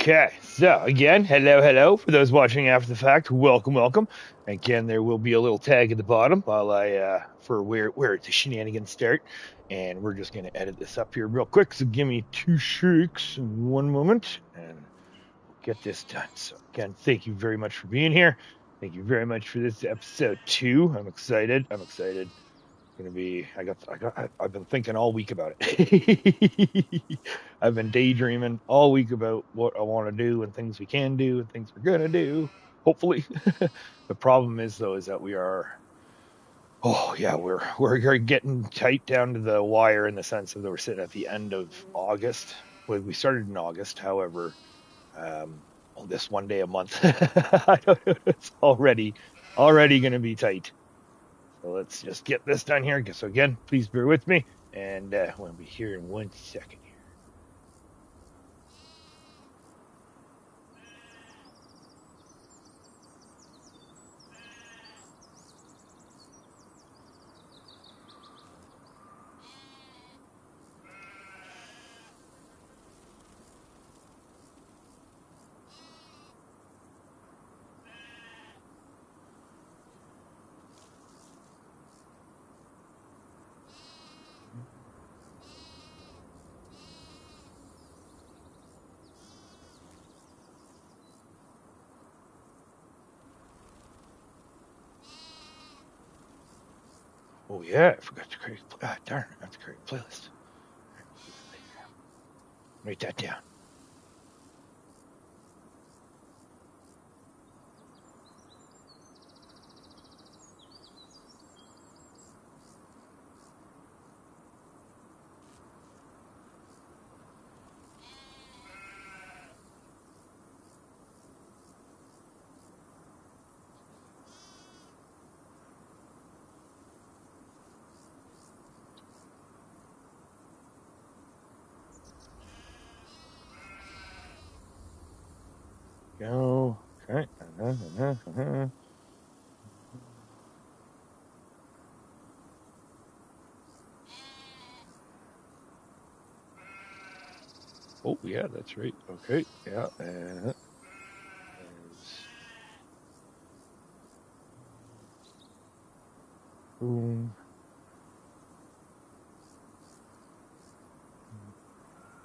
Okay, so again, hello. For those watching after the fact, welcome. Again, there will be a little tag at the bottom while for where the shenanigans start, and we're just gonna edit this up here real quick. So give me 2 shakes and 1 moment, and we'll get this done. So again, thank you very much for being here. Thank you very much for this episode 2. I'm excited. Gonna be I've been thinking all week about it. I've been daydreaming all week about what I want to do and things we can do and things we're gonna do, hopefully. The problem is though is that we're getting tight down to the wire in the sense of that we're sitting at the end of August. Well, we started in August, however, this one day a month. I don't know, it's already gonna be tight. So let's just get this done here. So again, please bear with me, and we'll be here in 1 second. Oh yeah, I forgot to create. Darn, I have to create a playlist. Write that down. Go. Okay. Oh yeah, that's right. Okay. Yeah. Boom.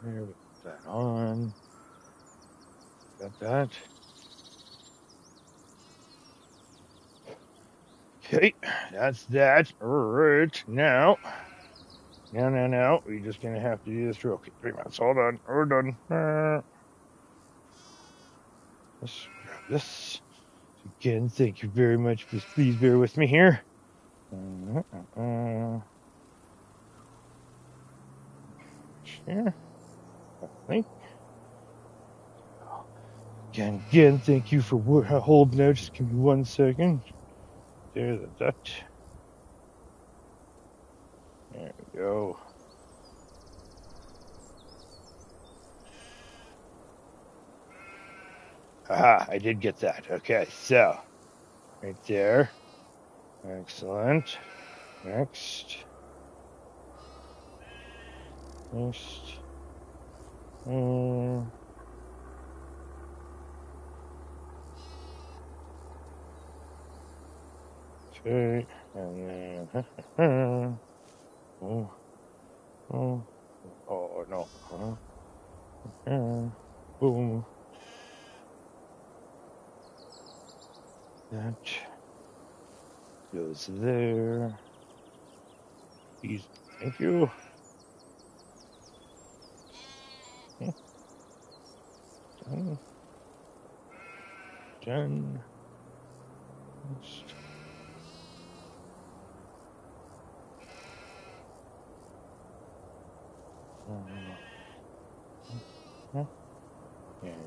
There, we put that on. Got that. Okay, that's that. Right now. No. We're just gonna have to do this real quick. 3 minutes. Hold on. We're done. Let's grab this. Again, thank you very much. Please bear with me here. Share. Link. Again, thank you for holding out. Just give me 1 second. There's that. There we go. Aha, I did get that. Okay, so right there. Excellent. Next. Okay, and then oh no. Boom. That goes there. Easy. Thank you. Done.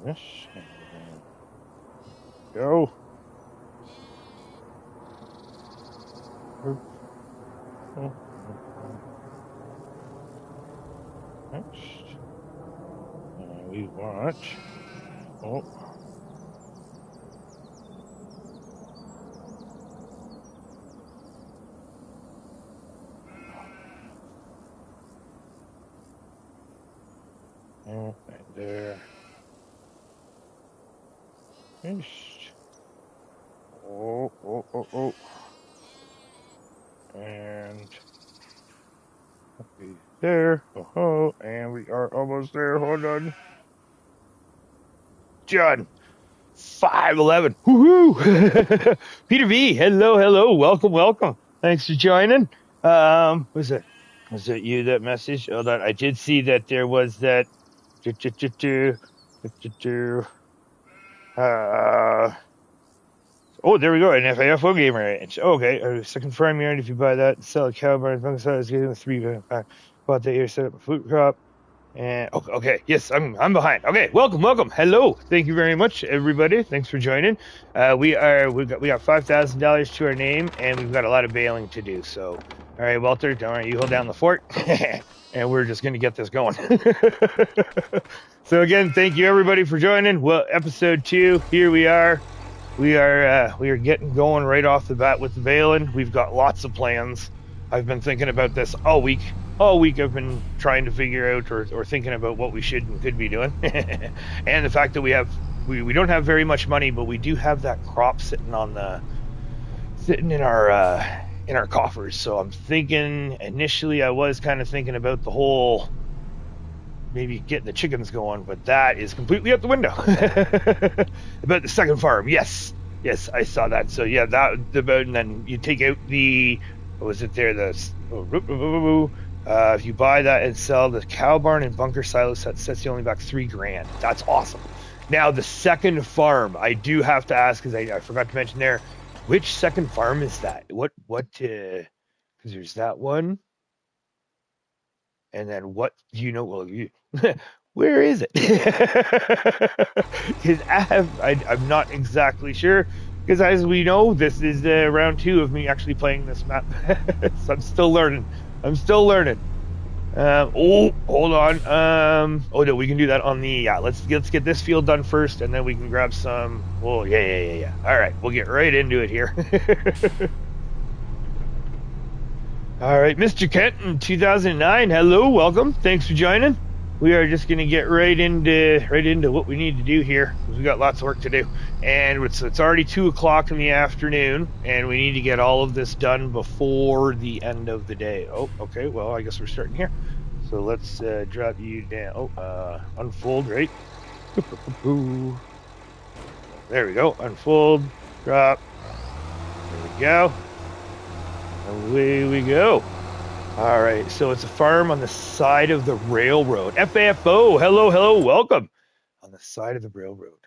Yes. Go. Next. We want. Oh. Right there. Oh. And there. Oh, and we are almost there. Hold on. John. 511. Woohoo! Peter V. Hello. Welcome. Thanks for joining. Was it you that messaged? Oh, that I did see that there was that. Oh, there we go. An FAFO gamer range. Okay. So confirm your if you buy that, sell a cow barn, fungicide, getting 3 pack. Bought that here, set up a fruit crop. And okay, yes, I'm behind. Okay, welcome. Hello, thank you very much, everybody. Thanks for joining. We got $5,000 to our name, and we've got a lot of bailing to do. So, all right, Walter, don't worry, you hold down the fort, and we're just gonna get this going. So again, thank you everybody for joining. Well, episode 2, here we are. We are getting going right off the bat with the bailing. We've got lots of plans. I've been thinking about this all week. All week I've been trying to figure out or thinking about what we should and could be doing. And the fact that we don't have very much money, but we do have that crop sitting in our coffers. So I'm thinking, initially I was kind of thinking about the whole maybe getting the chickens going, but that is completely out the window. About the second farm, yes, I saw that. So yeah, and then you take out the, what was it there, if you buy that and sell the cow barn and bunker silo set, sets you only back $3,000. That's awesome. Now the second farm, I do have to ask, because I forgot to mention there, which second farm is that? What because there's that one. And then what do you know? Well, where is it? Because I'm not exactly sure. Because as we know, this is round 2 of me actually playing this map. So I'm still learning. Hold on. Oh no, we can do that on the. Let's get this field done first, and then we can grab some. Oh yeah. All right, we'll get right into it here. All right, Mr. Kent in 2009. Hello, welcome. Thanks for joining. We are just going to get right into what we need to do here. We got lots of work to do, and it's already 2:00 in the afternoon, and we need to get all of this done before the end of the day. Oh, okay. Well, I guess we're starting here. So let's drop you down. Unfold, right? There we go. Unfold, drop. There we go. Away we go. All right, so it's a farm on the side of the railroad. FAFO, hello, welcome. On the side of the railroad.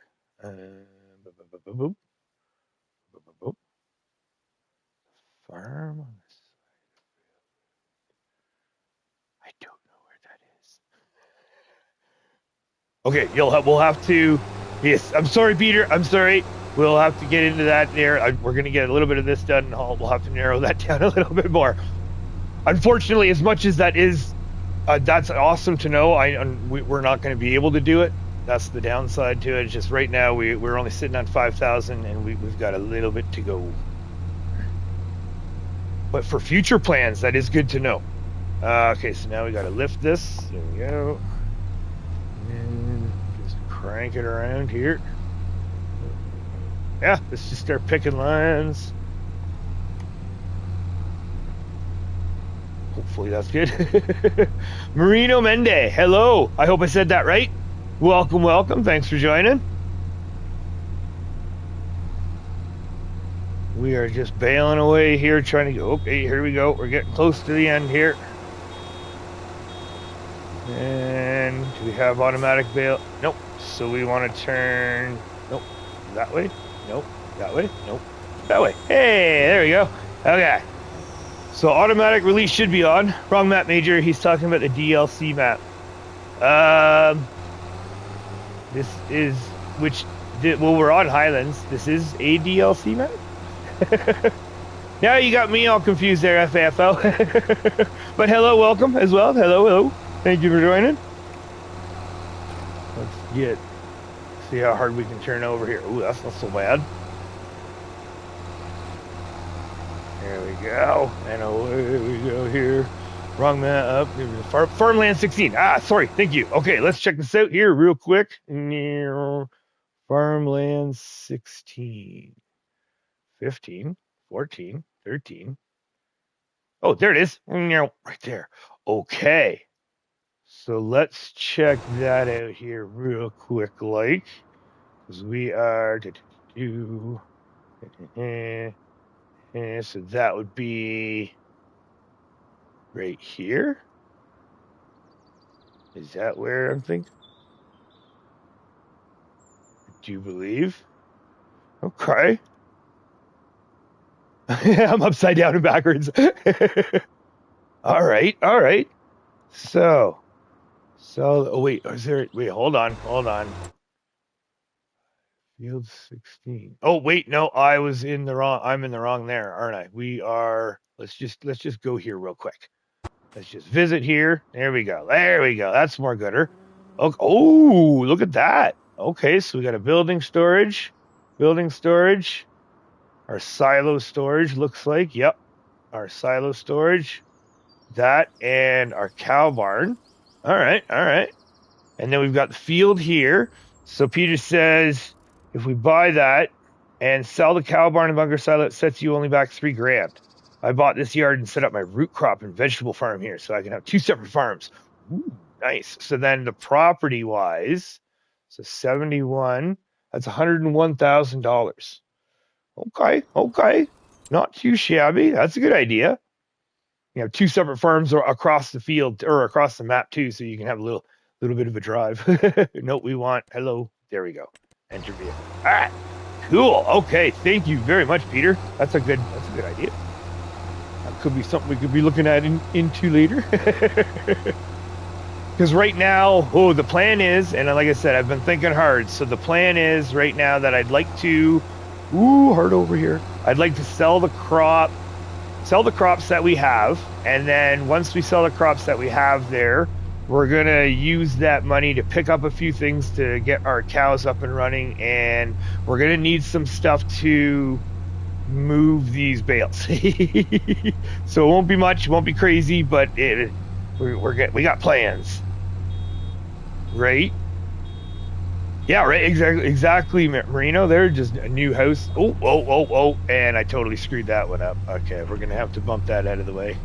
Farm on the side. I don't know where that is. Okay, we'll have to. Yes, I'm sorry, Peter. I'm sorry. We'll have to get into that there. We're going to get a little bit of this done, and we'll have to narrow that down a little bit more. Unfortunately, as much as that is, that's awesome to know, we're not going to be able to do it. That's the downside to it. It's just right now we're only sitting on 5,000, and we've got a little bit to go. But for future plans, that is good to know. Okay, so now we got to lift this. There we go. And just crank it around here. Yeah, let's just start picking lines. Hopefully that's good. Marino Mende, hello. I hope I said that right. Welcome. Thanks for joining. We are just bailing away here, trying to go. Okay, here we go. We're getting close to the end here. And do we have automatic bail? Nope. So we want to turn. Nope. That way. Nope. That way. Nope. That way. Hey, there we go. Okay. So automatic release should be on. Wrong map, Major. He's talking about the DLC map. This is we're on Highlands. This is a DLC map. Now you got me all confused there, FAFO. But hello, welcome as well. Hello. Thank you for joining. Let's see how hard we can turn over here. Ooh, that's not so bad. There we go. And away we go here. Wrong map up. Farmland 16. Sorry. Thank you. Okay, let's check this out here real quick. Farmland 16, 15, 14, 13. Oh, there it is. Right there. Okay. So let's check that out here real quick, like, because we are so that would be right here. Is that where I'm thinking? I do believe. Okay. I'm upside down and backwards. All right, all right. So, oh wait, is there? Wait, hold on. Field 16. Oh wait, no, I was in the wrong. I'm in the wrong there, aren't I? We are. Let's just go here real quick. Let's just visit here. There we go. That's more gooder. Okay. Oh, look at that. Okay, so we got a building storage. Our silo storage looks like. Yep, our silo storage. That and our cow barn. All right. And then we've got the field here. So Peter says if we buy that and sell the cow barn and bunker silo, it sets you only back $3,000. I bought this yard and set up my root crop and vegetable farm here so I can have 2 separate farms. Ooh, nice. So then the property wise, so 71, that's $101,000. Okay. Not too shabby. That's a good idea. You know, 2 separate farms are across the field or across the map too, so you can have a little bit of a drive. Note we want. Hello. There we go. Enter vehicle. All right. Cool. Okay. Thank you very much, Peter. That's a good idea. That could be something we could be looking at into later. Because right now, the plan is, and like I said, I've been thinking hard. So the plan is right now that I'd like to, hard over here. I'd like to sell the crops that we have, and then once we sell the crops that we have there, we're gonna use that money to pick up a few things to get our cows up and running, and we're gonna need some stuff to move these bales. So it won't be much, won't be crazy, but we got plans, right? Yeah, right. Exactly, Marino. They're just a new house. Oh, and I totally screwed that one up. Okay, we're gonna have to bump that out of the way.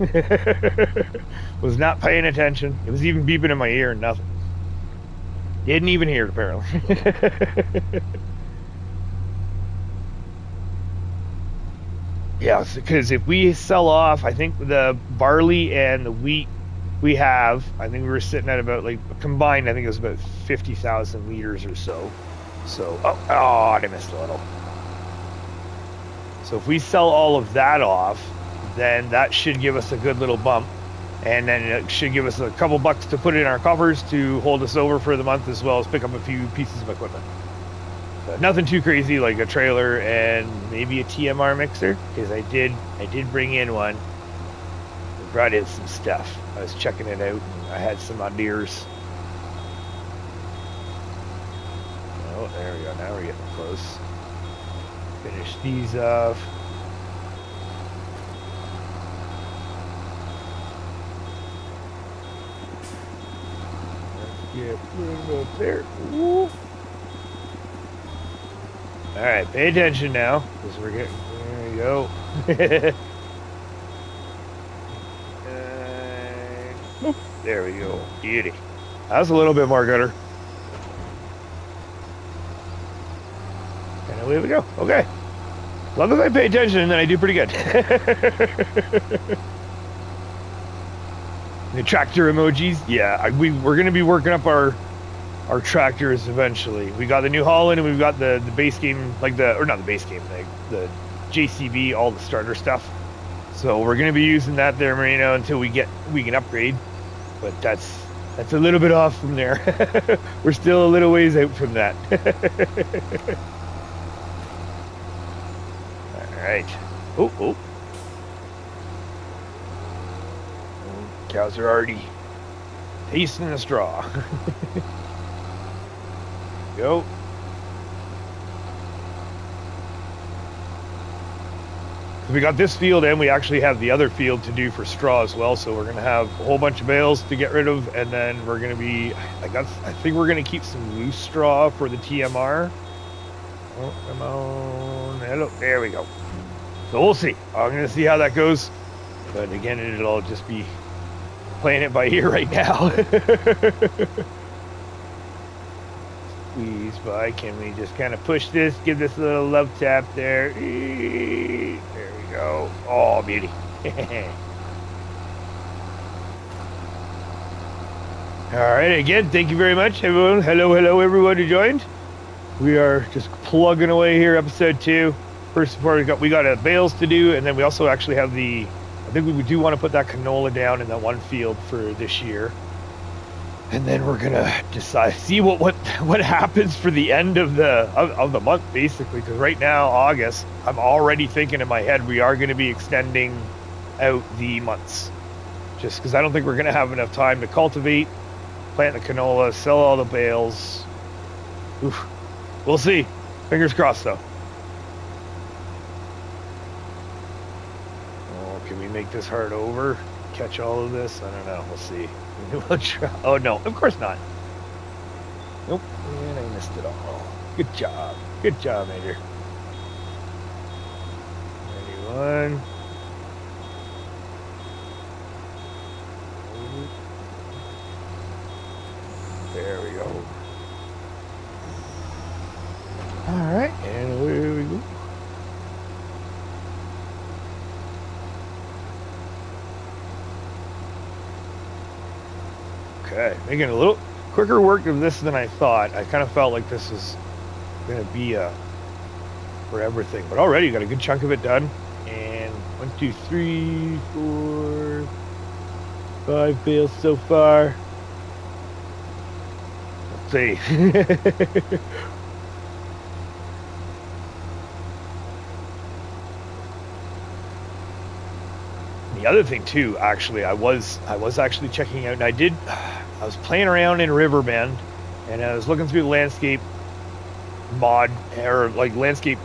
Was not paying attention. It was even beeping in my ear and nothing. Didn't even hear it, apparently. Yeah, because if we sell off, I think the barley and the wheat we have, I think we were sitting at about, like, combined, I think it was about 50,000 liters or so. So, I missed a little. So if we sell all of that off, then that should give us a good little bump. And then it should give us a couple bucks to put in our coffers to hold us over for the month, as well as pick up a few pieces of equipment. But nothing too crazy, like a trailer and maybe a TMR mixer, because I did bring in one. I brought in some stuff. I was checking it out, and I had some ideas. Oh, there we go. Now we're getting close. Finish these off. Let's get rid of there. Ooh. All right, pay attention now, because we're getting. There we go. There we go. Beauty. That's a little bit more gooder. And away we go. Okay. As long as I pay attention, then I do pretty good. The tractor emojis. Yeah, we're going to be working up our tractors eventually. We got the New Holland, and we've got the base game, like not the base game, the JCB, all the starter stuff. So we're going to be using that there, Marino, until we can upgrade. But that's a little bit off from there. We're still a little ways out from that. All right. Oh. Cows are already tasting the straw. Go. We got this field, and we actually have the other field to do for straw as well. So we're going to have a whole bunch of bales to get rid of, and then we're going to be, I think we're going to keep some loose straw for the TMR, Oh, come on. Hello. There we go. So we'll see. I'm going to see how that goes. But again, it'll just be playing it by ear right now. Squeeze by. Can we just kind of push this? Give this a little love tap there. There we go. Oh, beauty. All right. Again, thank you very much, everyone. Hello, everyone who joined. We are just plugging away here, episode 2. First of all, we got bales to do, and then we also actually have I think we do want to put that canola down in that one field for this year. And then we're gonna see what happens for the end of the month, basically. Because right now, August, I'm already thinking in my head we are going to be extending out the months, just because I don't think we're going to have enough time to cultivate, plant the canola, sell all the bales. Oof. We'll see. Fingers crossed, though. Oh, can we make this hard over? Catch all of this? I don't know. We'll see. We'll try. Oh, no. Of course not. Nope. And I missed it all. Good job. Good job, Major. 91. There we go. All right. And away we go. Okay, making a little quicker work of this than I thought. I kind of felt like this is going to be for everything, but already got a good chunk of it done. And 1, 2, 3, 4, 5 bales so far. Let's see. The other thing too, actually, I was actually checking out, and I was playing around in Riverbend, and I was looking through the landscape mod, or like landscape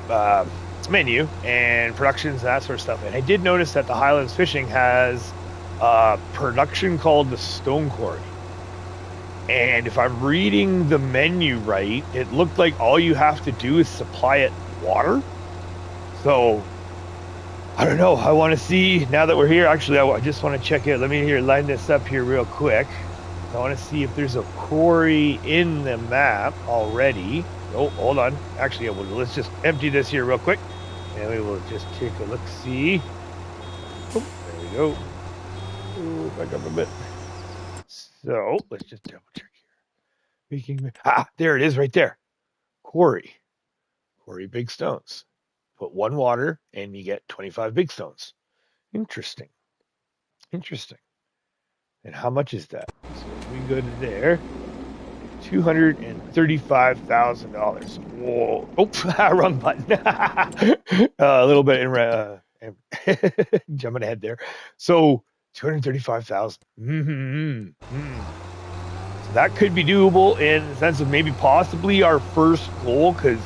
menu and productions, that sort of stuff. And I did notice that the Highlands Fishing has a production called the Stone Quarry. And if I'm reading the menu right, it looked like all you have to do is supply it water. So I don't know. I want to see, now that we're here, actually, I just want to check it. Let me line this up here real quick. I want to see if there's a quarry in the map already. Oh, hold on. Actually, let's just empty this here real quick. And we will just take a look-see. Oh, there we go. Ooh, back up a bit. So, let's just double check here. There it is right there. Quarry. Quarry big stones. Put 1 water and you get 25 big stones. Interesting. Interesting. And how much is that? So if we go to there, $235,000. Whoa. Oh, wrong button. A little bit jumping ahead there. So 235,000. So that could be doable in the sense of maybe possibly our first goal, because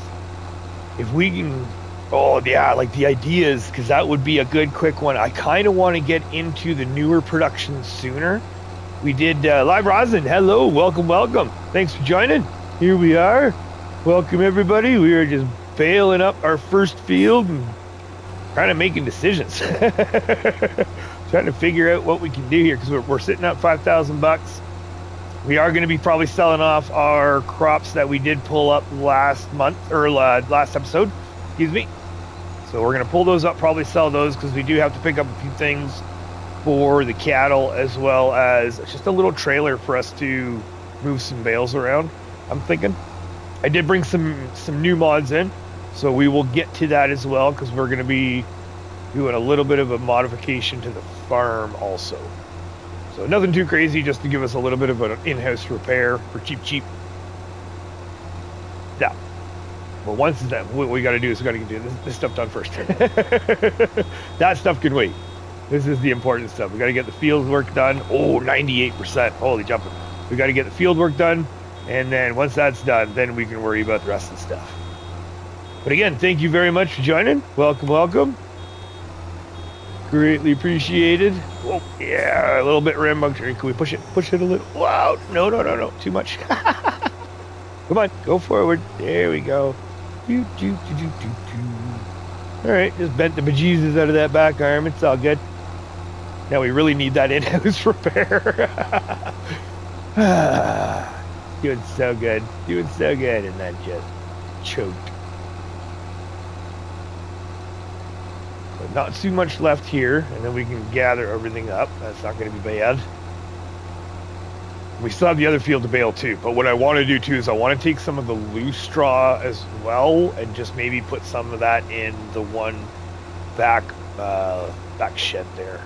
if we can... Oh, yeah, like the ideas, because that would be a good quick one. I kind of want to get into the newer productions sooner. We did Live Rosin. Hello, welcome. Thanks for joining. Here we are. Welcome, everybody. We are just baling up our first field and kind of making decisions. Trying to figure out what we can do here, because we're sitting at $5,000. We are going to be probably selling off our crops that we did pull up last month, or last episode. Excuse me. So we're going to pull those up, probably sell those, because we do have to pick up a few things for the cattle, as well as just a little trailer for us to move some bales around, I'm thinking. I did bring some new mods in, so we will get to that as well, because we're going to be doing a little bit of a modification to the farm also. So nothing too crazy, just to give us a little bit of an in-house repair for cheap. Yeah. But once it's done, what we got to do is we got to get this stuff done first. That stuff can wait. This is the important stuff. We got to get the field work done. Oh, 98%. Holy jumping. We got to get the field work done. And then once that's done, then we can worry about the rest of the stuff. But again, thank you very much for joining. Welcome. Greatly appreciated. Oh, yeah, a little bit rambunctious. Can we push it a little? Wow. No. Too much. Come on, go forward. There we go. Alright, just bent the bejesus out of that back arm. It's all good. Now we really need that in-house repair. Doing so good. Doing so good. And then just choked. But not too much left here. And then we can gather everything up. That's not going to be bad. We still have the other field to bale too. But what I want to do too is I want to take some of the loose straw as well. And just maybe put some of that in the one back shed there.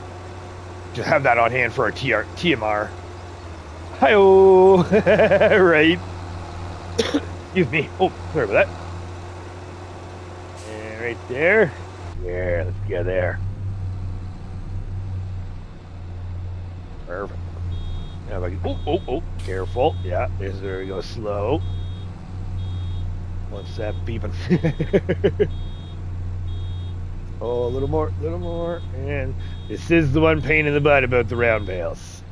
Just have that on hand for our TMR. Hi-oh! Right. Excuse me. Oh, sorry about that. And right there. Yeah, let's go there. Perfect. Now if I can, oh, careful. Yeah, there we go. Slow. What's that beeping? Oh, a little more, and this is the one pain in the butt about the round bales.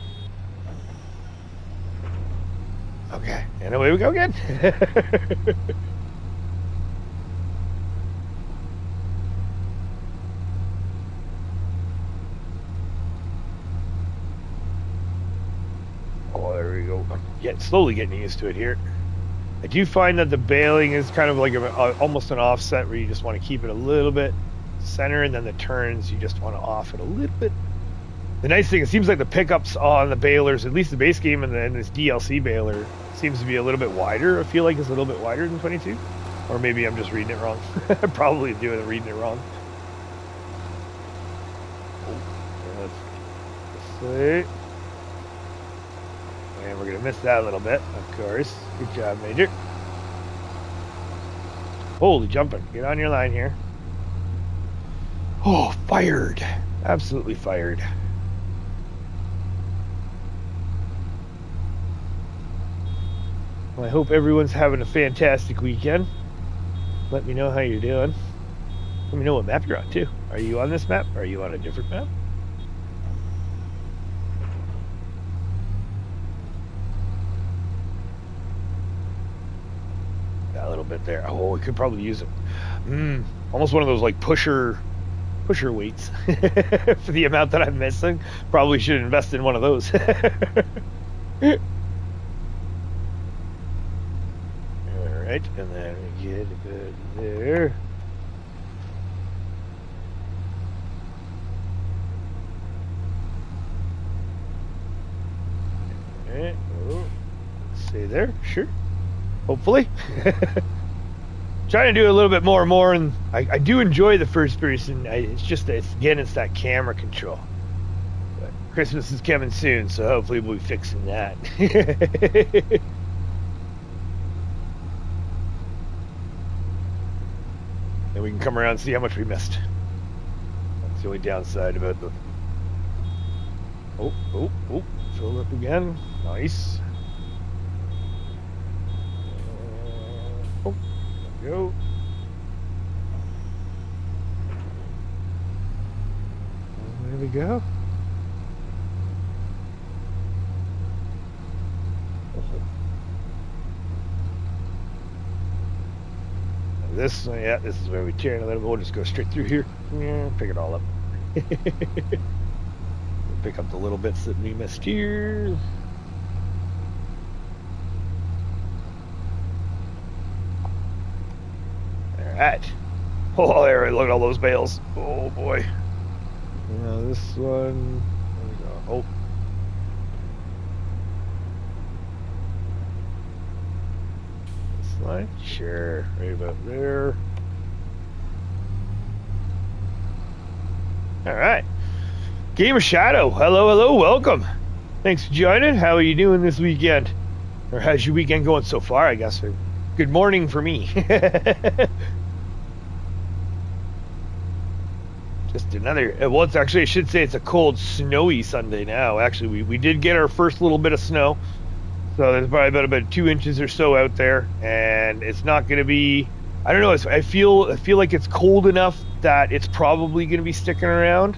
Okay, and away we go again. Oh, there we go. I'm slowly getting used to it here. I do find that the baling is kind of like almost an offset where you just want to keep it a little bit center, and then the turns you just want to off it a little bit. The nice thing, it seems like the pickups on the balers, at least the base game and then this DLC baler, seems to be a little bit wider. I feel like it's a little bit wider than 22, or maybe I'm just reading it wrong. I'm probably reading it wrong. Let's see. And we're gonna miss that a little bit, of course. Good job, Major. Holy jumping! Get on your line here. Oh, fired. Absolutely fired. Well, I hope everyone's having a fantastic weekend. Let me know how you're doing. Let me know what map you're on, too. Are you on this map? Or are you on a different map? That little bit there. Oh, we could probably use it. Almost one of those, like, pusher weights for the amount that I'm missing. Probably should invest in one of those. All right, and then we get it there. All right, stay there, sure. Hopefully. Trying to do a little bit more, and I do enjoy the first person. It's that camera control. But Christmas is coming soon, so hopefully we'll be fixing that. And we can come around and see how much we missed. That's the only downside about the... Oh, fill up again. Nice. Go. There we go. This is where we turn a little bit. We'll just go straight through here. Yeah, pick it all up. Pick up the little bits that we missed here. Alright. Oh, there, look at all those bales. Oh boy. Now this one. There we go. Oh. This line? Sure. Right about there. Alright. Game of Shadow. Hello, welcome. Thanks for joining. How are you doing this weekend? Or how's your weekend going so far, I guess? Good morning for me. Just another, well, it's actually, I should say it's a cold, snowy Sunday now. Actually, we did get our first little bit of snow. So there's probably about 2 inches or so out there. And it's not going to be, I don't know, I feel like it's cold enough that it's probably going to be sticking around.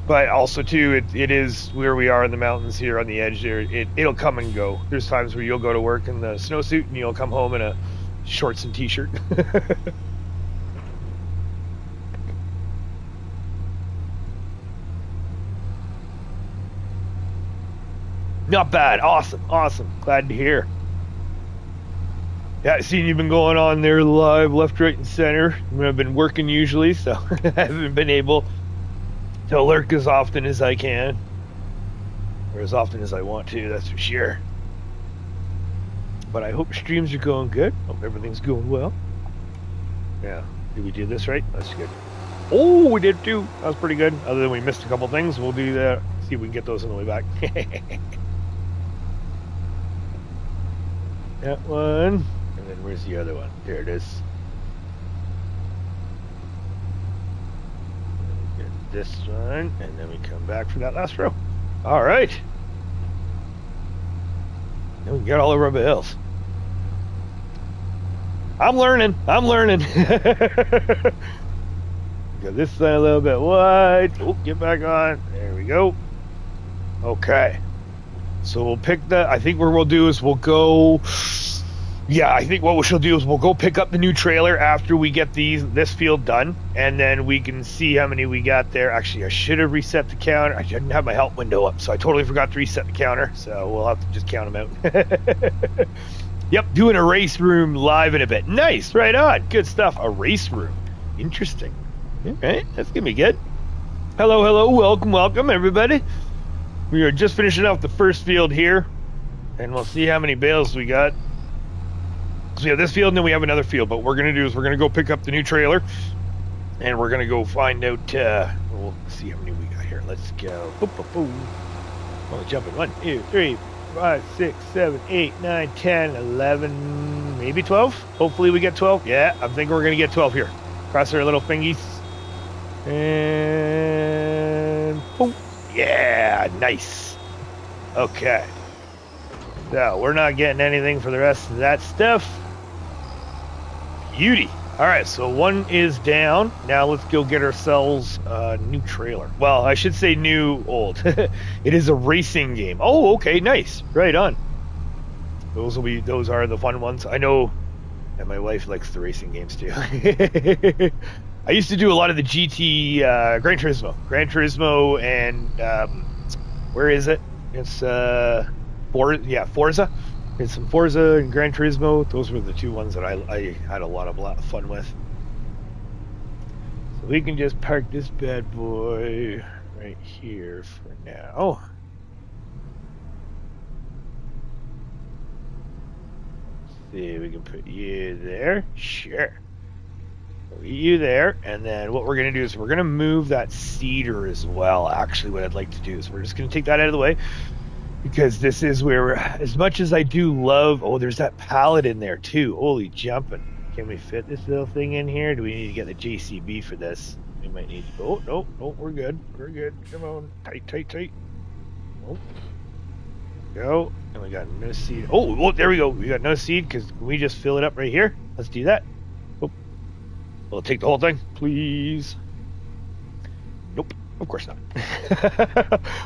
But also, too, it is where we are in the mountains here on the edge there. It'll come and go. There's times where you'll go to work in the snowsuit and you'll come home in a shorts and t-shirt. Not bad. Awesome. Awesome. Glad to hear. Yeah, I seen you've been going on there live, left, right, and center. I've been working usually, so I haven't been able to lurk as often as I can. Or as often as I want to, that's for sure. But I hope streams are going good. Hope everything's going well. Yeah. Did we do this right? That's good. Oh, we did too. That was pretty good. Other than we missed a couple things, we'll do that. See if we can get those on the way back. That one. And then where's the other one? There it is. Get this one, and then we come back for that last row. All right. Now we can get all over our bales. I'm learning. Got this side a little bit wide. Oh, get back on. There we go. Okay. So we'll pick that. I think what we'll do is we'll go. Yeah, I think what we shall do is we'll go pick up the new trailer after we get this field done, and then we can see how many we got there. Actually, I should have reset the counter. I didn't have my help window up, so I totally forgot to reset the counter. So we'll have to just count them out. Yep, doing a race room live in a bit. Nice, right on. Good stuff. A race room. Interesting. All right, that's gonna be good. Hello, welcome, everybody. We are just finishing off the first field here, and we'll see how many bales we got. So we have this field, and then we have another field. But what we're going to do is we're going to go pick up the new trailer, and we're going to go find out, we'll see how many we got here. Let's go. Boop, boop, boop. Oh, jumping. 1, 2, 3, 5, 6, 7, 8, 9, 10, 11, maybe 12. Hopefully we get 12. Yeah, I'm thinking we're going to get 12 here. Cross our little fingies. And boom. Yeah, nice. Okay. So we're not getting anything for the rest of that stuff. Beauty. All right, so one is down. Now let's go get ourselves a new trailer. Well, I should say new old. It is a racing game. Oh, okay, nice. Right on. Those are the fun ones. I know, and my wife likes the racing games too. I used to do a lot of the GT Gran Turismo, and where is it? It's Forza. It's some Forza and Gran Turismo. Those were the two ones that I had a lot of fun with. So we can just park this bad boy right here for now. Let's see, we can put you there. Sure. Put you there, and then what we're going to do is we're going to move that cedar as well. Actually, what I'd like to do is we're just going to take that out of the way, because this is where, as much as I do love, oh, there's that pallet in there too. Holy jumping. Can we fit this little thing in here? Do we need to get the JCB for this? We might need to, oh, no, we're good. We're good. Come on. Tight. Oh. Go. And we got no seed. Oh, there we go. We got no seed, because we just fill it up right here. Let's do that. Oh. We'll take the whole thing, please. Nope. Of course not.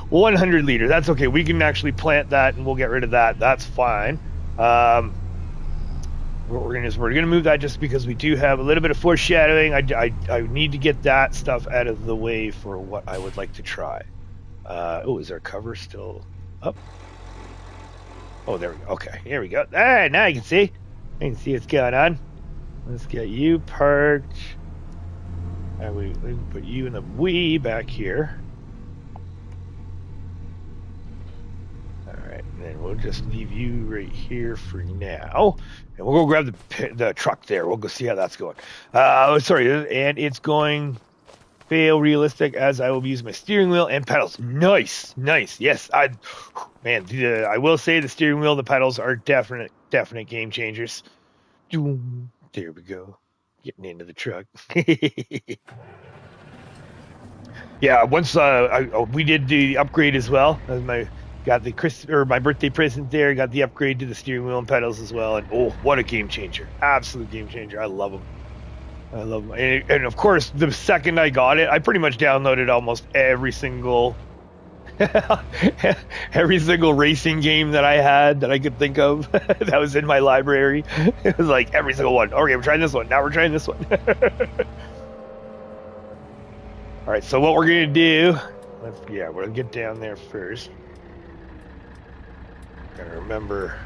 100 liters. That's okay. We can actually plant that, and we'll get rid of that. That's fine. What we're gonna do is we're gonna move that just because we do have a little bit of foreshadowing. I need to get that stuff out of the way for what I would like to try. Oh, is our cover still up? Oh, there we go. Okay, here we go. Ah, now you can see. I can see what's going on. Let's get you parked. And we can put you in the way back here. Alright, and then we'll just leave you right here for now. And we'll go grab the truck there. We'll go see how that's going. Sorry, and it's going fail realistic, as I will use my steering wheel and pedals. Nice. Yes, I will say the steering wheel and the pedals are definite game changers. There we go. Getting into the truck. Yeah, once we did the upgrade as well. Got my birthday present there. Got the upgrade to the steering wheel and pedals as well. And oh, what a game changer! Absolute game changer. I love them. And of course, the second I got it, I pretty much downloaded almost every single Every single racing game that I had that I could think of that was in my library. It was like every single one. Okay, we're trying this one. Now we're trying this one. All right, so what we're gonna do? We'll get down there first. Gotta remember.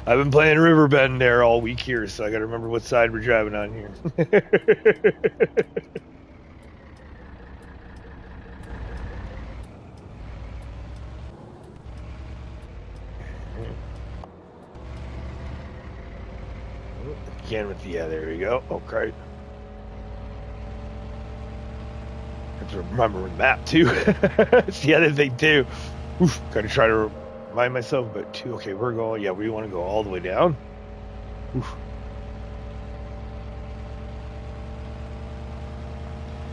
I've been playing Riverbend there all week here, so I gotta remember what side we're driving on here. Again with there we go. Okay. Have to remember the map too. It's the other thing too. Oof, gotta try to remind myself about two. Okay, we're going. Yeah, we want to go all the way down. Oof.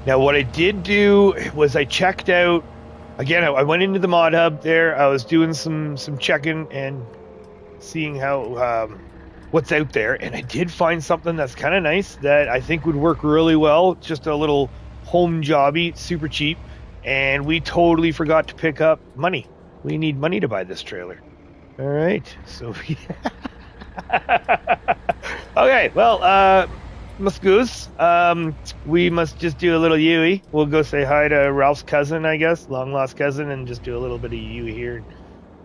Now, what I did do was I checked out. Again, I went into the mod hub there. I was doing some checking and seeing how what's out there, and I did find something that's kind of nice that I think would work really well. Just a little home jobby, super cheap, and we totally forgot to pick up money. We need money to buy this trailer. All right, so okay, well, Musgoose, we must just do a little Yui. We'll go say hi to Ralph's cousin, I guess, long lost cousin, and just do a little bit of Yui here.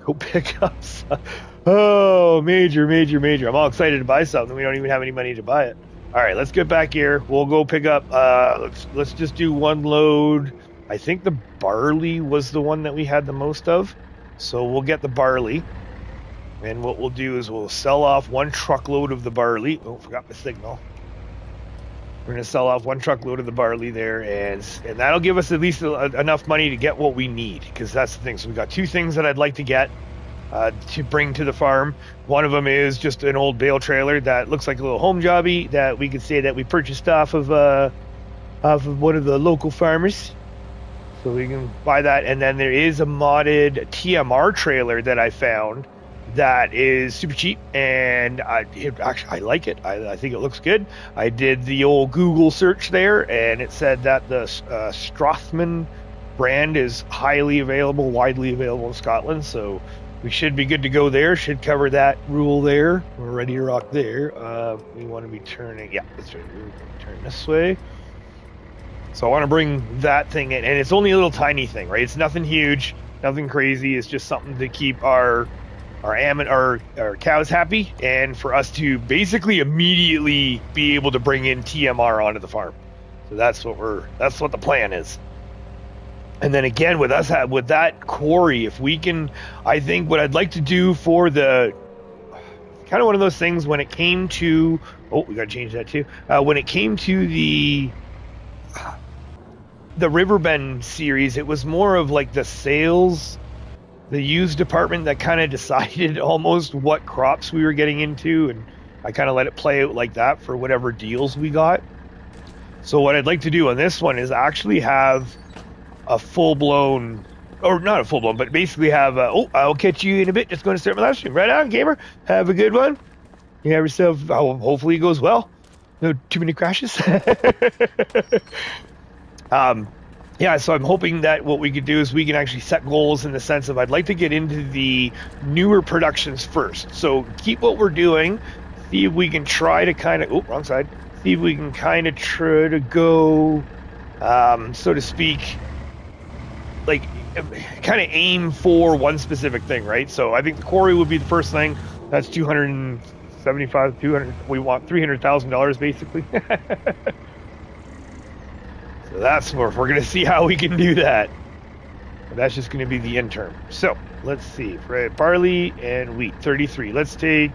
Go pick up some. Oh, major. I'm all excited to buy something. We don't even have any money to buy it. All right, let's get back here. We'll go pick up. Let's just do one load. I think the barley was the one that we had the most of, so we'll get the barley. And what we'll do is we'll sell off one truckload of the barley. Oh, forgot my signal. We're going to sell off one truckload of the barley there, and that'll give us at least enough money to get what we need, because that's the thing. So we got two things that I'd like to get to bring to the farm. One of them is just an old bale trailer that looks like a little home jobby that we could say that we purchased off of one of the local farmers. So we can buy that. And then there is a modded TMR trailer that I found that is super cheap, and I like it. I think it looks good. I did the old Google search there, and it said that the Strothman brand is widely available in Scotland, so we should be good to go there. Should cover that rule there. We're ready to rock there. We want to be turning. Yeah, that's right. We're going to turn this way. So I want to bring that thing in, and it's only a little tiny thing, right? It's nothing huge, nothing crazy. It's just something to keep our cows happy, and for us to basically immediately be able to bring in TMR onto the farm. So that's what the plan is. And then again, with that quarry, if we can, I think what I'd like to do for the kind of one of those things when it came to, we got to change that too. When it came to the Riverbend series, it was more of like the sales, the used department that kind of decided almost what crops we were getting into, and I kind of let it play out like that for whatever deals we got. So what I'd like to do on this one is actually have a full-blown, or not a full-blown, but basically have I'll catch you in a bit. Just going to start my live stream. Right on, gamer. Have a good one. You have yourself, hopefully it goes well. No too many crashes. Yeah, so I'm hoping that what we could do is we can actually set goals in the sense of I'd like to get into the newer productions first. So keep what we're doing, see if we can try to kind of, wrong side, see if we can kind of try to go, so to speak, like kind of aim for one specific thing, right? So I think the quarry would be the first thing. That's $275, we want $300,000 basically. So that's where we're going to see how we can do that. But that's just going to be the interim. So let's see. Barley and wheat, 33. Let's take.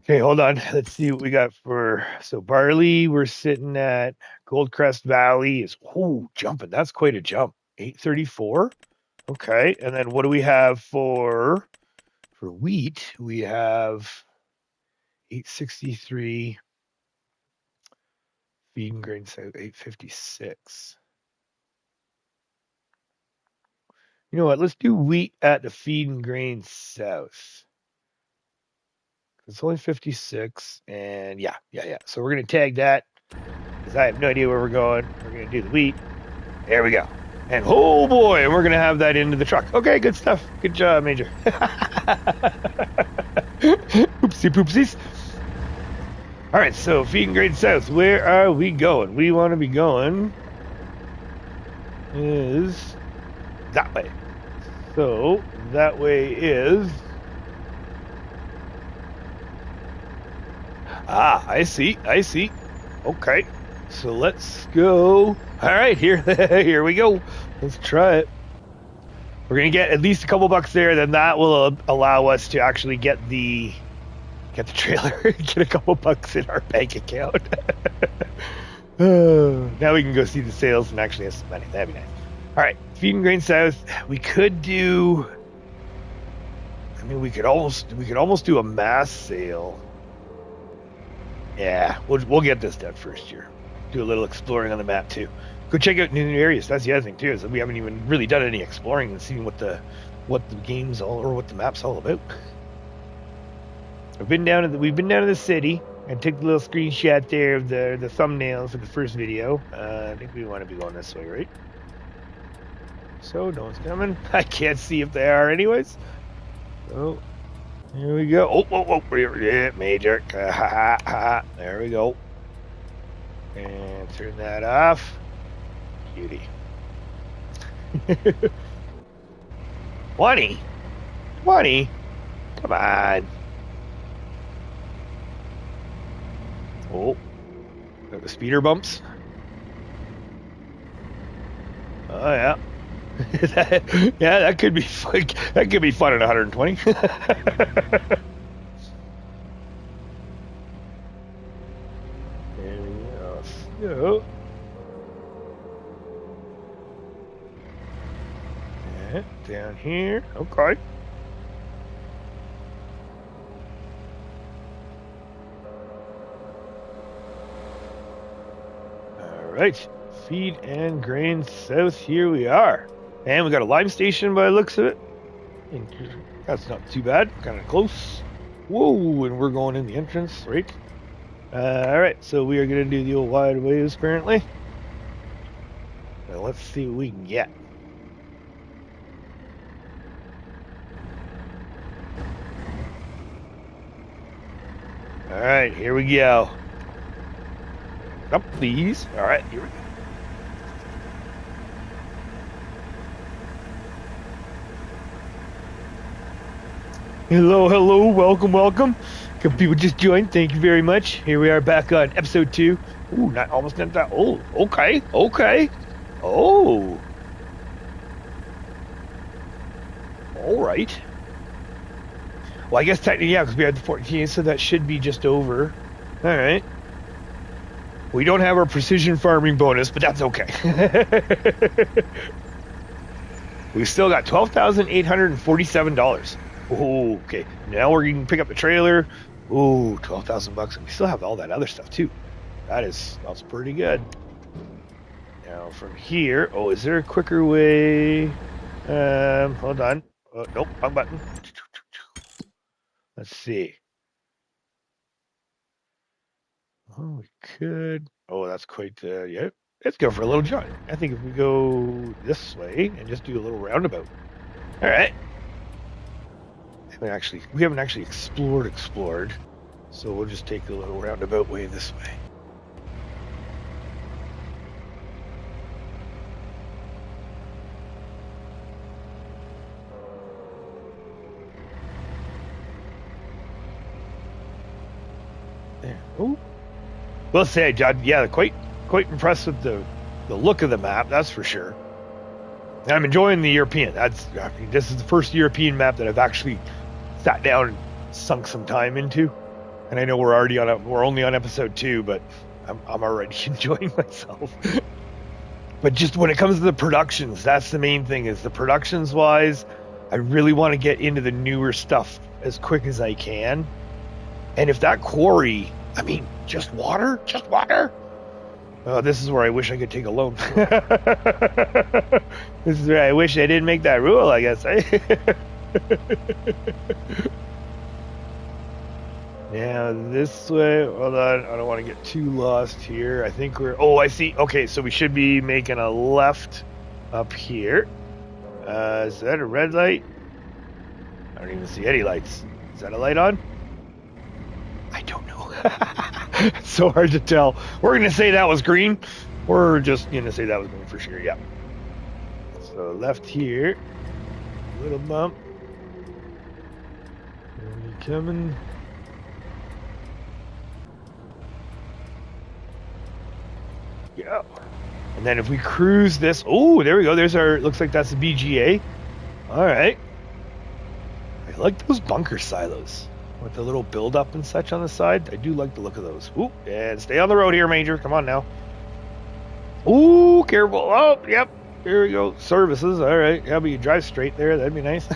Okay, hold on. Let's see what we got for. So barley, we're sitting at Goldcrest Valley is jumping. That's quite a jump. 834. Okay, and then what do we have for wheat? We have 863. Feed and grain south, 856. You know what? Let's do wheat at the feed and grain south. It's only 56, and yeah. So we're gonna tag that because I have no idea where we're going. We're gonna do the wheat. There we go. And oh boy, and we're going to have that into the truck. Okay, good stuff. Good job, Major. Oopsie poopsies. All right, so feeding grade south. Where are we going? We want to be going is that way. So that way is... Ah, I see. Okay, so let's go. All right, here we go. Let's try it. We're gonna get at least a couple bucks there. Then that will allow us to actually get the trailer, get a couple bucks in our bank account. Now we can go see the sales and actually have some money. That'd be nice. All right, feeding grain south. We could do. I mean, we could almost do a mass sale. Yeah, we'll get this done first here. Do a little exploring on the map too. Go check out new areas. That's the other thing too, is that we haven't even really done any exploring and seen what the game's all, or what the map's all about. We've been down to the city and took the little screenshot there of the thumbnail for the first video. I think we want to be going this way, right? So no one's coming. I can't see if they are anyways. So here we go. Oh, yeah, Major. There we go. And turn that off. Beauty. 20? Come on. Oh, got the speeder bumps. Oh yeah. That could be fun. That could be fun at 120. There we go. Yeah, down here. Okay. All right. Feed and grain south. Here we are. And we got a lime station by the looks of it. That's not too bad. Kind of close. Whoa, and we're going in the entrance, right? Alright, so we are going to do the old wide ways, apparently. Now let's see what we can get. Alright, here we go. Up, please. Alright, here we go. Hello, welcome. A couple people just joined, thank you very much. Here we are back on episode 2. Ooh, almost not that. Oh, okay. Oh. Alright. Well, I guess technically, yeah, because we had the 14, so that should be just over. Alright. We don't have our precision farming bonus, but that's okay. We've still got $12,847. Oh, okay. Now we're going to pick up the trailer. Ooh, $12,000, and we still have all that other stuff too. That's pretty good. Now from here, is there a quicker way? Hold on. Oh, nope, wrong button. Let's see. Oh, we could. Oh, that's quite. Yeah. Let's go for a little jaunt. I think if we go this way and just do a little roundabout. All right. We haven't actually explored, so we'll just take a little roundabout way this way. There. Oh, well said, John. Yeah, quite impressed with the look of the map. That's for sure. And I'm enjoying the European. This is the first European map that I've actually sat down and sunk some time into, and I know we're only on episode 2, but I'm already enjoying myself. But just when it comes to the productions, that's the main thing. Is the productions wise, I really want to get into the newer stuff as quick as I can. And if that quarry, I mean, just water. This is where I wish I could take a loan. This is where I wish I didn't make that rule, I guess. Yeah, this way. Hold on. I don't want to get too lost here. I think I see. Okay, so we should be making a left up here. Is that a red light? I don't even see any lights. Is that a light on? I don't know. It's so hard to tell. We're going to say that was green. We're just going to say that was green for sure. Yeah. So left here. Little bump. Are you coming? Yeah. And then if we cruise this, oh, there we go. There's our, looks like that's the BGA. All right. I like those bunker silos with the little build up and such on the side. I do like the look of those. Ooh, and stay on the road here, Major. Come on now. Ooh, careful. Oh, yep. Here we go. Services. All right. Yeah, but you drive straight there. That'd be nice.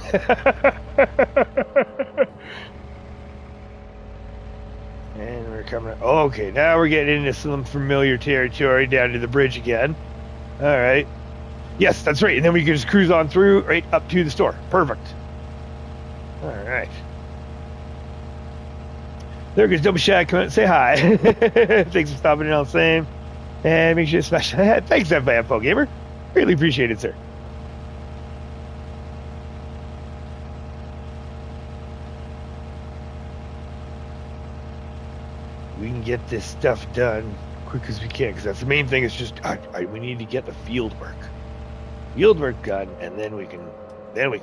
And we're coming. Oh, okay, now we're getting into some familiar territory down to the bridge again. All right. Yes, that's right. And then we can just cruise on through right up to the store. Perfect. All right. There goes Double Shack. Come out and say hi. Thanks for stopping in all the same. And make sure to smash that. Thanks, FFO Gamer. Really appreciate it, sir. We can get this stuff done quick as we can, because that's the main thing. Is just we need to get the field work done, and then we can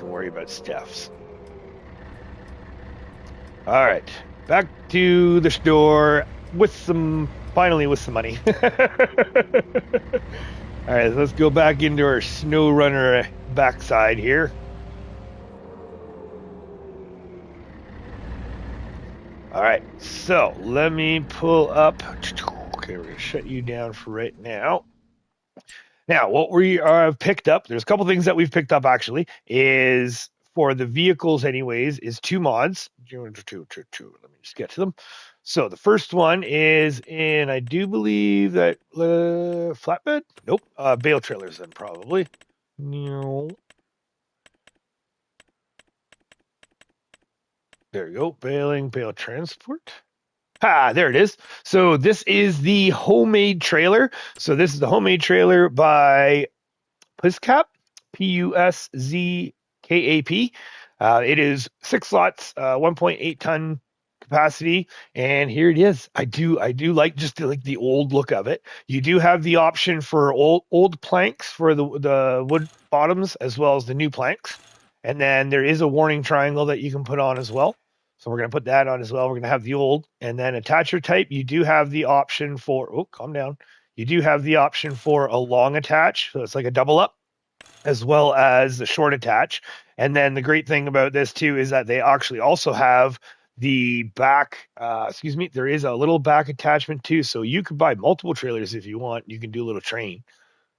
worry about stuffs. All right, back to the store with some money. All right, let's go back into our snow runner backside here. All right, so let me pull up. Okay, we're going to shut you down for right now. Now, what we have picked up, there's a couple things that we've picked up actually, is for the vehicles anyways, is 2 mods. Let me just get to them. So the first one is in, I do believe that flatbed? Nope, bale trailers then probably. No. There you go, bale transport. There it is. So this is the homemade trailer. So this is the homemade trailer by Puszkap, Puszkap. It is 6 slots, 1.8 ton capacity, and here it is. I do like just like the old look of it. You do have the option for old planks for the wood bottoms as well as the new planks, and then there is a warning triangle that you can put on as well. So we're going to put that on as well. We're going to have the old, and then attacher type. You do have the option for. Oh, calm down. You do have the option for a long attach, so it's like a double up, as well as the short attach. And then the great thing about this too is that they actually also have the back, there is a little back attachment too. So you could buy multiple trailers if you want. You can do a little train.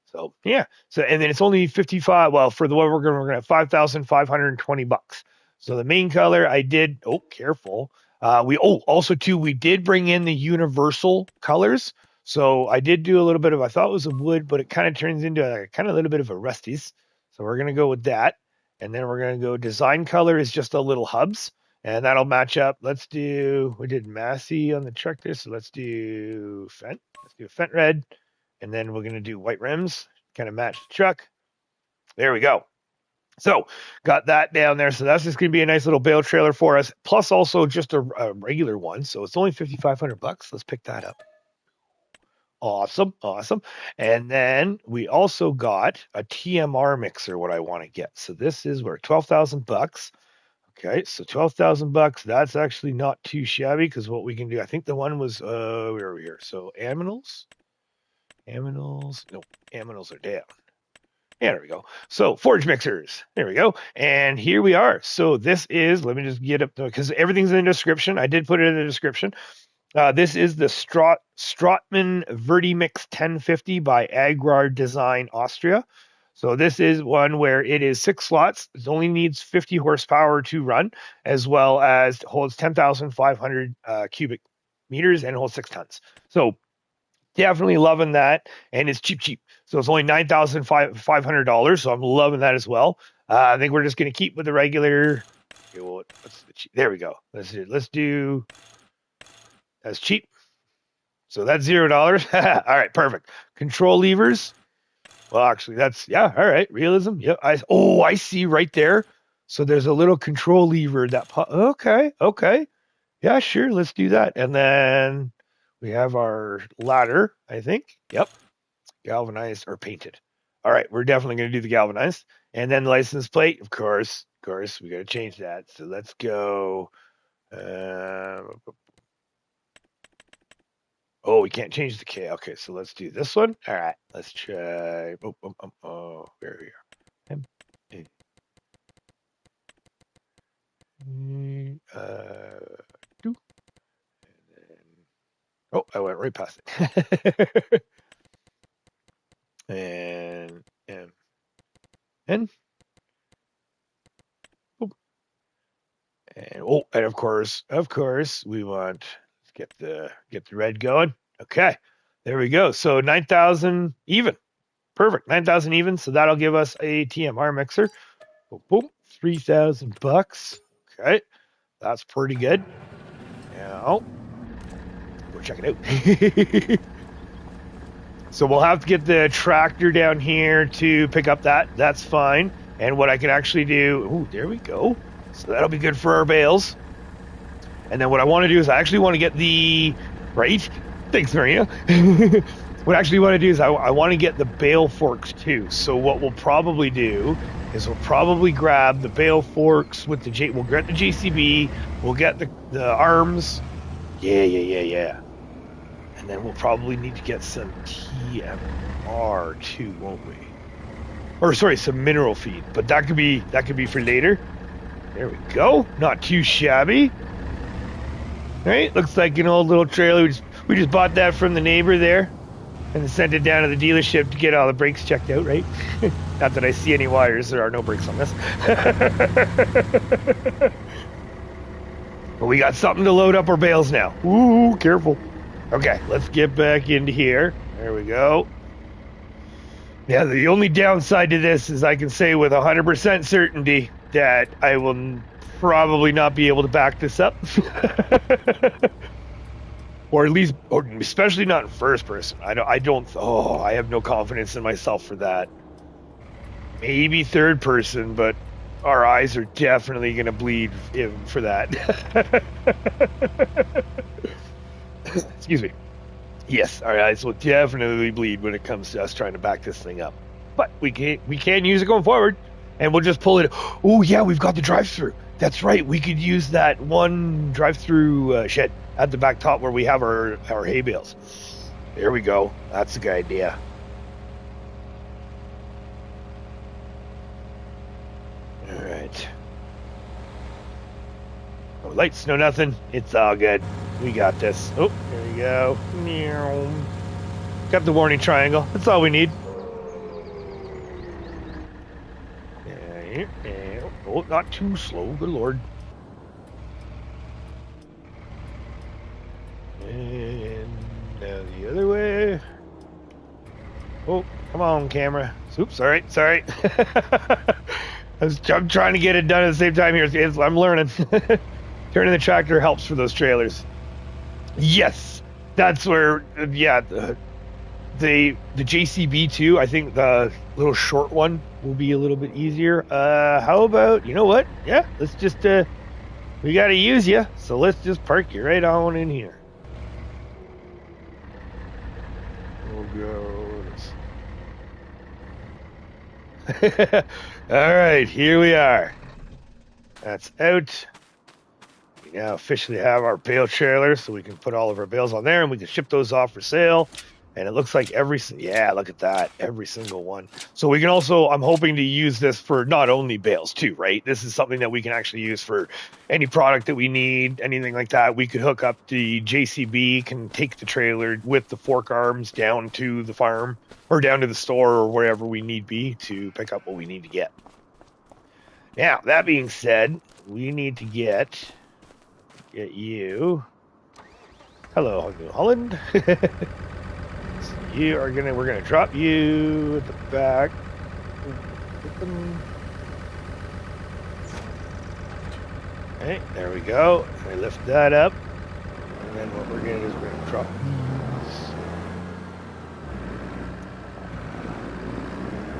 So yeah. So, and then it's only 55. Well, for the one we're going to have $5,520. So the main color I did, careful. We did bring in the universal colors. So I did do a little bit of, I thought it was a wood, but it kind of turns into a little bit of a rusties. So we're going to go with that. And then we're going to go design color is just a little hubs, and that'll match up. We did Massey on the truck there. So let's do Fent. Let's do a Fent red. And then we're going to do white rims, kind of match the truck. There we go. So got that down there. So that's just going to be a nice little bale trailer for us. Plus also just a regular one. So it's only $5,500. Let's pick that up. Awesome. And then we also got a TMR mixer, what I want to get. So this is where $12,000. Okay, so $12,000. That's actually not too shabby, because what we can do, I think the one was where are we here? So aminals. Nope, aminals are down. Yeah, there we go. So forge mixers. There we go. And here we are. So this is, let me just get up, because everything's in the description. I did put it in the description. This is the Strotman Vertimix 1050 by Agrard Design Austria. So this is one where it is 6 slots. It only needs 50 horsepower to run, as well as holds 10,500 cubic meters and holds 6 tons. So definitely loving that, and it's cheap. So it's only $9,500. So I'm loving that as well. I think we're just going to keep with the regular. There we go. Let's do. That's cheap. So that's $0. All right, perfect. Control levers. Well, actually, that's, yeah, all right. Realism. Yep. I see right there. So there's a little control lever that, okay. Yeah, sure. Let's do that. And then we have our ladder, I think. Yep. Galvanized or painted. All right. We're definitely going to do the galvanized. And then the license plate, of course, we got to change that. So let's go. Oh, we can't change the K. Okay, so let's do this one. All right, let's try. Where are we? Do. Oh, I went right past it. and and boop. And of course, we want let's get the red going. Okay, there we go. So 9,000 even. Perfect, 9,000 even. So that'll give us a TMR mixer. Boom, boom, $3,000. Okay, that's pretty good. Now, go check it out. So we'll have to get the tractor down here to pick up that. That's fine. And what I can actually do, oh, there we go. So that'll be good for our bales. And then what I want to do is I actually want to get the, right? Thanks, Marina. What I actually want to do is I want to get the bale forks too. So what we'll probably do is we'll probably grab the bale forks with we'll get the JCB, we'll get the arms. Yeah. And then we'll probably need to get some TMR too, won't we? Or sorry, some mineral feed. But that could be for later. There we go. Not too shabby. Right? Looks like an old little trailer. We just bought that from the neighbor there. And sent it down to the dealership to get all the brakes checked out, right? Not that I see any wires. There are no brakes on this. But we got something to load up our bales now. Ooh, careful. Okay, let's get back into here. There we go. Yeah, the only downside to this is I can say with 100% certainty that I will probably not be able to back this up. Or at least, or especially not in first person. I have no confidence in myself for that. Maybe third person, but our eyes are definitely going to bleed for that. Excuse me. Yes, our eyes will definitely bleed when it comes to us trying to back this thing up. But we can use it going forward, and we'll just pull it. Oh yeah, we've got the drive-through. That's right. We could use that one drive-through shed at the back top where we have our hay bales. There we go. That's a good idea. All right. No lights, no nothing. It's all good. We got this. Oh, there we go. Got the warning triangle. That's all we need. Oh, not too slow. Good Lord. And now the other way. Oh, come on, camera. Oops, sorry. I'm trying to get it done at the same time here. I'm learning. Turning the tractor helps for those trailers. Yes, that's where, yeah, the JCB too. I think the little short one will be a little bit easier. How about, you know what? Yeah, let's just, we got to use you. So let's just park you right on in here. Oh, God. All right, here we are. That's out. We now officially have our bale trailer, so we can put all of our bales on there, and we can ship those off for sale. And it looks like look at that, every single one. So we can also, I'm hoping to use this for not only bales too, right? This is something that we can actually use for any product that we need, anything like that. We could hook up the JCB, can take the trailer with the fork arms down to the farm or down to the store or wherever we need be to pick up what we need to get. Now, that being said, we need to get you. Hello, New Holland. We're gonna drop you at the back. Okay, there we go. I lift that up, and then what we're gonna do is we're gonna drop these.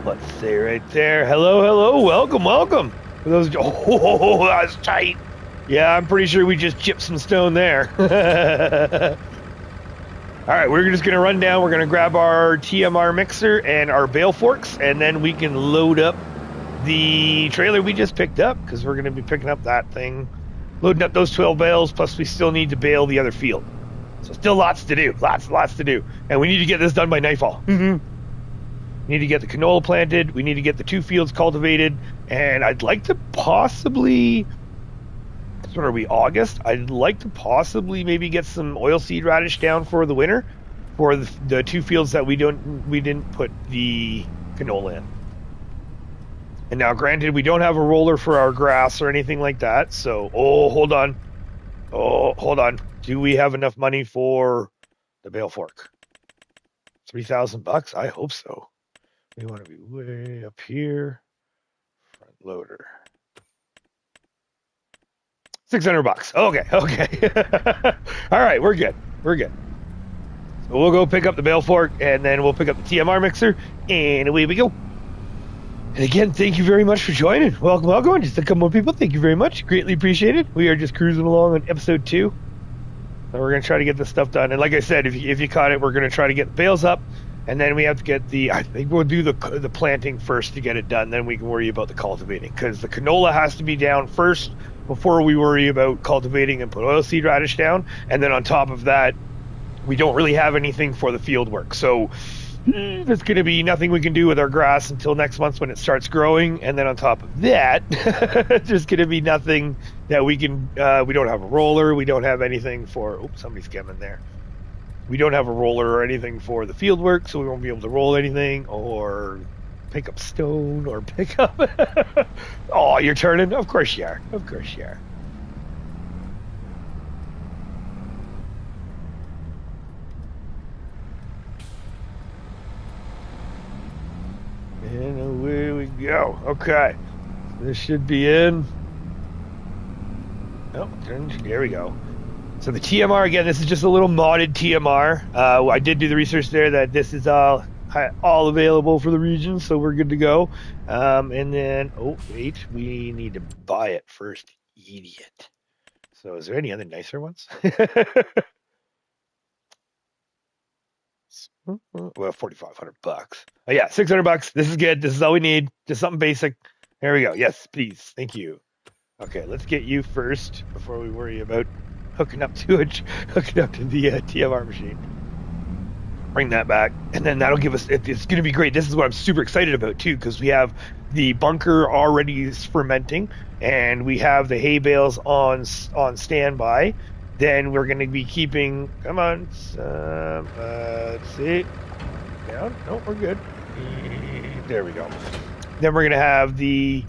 Let's say right there, hello, welcome. For those, oh, that's tight. Yeah, I'm pretty sure we just chipped some stone there. All right, we're just going to run down. We're going to grab our TMR mixer and our bale forks, and then we can load up the trailer we just picked up, because we're going to be picking up that thing, loading up those 12 bales, plus we still need to bale the other field. So still lots to do, lots to do. And we need to get this done by nightfall. We need to get the canola planted. We need to get the 2 fields cultivated. And I'd like to possibly, what are we, August? I'd like to possibly maybe get some oilseed radish down for the winter for the 2 fields that we didn't put the canola in. And now, granted, we don't have a roller for our grass or anything like that. So, hold on. Do we have enough money for the bale fork? $3,000? I hope so. We want to be way up here. Front loader. $600. Okay. All right, we're good. So we'll go pick up the bale fork, and then we'll pick up the TMR mixer, and away we go. And again, thank you very much for joining. Welcome. And just a couple more people, thank you very much. Greatly appreciated. We are just cruising along on episode 2. And we're going to try to get this stuff done. And like I said, if you caught it, we're going to try to get the bales up. And then we have to get I think we'll do the planting first to get it done. Then we can worry about the cultivating. Because the canola has to be down first before we worry about cultivating and put oilseed radish down. And then on top of that, we don't really have anything for the field work. So there's going to be nothing we can do with our grass until next month when it starts growing. And then on top of that, there's going to be nothing that we can, we don't have a roller. We don't have anything for, oops, somebody's coming there. We don't have a roller or anything for the field work, so we won't be able to roll anything or pick up stone or pick up. Oh, you're turning? Of course you are. And away we go. Okay. This should be in. Oh, there we go. So the TMR, again, this is just a little modded TMR. I did do the research there that this is all available for the region, so we're good to go. And then, oh, wait, we need to buy it first. Idiot. So is there any other nicer ones? Well, $4,500. Oh yeah, $600. This is good. This is all we need. Just something basic. There we go. Yes, please. Thank you. Okay, let's get you first before we worry about hooking up to the TMR machine. Bring that back, and then that'll give us. It's going to be great. This is what I'm super excited about too, because we have the bunker already fermenting, and we have the hay bales on standby. Then we're going to be keeping, come on, let's see, down, no, we're good, there we go. Then we're going to have the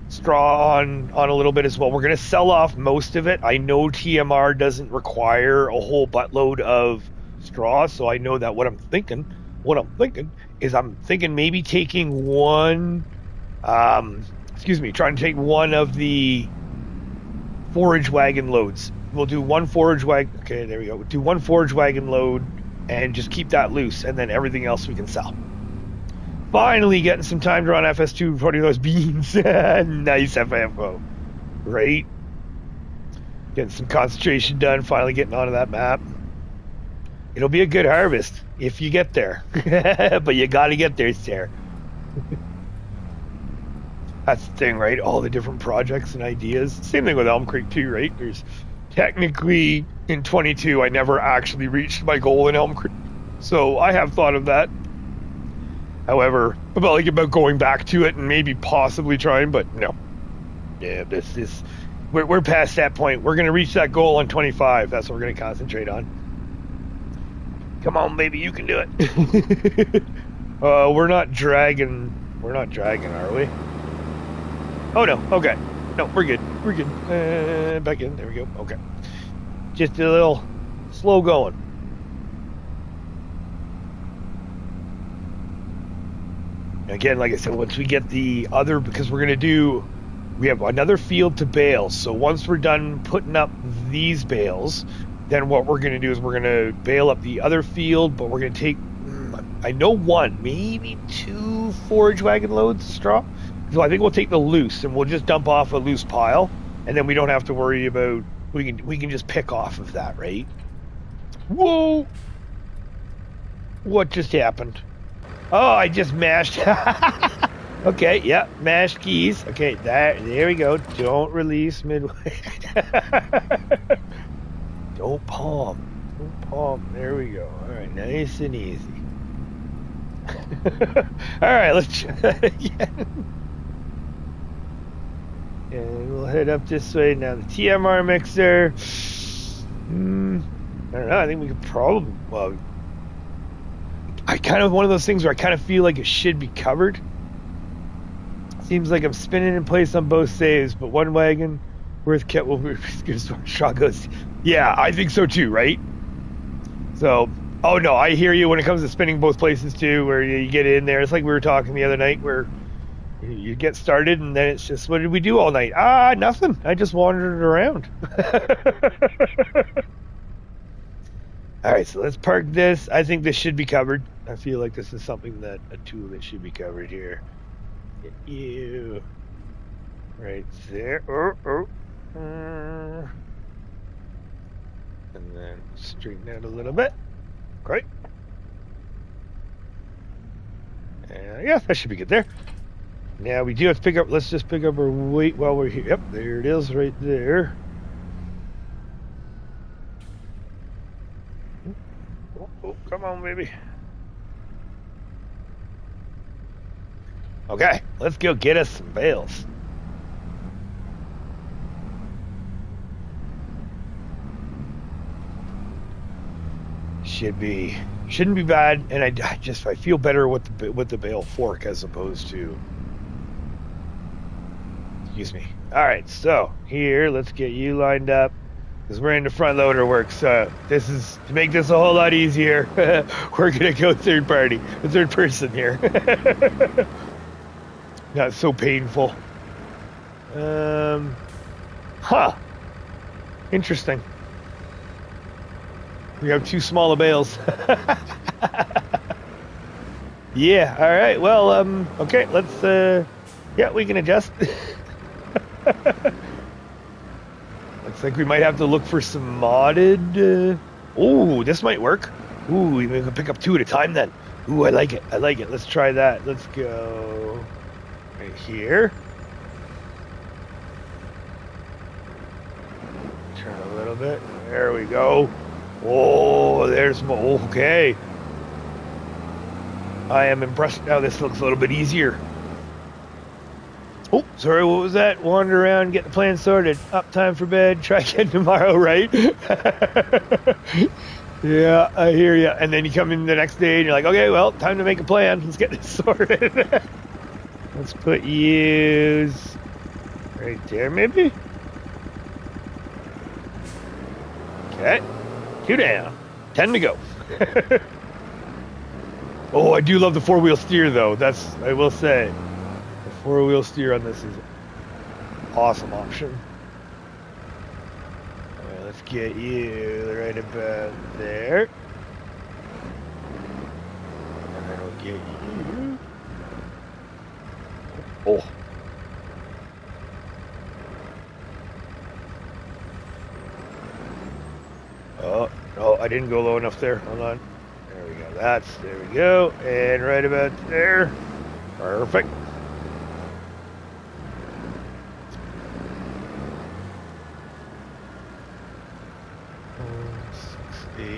straw on a little bit as well. We're going to sell off most of it. I know TMR doesn't require a whole buttload of straw, so I know that what I'm thinking is I'm thinking maybe taking one, trying to take one of the forage wagon loads. We'll do one forage wagon. Okay, there we go. We'll do one forage wagon load and just keep that loose, and then everything else we can sell. Finally getting some time to run FS2 putting those beans. Nice FFO. Right? Getting some concentration done, finally getting onto that map. It'll be a good harvest if you get there. But you got to get there, Sarah. That's the thing, right? All the different projects and ideas. Same thing with Elm Creek too, right? There's technically in 22, I never actually reached my goal in Elm Creek. So I have thought of that. However, about going back to it and maybe possibly trying, but no. Yeah, we're past that point. We're going to reach that goal on 25. That's what we're going to concentrate on. Come on, baby, you can do it. We're not dragging, are we? Oh, no, okay. No, we're good. Back in, there we go, okay. Just a little slow going. Again, like I said, once we get the other, because we have another field to bale. So once we're done putting up these bales, then what we're going to do is we're going to bale up the other field, but we're going to take, I know one, maybe 2 forage wagon loads of straw. So I think we'll take the loose and we'll just dump off a loose pile, and then we don't have to worry about. We can just pick off of that, right? Whoa! What just happened? Oh, I just mashed. Okay, yeah, mashed keys. Okay, there we go. Don't release midway. Don't palm. Don't palm. There we go. All right, nice and easy. All right, let's try that again. And we'll head up this way now. The TMR mixer. I don't know. I think we could probably. Well, I kind of one of those things where I kind of feel like it should be covered. Seems like I'm spinning in place on both saves, but one wagon worth kept will be straw goes. Yeah, I think so too, right? So, oh no, I hear you when it comes to spinning both places too, where you get in there. It's like we were talking the other night where you get started and then it's just, what did we do all night? Nothing. I just wandered around. All right, so let's park this. I think this should be covered. I feel like this is something that a tool that should be covered here. Get you right there. And then straighten out a little bit. Great. And yeah, that should be good there. Now we do have to pick up, let's just pick up our weight while we're here. Yep, there it is right there. Oh, come on, baby. Okay, let's go get us some bales. Shouldn't be bad, and I feel better with the bale fork as opposed to. Excuse me. All right, so here, let's get you lined up because we're in the front loader work. So this is to make this a whole lot easier. We're gonna go third person here. Not so painful. Interesting. We have too small of bales. Yeah, all right. Well, okay, let's, yeah, we can adjust. Looks like we might have to look for some modded, oh, this might work. Ooh, we can pick up 2 at a time then. Ooh, I like it. Let's try that. Let's go right here. Turn a little bit. There we go. Oh, there's more. Okay. I am impressed now. This looks a little bit easier. Oh, sorry, what was that? Wander around, get the plan sorted. Up, time for bed. Try again tomorrow, right? Yeah, I hear you. And then you come in the next day and you're like, okay, well, time to make a plan. Let's get this sorted. Let's put yous right there, maybe. Okay. 2 down. 10 to go. Oh, I do love the 4-wheel steer, though. That's, I will say. The 4-wheel steer on this is an awesome option. All right, let's get you right about there. And then we'll get you. Oh. Oh, I didn't go low enough there. Hold on. There we go. There we go. And right about there. Perfect.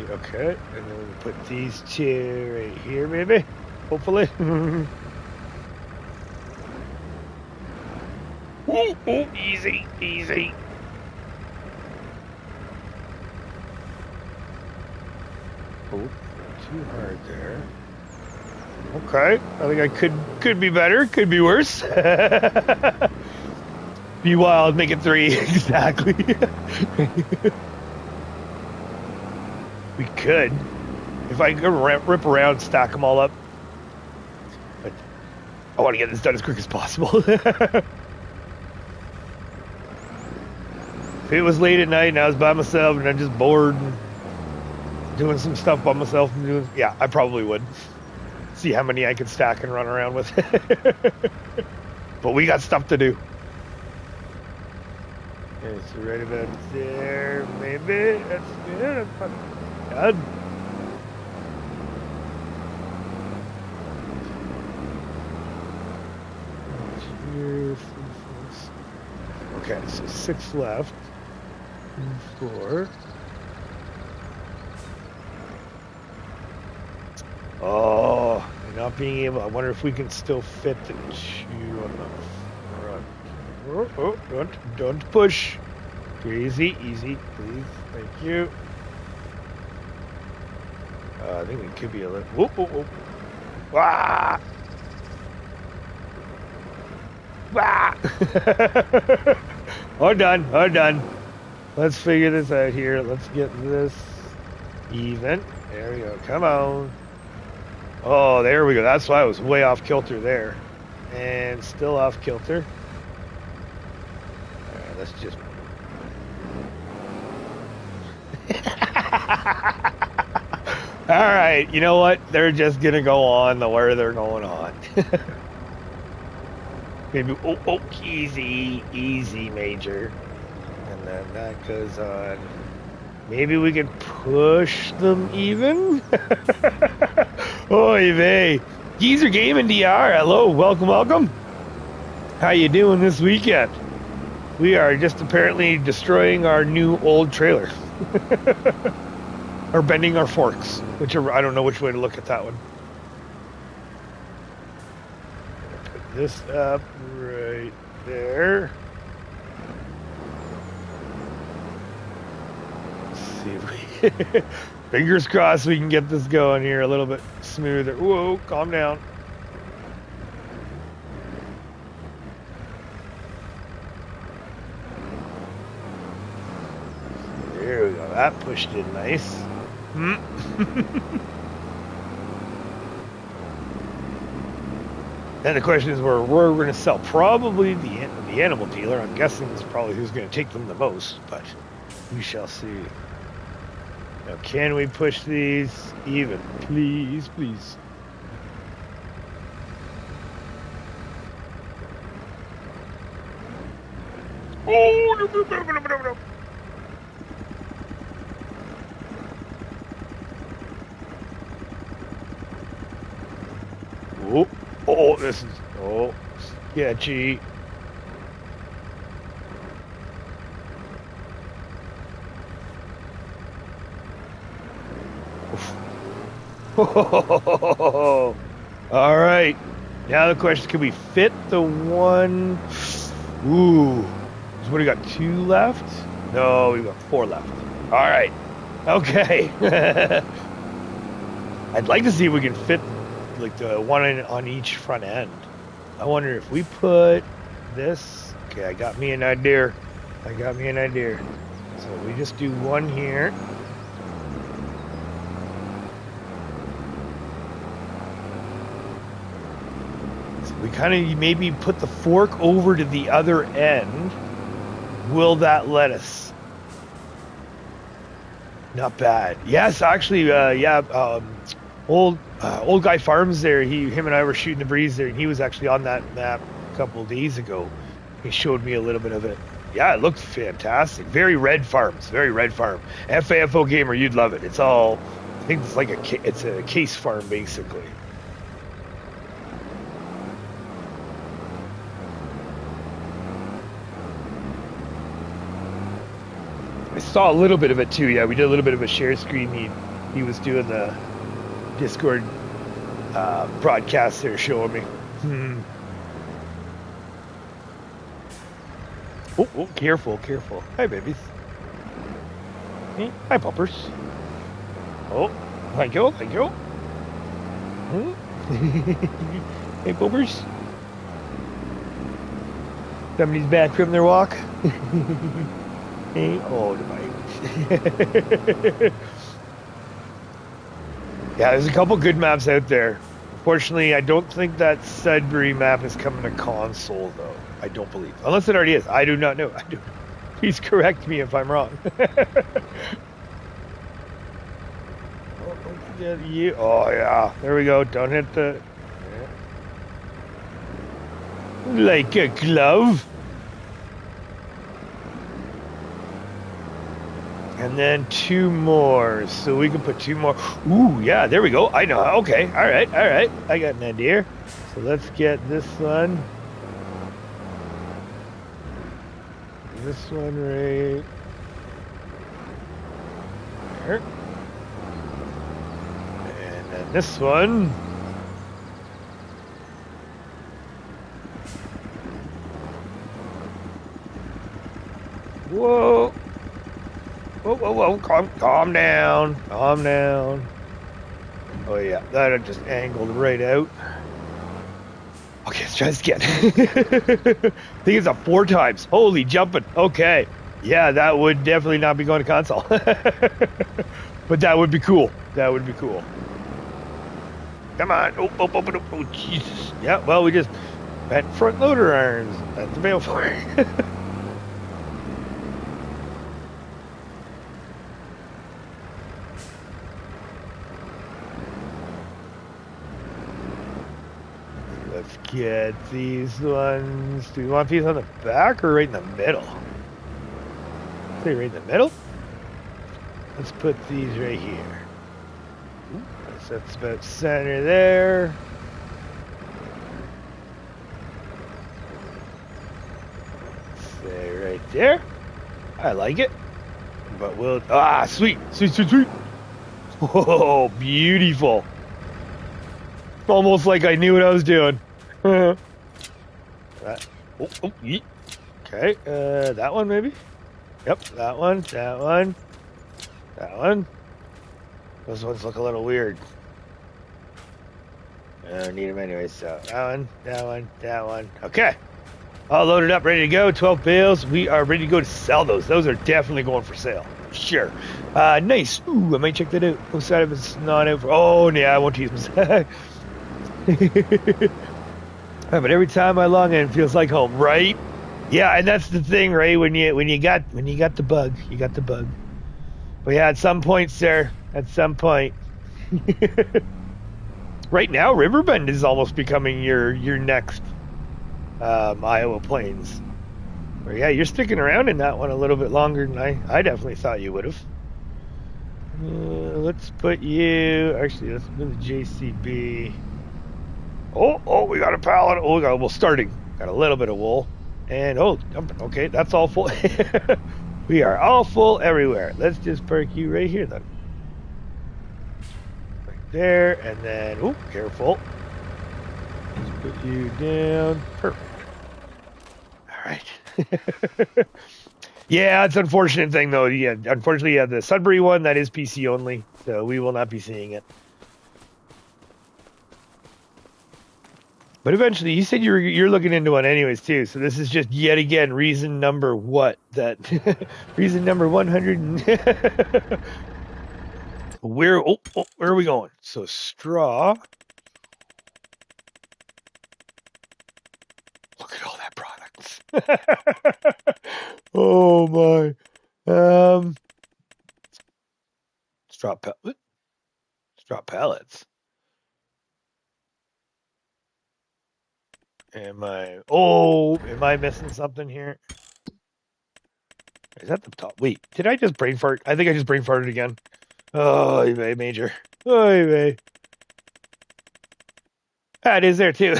Okay. And then we can put these 2 right here, maybe. Hopefully. Ooh, easy, easy. Oh, too hard there. Okay, I think I could be better, could be worse. Be wild, make it 3 exactly. We could, if I could rip around, stack them all up. But I want to get this done as quick as possible. If it was late at night and I was by myself and I'm just bored and doing some stuff by myself and yeah, I probably would. See how many I can stack and run around with. But we got stuff to do. Okay, so right about there, maybe. That's good. Good. Okay, so 6 left. 4. Oh, not being able. I wonder if we can still fit the 2 on the front. Oh, don't push. Easy, please. Thank you. I think we could be a little. Whoop, whoop, whoop. Ah! Ah! We're done. Let's figure this out here. Let's get this even. There we go. Come on. Oh, there we go. That's why I was way off kilter there. And still off kilter. Let's just... Alright, you know what? They're just going to go on the where they're going on. Maybe... Oh, easy, Major. And then that goes on. Maybe we can push them even? Oy vey. Geezer Gaming DR, hello, welcome. How you doing this weekend? We are just apparently destroying our new old trailer. Or bending our forks. Whichever, I don't know which way to look at that one. Put this up right there. See if we fingers crossed we can get this going here a little bit smoother. Whoa, calm down. There we go. That pushed in nice. Then the question is where we're going to sell. Probably the animal dealer. I'm guessing it's probably who's going to take them the most, but we shall see. Now, can we push these even? Please. Oh, no. Oh, this is, sketchy. All right. Now the question, can we fit the one? Ooh. So what do we got? 2 left? No, we've got 4 left. All right. Okay. I'd like to see if we can fit like the one on each front end. I wonder if we put this. Okay, I got me an idea. So we just do one here. We kind of maybe put the fork over to the other end. Will that let us? Not bad. Yes, actually, old guy farms there. Him and I were shooting the breeze there, and he was actually on that map a couple of days ago. He showed me a little bit of it. Yeah, it looked fantastic. Very red farm. FAFO gamer, you'd love it. It's all, I think it's like it's a case farm basically. I saw a little bit of it too. Yeah, we did a little bit of a share screen. He was doing the Discord broadcast there, showing me. Oh, careful. Hi, babies. Hey, hi, puppers. Oh, thank you. Hey, puppers. Somebody's back from their walk. Hey, oh, the bike. Yeah, there's a couple good maps out there. Unfortunately, I don't think that Sudbury map is coming to console, though. I don't believe. Unless it already is. I do not know. Please correct me if I'm wrong. get you. Oh yeah, there we go. Don't hit the. Yeah. Like a glove. And then 2 more, so we can put 2 more. Ooh, yeah, there we go. I know. Okay, all right. I got an idea. So let's get this one. This one right there. And then this one. Whoa. Whoa, calm down. Oh yeah, that just angled right out. Okay, let's try this again. I think it's a 4 times. Holy jumping. Okay. Yeah, that would definitely not be going to console. But that would be cool. Come on. Oh, Jesus. Yeah, well, we just bent front loader arms. That's the bale for it. Let's get these ones. Do you want these on the back or right in the middle? Say right in the middle. Let's put these right here. That's about center there. Say right there. I like it. But we'll sweet. Oh, beautiful. Almost like I knew what I was doing. Okay, that one maybe? Yep, that one. Those ones look a little weird. I don't need them anyway, so that one. Okay. All loaded up, ready to go. 12 bales. We are ready to go to sell those. Those are definitely going for sale. Sure. Nice. Ooh, I might check that out. Outside of it's not out for... Oh, yeah, I won't use them. But every time I log in, it feels like home, right? Yeah, and that's the thing, right? When you got the bug, you got the bug. But yeah, at some point, sir, right now, Riverbend is almost becoming your next Iowa Plains. But yeah, you're sticking around in that one a little bit longer than I definitely thought you would have. Let's put you. Actually, let's put the JCB. Oh, we got a pallet. Oh, we got wool starting. Got a little bit of wool. And okay, that's all full. We are all full everywhere. Let's just park you right here then. Right there, and then careful. Let's put you down. Perfect. All right. Yeah, it's an unfortunate thing though. Yeah, unfortunately, the Sudbury one that is PC only, so we will not be seeing it. But eventually, you said you're looking into one anyways too. So this is just yet again reason number what that reason number 100. Where are we going? So straw. Look at all that products. Oh my. Straw pellets. Am I missing something here? Is that the top? Wait, did I just brain fart? I think I just brain farted again. Oh, major. Oh, that is there too.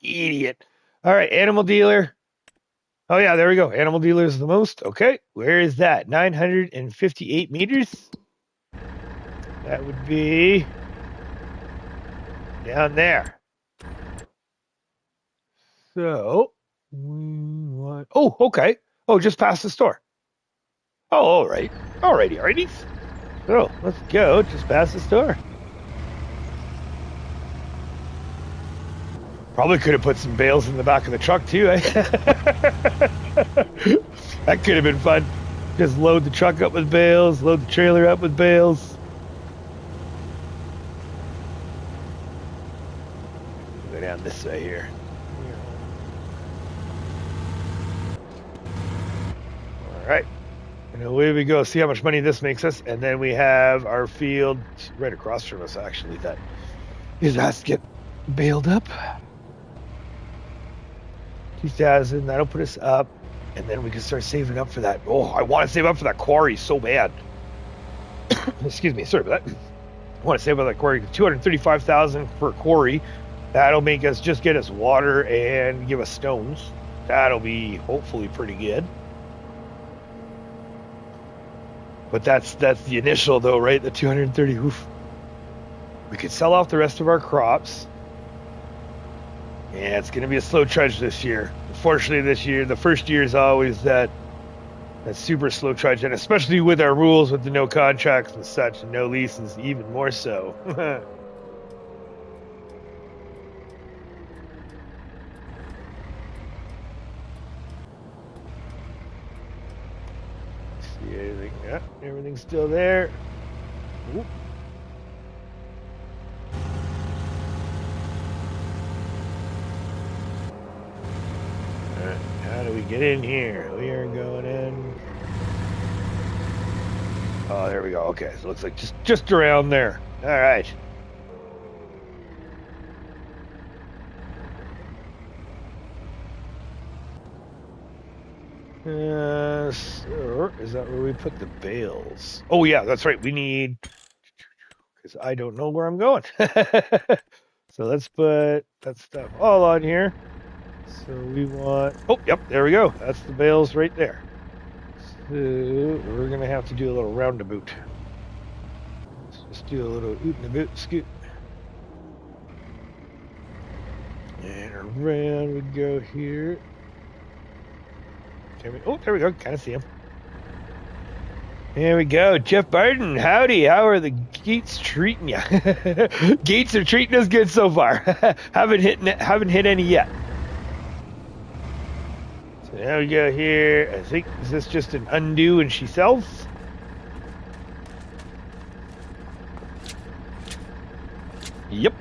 Idiot. All right, animal dealer. Oh yeah, there we go. Animal dealer is the most. Okay, where is that? 958 meters. That would be down there. So, what? Oh, okay. Oh, just past the store. Oh, all right. Alrighty. So, let's go just past the store. Probably could have put some bales in the back of the truck too, eh? That could have been fun. Just load the truck up with bales, load the trailer up with bales. Go down this way here. All right. And away we go. See how much money this makes us. And then we have our field right across from us, actually, that is asked to get bailed up. 2,000, that'll put us up. And then we can start saving up for that. Oh, I want to save up for that quarry so bad. Excuse me, sorry about that. I want to save up that quarry. 235,000 per quarry. That'll make us just get us water and give us stones. That'll be hopefully pretty good. But that's the initial though, right? The 230. Oof. We could sell off the rest of our crops. Yeah, it's going to be a slow trudge this year. Unfortunately, this year, the first year is always that super slow trudge, and especially with our rules with the no contracts and such, and no leases, even more so. See anything? Yeah, everything's still there. Oop. How do we get in here? We are going in. Oh, there we go. Okay, so it looks like just around there. All right. So is that where we put the bales? Oh yeah, that's right. We need, because I don't know where I'm going. So let's put that stuff all on here. So we want, oh, yep, there we go. That's the bales right there. So we're going to have to do a little roundabout. Let's just do a little oot and a boot scoot. And around we go here. Oh, there we go. Kind of see him. There we go. Jeff Barton, howdy. How are the gates treating you? Gates are treating us good so far. haven't hit any yet. So now we go here. I think, is this just an undo and she sells? Yep.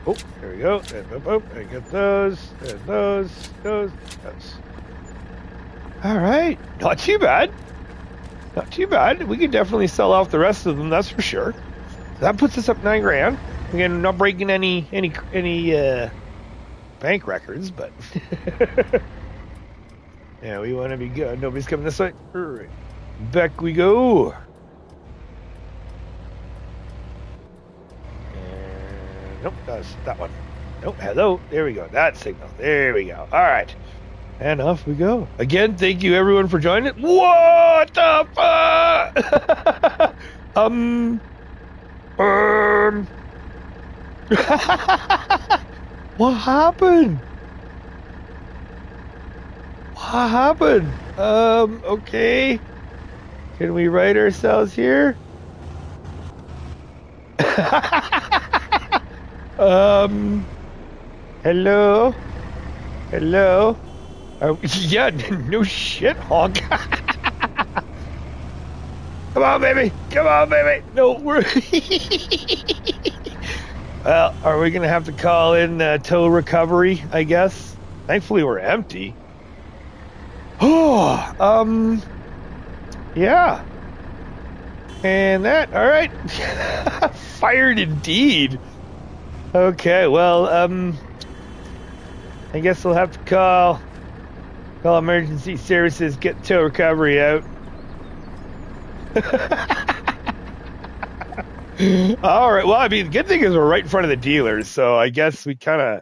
Oh, there we go. I got those, and those. All right. Not too bad. Not too bad. We could definitely sell off the rest of them, that's for sure. That puts us up $9,000. Again, not breaking any bank records, but yeah, we want to be good. Nobody's coming this way. All right. Back we go. Nope, that's that one. Nope, hello. There we go. That signal. There we go. All right. And off we go. Again, thank you everyone for joining. What the fuck? What happened? What happened? Okay. Can we write ourselves here? Hello? Hello? Yeah, no shit, honk. Come on, baby. Come on, baby. No, we're... Well, are we going to have to call in tow recovery, I guess? Thankfully, we're empty. Oh, yeah. And that, all right. Fired indeed. Okay, well, I guess we'll have to call emergency services, get tow recovery out. All right. Well, I mean, the good thing is we're right in front of the dealers, so I guess we kind of.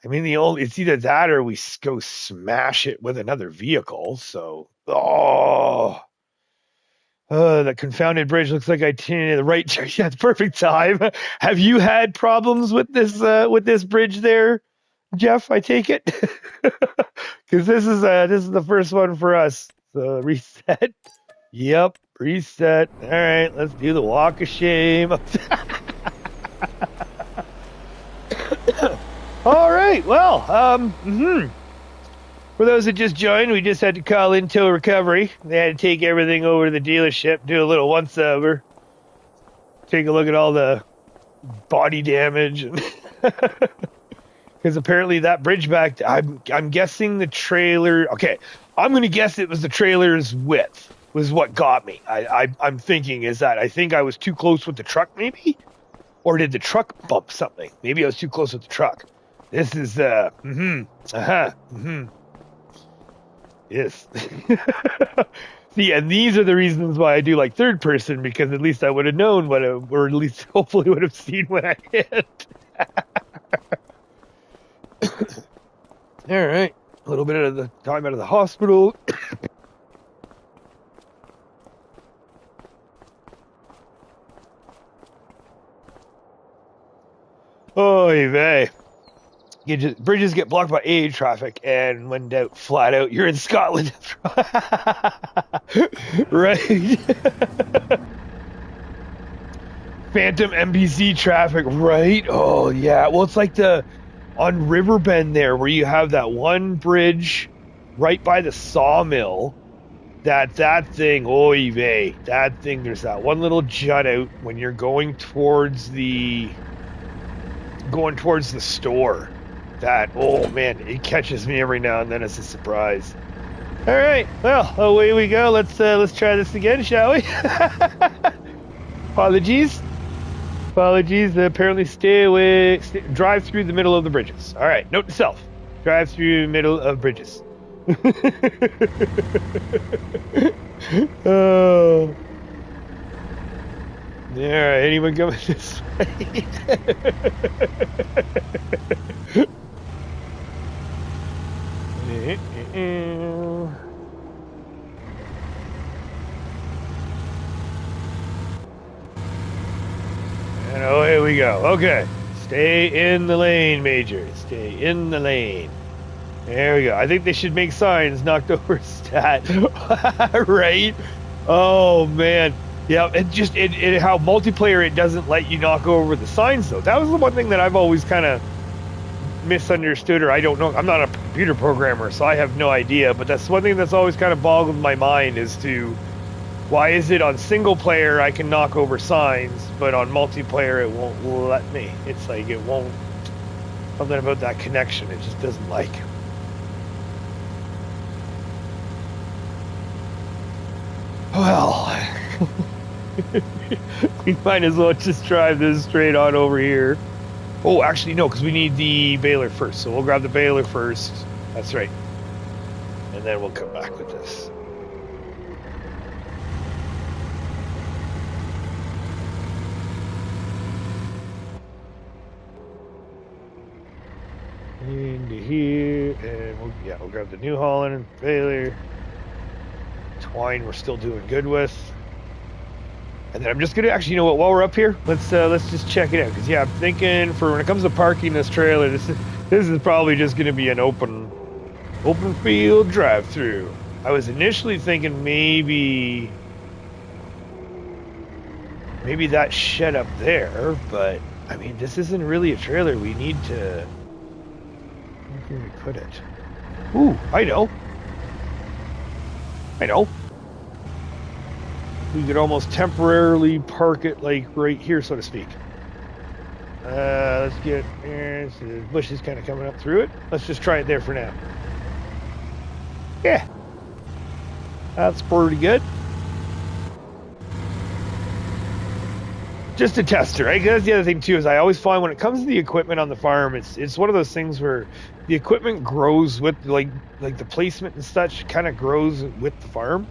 I mean, it's either that or we go smash it with another vehicle. So, the confounded bridge looks like I tuned in the right. Yeah, it's perfect time. Have you had problems with this bridge there, Jeff? I take it because this is the first one for us. So reset. Yep, reset. All right, let's do the walk of shame. All right, well, for those that just joined, we just had to call in tow recovery. They had to take everything over to the dealership, do a little once over, take a look at all the body damage. And Because apparently that bridge back, I'm guessing the trailer. Okay, I'm gonna guess it was the trailer's width was what got me. I'm thinking is that I think I was too close with the truck, maybe, or did the truck bump something? Maybe I was too close with the truck. This is yes. See, and these are the reasons why I do like third person, because at least I would have known what, or at least hopefully would have seen when I hit. All right, a little bit of the time out of the hospital. Oy vey. Bridges get blocked by AA traffic, and when doubt, flat out, you're in Scotland. Right. Phantom NPC traffic, right? Oh, yeah. Well, it's like on Riverbend there, where you have that one bridge right by the sawmill. That thing, oy vey. That thing, there's that one little jut out when you're going towards the store. That, oh man, it catches me every now and then as a surprise. All right, well, away we go. Let's try this again, shall we? Apologies. Apparently, stay away. Drive through the middle of the bridges. All right, note to self: drive through the middle of bridges. Oh. All right, anyone coming this way? And away we go. Okay. Stay in the lane, Major. Stay in the lane. There we go. I think they should make signs knocked over stat. Right? Oh, man. Yeah, it how multiplayer it doesn't let you knock over the signs, though. That was the one thing that I've always kind of misunderstood, or I don't know. I'm not a computer programmer, so I have no idea. But that's one thing that's always kind of boggled my mind as to why is it on single player I can knock over signs, but on multiplayer it won't let me. It's like it won't. Something about that connection it just doesn't like. Well, we might as well just drive this straight on over here. Oh, actually, no, because we need the baler first. So we'll grab the baler first. That's right. And then we'll come back with this. Into here. And we'll grab the New Holland baler. Twine we're still doing good with. And then I'm just gonna actually, you know what? While we're up here, let's just check it out. Because yeah, I'm thinking for when it comes to parking this trailer, this is probably just gonna be an open field drive-through. I was initially thinking maybe that shed up there, but I mean this isn't really a trailer. We need to. Where can we put it? Ooh, I know. We could almost temporarily park it like right here, so to speak. Let's get the bushes kind of coming up through it. Let's just try it there for now. Yeah, that's pretty good. Just a tester, right? That's the other thing too, is I always find when it comes to the equipment on the farm, it's one of those things where the equipment grows with like the placement and such kind of grows with the farm.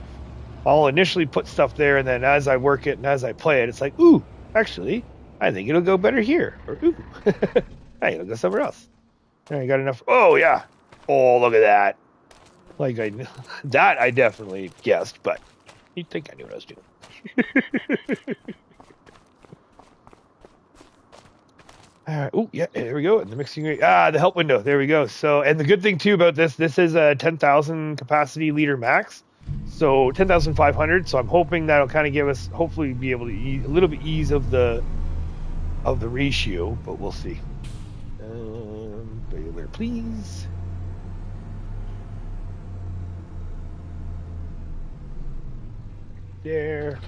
I'll initially put stuff there, and then as I work it and as I play it, it's like, ooh, actually, I think it'll go better here. Or, ooh, hey, it'll go somewhere else. I got enough. Oh, yeah. Oh, look at that. Like, I definitely guessed, but you'd think I knew what I was doing. All right. Oh, yeah, there we go. The mixing rate. The help window. There we go. So, and the good thing, too, about this is a 10,000 capacity liter max. So 10,500. So I'm hoping that'll kind of give us, hopefully, be able to a little bit ease of the ratio, but we'll see. Baler, please. There.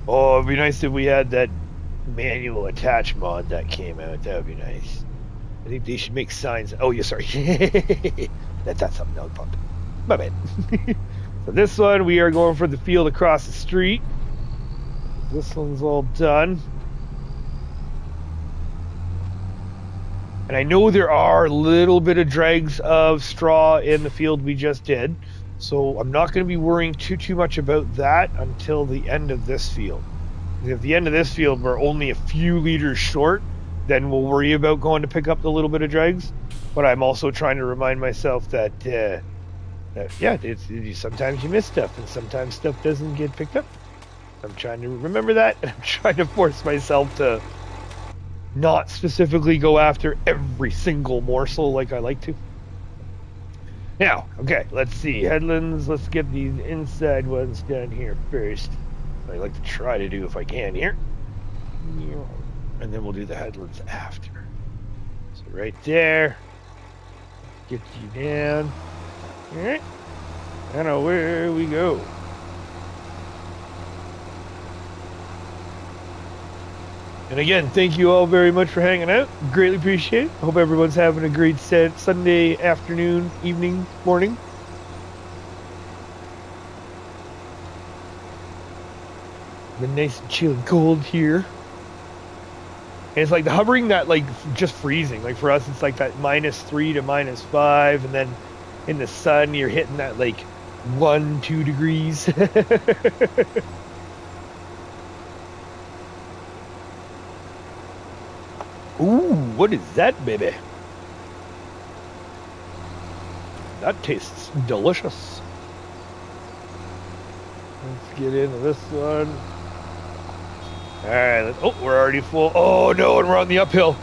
Oh, it'd be nice if we had that manual attach mod that came out. That would be nice. I think they should make signs. Oh, yeah, sorry. That's something else. My bad. So this one, we are going for the field across the street. This one's all done. And I know there are a little bit of dregs of straw in the field we just did. So I'm not going to be worrying too much about that until the end of this field. If the end of this field we're only a few liters short, then we'll worry about going to pick up the little bit of dregs. But I'm also trying to remind myself that, sometimes you miss stuff, and sometimes stuff doesn't get picked up. I'm trying to remember that, and I'm trying to force myself to not specifically go after every single morsel like I like to. Now, okay, let's see. Headlands, let's get these inside ones done here first. I like to try to do if I can here. And then we'll do the headlands after. So right there. Get you down. Alright. I know where we go. And again, thank you all very much for hanging out. Greatly appreciate it. Hope everyone's having a great Sunday afternoon, evening, morning. Been nice and chill and cold here. And it's like the hovering that like just freezing. Like for us, it's like that -3 to -5. And then in the sun, you're hitting that like 1-2 degrees. Ooh, what is that, baby? That tastes delicious. Let's get into this one. Alright, oh, we're already full. Oh no, and we're on the uphill.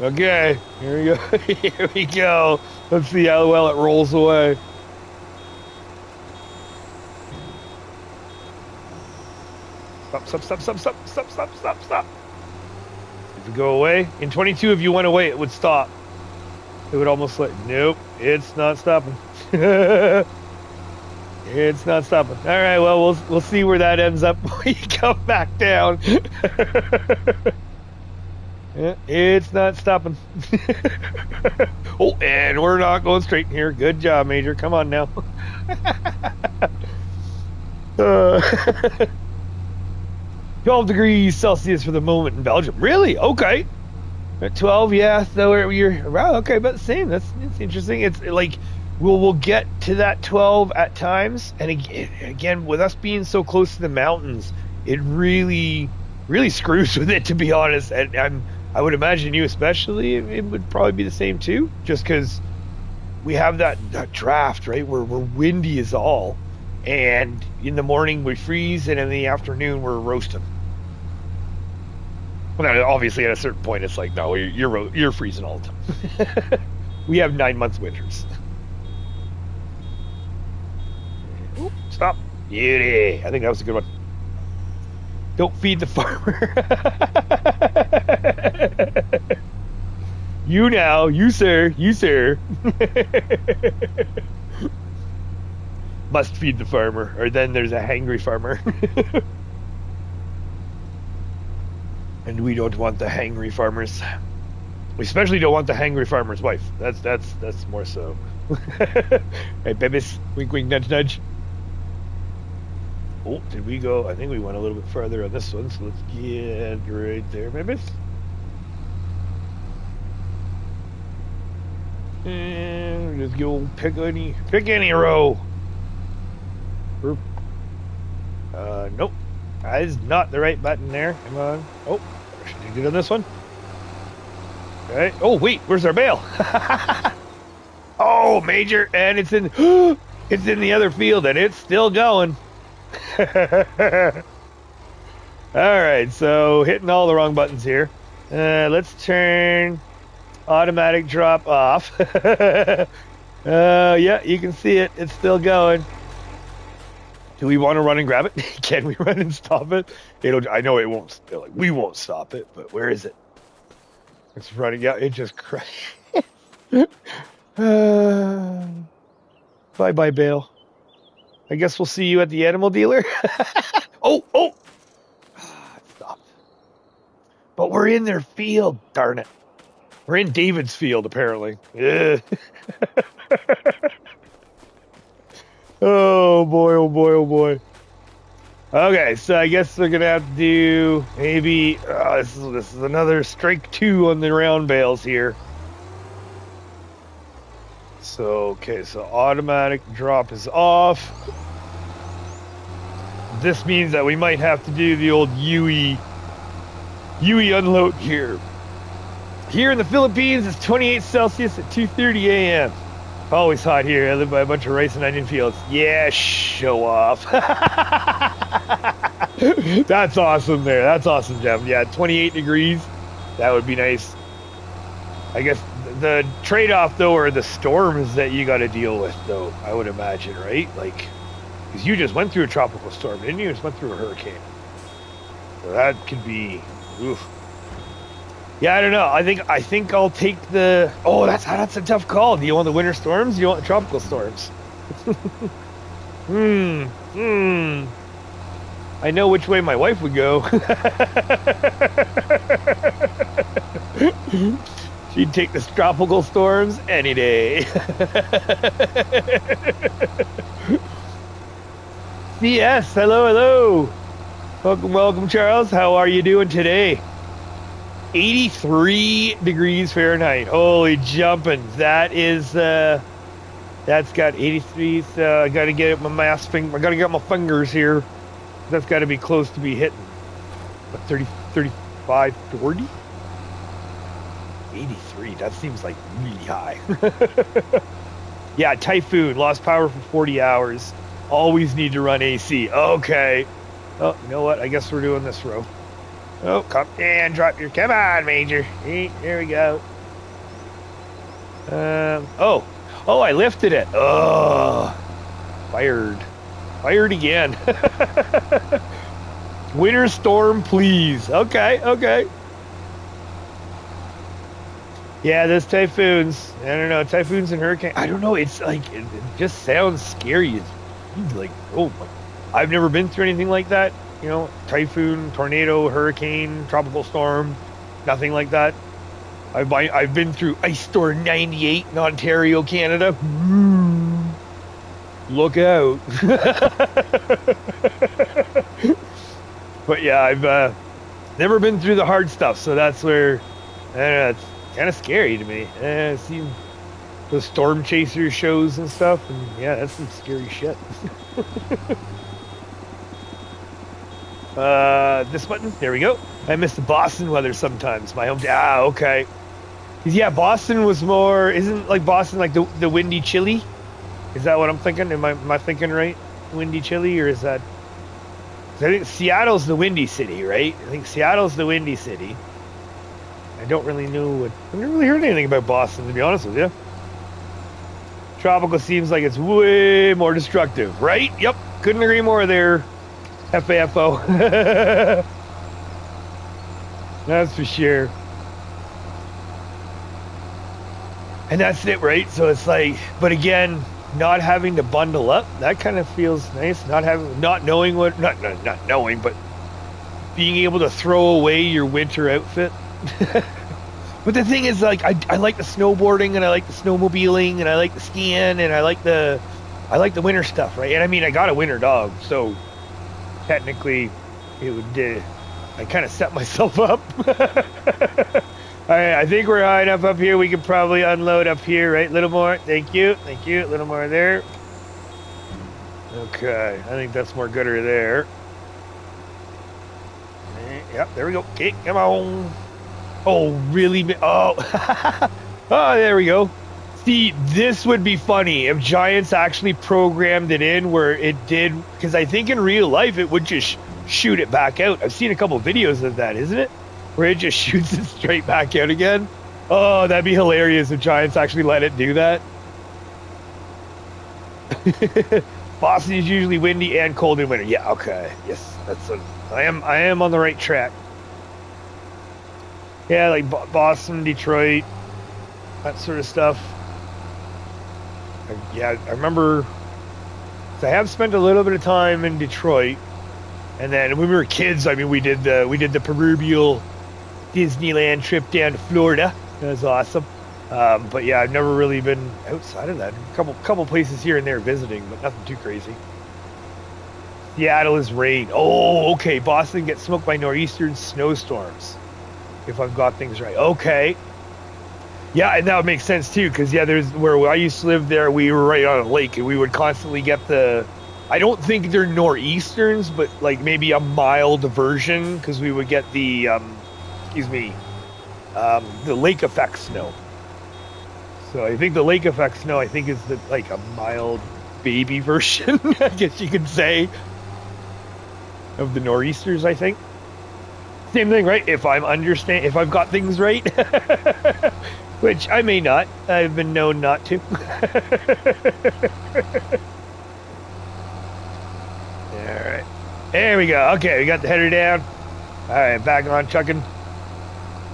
Okay, here we go. Here we go. Let's see how well it rolls away. Stop. If you go away, in 22, if you went away, it would stop. It would almost like, nope, it's not stopping. It's not stopping. All right, well, we'll see where that ends up when you come back down. Yeah, it's not stopping. Oh, and we're not going straight here. Good job, Major. Come on now. 12 degrees Celsius for the moment in Belgium. Really? Okay. At 12, yeah. So you're wow. Okay, but same. That's interesting. It's like we'll get to that 12 at times, and again, with us being so close to the mountains, it really screws with it, to be honest. And I would imagine you especially, it would probably be the same too, just because we have that draft, right? We're windy as all, and in the morning we freeze, and in the afternoon we're roasting. Well, obviously, at a certain point, it's like, no, you're freezing all the time. We have 9 months winters. Ooh, stop. Beauty. I think that was a good one. Don't feed the farmer. You now. You, sir. Must feed the farmer, or then there's a hangry farmer. And we don't want the hangry farmers. We especially don't want the hangry farmer's wife. That's more so. Hey, babies. Wink, wink, nudge, nudge. Oh, did we go? I think we went a little bit farther on this one, so let's get right there, babies. And just go pick any row. Nope. That is not the right button there. Come on. Oh, should I get on this one? Okay. Oh, wait, where's our bale? Oh, Major, and it's in the other field, and it's still going. All right, so hitting all the wrong buttons here. Let's turn automatic drop off. Yeah, you can see it. It's still going. Do we want to run and grab it? Can we run and stop it? I know it won't. Like, we won't stop it, but where is it? It's running out. It just crashed. Bye, bale. I guess we'll see you at the animal dealer. Oh, oh! Ah, it stopped. But we're in their field, darn it. We're in David's field, apparently. Yeah. Oh boy, oh boy, oh boy. Okay, so I guess we're gonna have to do maybe this is another strike 2 on the round bales here. So okay, so automatic drop is off. This means that we might have to do the old UE unload here. Here in the Philippines, it's 28 Celsius at 2:30 a.m. Always hot here. I live by a bunch of rice and onion fields. Yeah, show off. That's awesome there. That's awesome, Jeff. Yeah, 28 degrees. That would be nice. I guess the trade-off, though, are the storms that you got to deal with, though, I would imagine, right? Like, because you just went through a tropical storm, didn't you? You just went through a hurricane. So that could be, oof. Yeah, I don't know. I think I'll take the. Oh, that's a tough call. Do you want the winter storms? Do you want the tropical storms? I know which way my wife would go. She'd take the tropical storms any day. Yes, hello. Welcome, Charles. How are you doing today? 83 degrees Fahrenheit. Holy jumping. That is, that's got 83. So I got to get my mass finger. I got to get my fingers here. That's got to be close to be hitting. What, 30, 35, 40? 83. That seems like really high. Yeah, typhoon. Lost power for 40 hours. Always need to run AC. Okay. Oh, you know what? I guess we're doing this row. Oh, come and drop your. Come on, Major. There we go. Oh, I lifted it. Oh, fired again. Winter storm, please. Okay. Yeah, those typhoons. I don't know, typhoons and hurricanes. I don't know. It's like it just sounds scary. It's like, oh, I've never been through anything like that. You know, typhoon, tornado, hurricane, tropical storm, nothing like that. I've been through Ice Storm 98 in Ontario, Canada. Look out. But yeah, I've never been through the hard stuff, so that's where, I don't know, it's kind of scary to me. I've seen the Storm Chaser shows and stuff, and yeah, that's some scary shit. This button, there we go. I miss the Boston weather sometimes. My hometown. Ah, okay. Yeah, Boston was more. Isn't like Boston like the windy, chilly? Is that what I'm thinking? Am I thinking right? Windy, chilly, or is that? I think Seattle's the windy city, right? I think Seattle's the windy city. I don't really know what. I've never really heard anything about Boston, to be honest with you. Tropical seems like it's way more destructive, right? Yep, couldn't agree more there. FAFO. That's for sure. And that's it, right? So it's like, but again, not having to bundle up, that kind of feels nice. Not knowing, but being able to throw away your winter outfit. But the thing is, like, I like the snowboarding, and I like the snowmobiling, and I like the skiing, and I like the winter stuff, right? And I mean, I got a winter dog, so technically it would I kind of set myself up. All right, I think we're high enough up here. We can probably unload up here, right? A little more. Thank you. A little more there. Okay, I think that's more gooder there. Yep, there we go. Okay, come on. Oh, really? Oh, oh, there we go. See, this would be funny if Giants actually programmed it in where it did, because I think in real life it would just shoot it back out. I've seen a couple videos of that, isn't it? Where it just shoots it straight back out again. Oh, that'd be hilarious if Giants actually let it do that. Boston is usually windy and cold in winter. Yeah, okay. Yes, that's what I am on the right track. Yeah, like Boston, Detroit, that sort of stuff. Yeah, I remember I have spent a little bit of time in Detroit, and then when we were kids, I mean, we did the proverbial Disneyland trip down to Florida. That was awesome. But yeah, I've never really been outside of that. A couple places here and there visiting, but nothing too crazy. Seattle is rain. Oh, okay. Boston gets smoked by nor'eastern snowstorms. If I've got things right. Okay. Yeah, and that would make sense too, because yeah, there's where I used to live there, we were right on a lake, and we would constantly get the, I don't think they're nor'easterns, but like maybe a mild version, because we would get the, the lake effect snow. So I think the lake effect snow, I think is like a mild baby version, I guess you could say, of the nor'easters, I think. Same thing, right? If I've got things right. Which I may not. I've been known not to. Alright. There we go. Okay, we got the header down. Alright, back on chucking.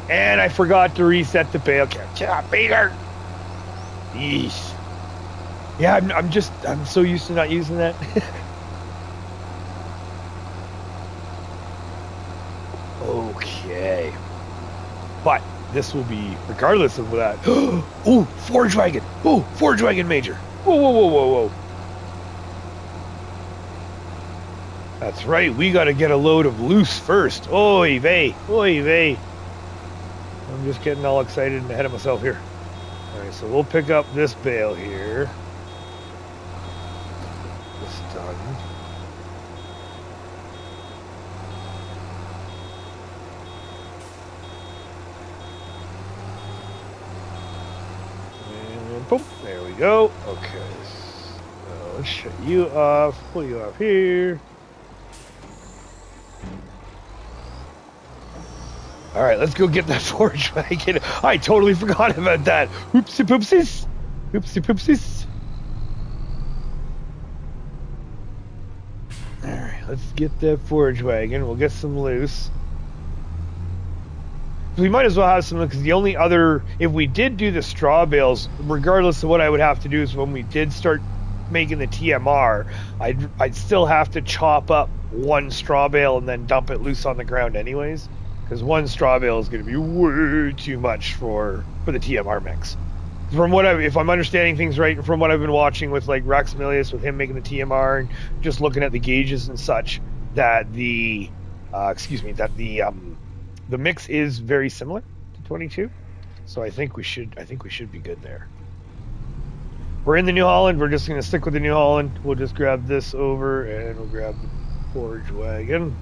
And I forgot to reset the bale cap. Chop, Peter! Yeesh. Yeah, I'm so used to not using that. Okay. But this will be regardless of that. Oh, forge wagon. Oh, forge wagon major. Whoa, whoa, whoa, whoa, whoa. That's right. We got to get a load of loose first. Oy vey. Oy vey. I'm just getting all excited and ahead of myself here. All right, so we'll pick up this bale here. This done. Boom, there we go. Okay, let's shut you off, pull you off here. All right, let's go get that forge wagon. I totally forgot about that. Oopsie poopsies. Oopsie poopsies. All right, let's get that forge wagon. We'll get some loose. We might as well have some, because the only other, if we did do the straw bales, regardless of what I would have to do is when we did start making the TMR, I'd still have to chop up one straw bale and then dump it loose on the ground anyways, because one straw bale is going to be way too much for the TMR mix. From what if I'm understanding things right, from what I've been watching with like Rex Milius, with him making the TMR and just looking at the gauges and such, that the the mix is very similar to 22, so I think we should be good there. We're in the New Holland. We're just going to stick with the New Holland. We'll just grab this over and we'll grab the forge wagon.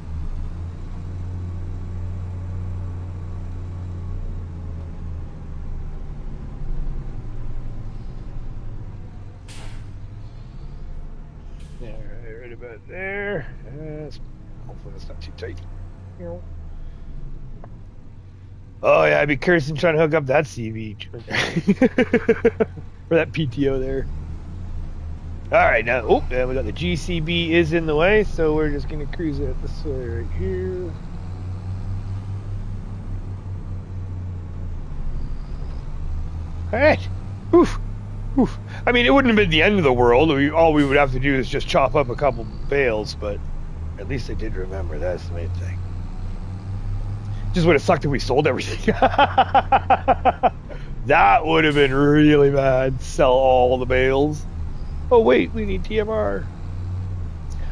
All right about there. Hopefully it's not too tight. Oh yeah, I'd be cursing trying to hook up that CV or that PTO there. All right, now we got the GCB is in the way, so we're just gonna cruise it this way right here. All right, oof, oof. I mean, it wouldn't have been the end of the world. All we would have to do is just chop up a couple bales, but at least I did remember. That's the main thing. Just would have sucked if we sold everything. That would have been really bad. Sell all the bales. Oh wait, we need TMR.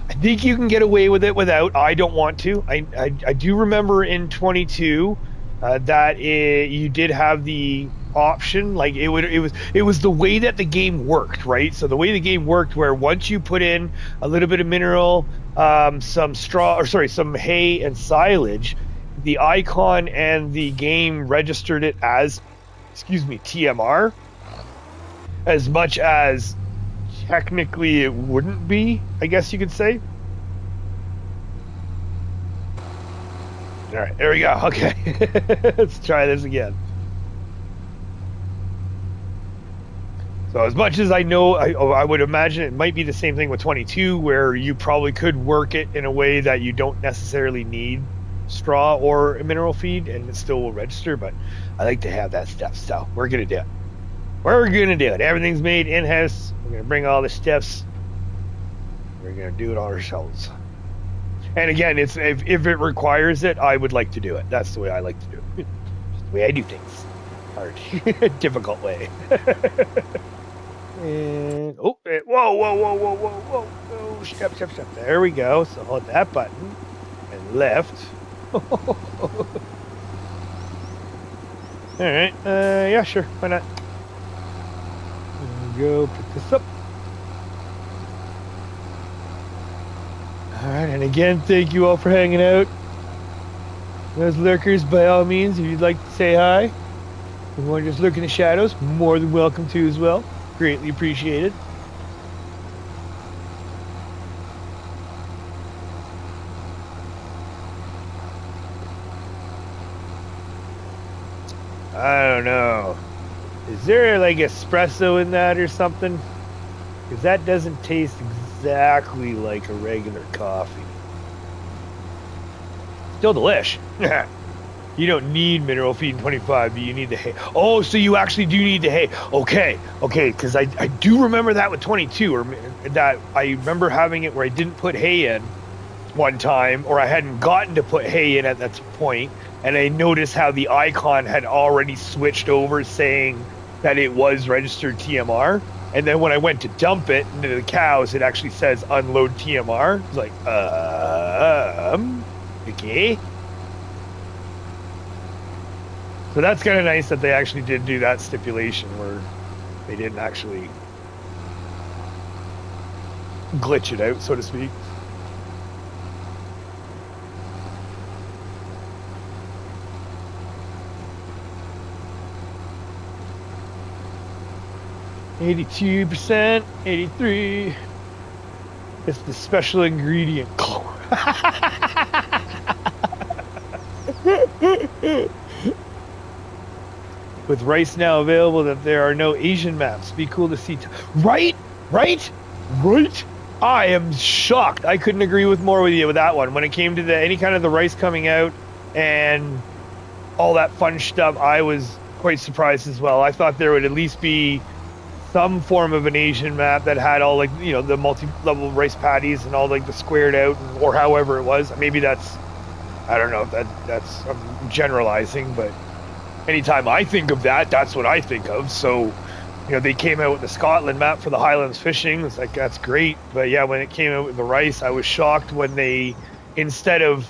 I think you can get away with it without. I don't want to. I do remember in 22 that you did have the option. Like it was the way that the game worked, right? So the way the game worked, where once you put in a little bit of mineral, some hay and silage, the icon and the game registered it as, TMR, as much as technically it wouldn't be, I guess you could say. All right, there we go. Okay, let's try this again. So as much as I know, I would imagine it might be the same thing with 22, where you probably could work it in a way that you don't necessarily need straw or a mineral feed and it still will register, but I like to have that stuff, so we're gonna do it. Everything's made in-house. We're gonna bring all the stuffs We're gonna do it ourselves. And again, it's if it requires it, I would like to do it. That's the way I like to do it. Just the way I do things. Hard, difficult way. And whoa, whoa, step. There we go. So hold that button and left. All right. Yeah, sure. Why not? Go pick this up. All right, and again, thank you all for hanging out. Those lurkers, by all means, if you'd like to say hi, if you want to just look in the shadows, more than welcome to as well. Greatly appreciated. I don't know. Is there like espresso in that or something? Because that doesn't taste exactly like a regular coffee. Still delish. You don't need mineral feed in 25, but you need the hay. Oh, so you actually do need the hay. Okay, because I do remember that with 22, or that I remember having it where I didn't put hay in one time, or I hadn't gotten to put hay in at that point, and I noticed how the icon had already switched over saying that it was registered TMR. And then when I went to dump it into the cows, it actually says unload TMR. It's like, okay. So that's kind of nice that they actually did do that stipulation where they didn't actually glitch it out, so to speak. %, 83. It's the special ingredient. With rice now available, that there are no Asian maps. Be cool to see. Right. I am shocked. I couldn't agree with more with you with that one. When it came to any kind of the rice coming out and all that fun stuff, I was quite surprised as well. I thought there would at least be some form of an Asian map that had all, like, you know, the multi-level rice paddies and all, like, the squared out, or however it was. Maybe that's, I don't know, that's I'm generalizing, but anytime I think of that, that's what I think of. So, you know, they came out with the Scotland map for the Highlands fishing. It's like, that's great. But yeah, when it came out with the rice, I was shocked when they, instead of,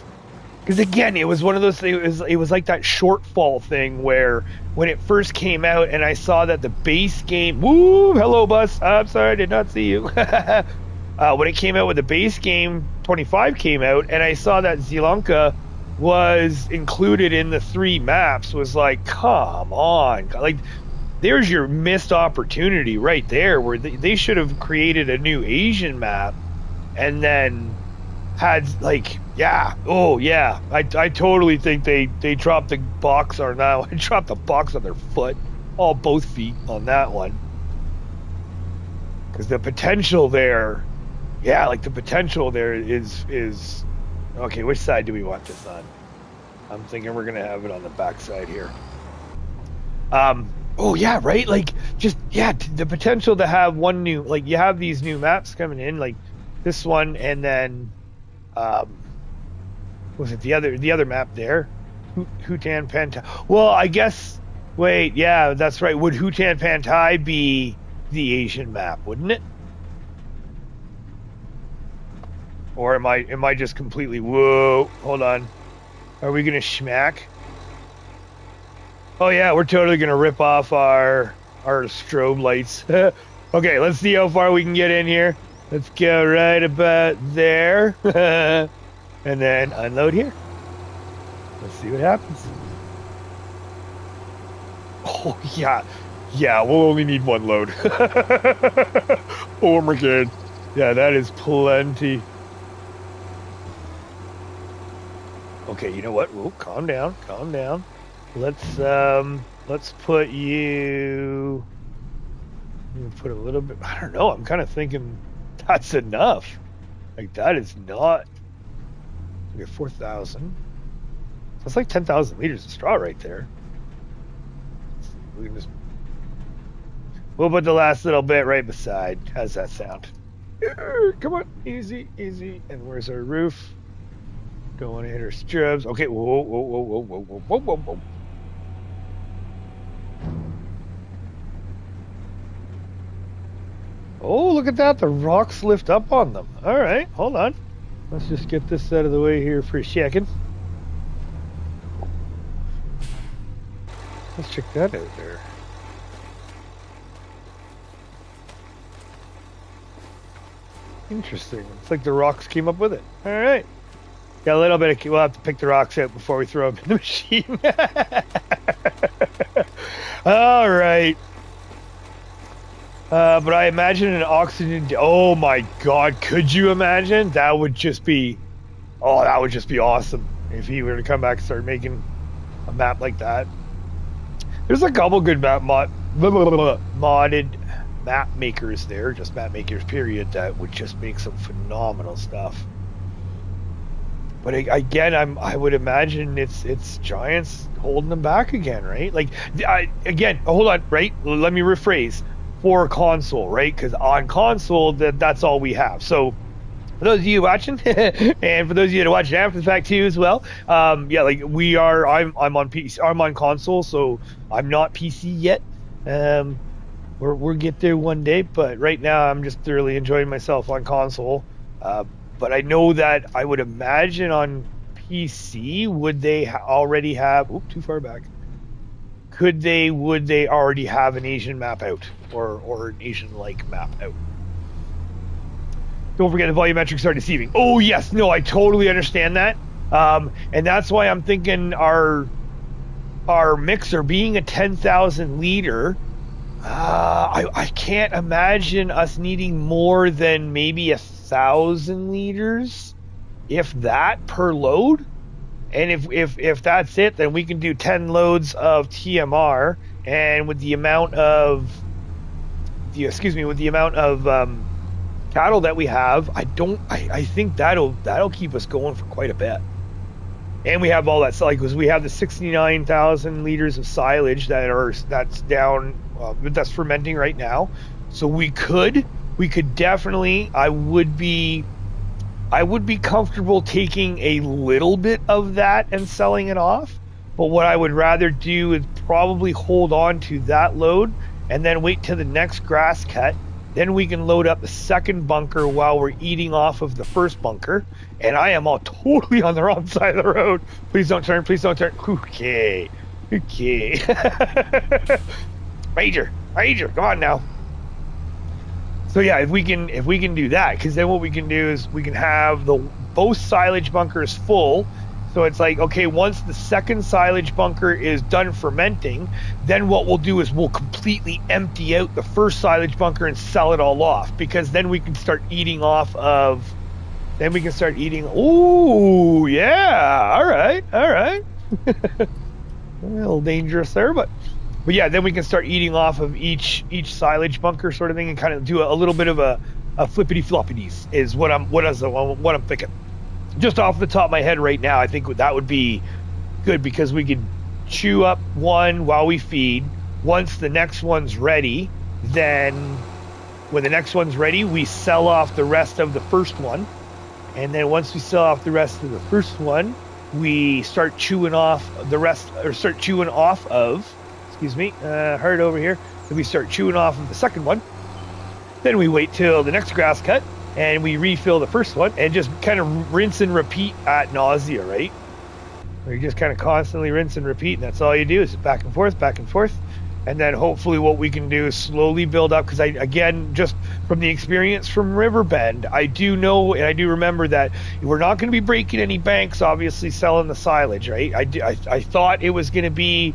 because again, it was one of those things, it was like that shortfall thing where when it first came out and I saw that the base game, woo, hello bus, I'm sorry, I did not see you. When it came out with the base game, 25 came out, and I saw that Sri Lanka was included in the 3 maps, was like, come on. Like, there's your missed opportunity right there, where they should have created a new Asian map and then had, like, yeah, oh yeah, I totally think they dropped the box, or now I dropped the box on their foot, both feet on that one, because the potential there, yeah, like the potential there is okay. Which side do we want this on? I'm thinking we're gonna have it on the back side here. Oh yeah, right, like, just, yeah, the potential to have one new, like, you have these new maps coming in, like this one, and then was it the other map there? Hutan Pantai. Well, I guess, wait, yeah, that's right. Would Hutan Pantai be the Asian map, wouldn't it? Or am I just completely, whoa, hold on. Are we gonna schmack? Oh yeah, we're totally gonna rip off our strobe lights. Okay, let's see how far we can get in here. Let's go right about there. And then unload here. Let's see what happens. Oh, yeah. Yeah, we'll only need one load. Oh my god. Yeah, that is plenty. Okay, you know what? Ooh, calm down. Let's put you... put a little bit... I don't know. I'm kind of thinking that's enough. Like, that is not... Okay, 4,000. That's like 10,000 liters of straw right there. We can just... We'll put the last little bit right beside. How's that sound? Come on, easy, easy. And where's our roof? Don't want to hit our stirrups. Okay, whoa, whoa, whoa, whoa, whoa, whoa, whoa, whoa, whoa. Oh, look at that. The rocks lift up on them. All right, hold on. Let's just get this out of the way here for a second. Let's check that out there. Interesting. It's like the rocks came up with it. All right. Got a little bit of... We'll have to pick the rocks out before we throw them in the machine. All right. But I imagine an oxygen... Oh, my God. Could you imagine? That would just be... Oh, that would just be awesome if he were to come back and start making a map like that. There's a couple good modded map makers there, just map makers period, that would just make some phenomenal stuff. But again, I would imagine it's Giants holding them back again, right? Like, again, hold on, right? Let me rephrase. For console, right? Because on console, that's all we have. So for those of you watching, and for those of you that watch after the fact too as well, yeah, like we are. I'm on PC. I'm on console, so I'm not PC yet. We'll get there one day, but right now I'm just thoroughly enjoying myself on console. But I know that I would imagine on PC, would they already have? Oop, too far back. Would they already have an Asian map out, or an Asian-like map out? Don't forget the volumetrics are deceiving. Oh yes, no, I totally understand that, and that's why I'm thinking our mixer being a 10,000 liter. I can't imagine us needing more than maybe 1,000 liters, if that, per load. And if that's it, then we can do 10 loads of TMR, and with the amount of cattle that we have, I think that'll keep us going for quite a bit. And we have all that, like, because we have the 69,000 liters of silage that's down, that's fermenting right now. So we could definitely, I would be comfortable taking a little bit of that and selling it off. But what I would rather do is probably hold on to that load and then wait till the next grass cut. Then we can load up the second bunker while we're eating off of the first bunker. And I am all totally on the wrong side of the road. Please don't turn. Please don't turn. Okay. Major, come on now. So yeah, if we can do that, because then what we can do is we can have both silage bunkers full. So it's like, okay, once the second silage bunker is done fermenting, then what we'll do is we'll completely empty out the first silage bunker and sell it all off, because then we can start eating off of. Then we can start eating. Ooh, yeah, all right. A little dangerous there, but yeah, then we can start eating off of each silage bunker sort of thing, and kind of do a little bit of a flippity floppities is what I'm thinking. Just off the top of my head right now, I think that would be good, because we could chew up one while we feed. Once the next one's ready, then when the next one's ready, we sell off the rest of the first one. And then once we sell off the rest of the first one, we start chewing off the rest, or start chewing off of, hard over here. Then we start chewing off of the second one. Then we wait till the next grass cut, and we refill the first one, and just kind of rinse and repeat ad nausea, right? Where you just kind of constantly rinse and repeat, and that's all you do is back and forth. And then hopefully what we can do is slowly build up, because again, just from the experience from Riverbend, I do know, and I do remember that we're not going to be breaking any banks, obviously, selling the silage, right? I thought it was going to be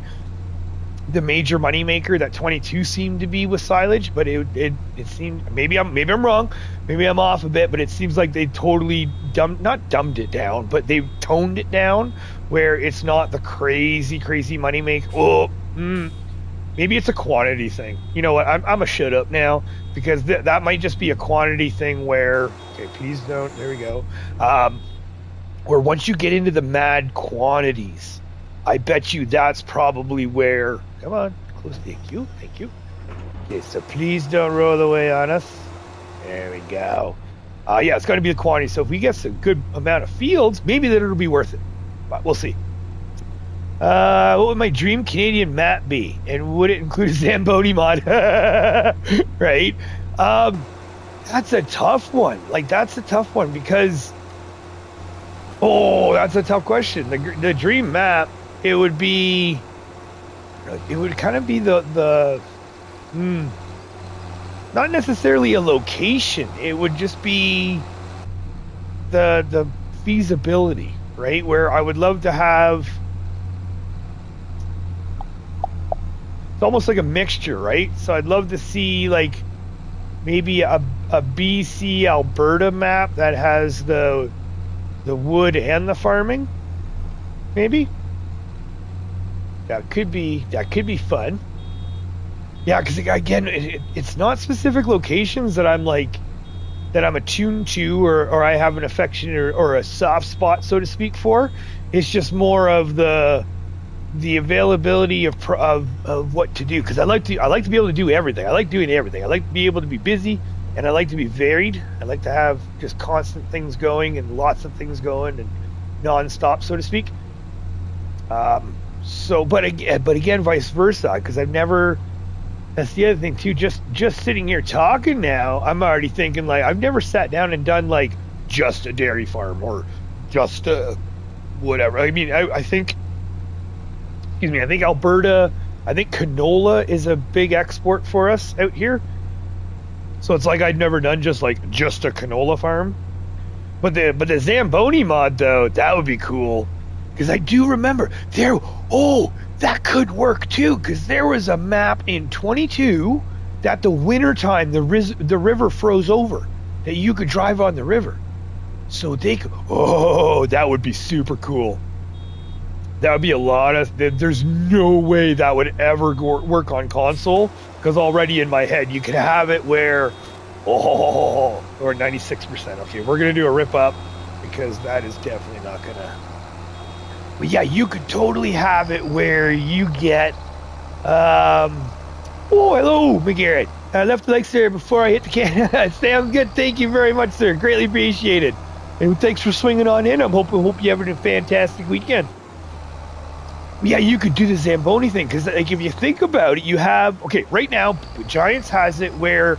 the major moneymaker that 22 seemed to be with silage, but it seemed, maybe I'm wrong, maybe I'm off a bit, but it seems like they totally not dumbed it down, but they've toned it down where it's not the crazy moneymaker. Maybe it's a quantity thing. You know what? I'm a shut up now, because that might just be a quantity thing where, okay, please don't. There we go. Where once you get into the mad quantities, I bet you that's probably where. Come on, close. Thank you. Okay, so please don't roll away on us. There we go. Yeah, it's got to be the quantity. So if we get a good amount of fields, maybe then it'll be worth it. But we'll see. What would my dream Canadian map be? And would it include a Zamboni mod? Right? That's a tough one. Like, that's a tough one because... Oh, that's a tough question. The dream map, it would be... It would kind of be not necessarily a location. It would just be the feasibility, right? Where I would love to have... It's almost like a mixture, right? So I'd love to see like maybe a BC Alberta map that has the wood and the farming. Maybe that could be fun. Yeah, because again, it's not specific locations that I'm attuned to or I have an affection or a soft spot, so to speak, for. It's just more of the availability of what to do, because I like to be able to do everything. I like doing everything. I like to be able to be busy, and I like to be varied. I like to have just constant things going and lots of things going and non-stop, so to speak. But again, vice versa, because I've never. That's the other thing too. Just sitting here talking now, I'm already thinking like I've never sat down and done like just a dairy farm or just a whatever. I mean, I think. Excuse me, I think Alberta, I think canola is a big export for us out here. So it's like I'd never done just a canola farm. But the Zamboni mod though, that would be cool. Because I do remember that could work too. Because there was a map in 22 that the wintertime the river froze over. That you could drive on the river. So that would be super cool. That would be a lot of... There's no way that would ever work on console, because already in my head, you could have it where... or 96%. Okay, we're going to do a rip-up, because that is definitely not going to... But yeah, you could totally have it where you get... hello, McGarrett. I left the likes there before I hit the can. Sounds good. Thank you very much, sir. Greatly appreciated. And thanks for swinging on in. Hope you're having a fantastic weekend. Yeah, you could do the Zamboni thing, because like, if you think about it, you have... Okay, right now, Giants has it where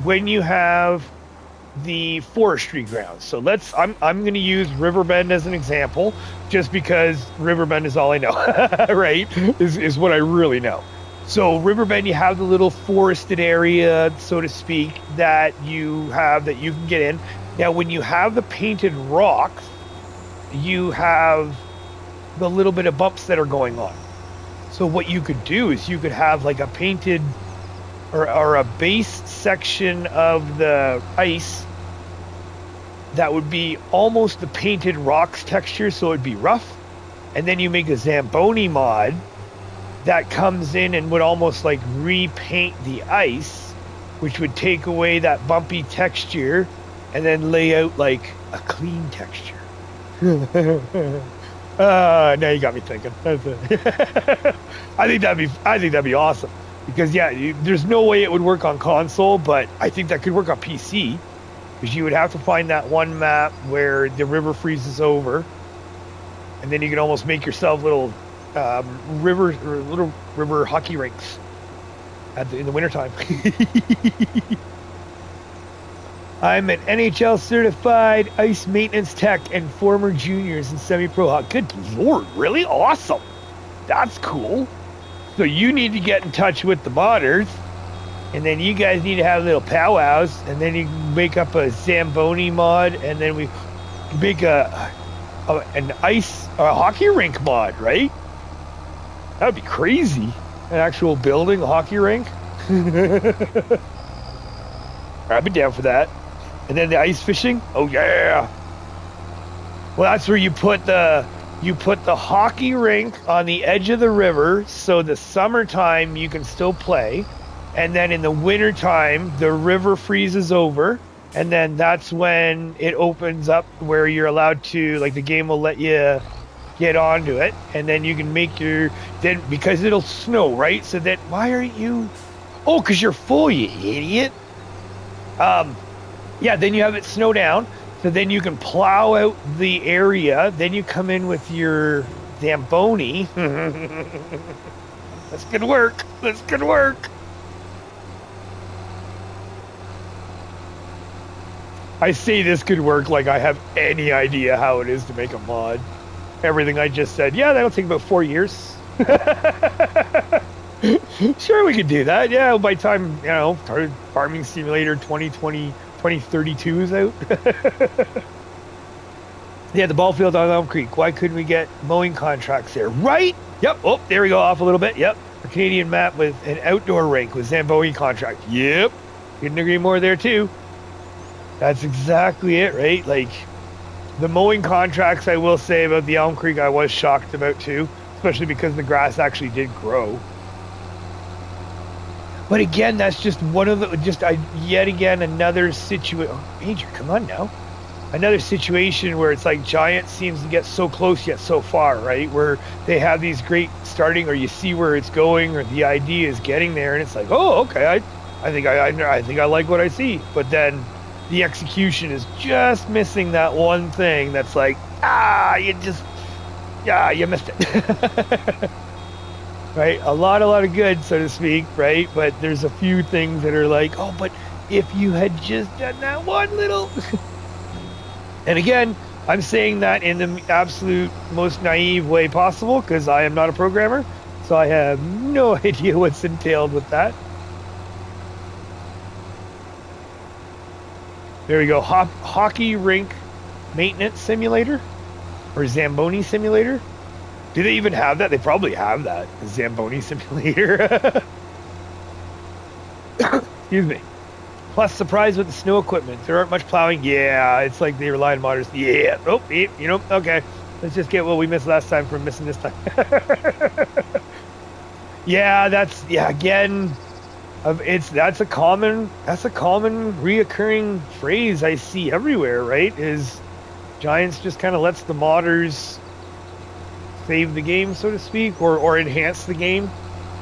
when you have the forestry grounds. So I'm going to use Riverbend as an example, just because Riverbend is all I know, right? Is what I really know. So Riverbend, you have the little forested area, so to speak, that you can get in. Now, when you have the painted rocks, you have the little bit of bumps that are going on. So what you could do is you could have like a painted or a base section of the ice that would be almost the painted rocks texture, so it'd be rough. And then you make a Zamboni mod that comes in and would almost like repaint the ice, which would take away that bumpy texture and then lay out like a clean texture. Now you got me thinking. I think that'd be awesome, because there's no way it would work on console, but I think that could work on PC, because you would have to find that one map where the river freezes over, and then you can almost make yourself little river hockey rinks in the wintertime. I'm an NHL certified ice maintenance tech and former juniors and semi-pro hockey. Good Lord, really? Awesome. That's cool. So you need to get in touch with the modders, and then you guys need to have little powwows, and then you can make up a Zamboni mod, and then we make an hockey rink mod, right? That would be crazy. An actual building, a hockey rink. I'd be down for that. And then the ice fishing. Oh yeah. Well, that's where you put the hockey rink on the edge of the river, so the summertime you can still play, and then in the wintertime the river freezes over, and then that's when it opens up where you're allowed to, like, the game will let you get onto it, and then you can make then because it'll snow, right? So that, why aren't you... Oh, because you're full, you idiot. Yeah, then you have it snow down, so then you can plow out the area. Then you come in with your Zamboni. That's good work. That's good work. I say this could work like I have any idea how it is to make a mod. Everything I just said, yeah, that'll take about 4 years. Sure, we could do that. Yeah, by the time, you know, Farming Simulator 2032 is out. Yeah, the ball field on Elm Creek. Why couldn't we get mowing contracts there? Right? Yep. Oh, there we go. Off a little bit. Yep. A Canadian map with an outdoor rink with Zamboni contract. Yep. Couldn't agree more there, too. That's exactly it, right? Like, the mowing contracts, I will say about the Elm Creek, I was shocked about, too. Especially because the grass actually did grow. But again, that's just one of the, yet again, another situation. Oh, Major, come on now. Another situation where it's like Giant seems to get so close yet so far, right? Where they have these great starting, or you see where it's going, or the idea is getting there, and it's like, oh, okay, I think I like what I see. But then the execution is just missing that one thing that's like, you missed it. Right? A lot of good, so to speak, right? But there's a few things that are like, oh, but if you had just done that one little... And again, I'm saying that in the absolute most naive way possible, because I am not a programmer, so I have no idea what's entailed with that. There we go. Hockey rink maintenance simulator, or Zamboni simulator. Do they even have that? They probably have that. Zamboni simulator. Excuse me. Plus, surprise with the snow equipment. There aren't much plowing. Yeah, it's like they rely on modders. Yeah. Oh, you know, okay. Let's just get what we missed last time from missing this time. Yeah, again, that's a common reoccurring phrase I see everywhere, right? Is Giants just kind of lets the modders save the game, so to speak, or enhance the game,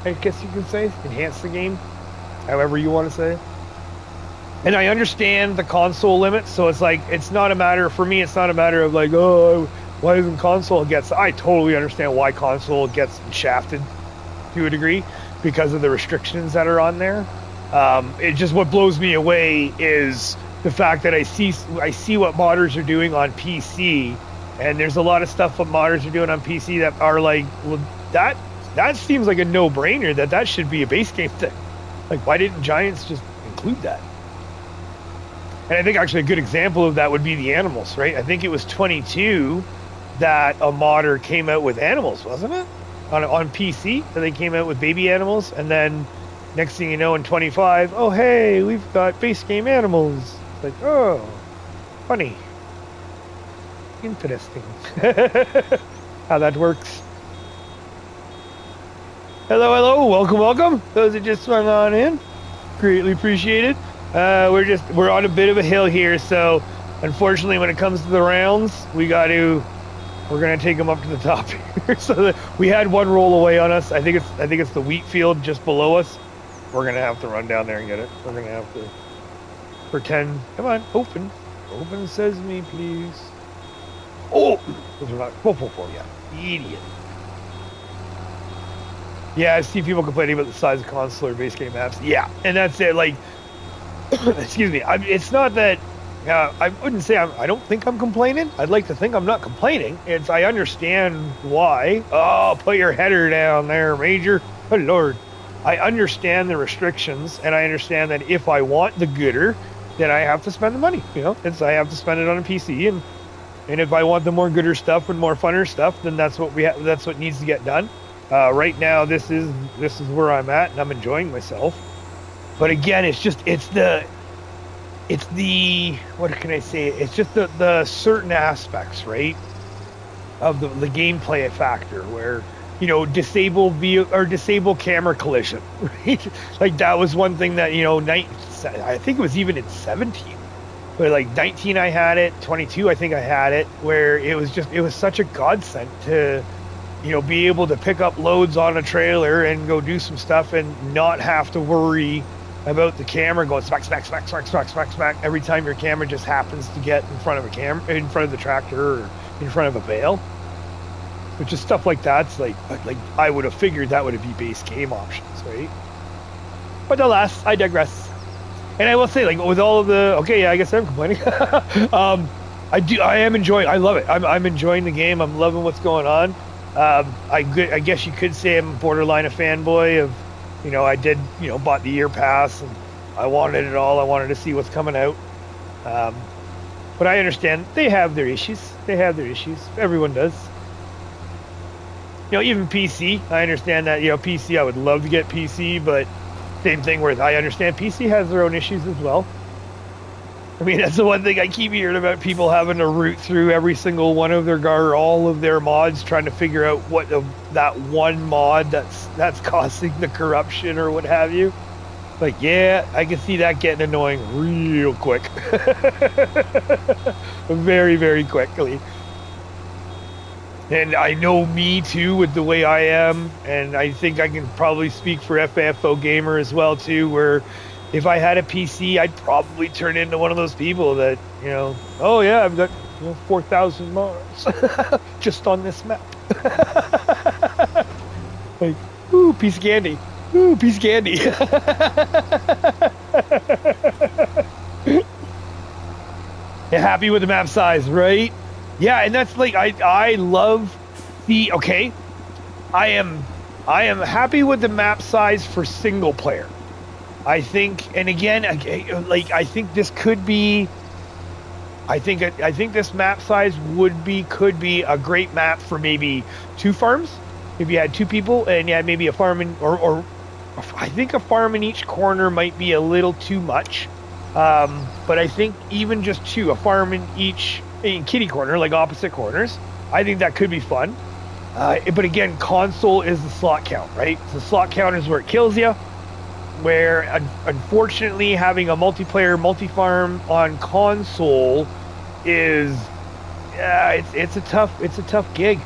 I guess you could say. Enhance the game, however you want to say it. And I understand the console limits, so it's like, it's not a matter, for me, it's not a matter of like, oh, why isn't console gets, I totally understand why console gets shafted to a degree, because of the restrictions that are on there. It just, what blows me away is the fact that I see what modders are doing on PC, and there's a lot of stuff what modders are doing on PC that are like, well, that seems like a no-brainer, that should be a base game thing. Like, why didn't Giants just include that? And I think actually a good example of that would be the animals, right? I think it was 22 that a modder came out with animals, wasn't it? On PC, that they came out with baby animals, and then next thing you know in 25, oh hey, we've got base game animals. It's like, oh, funny. Interesting. How that works. Hello, welcome. Those that just swung on in, greatly appreciated. We're on a bit of a hill here, so unfortunately when it comes to the rounds, we're gonna take them up to the top here. So we had one roll away on us. I think it's the wheat field just below us. We're gonna have to run down there and get it. We're gonna have to pretend. Come on, open sesame, please. Oh, those are not 444. Yeah, idiot. Yeah, I see people complaining about the size of console or base game maps. Yeah, and that's it. Like, excuse me. It's not that. I wouldn't say I don't think I'm complaining. I'd like to think I'm not complaining. I understand why. Oh, put your header down there, Major. Good Lord. I understand the restrictions, and I understand that if I want the gooder, then I have to spend the money. You know, I have to spend it on a PC, and if I want the more gooder stuff and more funner stuff, then that's what we have. That's what needs to get done. Right now, this is where I'm at, and I'm enjoying myself. But again, it's the what can I say? It's just the certain aspects, right, of the gameplay factor where, you know, disable camera collision, right? Like that was one thing that, you know, I think it was even in 17, but like 19 I had it, 22 I think I had it, where it was such a godsend to, you know, be able to pick up loads on a trailer and go do some stuff and not have to worry about the camera going smack, smack, smack, smack, smack, smack, smack every time your camera just happens to get in front of in front of the tractor or in front of a bale. But just stuff like that's like I would have figured that would be base game options, right? But alas, I digress. And I will say, like, with all of the I guess I'm complaining. I am enjoying. I love it. I'm enjoying the game. I'm loving what's going on. I guess you could say I'm borderline a fanboy of. I did, bought the year pass and I wanted it all. I wanted to see what's coming out. But I understand they have their issues. Everyone does. Even PC, I understand that, PC, I would love to get PC, but same thing where I understand PC has their own issues as well. I mean, that's the one thing I keep hearing about, people having to root through every single one of all of their mods, trying to figure out what that one mod that's causing the corruption or what have you. Like, yeah, I can see that getting annoying real quick. Very, very quickly. And I know me too, with the way I am, and I think I can probably speak for FFO Gamer as well too, where if I had a PC, I'd probably turn into one of those people that, oh yeah, I've got 4,000 mods just on this map. Like, ooh, piece of candy. Ooh, piece of candy. You're happy with the map size, right? Yeah, and that's like, I love I am happy with the map size for single player. I think, and again, like, I think this could be, I think this map size could be a great map for maybe 2 farms. If you had 2 people and you had maybe a farm or I think a farm in each corner might be a little too much. But I think even just 2, a farm in kitty corner, like opposite corners, I think that could be fun. But again, console is the slot count, right? So the slot count is where it kills you. Where unfortunately having a multiplayer multi-farm on console is it's a tough gig.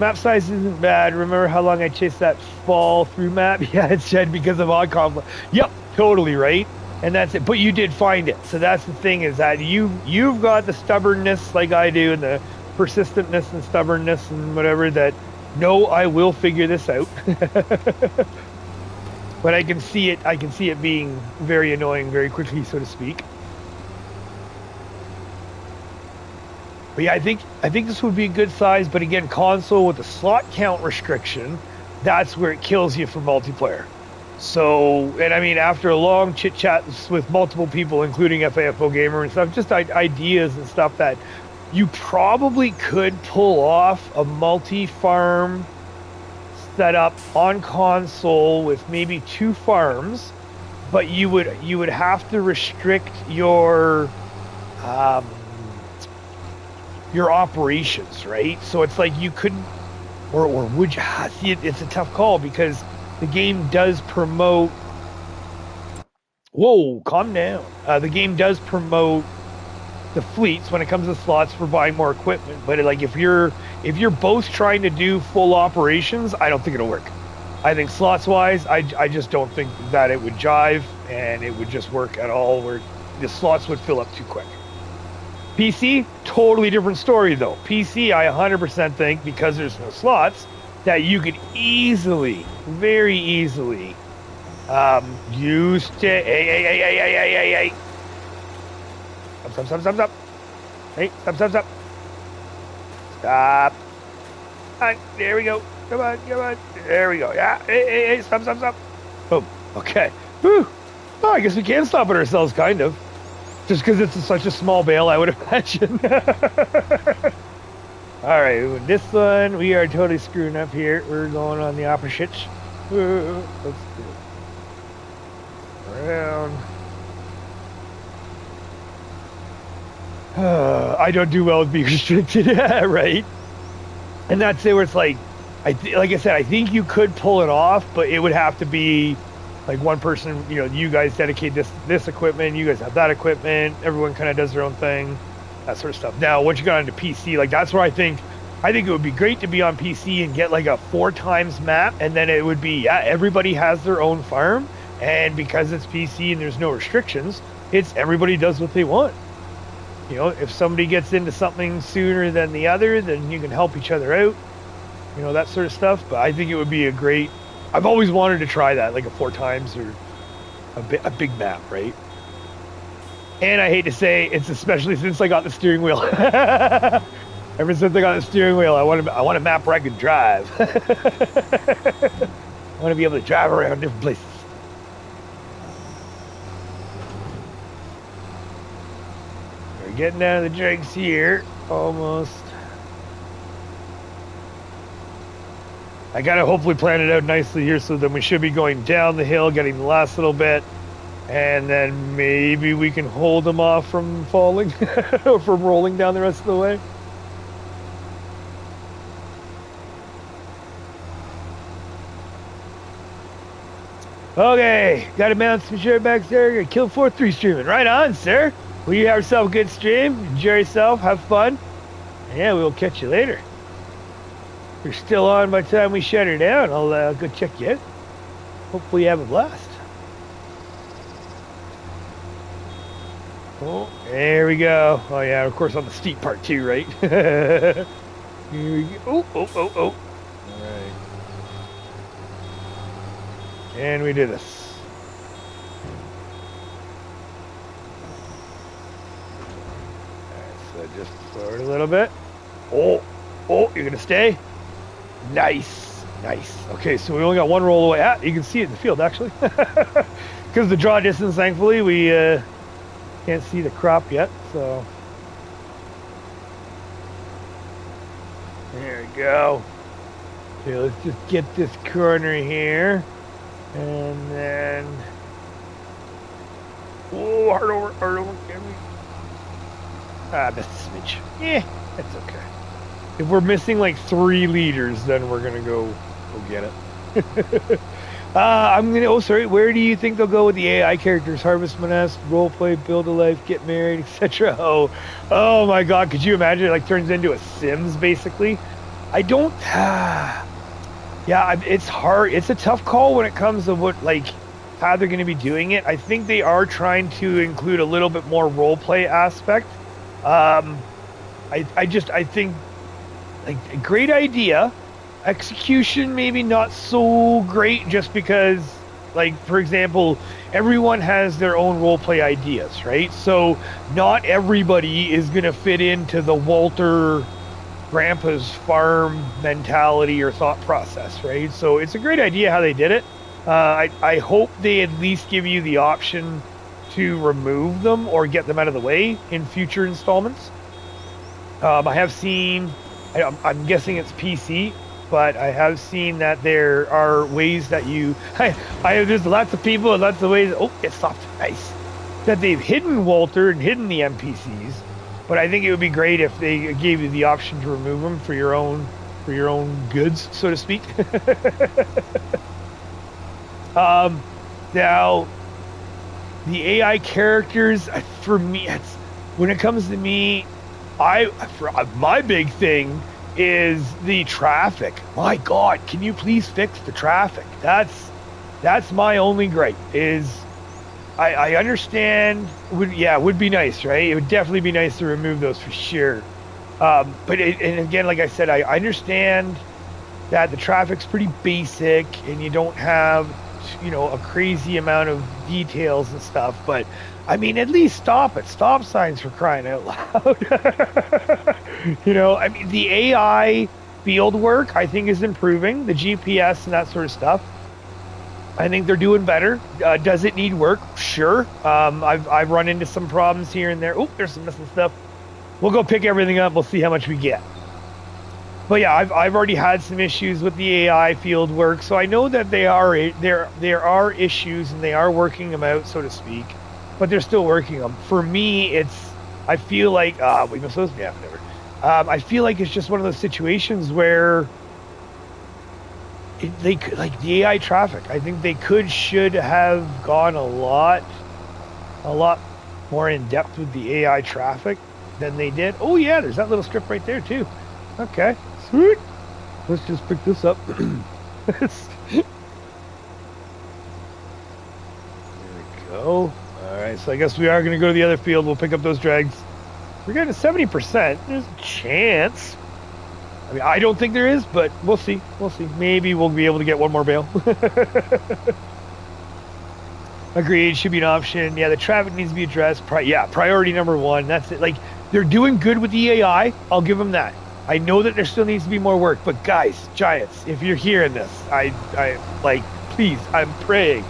Map size isn't bad. Remember how long I chased that fall through map? Yeah, it's shed because of odd conflict. Yep, totally right. And that's it. But you did find it. So that's the thing, is that you've got the stubbornness like I do, and the persistentness and stubbornness and whatever, that no, I will figure this out. But I can see it being very annoying very quickly, so to speak. But yeah, I think this would be a good size, but again, console with the slot count restriction, that's where it kills you for multiplayer. So, and I mean, after a long chit chat with multiple people, including FAFO Gamer and stuff, just ideas and stuff, that you probably could pull off a multi-farm setup on console with maybe 2 farms, but you would have to restrict your operations, right? So it's like you couldn't, or would you? See, it's a tough call, because the game does promote. Whoa, calm down. The game does promote the fleets when it comes to slots for buying more equipment, but like if you're both trying to do full operations, I don't think it'll work. I think slots wise, I just don't think that it would jive, and it would just work at all, where the slots would fill up too quick. PC, totally different story though. PC, I 100% think, because there's no slots, that you could easily, very easily, use to, hey. Stop. Hey, stop. Stop. Right, there we go. Come on. There we go. Yeah, hey, stop. Boom. Okay. Whew. Oh, I guess we can stop it ourselves, kind of. Just because it's such a small bale, I would imagine. Alright, with this one, we are totally screwing up here. We're going on the opposite. Let's do it. Around. I don't do well with being restricted, right? And that's it, where it's like, like I said, I think you could pull it off, but it would have to be like one person, you guys dedicate this equipment, you guys have that equipment, everyone kind of does their own thing, that sort of stuff. Now, once you got into PC, like that's where I think I think it would be great to be on PC and get like a 4x map, and then it would be, yeah, everybody has their own farm, and because it's PC and there's no restrictions, it's everybody does what they want. You know, if somebody gets into something sooner than the other, then you can help each other out, you know, that sort of stuff. But I think it would be a great, I've always wanted to try that, like a 4x or a big map, right? And I hate to say, it's especially since I got the steering wheel. Ever since I got the steering wheel, I want a map where I can drive. I want to be able to drive around different places. We're getting down to the dregs here, almost. I gotta hopefully plan it out nicely here, so then we should be going down the hill, getting the last little bit, and then maybe we can hold them off from falling, or from rolling down the rest of the way. Okay, gotta mount some share back there. Gonna kill 4-3 streaming. Right on, sir. Well, you have yourself a good stream. Enjoy yourself. Have fun. And yeah, we'll catch you later. If you're still on by the time we shut her down, I'll go check you out. Hopefully you have a blast. Oh, there we go. Oh yeah, of course on the steep part too, right? Here we go. Oh. Alright. And we do this. Alright, so just forward a little bit. Oh, you're gonna stay? Nice. Okay, so we only got one roll away. Ah, you can see it in the field actually. Because the draw distance, thankfully, we can't see the crop yet, so. There we go. Okay, let's just get this corner here. And then, oh, hard over, get me. Ah, missed a smidge. Yeah, that's okay. If we're missing like 3 liters, then we're gonna go get it. I'm gonna, oh sorry, where do you think they'll go with the AI characters? Harvest Monast, roleplay, build a life, get married, etc. Oh my god, could you imagine it like turns into a Sims basically? I don't, yeah, it's hard. It's a tough call when it comes to what, like, how they're going to be doing it. I think they are trying to include a little bit more role play aspect. I think, like, a great idea. Execution maybe not so great, just because, like, for example, everyone has their own role play ideas, right? So not everybody is going to fit into the Walter Grandpa's farm mentality or thought process, right? So it's a great idea how they did it. I hope they at least give you the option to remove them or get them out of the way in future installments. I have seen, I'm guessing it's PC, but I have seen that there are ways that you, there's lots of people and lots of ways, oh, it stopped, nice, that they've hidden Walter and hidden the NPCs. But I think it would be great if they gave you the option to remove them for your own goods, so to speak. Now, the AI characters, for me, when it comes to me, my big thing is the traffic. My God, can you please fix the traffic? That's my only gripe. Is I understand, would be nice, right? It would definitely be nice to remove those for sure. But and again, like I said, I understand that the traffic's pretty basic and you don't have, a crazy amount of details and stuff. But I mean, at least stop it. Stop signs, for crying out loud. I mean, the AI field work, I think, is improving. The GPS and that sort of stuff, I think they're doing better. Does it need work? Sure. I've run into some problems here and there. Oh, there's some missing stuff. We'll go pick everything up. We'll see how much we get. But yeah, I've already had some issues with the AI field work, so I know that there are issues and they are working them out, so to speak. But they're still working them. For me, I feel like we must supposed to be whatever. I feel like it's just one of those situations where they could, like the AI traffic, I think they should have gone a lot more in depth with the AI traffic than they did. Oh yeah, there's that little strip right there too. Okay, Sweet. Let's just pick this up. There we go. Alright, so I guess we are going to go to the other field. We'll pick up those drags. We're getting to 70%. There's a chance. I mean, I don't think there is, but we'll see. We'll see. Maybe we'll be able to get one more bale. Agreed. Should be an option. Yeah, the traffic needs to be addressed. Priority number one. That's it. Like, they're doing good with the AI. I'll give them that. I know that there still needs to be more work, but guys, Giants, if you're hearing this, I like, please, I'm praying,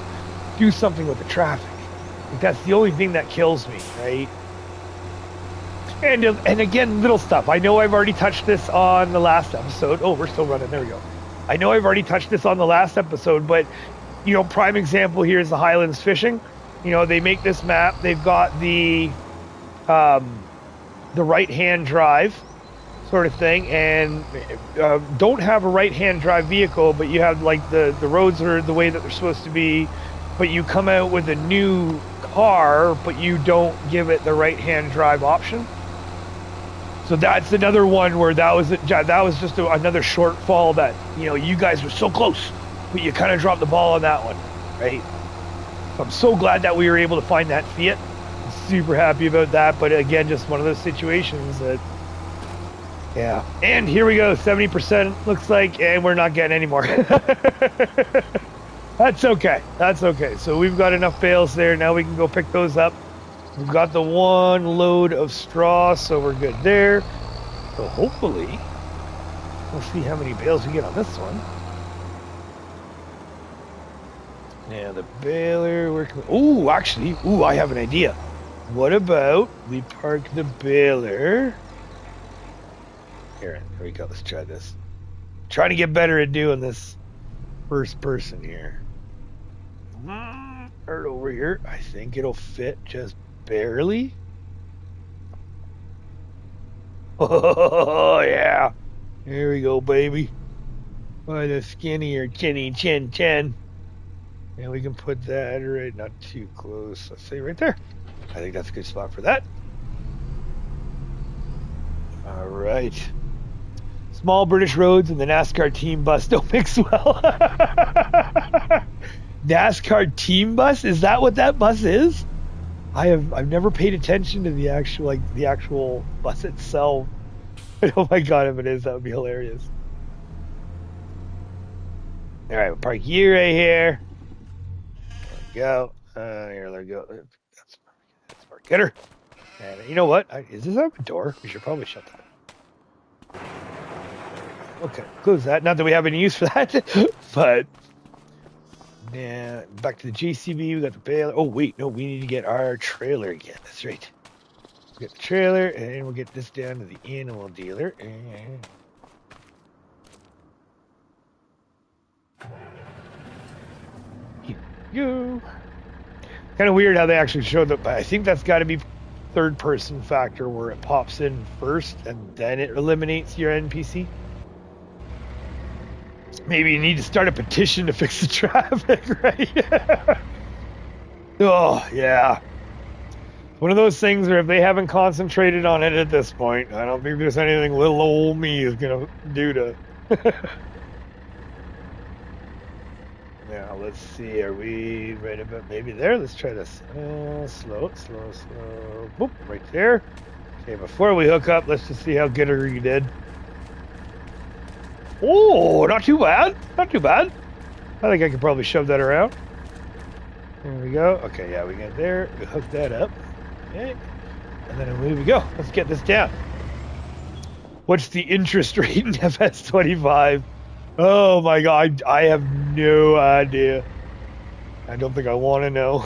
do something with the traffic. Like, that's the only thing that kills me, right? And again, little stuff. I know I've already touched this on the last episode. Oh, we're still running. There we go. I know I've already touched this on the last episode, but, you know, prime example here is the Highlands fishing. You know, they make this map. They've got the right-hand drive sort of thing, and don't have a right-hand drive vehicle, but you have, like, the roads are the way that they're supposed to be, but you come out with a new car, but you don't give it the right-hand drive option. So that's another one where that was just another shortfall that, you know, you guys were so close, but you kind of dropped the ball on that one, right? So I'm so glad that we were able to find that Fiat. I'm super happy about that, but again, just one of those situations that, yeah. And here we go, 70% looks like, and we're not getting any more. That's okay. That's okay. So we've got enough bales there. Now we can go pick those up. We've got the one load of straw, so we're good there. So hopefully, we'll see how many bales we get on this one. Now the baler, where can we... Ooh, actually, I have an idea. What about we park the baler? Here we go. Let's try this. Trying to get better at doing this first person here. Right over here. I think it'll fit just barely. Oh, yeah. Here we go, baby. By the skinnier chin. And we can put that right, not too close. Let's say right there. I think that's a good spot for that. All right. Small British roads and the NASCAR team bus don't mix well. NASCAR team bus? Is that what that bus is? I've never paid attention to the actual bus itself. Oh my god, if it is, that would be hilarious. All right, we'll park you right here. There we go. Here, there we go. That's our getter. And you know what? Is this a door? We should probably shut that. Okay, close that. Not that we have any use for that, but yeah, back to the JCB. We got the baler. Oh wait, no, we need to get our trailer again. That's right. We'll get the trailer, and we'll get this down to the animal dealer. And here we go. Kind of weird how they actually showed that, but I think that's got to be third-person factor where it pops in first and then it eliminates your NPC. Maybe you need to start a petition to fix the traffic, right? Oh, yeah. One of those things where if they haven't concentrated on it at this point, I don't think there's anything little old me is going to do to... Now, let's see. Are we right about maybe there? Let's try this. Slow. Boop, right there. Okay, before we hook up, let's just see how good you did. Oh, not too bad. Not too bad. I think I could probably shove that around. There we go. Okay, yeah, we got there. We hook that up. Okay. And then away we go. Let's get this down. What's the interest rate in FS25? Oh my god, I have no idea. I don't think I want to know.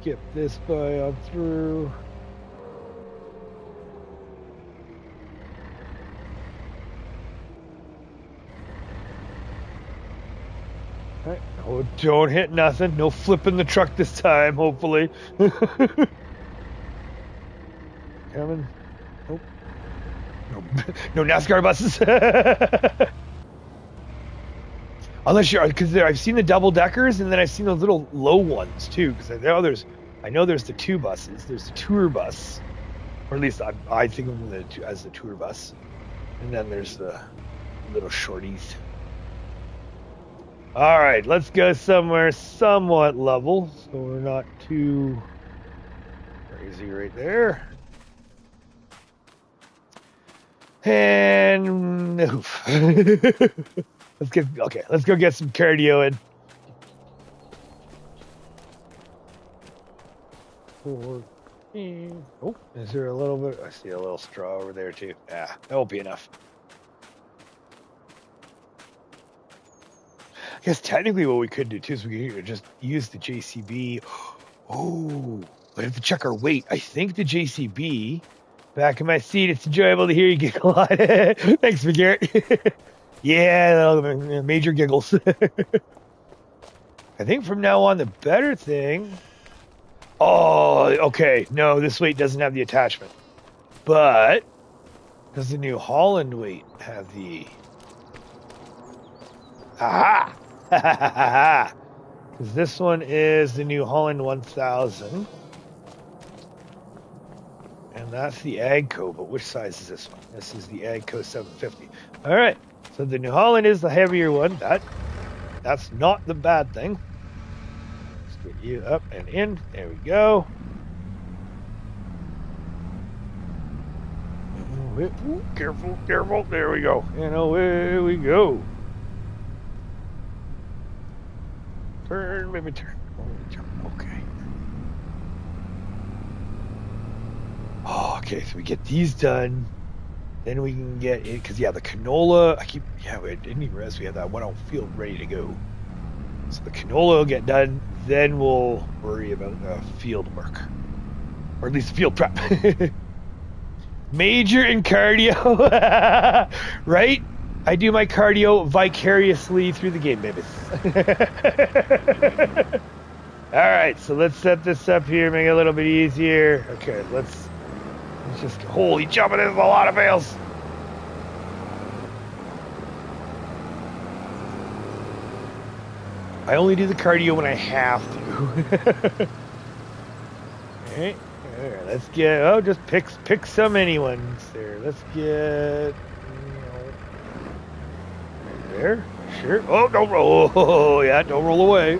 Skip this by on through. Right. Oh, don't hit nothing. No flipping the truck this time, hopefully. Coming. Nope. No NASCAR buses. Unless you're, because I've seen the double deckers and then I've seen those little low ones too. Because I know there's the 2 buses. There's the tour bus, or at least I think of them as the tour bus, and then there's the little shorties. All right, let's go somewhere somewhat level, so we're not too crazy right there. And oof. Let's go get some cardio in. Oh, is there a little bit? I see a little straw over there too. Yeah, that won't be enough. I guess technically what we could do too is we could just use the JCB. Oh, we have to check our weight. I think the JCB, back in my seat, it's enjoyable to hear you giggle on it. Thanks, McGarrett. Yeah, major giggles. I think from now on the better thing... Oh, okay. No, this weight doesn't have the attachment. But does the New Holland weight have the... Aha! Because this one is the New Holland 1000. And that's the AGCO, but which size is this one? This is the AGCO 750. All right. So the New Holland is the heavier one. That's not the bad thing. Let's get you up and in. There we go. Ooh, careful, careful. There we go. And away we go. Turn, maybe turn. Okay. Oh, okay, so we get these done. Then we can get it, because, yeah, the canola, I didn't even realize we had that one on field ready to go. So the canola will get done, then we'll worry about field work. Or at least field prep. Major in cardio. Right? I do my cardio vicariously through the game, babies. Alright, so let's set this up here, make it a little bit easier. Okay, let's just, holy jumping, there's a lot of bales. I only do the cardio when I have to. Alright, let's get, just pick some anyones there. Let's get, right there, sure. Oh, don't roll, oh, yeah, don't roll away.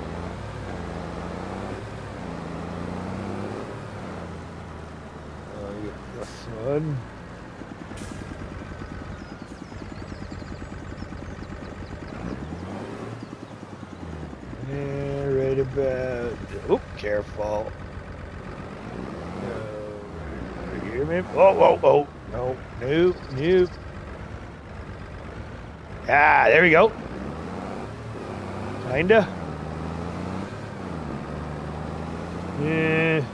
One. And right about. Oh, careful. No, here, man. Oh. No, nope. Ah, there we go. Kinda. Yeah.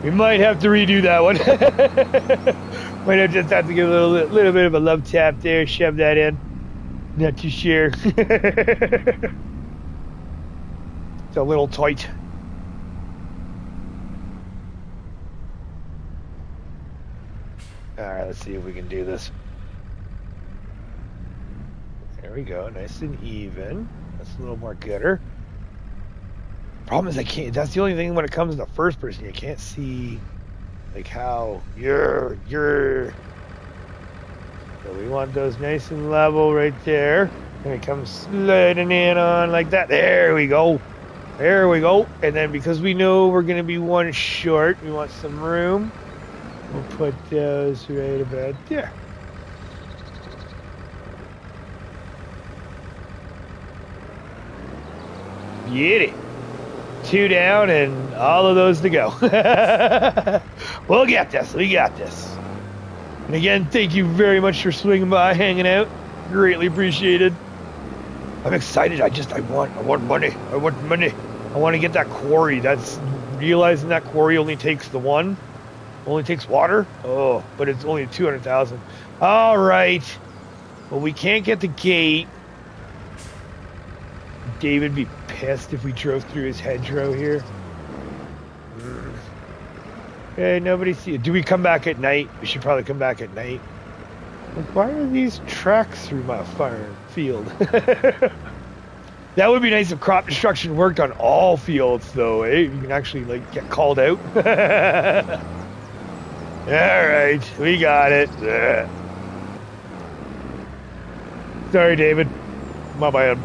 We might have to redo that one. Might just have to give a little bit of a love tap there, shove that in. Not too sure. It's a little tight. Alright, let's see if we can do this. There we go, nice and even. That's a little more gooder. Problem is I can't, that's the only thing when it comes to first person, you can't see like how you're so we want those nice and level right there, and it comes sliding in on like that. There we go, and then because we know we're going to be one short, we want some room, we'll put those right about there. Get it. 2 down and all of those to go. We'll get this. We got this. And again, thank you very much for swinging by, hanging out. Greatly appreciated. I'm excited. I want money. I want money. I want to get that quarry. That's realizing that quarry only takes only takes water. Oh, but it's only 200,000. All right. Well, we can't get the gate. David be pissed if we drove through his hedgerow here. Okay, nobody see it. Do we come back at night? We should probably come back at night. Like, why are these tracks through my farm field? That would be nice if crop destruction worked on all fields, though, eh? You can actually, like, get called out. Alright, we got it. Sorry, David. My bad.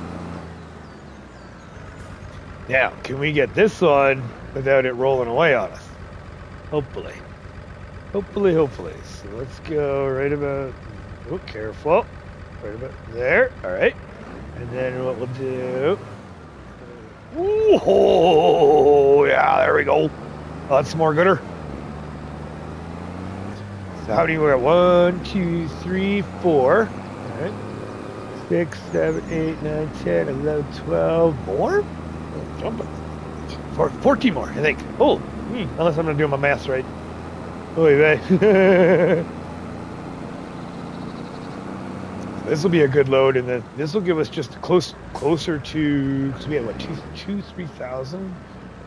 Now, can we get this one without it rolling away on us? Hopefully. Hopefully. So let's go right about... Oh, careful. Right about there. Alright. And then what we'll do... Oh, yeah, there we go. Oh, that's more gooder. So how many we got? 1, 2, 3, 4. Alright. 6, 7, 8, 9, 10, 11, 12. More? Oh, jumping. 14 more, I think. Oh, unless I'm not doing my math right. Oy vey. This will be a good load, and then this will give us just closer to, because we had what, 3,000?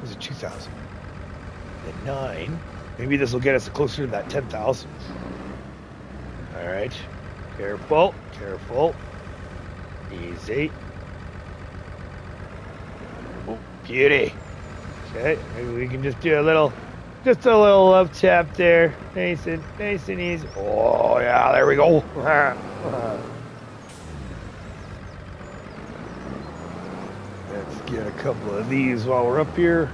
Was it 2,000? And 9. Maybe this will get us closer to that 10,000. All right, careful. Easy. Oh, beauty. Okay, maybe we can just do a little love tap there. Nice and easy. Oh yeah, there we go. Let's get a couple of these while we're up here.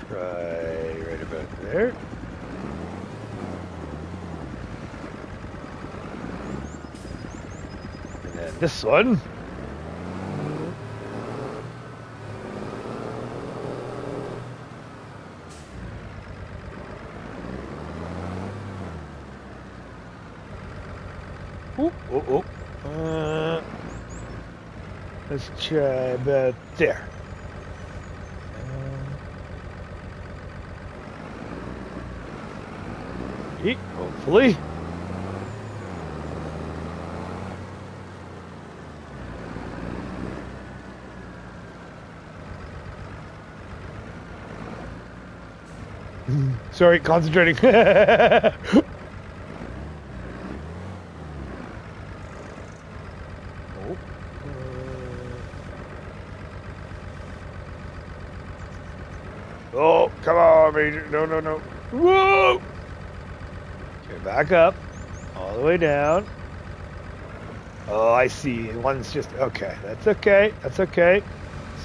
Try right about there. And then this one. Let's try about there. Hopefully. Sorry, concentrating. Oh, come on, Major. No. Whoa! Okay, back up. All the way down. Oh, I see. One's just... Okay, that's okay.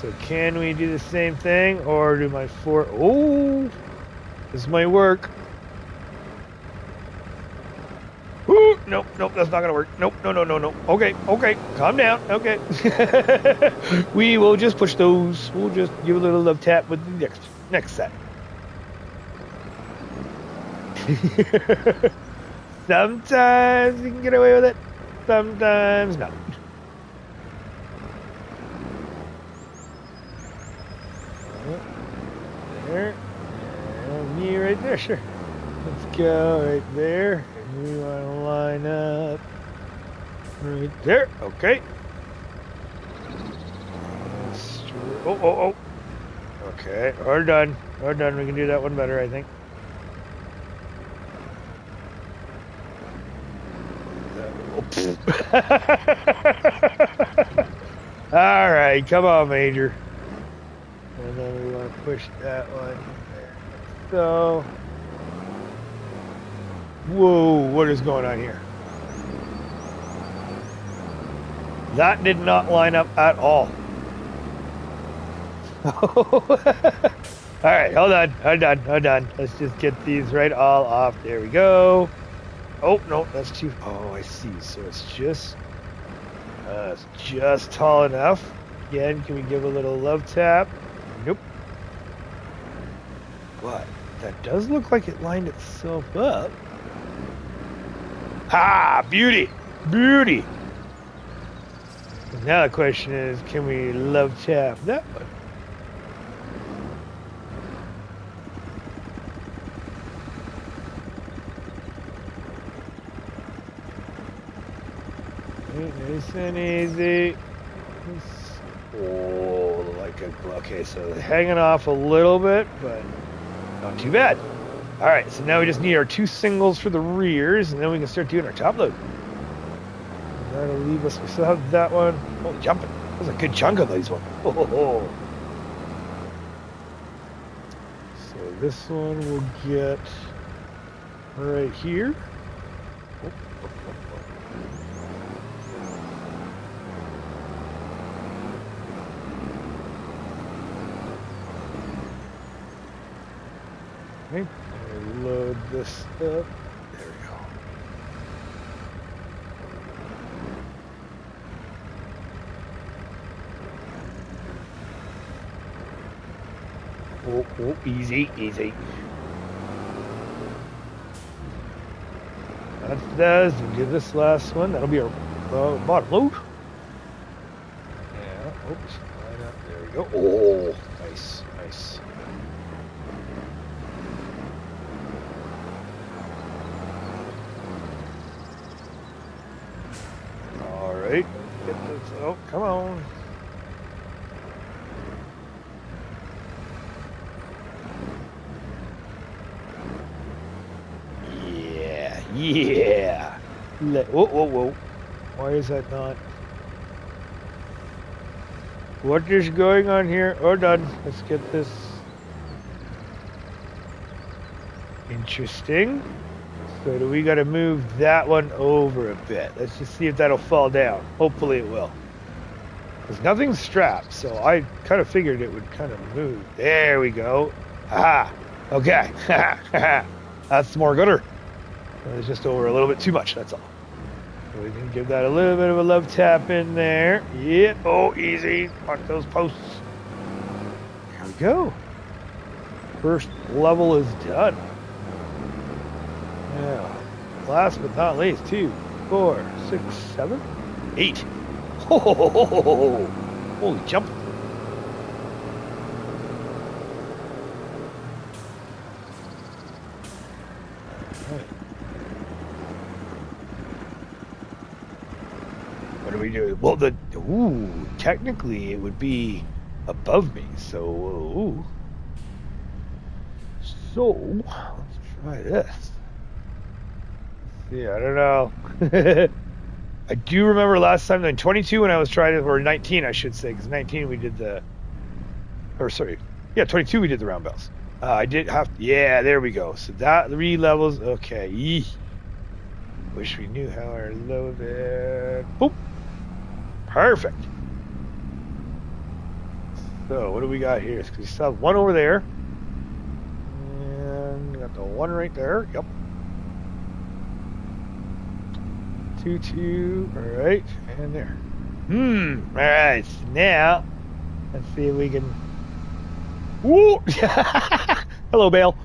So can we do the same thing? Or do my 4... Oh! This might work. Ooh, nope, that's not gonna work. Nope, no. Okay, calm down. Okay. We will just push those. We'll just give a little love tap with the next set. Sometimes you can get away with it. Sometimes not. There. And me right there, sure. Let's go right there. We want to line up right there. Okay. Oh. Okay, we're done. We can do that one better, I think. All right, come on, Major. And then we want to push that one there. So. Whoa, what is going on here? That did not line up at all. Alright, hold on. Let's just get these right all off. There we go. Oh, no, that's too... Oh, I see. So it's just tall enough. Again, can we give a little love tap? Nope. But that does look like it lined itself up. Ah, beauty. Now the question is, can we love tap that one? Nice and easy. Oh, like a... Okay, so hanging off a little bit, but not too bad. All right, so now we just need our 2 singles for the rears, and then we can start doing our top load. That'll leave us. We still have that one. Oh, jumping. There's a good chunk of these ones. Oh. So this one we'll get right here. Okay, load this up. There we go. Oh, easy, easy. That does. We'll do this last one. That'll be our bottom load. Yeah. Oops. Line up. There we go. Oh, nice, nice. All right. Get this. Oh, come on. Yeah. Whoa, whoa, whoa. Why is that not? What is going on here? Oh, done. Let's get this. Interesting. So do we got to move that one over a bit? Let's just see if that'll fall down. Hopefully it will. Because nothing's strapped, so I kind of figured it would kind of move. There we go. Aha. Okay. That's more gooder. It's just over a little bit too much, that's all. So we can give that a little bit of a love tap in there. Yeah, oh, easy. Watch those posts. There we go. First level is done. Now, last but not least, 2, 4, 6, 7, 8. Oh, holy jump. What do we do? Well, technically it would be above me, so let's try this. Yeah, I don't know. I do remember last time in 22 when I was trying it, or 19 I should say, because 19 we did the, or sorry, yeah, 22 we did the round bells. I did have, yeah, there we go. So that 3 levels, okay. Eeh. Wish we knew how our loaded. Boop. Perfect. So what do we got here? Because we still have one over there, and we got the one right there. Yep. 2, 2. All right, and there. All right. So now let's see if we can. Woo! Hello, bale.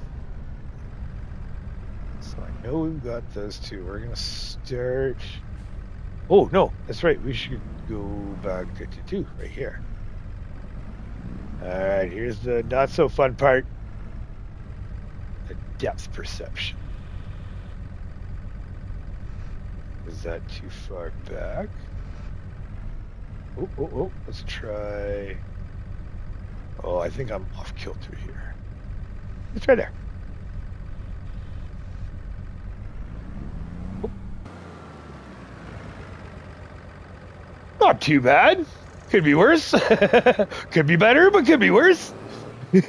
So I know we've got those 2. We're gonna start. Oh no, that's right. We should go back to 2 right here. All right, here's the not so fun part: the depth perception. Is that too far back? Oh, let's try. Oh, I think I'm off kilter here. Let's try there. Oh. Not too bad. Could be worse. Could be better, but could be worse. All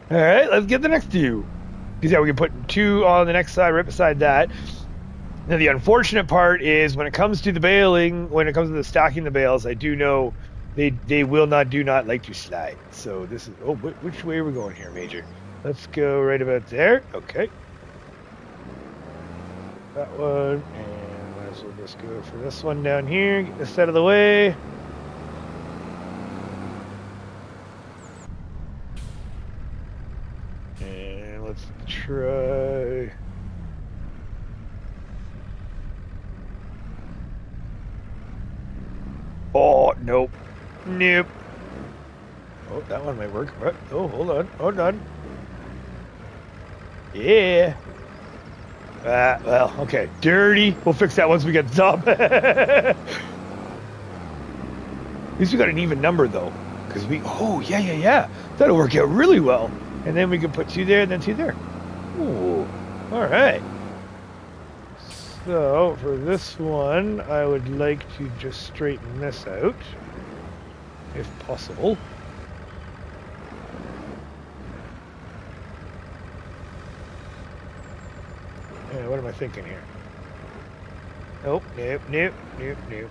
right, let's get the next 2. Because yeah, we can put 2 on the next side, right beside that. Now, the unfortunate part is when it comes to the baling, when it comes to the stacking the bales, I do know they do not like to slide. So this is, oh, which way are we going here, Major? Let's go right about there. Okay. That one, and might as well just go for this one down here. Get this out of the way. And let's try. Oh, nope. Nope. Oh, that one might work. What? Oh, hold on. Hold on. Yeah. Well, okay. Dirty. We'll fix that once we get the top. At least we got an even number, though. Because we... Oh, yeah. That'll work out really well. And then we can put 2 there and then 2 there. Ooh, all right. So for this one, I would like to just straighten this out, if possible. What am I thinking here? Nope, nope, nope, nope, nope.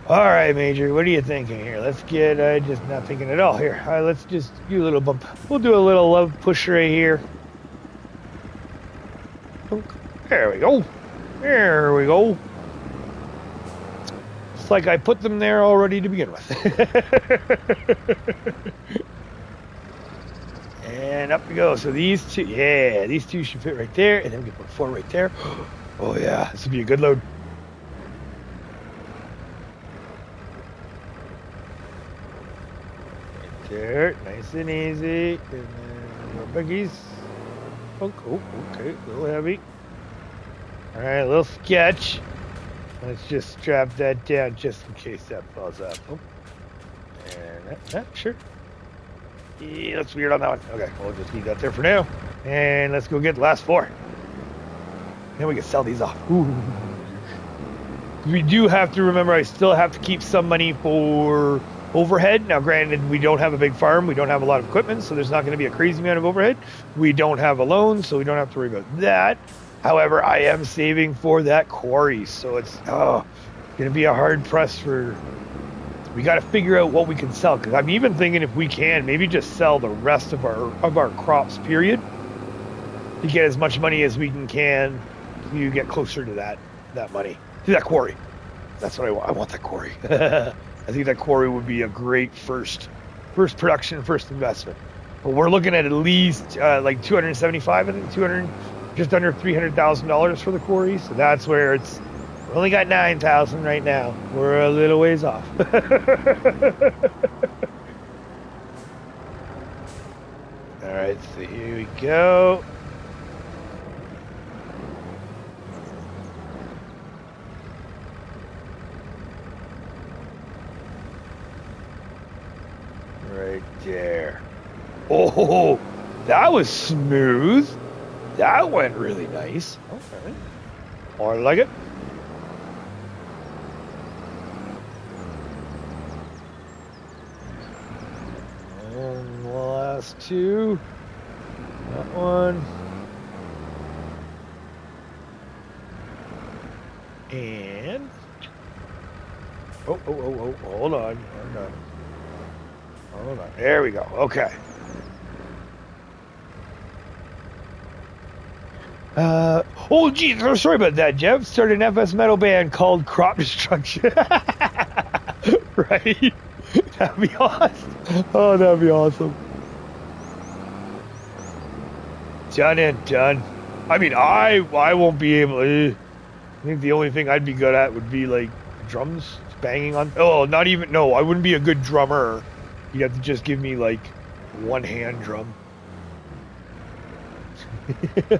All right, Major, what are you thinking here? Let's get, just not thinking at all here. All right, let's just do a little bump. We'll do a little love push right here. There we go. There we go. It's like I put them there already to begin with. And up we go. So these two, yeah, these two should fit right there. And then we can put 4 right there. Oh, yeah, this would be a good load. Right there, nice and easy. And then more buggies. Oh, okay, a little heavy. All right, a little sketch. Let's just strap that down just in case that falls up. Oh. And that, sure. Yeah, looks weird on that one. Okay, we'll just leave that there for now. And let's go get the last 4. Then we can sell these off. Ooh. We do have to remember, I still have to keep some money for overhead. Now, granted, we don't have a big farm. We don't have a lot of equipment, so there's not going to be a crazy amount of overhead. We don't have a loan, so we don't have to worry about that. However, I am saving for that quarry, so it's going to be a hard press for... We got to figure out what we can sell, because I'm even thinking if we can, maybe just sell the rest of our crops, period, to get as much money as we can to get closer to that money, to that quarry. That's what I want. I want that quarry. I think that quarry would be a great first production, first investment. But we're looking at least like 275, I think, just under $300,000 for the quarry. So that's where it's. We only got 9,000 right now. We're a little ways off. All right, so here we go. Right there. Oh, that was smooth. That went really nice. Okay. I like it. And the last 2. That one. And... Oh, hold on. Hold on. There we go. Okay. Oh, geez. Oh, sorry about that, Jeff. Started an FS metal band called Crop Destruction. Right? That'd be awesome. Oh, that'd be awesome. Done and done. I mean, I won't be able to. I think the only thing I'd be good at would be like drums, banging on. Oh, not even. No, I wouldn't be a good drummer. You'd have to just give me like one hand drum.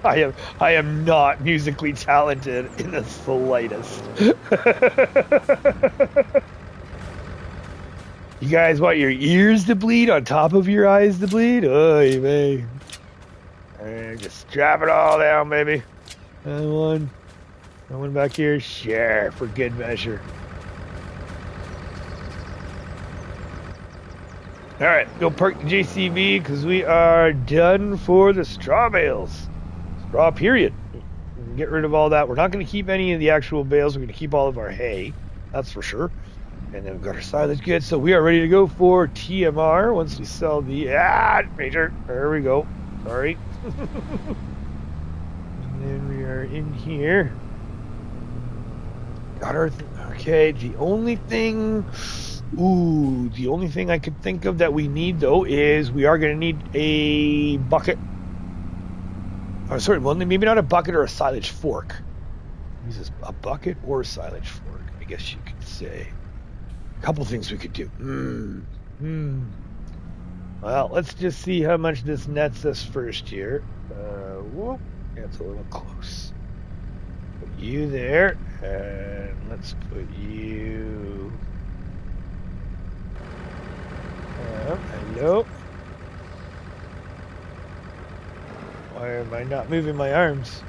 I am not musically talented in the slightest. You guys want your ears to bleed on top of your eyes to bleed? Oh, you may. And just strap it all down, baby. Another one. Another one back here. Sure, for good measure. All right, go park the JCB because we are done for the straw bales. Straw, period. Get rid of all that. We're not going to keep any of the actual bales. We're going to keep all of our hay. That's for sure. And then we've got our silage goods. So we are ready to go for TMR once we sell the... Major. There we go. Sorry. And then we are in here. Got our... Okay, the only thing... Ooh, the only thing I could think of that we need, though, is we are going to need a bucket. Oh, sorry, well, maybe not a bucket or a silage fork. Use this, a bucket or a silage fork, I guess you could say. A couple things we could do. Well, let's just see how much this nets us first here. Whoop, that's a little close. Put you there, and let's put you... hello. Why am I not moving my arms?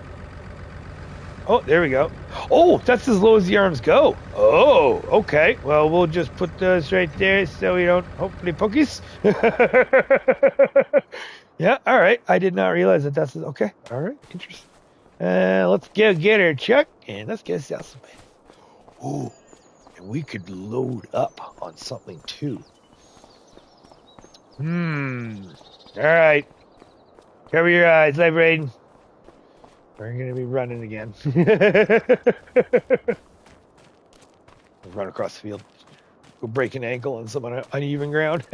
Oh, there we go. Oh, that's as low as the arms go. Oh, okay. Well, we'll just put those right there so we don't hopefully pokies. Yeah, all right. I did not realize that that's okay. All right, interesting. Let's get her Chuck, and let's get us out some. Ooh, and we could load up on something too. All right. Cover your eyes, Live Raiden. We're gonna be running again. Run across the field. Go break an ankle on some uneven ground.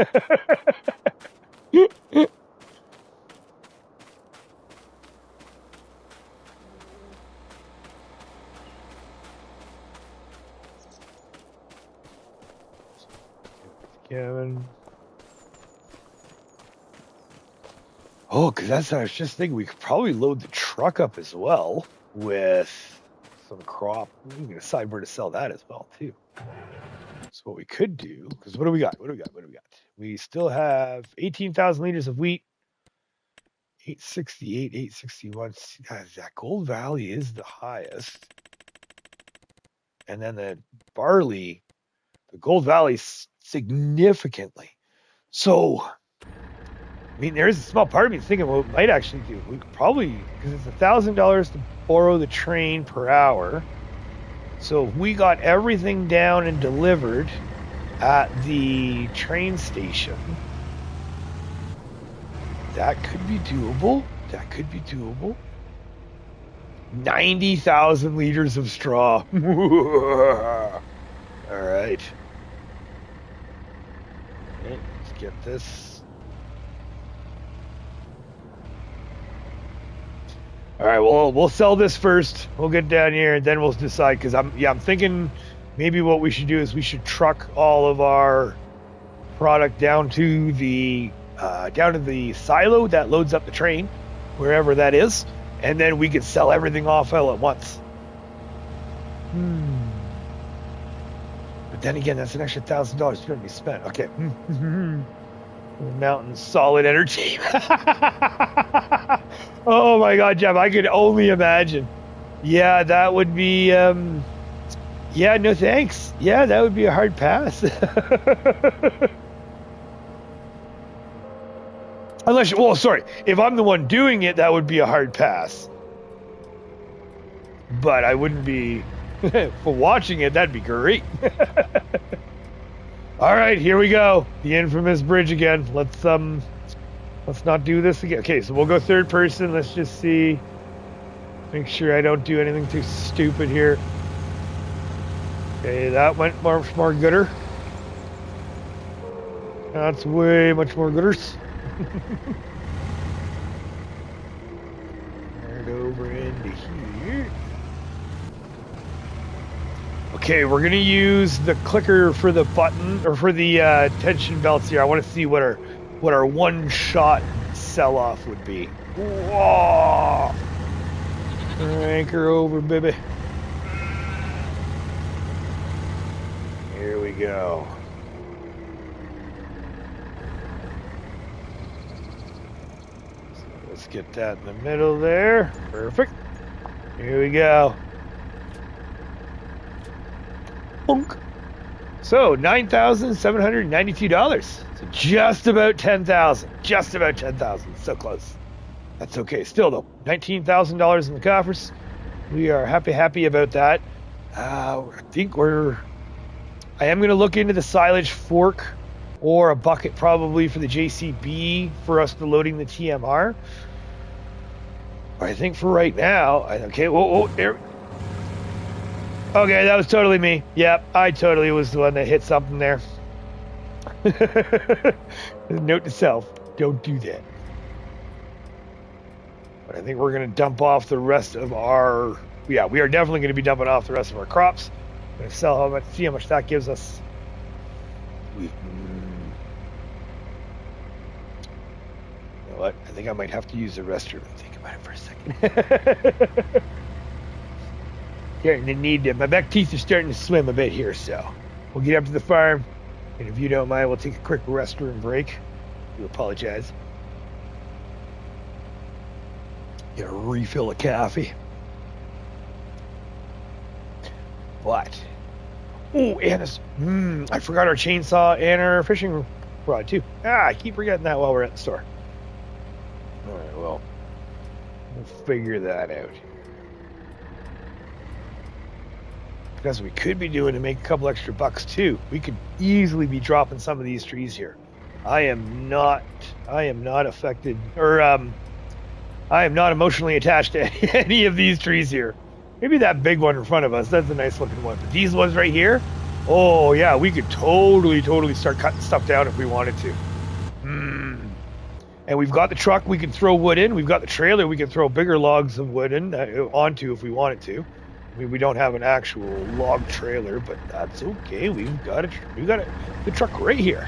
Kevin. Oh, because that's what I was just thinking. We could probably load the truck up as well with some crop. We can decide where to sell that as well, too. So what we could do, because what do we got? We still have 18,000 liters of wheat, 868, 861. That Gold Valley is the highest. And then the barley, the Gold Valley significantly. So, I mean, there is a small part of me thinking what we might actually do. We could probably, because it's $1,000 to borrow the train per hour. So if we got everything down and delivered at the train station, that could be doable. 90,000 liters of straw. All right. Okay, let's get this. All right, well, we'll sell this first. We'll get down here, and then we'll decide. Because I'm thinking maybe what we should do is we should truck all of our product down to the silo that loads up the train, wherever that is, and then we could sell everything off all at once. But then again, that's an extra $1,000 going to be spent. Okay. Mountain Solid Energy. Oh my God, Jeff, I could only imagine. Yeah, that would be, yeah, no thanks. Yeah, that would be a hard pass. Unless, well, sorry, if I'm the one doing it, that would be a hard pass. But I wouldn't be, for watching it, that'd be great. All right, here we go. The infamous bridge again. Let's not do this again. Okay, so we'll go third person. Let's just see. Make sure I don't do anything too stupid here. Okay, that went much more gooder. That's way much more gooders. Right over into here. Okay, we're gonna use the clicker for the button or for the tension belts here. I want to see what our one-shot sell-off would be. Whoa! Anchor over, baby. Here we go. So let's get that in the middle there. Perfect. Here we go. Bonk. So $9,792. So just about 10,000. Just about 10,000. So close. That's okay. Still though, $19,000 in the coffers. We are happy about that. I think I am going to look into the silage fork or a bucket probably for the JCB for us to loading the TMR. But I think for right now, okay. Whoa, there. Okay, that was totally me. Yep, I totally was the one that hit something there. Note to self, don't do that. But I think we're going to dump off the rest of our... Yeah, we are definitely going to be dumping off the rest of our crops. I'm going to sell how much, see how much that gives us. You know what? I think I might have to use the restroom. Think about it for a second. Starting to need to... My back teeth are starting to swim a bit here, so we'll get up to the farm. And if you don't mind, we'll take a quick restroom break. I do apologize. Get a refill of coffee. But, oh, and this, I forgot our chainsaw and our fishing rod too. I keep forgetting that while we're at the store. All right, well, we'll figure that out. Because we could be doing to make a couple extra bucks too. We could easily be dropping some of these trees here. I am not affected, or I am not emotionally attached to any of these trees here. Maybe that big one in front of us, that's a nice looking one. But these ones right here, oh yeah, we could totally start cutting stuff down if we wanted to. And we've got the truck we can throw wood in. We've got the trailer we can throw bigger logs of wood in onto if we wanted to. I mean, we don't have an actual log trailer, but that's okay. We've got the truck right here.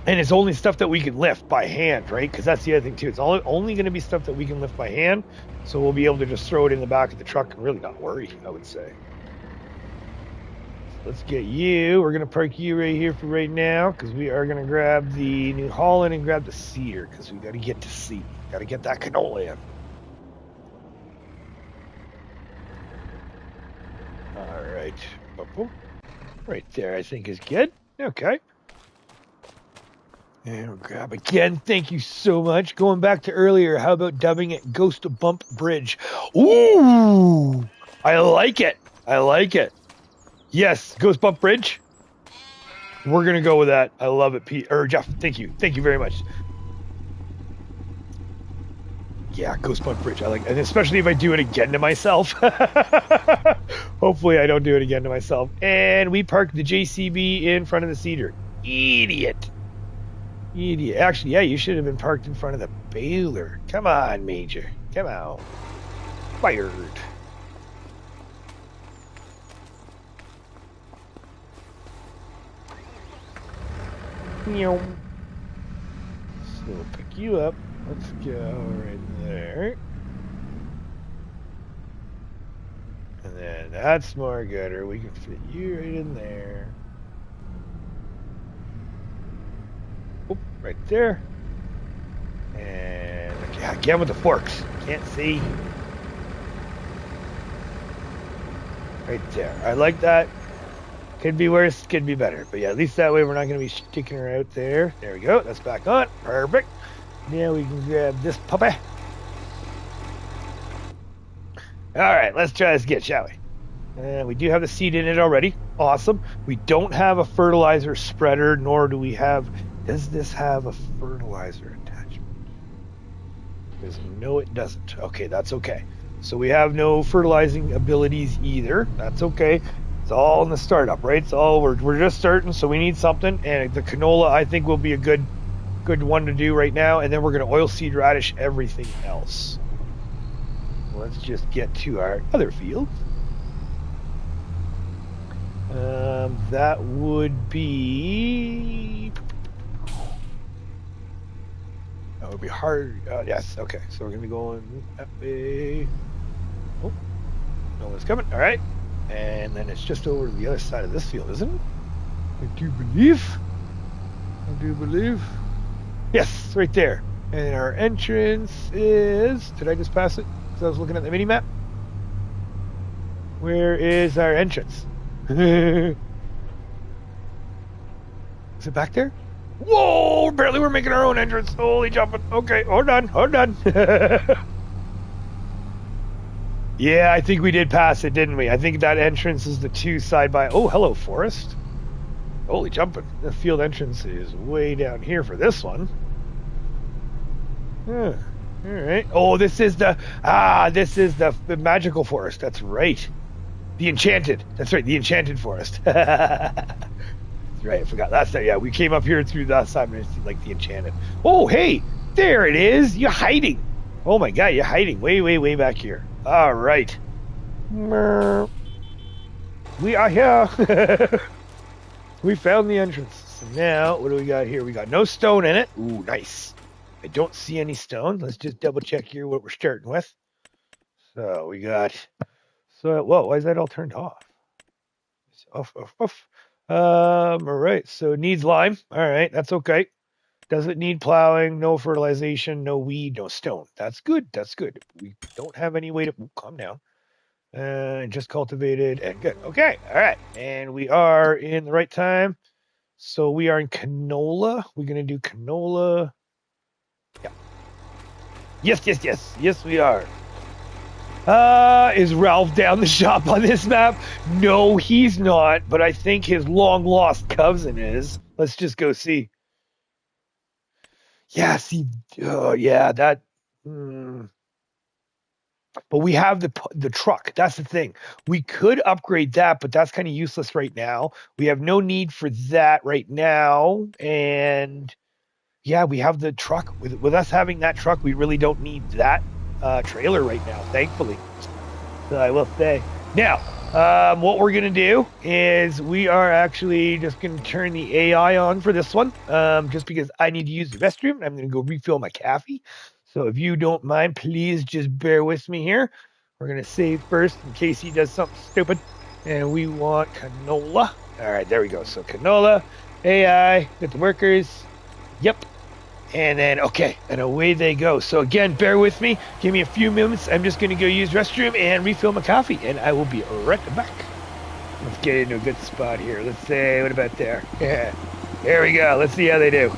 And it's only stuff that we can lift by hand, right? Because that's the other thing too. It's only going to be stuff that we can lift by hand. So we'll be able to just throw it in the back of the truck and really not worry, I would say. So let's get you. We're going to park you right here for right now because we are going to grab the New Holland and grab the cedar because we got to get to seed. Got to get that canola in. All right. Right there, I think is good. Okay. And we'll grab again. Thank you so much. Going back to earlier, how about dubbing it Ghost Bump Bridge? Ooh, I like it. I like it. Yes, Ghost Bump Bridge. We're going to go with that. I love it, Pete. Or Jeff, thank you. Thank you very much. Yeah, Ghost Bump Bridge. I like it. And especially if I do it again to myself. Hopefully I don't do it again to myself. And we parked the JCB in front of the cedar. Idiot. Actually, yeah, you should have been parked in front of the baler. Come on, Major. Come on. Fired. So we'll pick you up. Let's go right there. And then that's more gooder. We can fit you right in there. Oh, right there. And again with the forks. Can't see. Right there. I like that. Could be worse, could be better. But yeah, at least that way we're not going to be sticking her out there. There we go. That's back on. Perfect. Now we can grab this puppy. All right, let's try this again, shall we? And we do have the seed in it already. Awesome. We don't have a fertilizer spreader, nor do we have... Does this have a fertilizer attachment? Because no, it doesn't. Okay, that's okay. So we have no fertilizing abilities either. That's okay. It's all in the startup, right? It's all we're just starting, so we need something. And the canola, I think, will be a good one to do right now. And then we're going to oilseed radish everything else. Let's just get to our other field. That would be... That would be hard. Yes, okay. So we're going to be going that way. Oh, no one's coming. All right. And then it's just over to the other side of this field, isn't it? I do believe. Yes, right there. And our entrance is... Did I just pass it? Because I was looking at the mini-map. Where is our entrance? Is it back there? Whoa! Barely we're making our own entrance. Holy jumping. Okay, hold on. Yeah, I think we did pass it, didn't we? I think that entrance is the two side by... Oh, hello, forest. Holy jumping. The field entrance is way down here for this one. All right. Oh, this is the magical forest. That's right. The enchanted. That's right, the enchanted forest. That's right, I forgot. That's that. Yeah, we came up here through that side, and it's like the enchanted. Oh, hey, there it is. You're hiding. Oh my God, you're hiding way back here. All right. We are here. We found the entrance. So now, what do we got here? We got no stone in it. Ooh, nice. I don't see any stone. Let's just double check here what we're starting with. So we got... So, whoa, why is that all turned off? Off. All right, so it needs lime. All right, that's okay. Doesn't need plowing, no fertilization, no weed, no stone. That's good. That's good. We don't have any way to calm down. Just cultivated and good. Okay, all right. And we are in the right time. So we are in canola. We're gonna do canola. Yeah. Yes, we are. Is Ralph down the shop on this map? No, he's not, but I think his long lost cousin is. Let's just go see. Yeah, see, yeah, that. But we have the truck. That's the thing. We could upgrade that, but that's kind of useless right now. We have no need for that right now, and yeah, we have the truck. With us having that truck, we really don't need that trailer right now, thankfully. So I will say. Now, what we're gonna do is we are actually just gonna turn the AI on for this one, just because I need to use the restroom. I'm gonna go refill my coffee. So if you don't mind, please just bear with me here. We're gonna save first in case he does something stupid. And we want canola. All right, there we go. So canola, AI, get the workers. Yep. And then, okay, and away they go. So again, bear with me. Give me a few minutes. I'm just going to go use restroom and refill my coffee, and I will be right back. Let's get into a good spot here. Let's say, what about there? Yeah. There we go. Let's see how they do.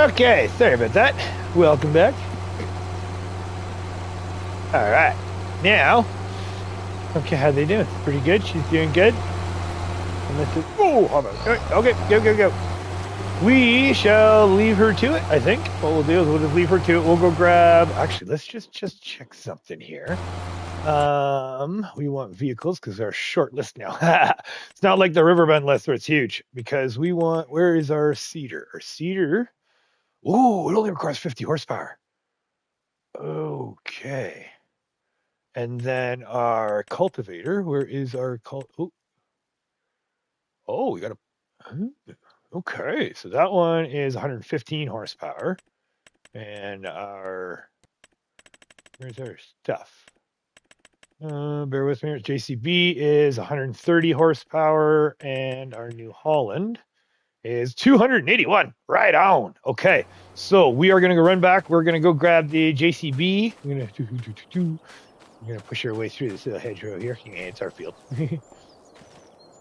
Okay, sorry about that. Welcome back. All right, now. Okay, how they doing? Pretty good. She's doing good. Oh, hold on. Okay, go. We shall leave her to it. I think what we'll do is we'll just leave her to it. We'll go grab. Actually, let's just check something here. We want vehicles because they're short list now. It's not like the Riverbend list where it's huge because we want. Where is our cedar? Our cedar. Oh, it only requires 50 horsepower. Okay. And then our cultivator. Where is our Oh, we got a. Okay, so that one is 115 horsepower, and where's our stuff? Bear with me. JCB is 130 horsepower, and our New Holland is 281. Right on. Okay, so we are gonna go run back. We're gonna go grab the JCB. We're gonna push our way through this little hedgerow here. Yeah, it's our field.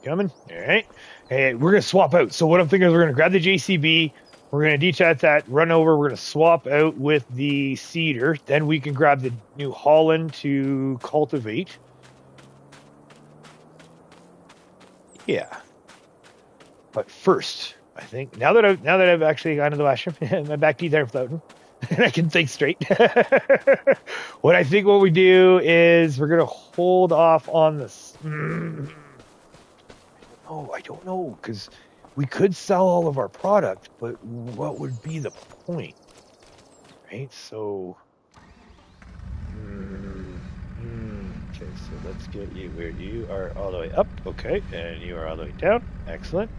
Coming. All right. Hey, we're going to swap out. So what I'm thinking is we're going to grab the JCB. We're going to detach that, run over. We're going to swap out with the cedar. Then we can grab the New Holland to cultivate. Yeah. But first, I think now that I've actually gone to the washroom, my back teeth are floating, and I can think straight. What we do is we're going to hold off on this. Oh, I don't know, because we could sell all of our product, but what would be the point? Right? So, okay, so let's get you where you are all the way up. Okay, and you are all the way down. Excellent.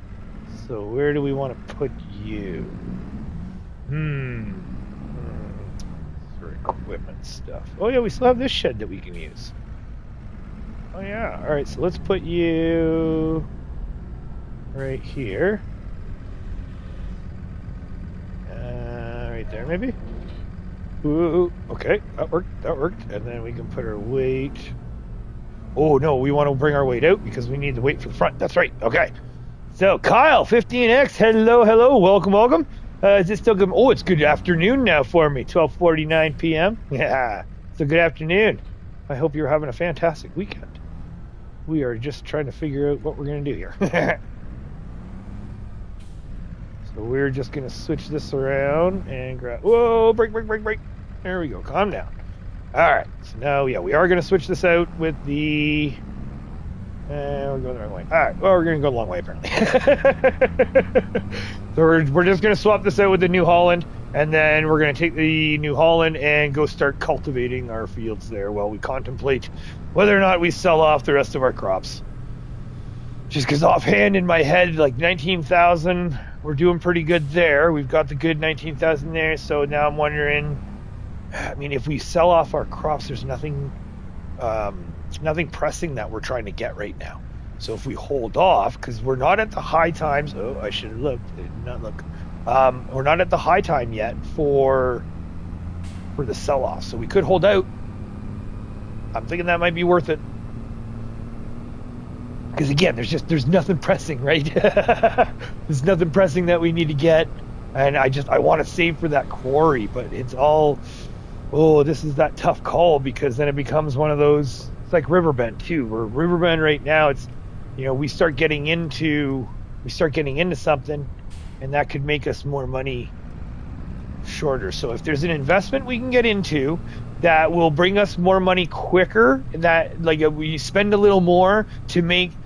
So where do we want to put you? For equipment stuff. Oh yeah, we still have this shed that we can use. Oh yeah. All right, so let's put you right here. Right there, maybe? Ooh, okay, that worked. And then we can put our weight. Oh, no, we want to bring our weight out because we need the weight for the front. That's right, okay. So, Kyle, 15X, hello, welcome. Is it still good? Oh, it's good afternoon now for me, 12:49 p.m. Yeah, it's a good afternoon. I hope you're having a fantastic weekend. We are just trying to figure out what we're going to do here. So we're just going to switch this around and grab... Whoa, break. There we go, calm down. All right, so now, yeah, we are going to switch this out with the... we're going the wrong way. All right, well, we're going to go the long way, apparently. So we're just going to swap this out with the New Holland, and then we're going to take the New Holland and go start cultivating our fields there while we contemplate whether or not we sell off the rest of our crops. Just because offhand in my head, like 19,000, we're doing pretty good there. We've got the good 19,000 there, so now I'm wondering, I mean, if we sell off our crops, there's nothing pressing that we're trying to get right now. So if we hold off, because we're not at the high times, oh, I should have looked, I did not look. We're not at the high time yet for the sell-off, so we could hold out. I'm thinking that might be worth it. Because again, there's nothing pressing, right? There's nothing pressing that we need to get, and I want to save for that quarry, but it's all, this is that tough call, because then it becomes one of those. It's like Riverbend too, where Riverbend right now, it's, we start getting into something, and that could make us more money shorter. So if there's an investment we can get into that will bring us more money quicker, that like we spend a little more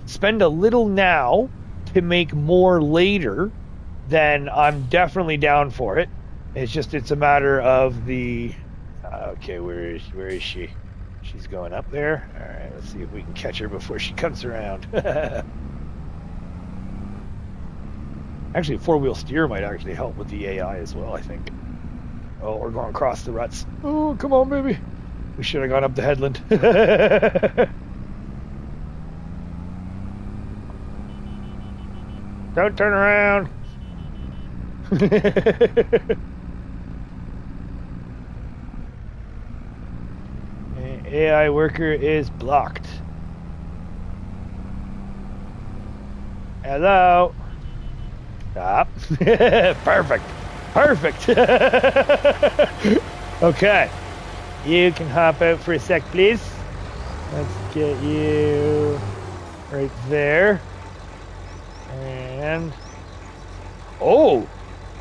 spend a little now to make more later, then I'm definitely down for it. It's a matter of the okay, where is she? She's going up there. All right, let's see if we can catch her before she comes around. Actually, a four-wheel steer might actually help with the AI as well, I think. Oh, we're going across the ruts. Oh, come on, baby. We should have gone up the headland. Don't turn around. AI worker is blocked. Hello. Stop. Perfect. Perfect. Okay. You can hop out for a sec, please. Let's get you right there. And... oh!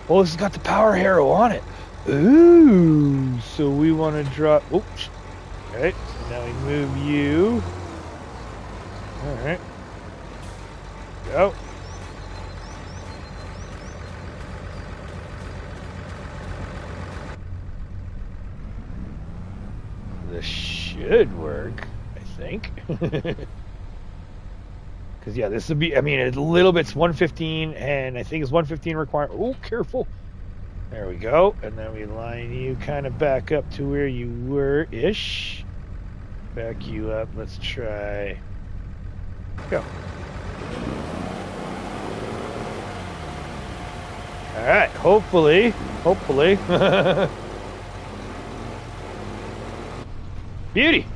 Oh, this has got the power harrow on it. Ooh! So we want to drop... oops. Alright, so now we move you. Alright. Go. This should work, I think. Because, yeah, this would be, I mean, a little bit's 115, and I think it's 115 required. Oh, careful. There we go. And then we line you kind of back up to where you were-ish. Back you up. Let's try. Go. All right. Hopefully. Beauty.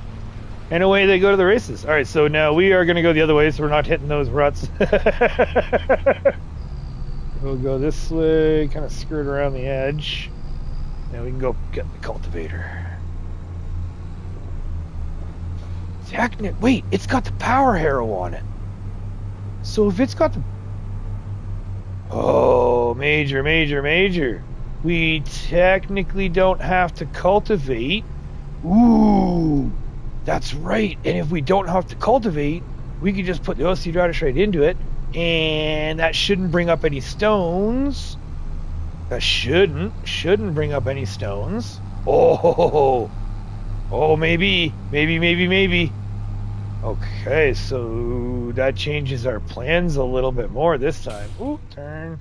And away they go to the races. All right, so now we are going to go the other way, so we're not hitting those ruts. We'll go this way, kind of skirt around the edge. Now we can go get the cultivator. Wait, it's got the power harrow on it. So if it's got the... oh, major. We technically don't have to cultivate. Ooh, that's right. And if we don't have to cultivate, we could just put the OC radish right into it, and that shouldn't bring up any stones. That shouldn't bring up any stones. Oh, maybe. Okay, so that changes our plans a little bit more this time. Ooh, turn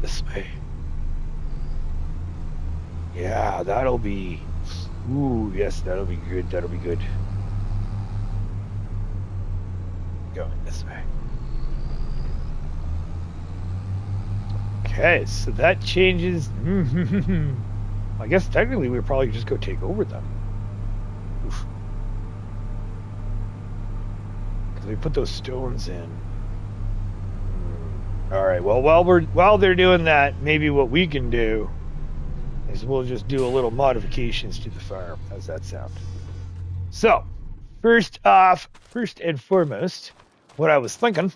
this way. Yeah, that'll be... ooh, yes, that'll be good. Going this way. Okay, so that changes... I guess technically we'd probably just go take over them. Oof. Because we put those stones in. Alright, well, while they're doing that, maybe what we can do is we'll just do a little modifications to the farm. How's that sound? So, first and foremost, what I was thinking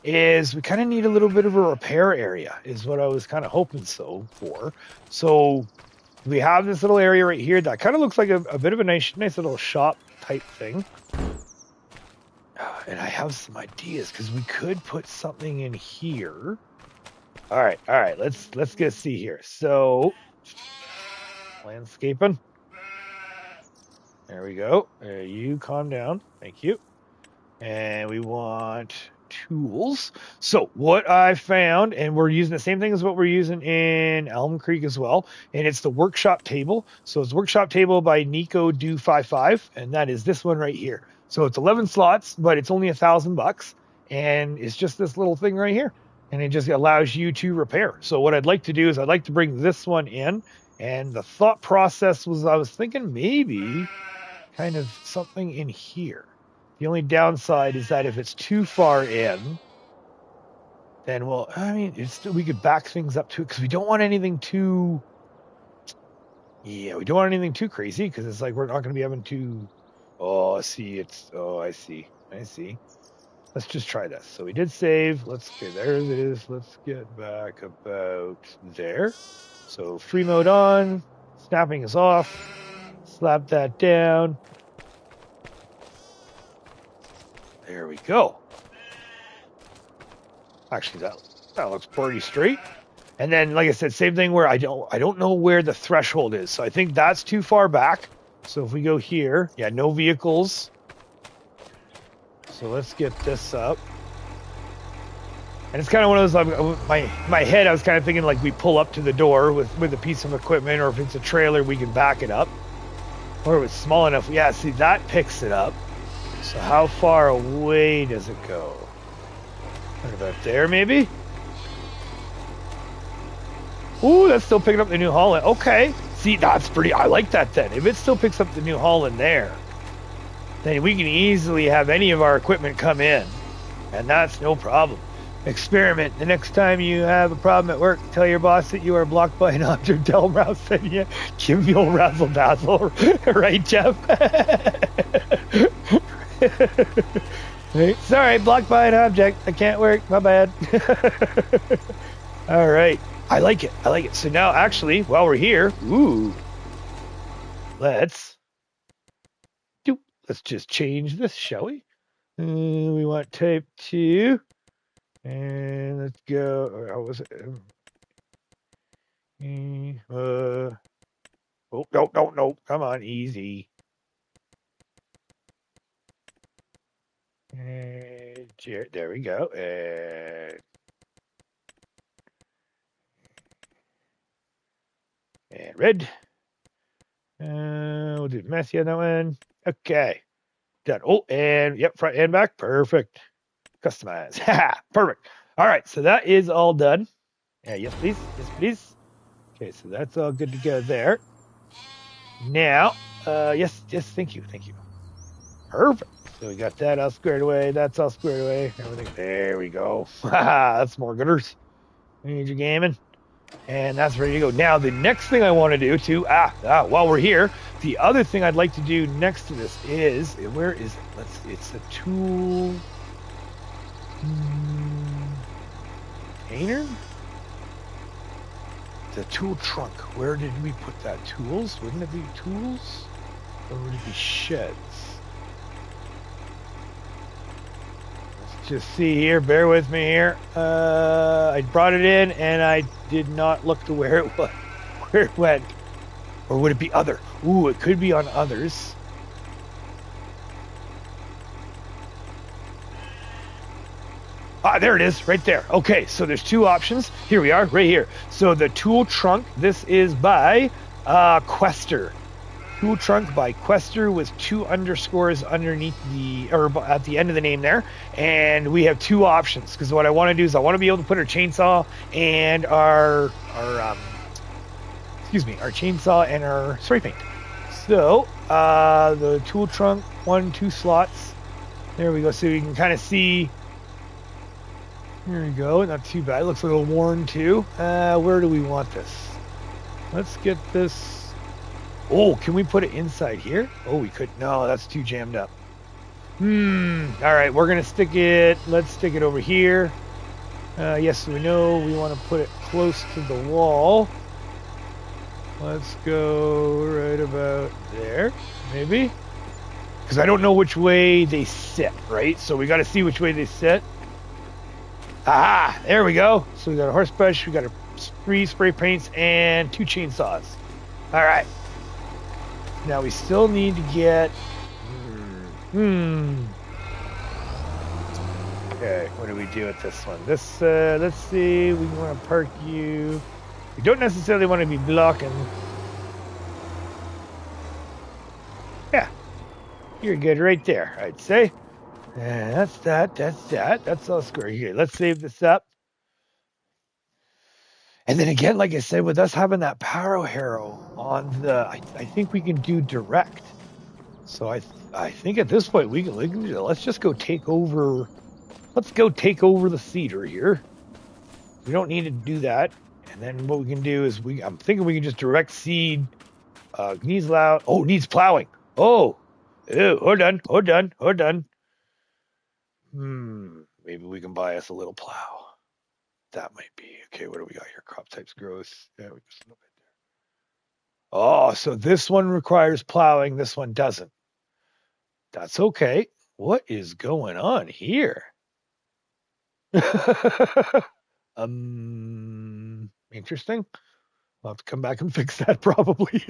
is we kind of need a little bit of a repair area, is what I was kind of hoping for. So, we have this little area right here that kind of looks like a bit of a nice little shop type thing. And I have some ideas, because we could put something in here. All right, let's get see here. So, landscaping. There we go. You calm down. Thank you. And we want tools. So what I found, and we're using the same thing as what we're using in Elm Creek as well, and it's the workshop table. So it's workshop table by Nico Do 55, and that is this one right here. So it's 11 slots, but it's only $1,000, and it's just this little thing right here, and it just allows you to repair. So what I'd like to do is I'd like to bring this one in. And the thought process was, I was thinking maybe kind of something in here. The only downside is that if it's too far in, then, well, I mean, we could back things up to it, because we don't want anything too... yeah, we don't want anything too crazy, because it's like we're not going to be having to... oh, see, I see. Let's just try this. So we did save. Okay, there it is. Let's get back about there. So free mode on, snapping is off, slap that down. There we go. Actually, that looks pretty straight. And then, like I said, same thing where I don't know where the threshold is. So I think that's too far back. So if we go here, yeah, no vehicles. So let's get this up. And it's kind of one of those, my head, I was kind of thinking like we pull up to the door with a piece of equipment, or if it's a trailer, we can back it up. Or if it's small enough. Yeah, see, that picks it up. So how far away does it go? Right about there, maybe? Ooh, that's still picking up the New Holland. Okay. See, that's pretty, I like that then. If it still picks up the New Holland there, then we can easily have any of our equipment come in. And that's no problem. Experiment. The next time you have a problem at work, tell your boss that you are blocked by an object. Tell him Ralph sent you. Give me old razzle dazzle. Right, Jeff? Hey, sorry, blocked by an object. I can't work. My bad. All right. I like it. I like it. So now, actually, while we're here, let's just change this, shall we? We want type 2. And let's go. How was it? Oh, no. Come on, easy. And there we go. And red. We'll do messy on that one. Okay. Done. Oh, and yep, front and back. Perfect. Customize. Perfect. All right, so that is all done. Yes, please. Yes, please. Okay, so that's all good to go there. Now, yes, thank you. Perfect. So we got that all squared away. That's all squared away. Everything. There we go. That's more gooders. Major gaming. And that's ready to go. Now, the next thing I want to do too, while we're here, the other thing I'd like to do next to this is, where is it? It's a tool container? The tool trunk. Where did we put that? Tools? Wouldn't it be tools? Or would it be sheds? Let's just see here. Bear with me here. I brought it in and I did not look to where it was, where it went. Or would it be other? Ooh, it could be on others. There it is, right there. Okay, so there's two options. Here we are, right here. So the tool trunk, this is by Quester. Tool trunk by Quester with 2 underscores underneath or at the end of the name there. And we have 2 options, because what I want to do is I want to be able to put our chainsaw and our chainsaw and our spray paint. So the tool trunk, 2 slots. There we go. So you can kind of see. Here we go. Not too bad. It looks a little worn too. Where do we want this? Let's get this. Oh, can we put it inside here? Oh, we could. No, that's too jammed up. All right, we're gonna stick it. Let's stick it over here. Yes, we know we want to put it close to the wall. Let's go right about there, maybe. Because I don't know which way they sit, right? So we got to see which way they sit. Aha! There we go. So we got a horse brush, we got 3 spray paints, and 2 chainsaws. All right. Now we still need to get. Okay, what do we do with this one? This, let's see. We want to park you. We don't necessarily want to be blocking. Yeah, you're good right there, I'd say. That's that. That's all square. Here, let's save this up. And then again, like I said, with us having that power harrow on the, I think we can do direct. So I think at this point we can let's just go take over. Let's go take over the cedar here. We don't need to do that. And then what we can do is I'm thinking we can just direct seed. Needs loud. Oh, needs plowing. Oh, hold on. Maybe we can buy us a little plow. That might be. Okay, what do we got here? Crop types growth. Yeah, we just a little bit there. Oh, so this one requires plowing. This one doesn't. That's okay. What is going on here? Interesting. I'll have to come back and fix that probably.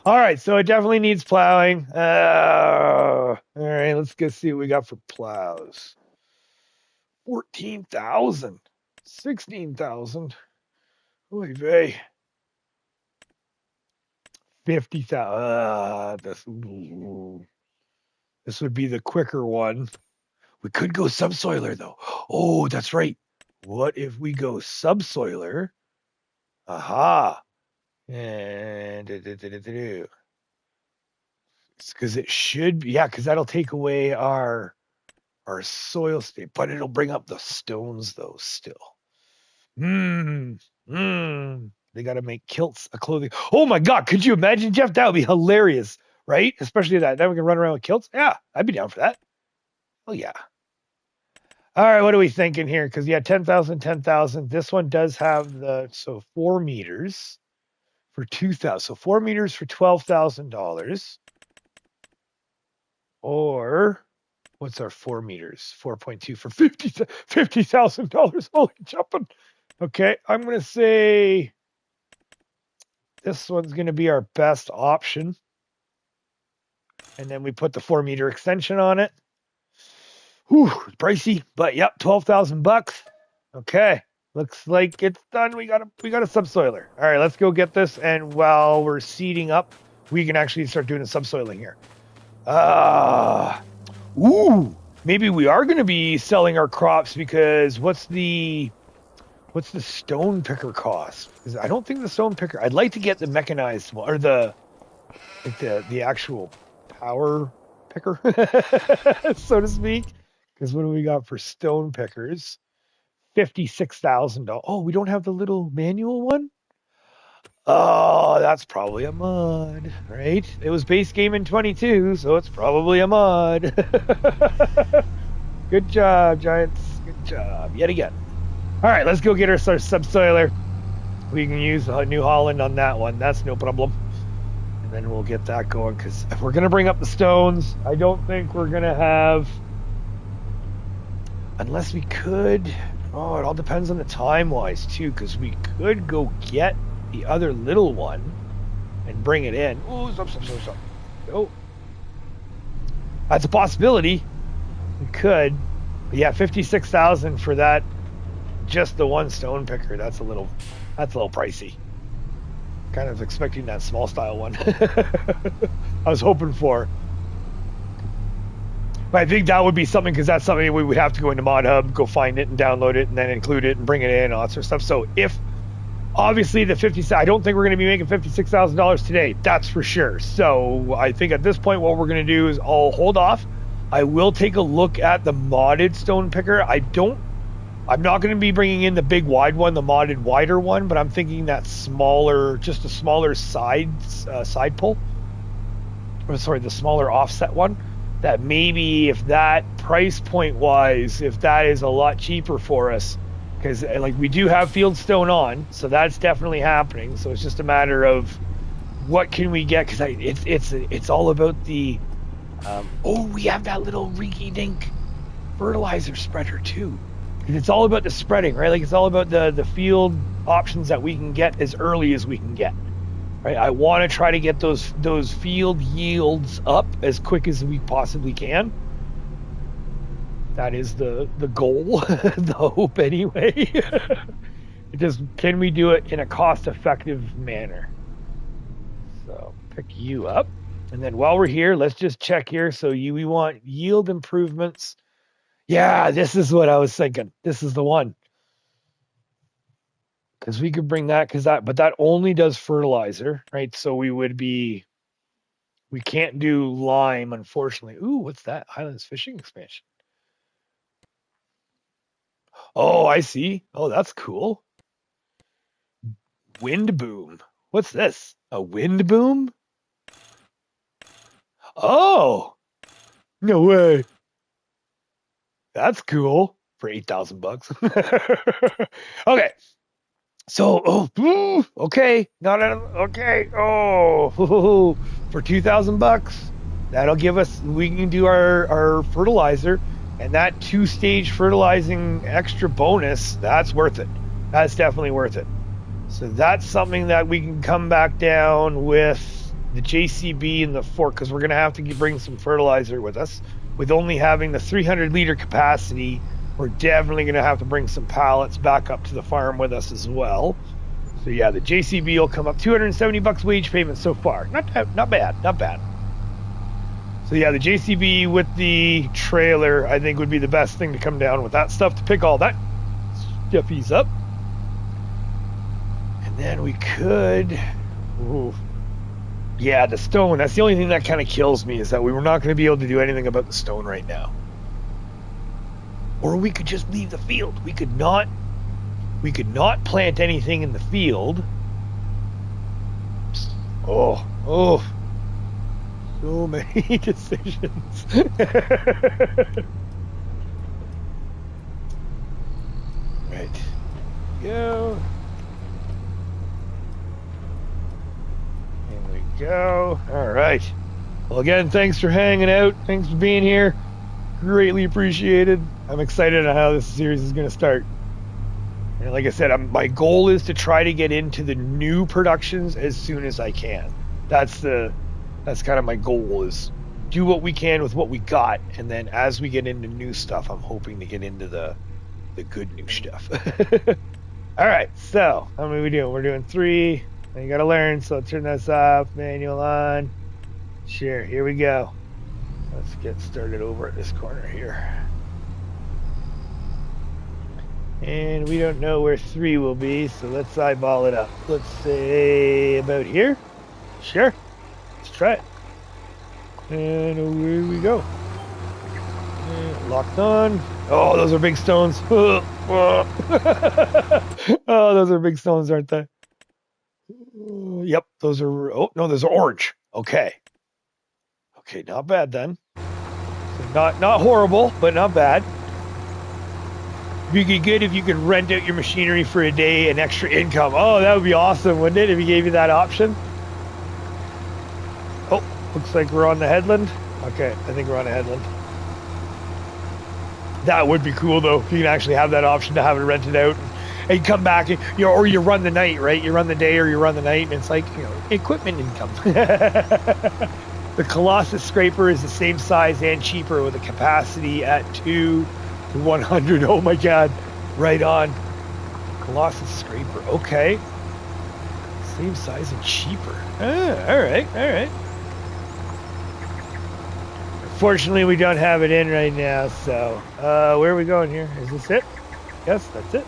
All right, so it definitely needs plowing. All right, let's go see what we got for plows. 14,000, 16,000. Oy vey. 50,000. This would be the quicker one. We could go subsoiler though. Oh, that's right. What if we go subsoiler? Aha. And it's because it should be, yeah, because that'll take away our our soil state, but it'll bring up the stones though still. They got to make kilts, a clothing. Oh my God, could you imagine, Jeff? That would be hilarious, right? Especially that. Then we can run around with kilts. Yeah, I'd be down for that. Oh yeah. All right, what are we thinking here? Because yeah, 10,000, 10,000. This one does have the 4 meters for 2,000. So 4 meters for $12,000. Or what's our 4 meters? 4.2 for $50,000. Holy jumping. Okay, I'm gonna say this one's gonna be our best option. And then we put the 4 meter extension on it. Whew, pricey, but yep, $12,000. Okay, looks like it's done. We got a subsoiler. All right, let's go get this. And while we're seeding up, we can actually start doing the subsoiling here. Maybe we are going to be selling our crops because what's the stone picker cost? Because I don't think the stone picker. I'd like to get the mechanized one or the actual power picker, so to speak. Because what do we got for stone pickers? $56,000. Oh, we don't have the little manual one? Oh, that's probably a mod, right? It was base game in 22, so it's probably a mod. Good job, Giants. Good job. Yet again. All right, let's go get our subsoiler. We can use New Holland on that one. That's no problem. And then we'll get that going because if we're going to bring up the stones, I don't think we're going to have... Unless we could... Oh, it all depends on the time-wise, too, because we could go get the other little one and bring it in. Oh, stop. Oh. That's a possibility. We could. But yeah, 56,000 for that. Just the one stone picker. That's a little pricey. Kind of expecting that small style one. I was hoping for. But I think that would be something because that's something we would have to go into Mod Hub, go find it and download it and then include it and bring it in and all that sort of stuff. So if obviously the 50, I don't think we're going to be making $56,000 today. That's for sure. So I think at this point, what we're going to do is I'll hold off. I will take a look at the modded stone picker. I'm not going to be bringing in the big wide one, the modded wider one, but I'm thinking that smaller, just a smaller side pull. Or sorry, the smaller offset one. That maybe if that price point wise, if that is a lot cheaper for us, because like we do have field stone on, so that's definitely happening. So it's just a matter of what can we get, because it's all about the we have that little rinky dink fertilizer spreader too. It's all about the spreading, right? Like it's all about the field options that we can get as early as we can get. Right? I want to try to get those field yields up as quick as we possibly can. That is the goal, the hope anyway. It just, can we do it in a cost-effective manner? So pick you up. And then while we're here, let's just check here. So we want yield improvements. Yeah, this is what I was thinking. This is the one. Because we could bring that, but that only does fertilizer, right? So we can't do lime, unfortunately. Ooh, what's that? Highlands fishing expansion. Oh, I see. Oh, that's cool. Wind boom. What's this? A wind boom? Oh, no way. That's cool for $8,000. Okay. So, okay, okay. Oh, for $2,000, that'll give us. We can do our fertilizer, and that 2-stage fertilizing extra bonus. That's worth it. That's definitely worth it. So that's something that we can come back down with the JCB and the fork, because we're gonna have to bring some fertilizer with us. With only having the 300-liter capacity, we're definitely going to have to bring some pallets back up to the farm with us as well. So yeah, the JCB will come up. $270 wage payment so far. Not bad. So yeah, the JCB with the trailer, I think would be the best thing to come down with that stuff to pick all that stuffies up. And then we could... Yeah, the stone. That's the only thing that kind of kills me, is that we were not going to be able to do anything about the stone right now. Or we could just leave the field. We could not plant anything in the field. Oh, so many decisions. Right. Go. In we go. All right. Well, again, thanks for hanging out. Thanks for being here. Greatly appreciated. I'm excited on how this series is going to start. And like I said, my goal is to try to get into the new productions as soon as I can. That's kind of my goal, is do what we can with what we got, and then as we get into new stuff, I'm hoping to get into the good new stuff. All right, so how many are we doing? We're doing 3. You got to learn, so turn this off. Manual on. Sure, here we go. Let's get started over at this corner here. And we don't know where 3 will be, so let's eyeball it up. Let's say about here. Sure. Let's try it. And away we go. And locked on. Oh, those are big stones. Oh, those are big stones, aren't they? Yep, those are... Oh, no, those are orange. Okay. Okay, not bad then. So not horrible, but not bad. It'd be good if you could rent out your machinery for a day and extra income. Oh, that would be awesome, wouldn't it, if he gave you that option? Oh, looks like we're on the headland. Okay, I think we're on a headland. That would be cool, though, if you can actually have that option to have it rented out and you come back, and, or you run the night, right? You run the day or you run the night, and it's like, equipment income. The Colossus scraper is the same size and cheaper with a capacity at 2 to 100. Oh my God, right on. Colossus scraper, okay. Same size and cheaper. All right. Unfortunately, we don't have it in right now, so where are we going here? Is this it? Yes, that's it.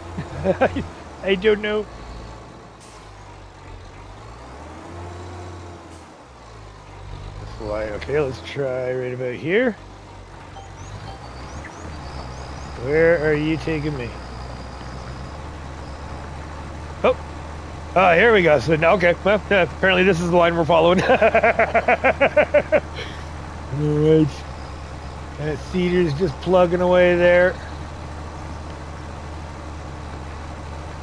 I don't know. Okay, let's try right about here. Where are you taking me? Oh, here we go. So okay, well, apparently this is the line we're following. All right, that cedar's just plugging away there.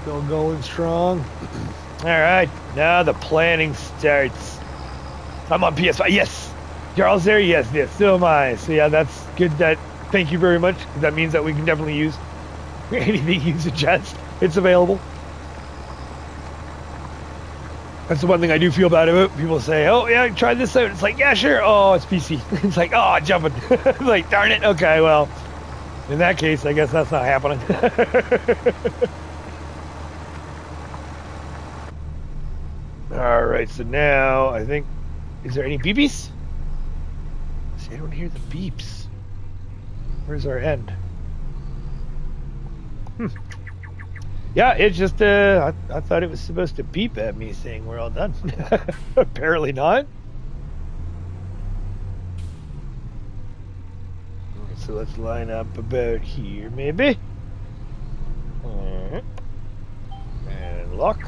Still going strong. All right, now the planning starts. I'm on PS5. Yes, Charles there. Yes, so am I. So yeah, that's good. Thank you very much. That means that we can definitely use anything you suggest. It's available. That's the one thing I do feel bad about. People say, "Oh yeah, try this out." It's like, yeah, sure. Oh, it's PC. It's like, oh, jumping. Like, darn it. Okay, well, in that case, I guess that's not happening. All right. So now I think, is there any beepies? See, I don't hear the beeps. Where's our end? Yeah, it just, I thought it was supposed to beep at me saying we're all done. Apparently not. So let's line up about here, maybe. Alright. And lock.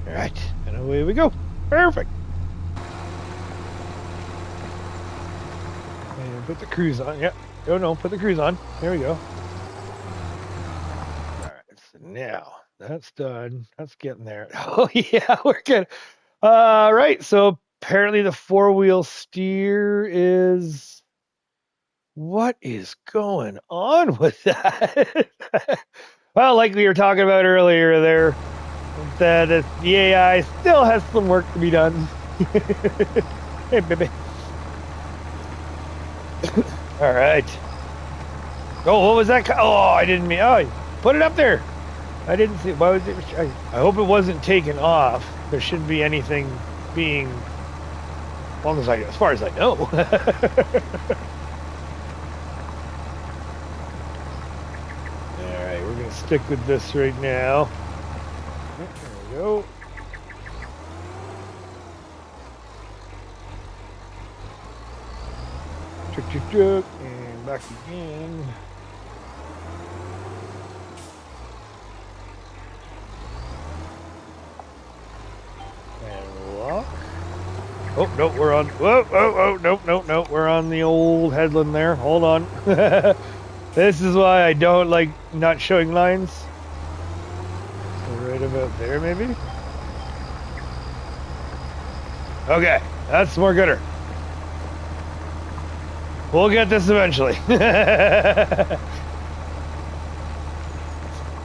Alright, and away we go. Perfect. And put the cruise on. Yep. Oh no, put the cruise on. There we go. Now that's done. That's getting there. Oh yeah, we're good. Right. So apparently the 4-wheel steer is. What is going on with that? Well, like we were talking about earlier, there, that the AI still has some work to be done. Hey, baby. All right. Oh, what was that? Oh, I didn't mean. Oh, put it up there. I didn't see. Why was it? I hope it wasn't taken off. There shouldn't be anything being, as far as I know. All right, we're gonna stick with this right now. There we go. And back again. And walk. Oh, no, we're on. Whoa, no, we're on the old headland there. Hold on. This is why I don't like not showing lines. So right about there, maybe? Okay, that's more gooder. We'll get this eventually.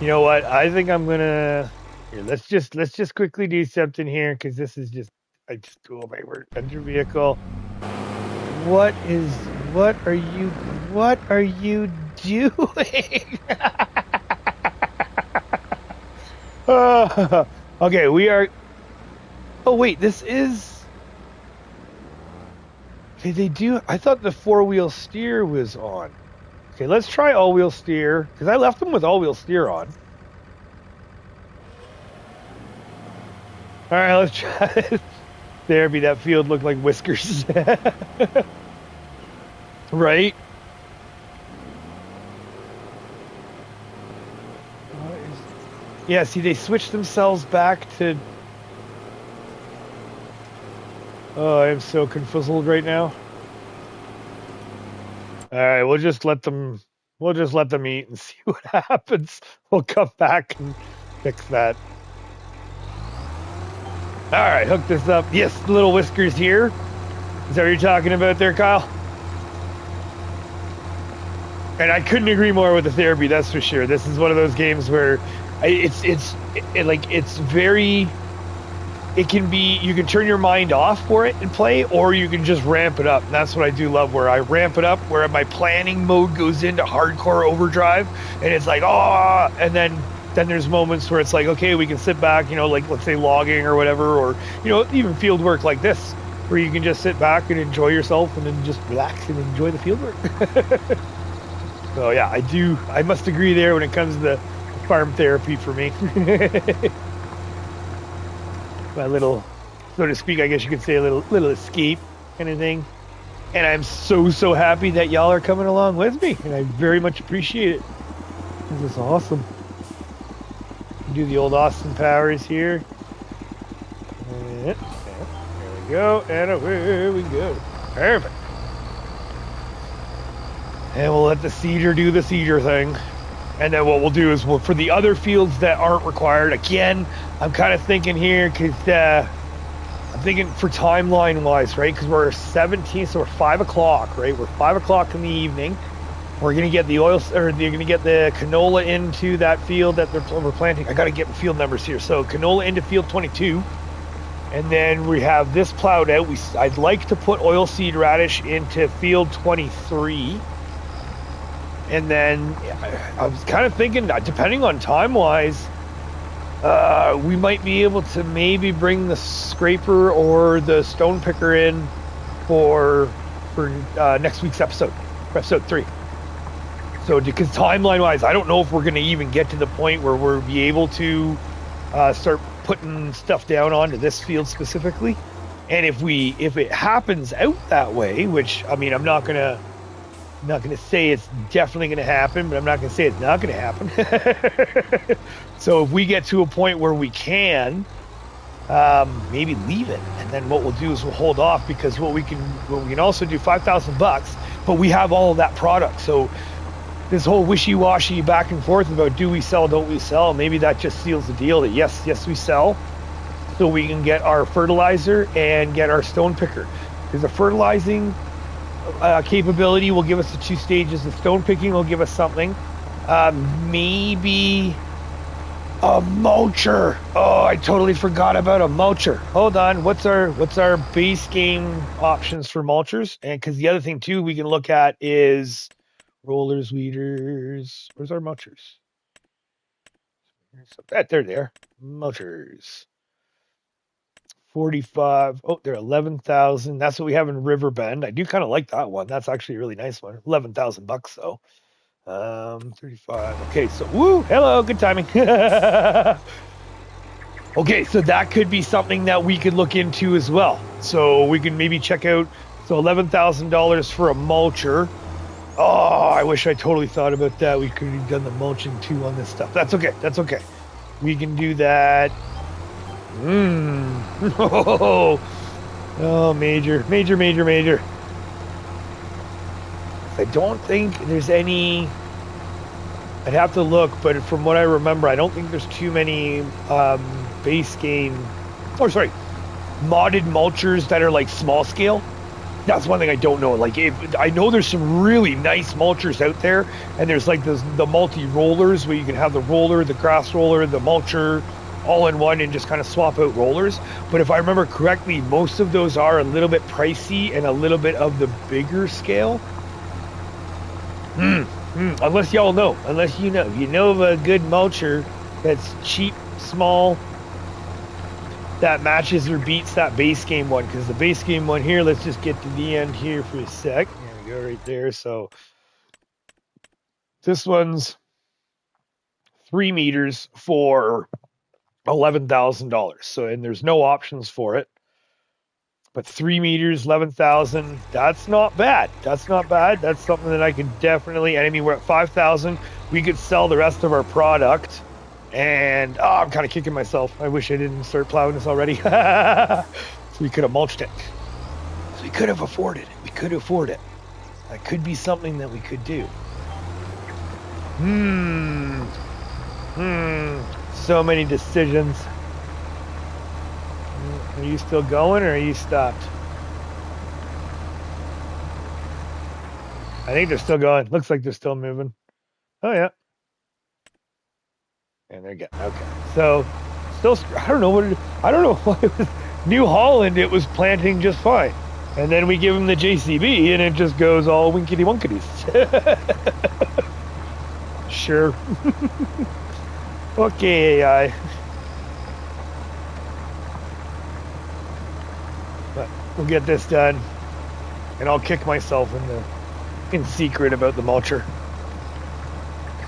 You know what? I think I'm gonna. Here, let's just quickly do something here because this is just. I just oh my word. Enter vehicle. What are you doing? Okay, we are. Oh wait, this is. Okay, they do. I thought the 4-wheel steer was on. Okay, let's try all-wheel steer because I left them with all-wheel steer on. All right, let's try it. There, be that field looked like whiskers. Right? Yeah, see, they switched themselves back to... Oh, I am so confuzzled right now. All right, we'll just let them eat and see what happens. We'll come back and fix that. All right, hook this up. Yes, little whiskers here. Is that what you're talking about there, Kyle? And I couldn't agree more with the therapy, that's for sure. This is one of those games where it's very... It can be, you can turn your mind off for it and play, or you can just ramp it up. And that's what I do love, where I ramp it up, where my planning mode goes into hardcore overdrive, and it's like, oh, and then there's moments where it's like, okay, we can sit back, you know, like let's say logging or whatever, or, you know, even field work like this, where you can just sit back and enjoy yourself and then just relax and enjoy the field work. So yeah, I must agree there when it comes to the farm therapy for me. My little, so to speak, I guess you could say a little escape kind of thing. And I'm so happy that y'all are coming along with me, and I very much appreciate it. This is awesome. Do the old Austin Powers here. And, there we go, and away we go. Perfect. And we'll let the seeder do the seeder thing. And then what we'll do is, for the other fields that aren't required, again, I'm kind of thinking here, because I'm thinking for timeline-wise, right? Because we're 17, so we're 5 o'clock, right? We're 5 o'clock in the evening. We're going to get the oil, or you're going to get the canola into that field that we're planting. I got to get the field numbers here. So canola into field 22. And then we have this plowed out. I'd like to put oilseed radish into field 23. And then I was kind of thinking, depending on time-wise, we might be able to maybe bring the scraper or the stone picker in for next week's episode, episode 3. So, because timeline-wise, I don't know if we're going to even get to the point where we'll be able to start putting stuff down onto this field specifically. And if it happens out that way, which, I mean, I'm not going to say it's definitely going to happen, but I'm not going to say it's not going to happen. So if we get to a point where we can, maybe leave it, and then what we'll do is we'll hold off, because what we can also do $5,000, but we have all of that product. So this whole wishy-washy back and forth about do we sell, don't we sell, maybe that just seals the deal that yes we sell, so we can get our fertilizer and get our stone picker. Because the fertilizing capability will give us the 2 stages. The stone picking will give us something. Maybe a mulcher. Oh, I totally forgot about a mulcher. Hold on. What's our base game options for mulchers? And because the other thing too we can look at is rollers, weeders. Where's our mulchers? They're there. Mulchers. 45. Oh, they're 11,000. That's what we have in Riverbend. I do kind of like that one. That's actually a really nice one. $11,000 though. 35. Okay, so woo, hello, good timing. Okay, so that could be something that we could look into as well. So we can maybe check out. So $11,000 for a mulcher. Oh, I wish I totally thought about that. We could have done the mulching too on this stuff. That's okay. That's okay. We can do that. Oh, oh, major. I don't think there's any. I'd have to look, but from what I remember, I don't think there's too many base game, or sorry, modded mulchers that are like small scale. That's one thing I don't know. Like, I know there's some really nice mulchers out there, and there's like the multi rollers where you can have the roller, the grass roller, the mulcher, all in one, and just kind of swap out rollers. But if I remember correctly, most of those are a little bit pricey and a little bit of the bigger scale. Unless y'all know, unless you know of a good mulcher that's cheap, small, that matches or beats that base game one. Because the base game one here, let's just get to the end here for a sec. There we go, right there. So this one's 3 meters for $11,000. So, and there's no options for it. But 3 meters, 11,000, that's not bad. That's not bad. That's something that I could definitely, and I mean, we're at 5,000. We could sell the rest of our product. And, I'm kind of kicking myself. I wish I didn't start plowing this already. So we could have mulched it. So we could have afforded it. We could afford it. That could be something that we could do. So many decisions. Are you still going, or are you stopped? I think they're still going. Looks like they're still moving. Oh, yeah. And they're getting, okay. So, still, I don't know why it was New Holland, it was planting just fine. And then we give them the JCB, and it just goes all winkety wonkities. Sure. Okay, AI. But we'll get this done, and I'll kick myself in secret about the mulcher.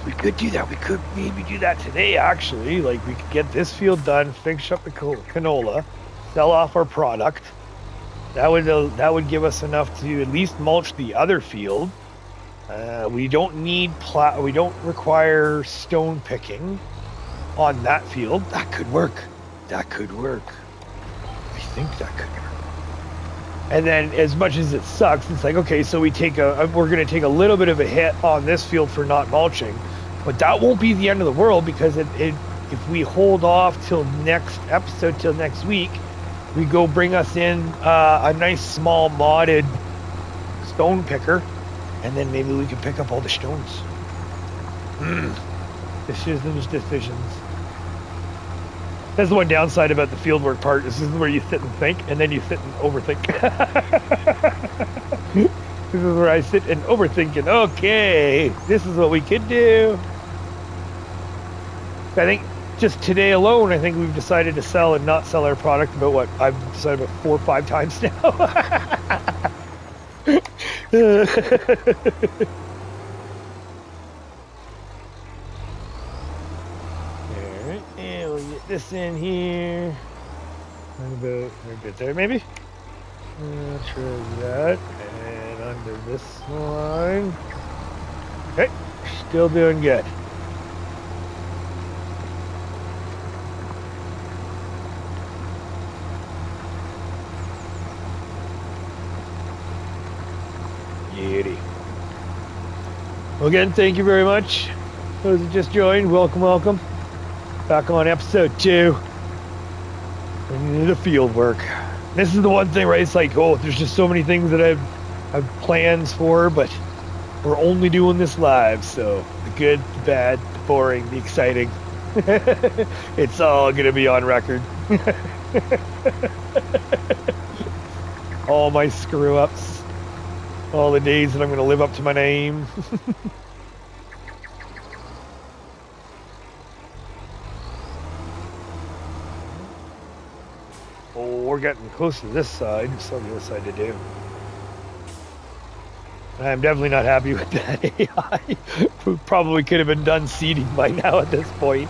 We could do that. We could maybe do that today, actually. Like, we could get this field done, finish up the canola, sell off our product. That would give us enough to at least mulch the other field. We don't need we don't require stone picking on that field. That could work. That could work. I think that could work. And then, as much as it sucks, it's like, okay, so we're going to take a little bit of a hit on this field for not mulching, but that won't be the end of the world, because if we hold off till next episode, till next week, we go bring us in a nice small modded stone picker, and then maybe we can pick up all the stones. Decisions. That's the one downside about the fieldwork part. This is where you sit and think, and then you sit and overthink. This is where I sit and overthink, and okay, this is what we could do. I think just today alone, I think we've decided to sell and not sell our product about what? I've decided about 4 or 5 times now. This in here. About a bit there, maybe. Try that, and under this line. Okay, still doing good. Beauty. Well, again, thank you very much. Those who just joined, welcome. Back on episode 2. Into the field work. This is the one thing, right? It's like, oh, there's just so many things that I've plans for, but we're only doing this live. So the good, the bad, the boring, the exciting, it's all gonna be on record. All my screw ups, all the days that I'm gonna live up to my name. We're getting close to this side. Still the other side to do. I'm definitely not happy with that AI. We probably could have been done seeding by now at this point.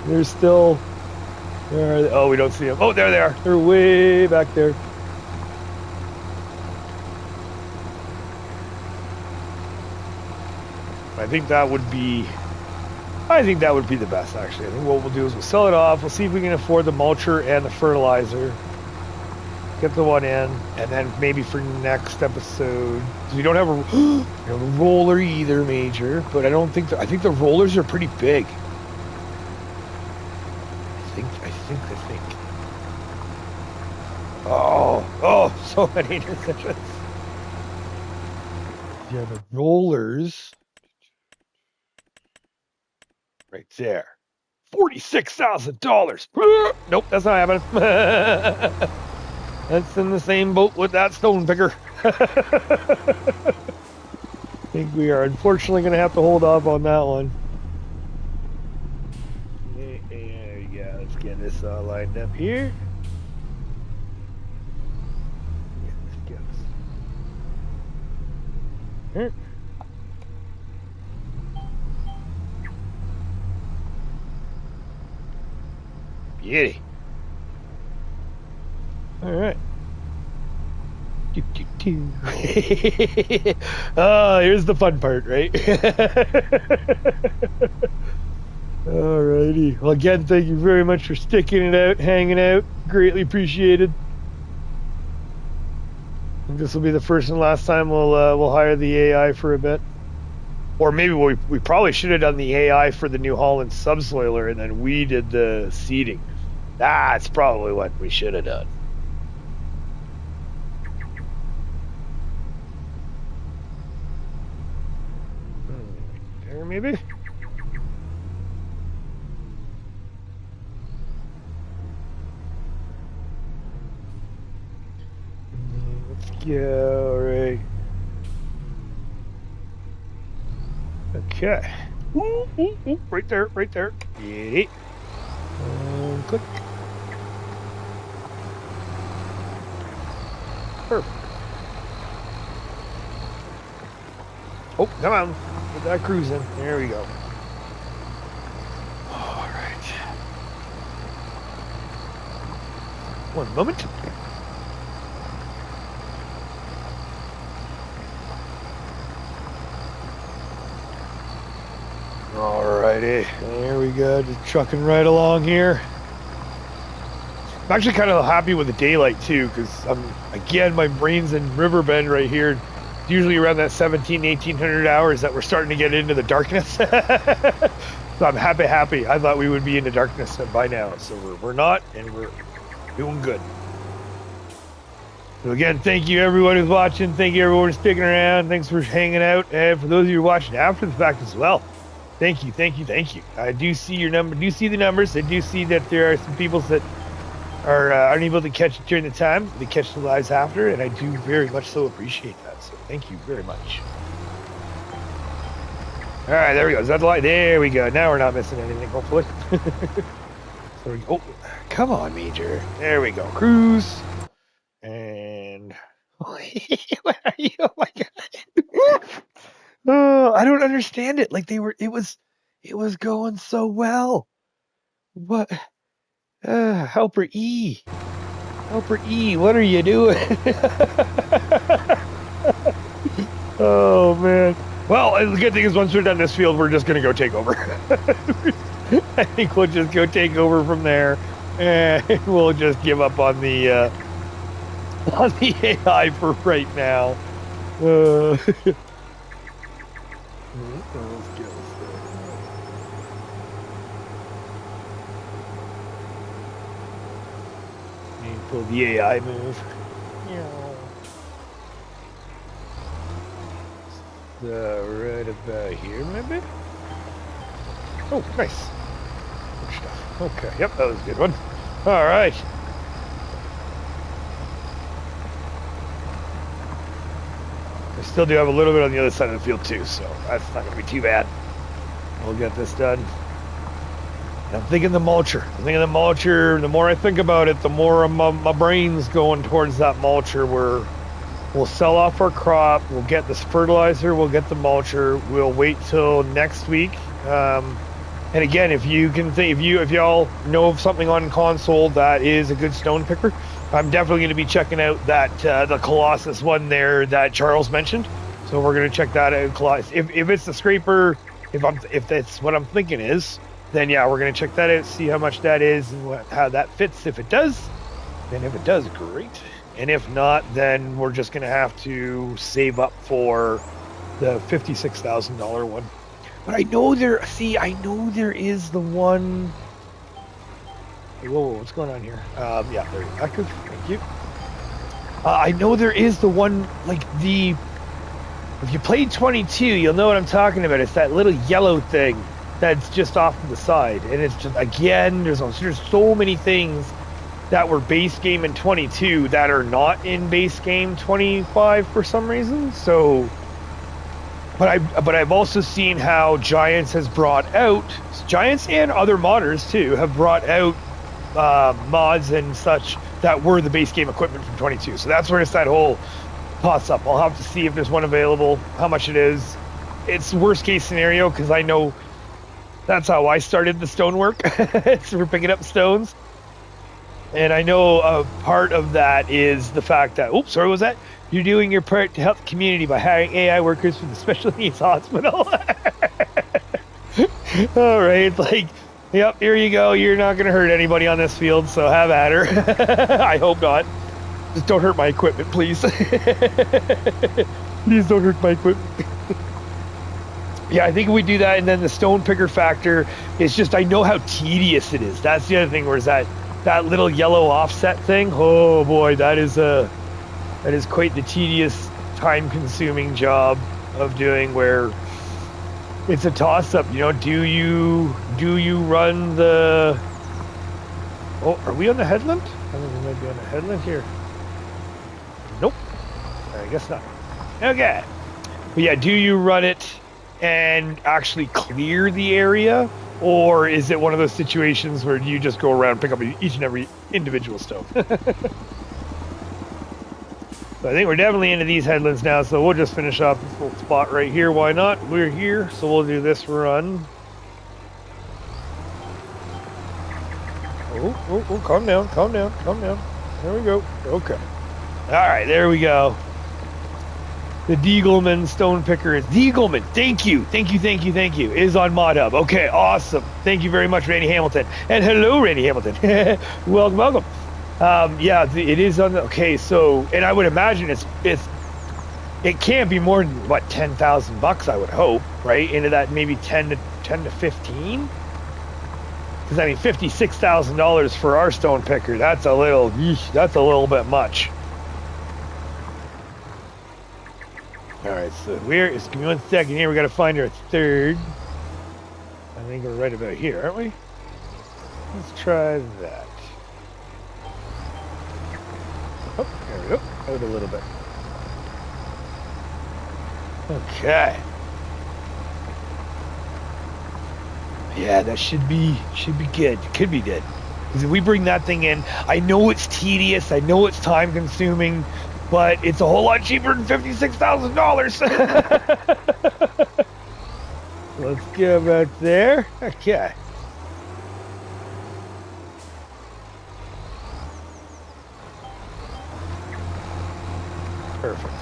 They're still... Where are they? Oh, we don't see them. Oh, there they are. They're way back there. I think that would be the best, actually. I think what we'll do is we'll sell it off. We'll see if we can afford the mulcher and the fertilizer. Get the one in, and then maybe for next episode, we don't have a roller either, Major. But I think the rollers are pretty big. I think. Oh, so many decisions. Yeah, the rollers. Right there. $46,000. Nope, that's not happening. That's in the same boat with that stone picker. I think we are unfortunately going to have to hold off on that one. There you go. Let's get this all lined up here. Here. Beauty. All right. Oh, here's the fun part, right? Alrighty. Well, again, thank you very much for sticking it out, hanging out. Greatly appreciated. I think this will be the first and last time we'll hire the AI for a bit. Or maybe we probably should have done the AI for the New Holland subsoiler, and then we did the seeding. That's probably what we should have done. There, maybe? Let's go, all right. Okay. Ooh, ooh, ooh, right there, right there. Yeah. Click. Perfect. Oh, come on. Get that cruising. There we go. All right. One moment. Alrighty, there we go, just trucking right along here. I'm actually kind of happy with the daylight too, because again, my brain's in Riverbend right here. It's usually around that 1800 hours that we're starting to get into the darkness. So I'm happy. I thought we would be in the darkness by now, so we're not, and we're doing good. So again, thank you everyone who's watching. Thank you everyone who's sticking around. Thanks for hanging out, and for those of you watching after the fact as well. Thank you. I do see your number. Do see the numbers. I do see that there are some people that are unable to catch it during the time. They catch the lives after, and I do very much so appreciate that. So thank you very much. All right, there we go. Is that the light? There we go. Now we're not missing anything, hopefully. So we go. Oh, come on, Major. There we go. Cruise. And what are you? Oh my God. Oh, I don't understand it. Like it was going so well. What? Helper E, what are you doing? Oh man. Well, the good thing is once we're done this field, we're just gonna go take over. I think we'll just go take over from there, and we'll just give up on the AI for right now. Let's get this thing. Need to pull the AI move. Right about here, maybe? Oh, nice. Good stuff. Okay, yep, that was a good one. All right. I still do have a little bit on the other side of the field too, so that's not going to be too bad. We'll get this done. And I'm thinking the mulcher. The more I think about it, the more my brain's going towards that mulcher. We'll sell off our crop. We'll get this fertilizer. We'll get the mulcher. We'll wait till next week. And again, if y'all know of something on console that is a good stone picker, I'm definitely going to be checking out that the Colossus one there that Charles mentioned. So we're gonna check that out. If it's the scraper, if that's what I'm thinking is, then yeah, we're gonna check that out, see how much that is and how that fits. If it does, then if it does, great. And if not, then we're just gonna have to save up for the $56,000 one. But I know there is the one. Whoa, what's going on here? Yeah, there you go. Thank you. I know there is the one, like if you played 22, you'll know what I'm talking about. It's that little yellow thing that's just off to the side. And it's just, again, there's so many things that were base game in 22 that are not in base game 25 for some reason. So, but I've also seen how Giants has brought out, Giants and other modders too, have brought out mods and such that were the base game equipment from 22. So that's where it's that whole toss up. I'll have to see if there's one available, how much it is. It's worst case scenario because I know that's how I started the stonework. So we're picking up stones. And I know a part of that is the fact that, oops, sorry, what was that? You're doing your part to help the community by hiring AI workers for the special needs hospital. All right, it's like, yep, here you go. You're not going to hurt anybody on this field, so have at her. I hope not. Just don't hurt my equipment, please. Please don't hurt my equipment. Yeah, I think we do that, and then the stone picker factor is just, I know how tedious it is. That's the other thing, where is that little yellow offset thing? Oh boy, that is quite the tedious, time-consuming job of doing, where it's a toss-up. You know, do you run the? Oh, are we on the headland? I think we might be on the headland here. Nope, I guess not. Okay, but yeah, do you run it and actually clear the area, or is it one of those situations where you just go around and pick up each and every individual stone? So I think we're definitely into these headlands now, so we'll just finish off this little spot right here. Why not? We're here, so we'll do this run. Oh, calm down. There we go. Okay. All right, there we go. The Diegelman stone picker is Diegelman. Thank you, is on Mod Hub. Okay, awesome. Thank you very much, Randy Hamilton. And hello, Randy Hamilton. welcome. Yeah, it is on the, okay, so, and I would imagine it can't be more than, what, $10,000, I would hope, right? Into that maybe 10 to 15? Because, I mean, $56,000 for our stone picker, that's a little bit much. All right, so just give me 1 second here. We got to find our third. I think we're right about here, aren't we? Let's try that. Oh, there we go. Out a little bit. Okay. Yeah, that should be good. Could be good. Because if we bring that thing in, I know it's tedious. I know it's time consuming. But it's a whole lot cheaper than $56,000. Let's go back there. Okay. Perfect.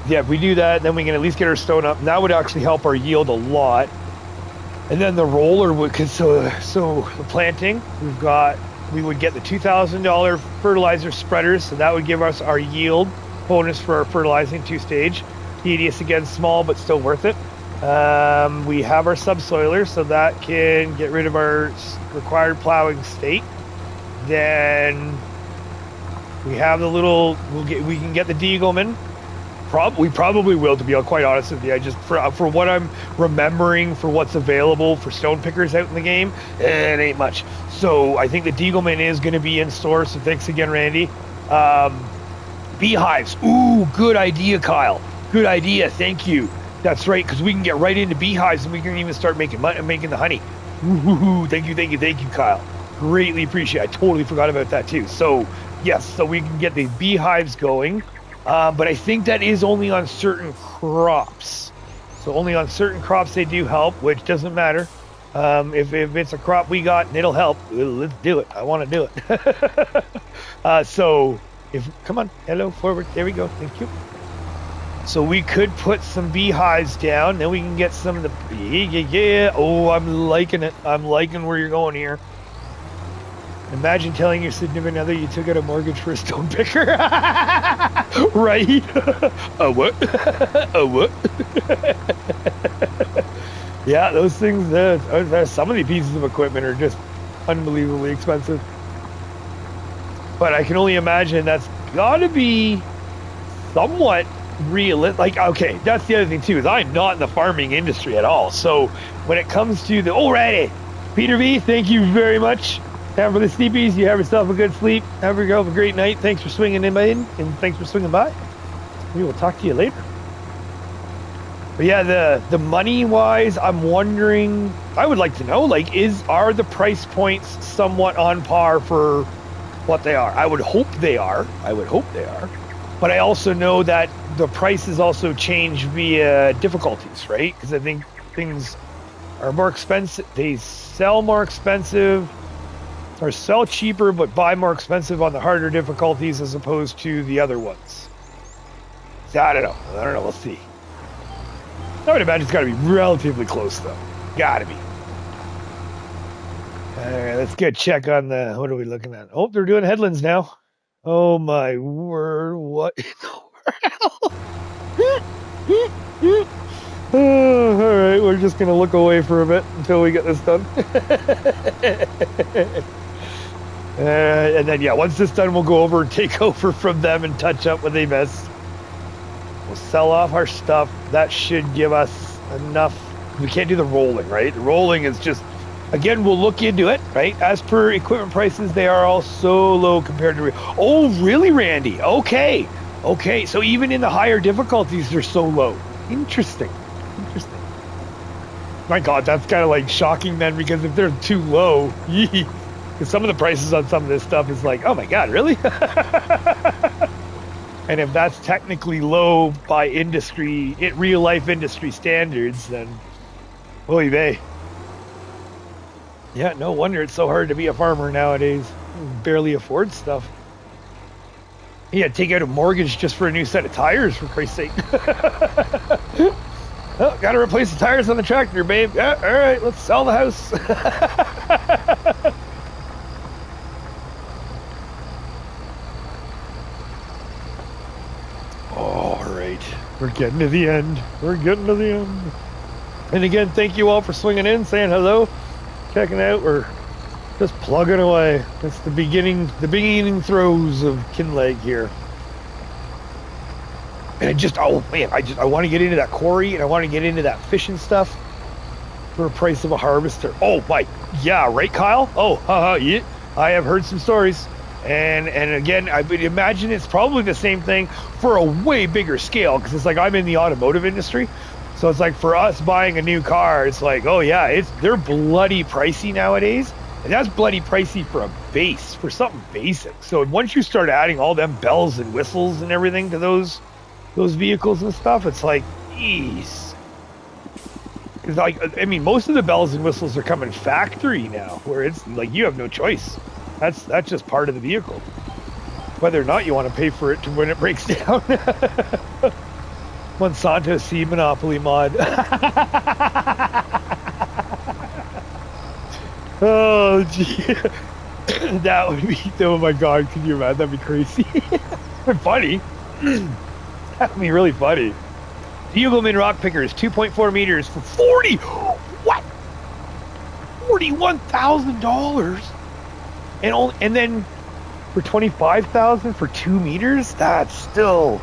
Yeah, if we do that, then we can at least get our stone up. And that would actually help our yield a lot. And then the roller would, so the planting, we would get the $2,000 fertilizer spreaders, so that would give us our yield bonus for our fertilizing 2-stage. Tedious again, small, but still worth it. We have our subsoiler, so that can get rid of our required plowing state. Then we have the little, we can get the Diegelman. We probably will, to be quite honest with you. I just, for what I'm remembering, for what's available for stone pickers out in the game, it ain't much. So I think the Diegelman is going to be in store. So thanks again, Randy. Beehives. Ooh, good idea, Kyle. Good idea. Thank you. That's right, because we can get right into beehives and we can even start making the honey. Ooh, thank you, Kyle. Greatly appreciate it. I totally forgot about that too. So yes, so we can get the beehives going. But I think that is only on certain crops. So only on certain crops they do help, which doesn't matter. If it's a crop we got and it'll help, let's do it. I want to do it. So come on, hello, forward. There we go. Thank you. So we could put some beehives down, then we can get some of the, yeah. Oh, I'm liking it. I'm liking where you're going here. Imagine telling your significant other you took out a mortgage for a stone picker. Right? A what? A what? Yeah, those things, some of the pieces of equipment are just unbelievably expensive. But I can only imagine that's got to be somewhat realistic. Like, okay, that's the other thing too, is I'm not in the farming industry at all. So when it comes to the, alrighty, Peter B, thank you very much. Time for the sleepies. You have yourself a good sleep. Have a great night. Thanks for swinging in, and thanks for swinging by. We will talk to you later. But yeah, the money wise, I'm wondering, I would like to know, like, are the price points somewhat on par for what they are? I would hope they are. But I also know that the prices also change via difficulties, right? Because I think things are more expensive. They sell more expensive, or sell cheaper, but buy more expensive on the harder difficulties as opposed to the other ones. So I don't know. We'll see. I would imagine it's got to be relatively close, though. Got to be. All right, let's get a check on the, what are we looking at? Oh, they're doing headlands now. Oh, my word. What in the world? Oh, all right, we're just going to look away for a bit until we get this done. And then, yeah, once this done, we'll go over and take over from them and touch up what they missed. We'll sell off our stuff. That should give us enough. We can't do the rolling, right? The rolling is just, again, we'll look into it, right? As per equipment prices, they are all so low compared to... Oh, really, Randy? Okay. Okay, so even in the higher difficulties, they're so low. Interesting. My God, that's kind of like shocking then, because if they're too low, because some of the prices on some of this stuff is like, oh my God, really? And if that's technically low by industry, real life industry standards, then oy vey. Yeah, no wonder it's so hard to be a farmer nowadays. Barely afford stuff. Yeah, take out a mortgage just for a new set of tires, for Christ's sake. Oh, gotta replace the tires on the tractor, babe. Yeah, all right, let's sell the house. All right, we're getting to the end. And again, thank you all for swinging in, saying hello, checking out. We're just plugging away. It's the beginning throes of Kinlaig here. And I want to get into that quarry, and I want to get into that fishing stuff for a price of a harvester. Oh my, yeah, right, Kyle? Oh, yeah. I have heard some stories. And again, I would imagine it's probably the same thing for a way bigger scale, because it's like I'm in the automotive industry. So it's like for us buying a new car, it's like, oh yeah, they're bloody pricey nowadays. And that's bloody pricey for a base, for something basic. So once you start adding all them bells and whistles and everything to those vehicles and stuff, it's like, geez. Because like, I mean, most of the bells and whistles are coming factory now, where it's like you have no choice. That's just part of the vehicle, whether or not you want to pay for it to when it breaks down. Monsanto seed monopoly mod. Oh gee, that would be, oh my God, can you imagine? That'd be crazy. Funny. That would be really funny. Bugelman rock picker is 2.4 meters for 40. What? $41,000. And then for 25,000 for 2 meters. That's still.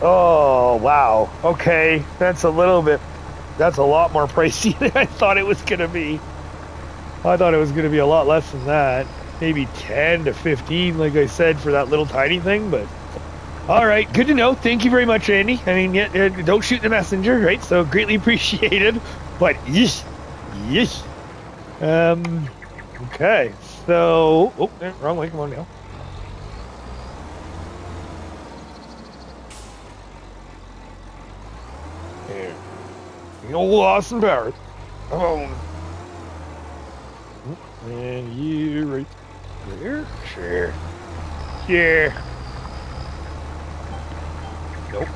Oh wow. Okay, that's a lot more pricey than I thought it was gonna be. I thought it was gonna be a lot less than that. Maybe 10 to 15, like I said, for that little tiny thing, but. All right, good to know. Thank you very much, Andy. I mean, don't shoot the messenger, right? So greatly appreciated. But yeesh. Okay. So, wrong way. Come on now. Here, the old Austin Powers. And you right there. Sure. Nope.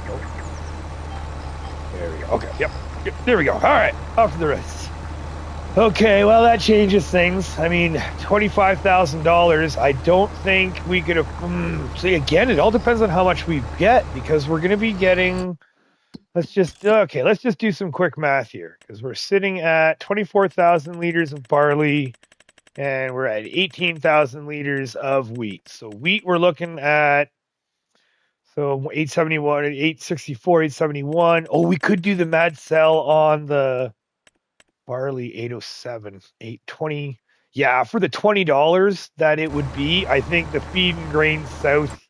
There we go. Okay, yep. There we go. All right, off to the rest. Okay, well, that changes things. I mean, $25,000, I don't think we could have... see, again, it all depends on how much we get, because we're going to be getting... let's just do some quick math here, because we're sitting at 24,000 liters of barley, and we're at 18,000 liters of wheat. So wheat, we're looking at 871, 864, 871. Oh, we could do the mad sell on the barley, 807, 820. Yeah, for the $20 that it would be, I think the feed and grain south,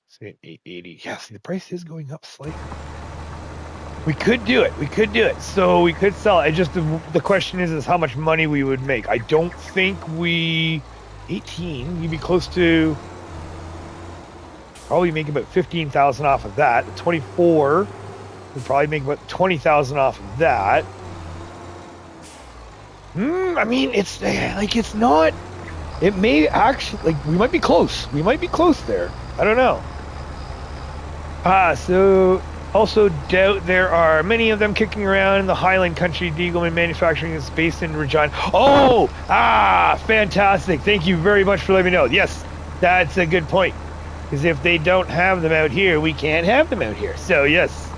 say 880. Yeah, see, the price is going up slightly. We could do it. So we could sell it. Just the question is how much money we would make. I don't think 18, you'd be close to, probably make about 15,000 off of that. The 24, we'd probably make about 20,000 off of that. I mean, it's not, it may actually, we might be close. There. I don't know. So also doubt there are many of them kicking around in the Highland country. Deagleman Manufacturing is based in Regina. Oh, fantastic. Thank you very much for letting me know. Yes, that's a good point. Because if they don't have them out here, we can't have them out here. So yes.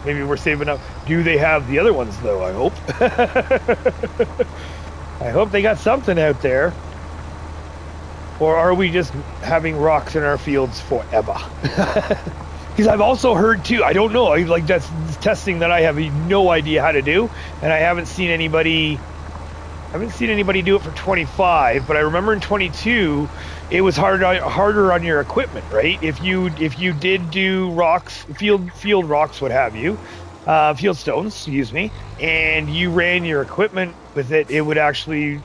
Maybe we're saving up. Do they have the other ones though? I hope. I hope they got something out there. Or are we just having rocks in our fields forever? Because I've also heard too, I don't know, that's testing that I have no idea how to do, and I haven't seen anybody do it for 25, but I remember in 22 it was harder on your equipment, right? If you did do rocks, field rocks, what have you, field stones, excuse me, and you ran your equipment with it, it would actually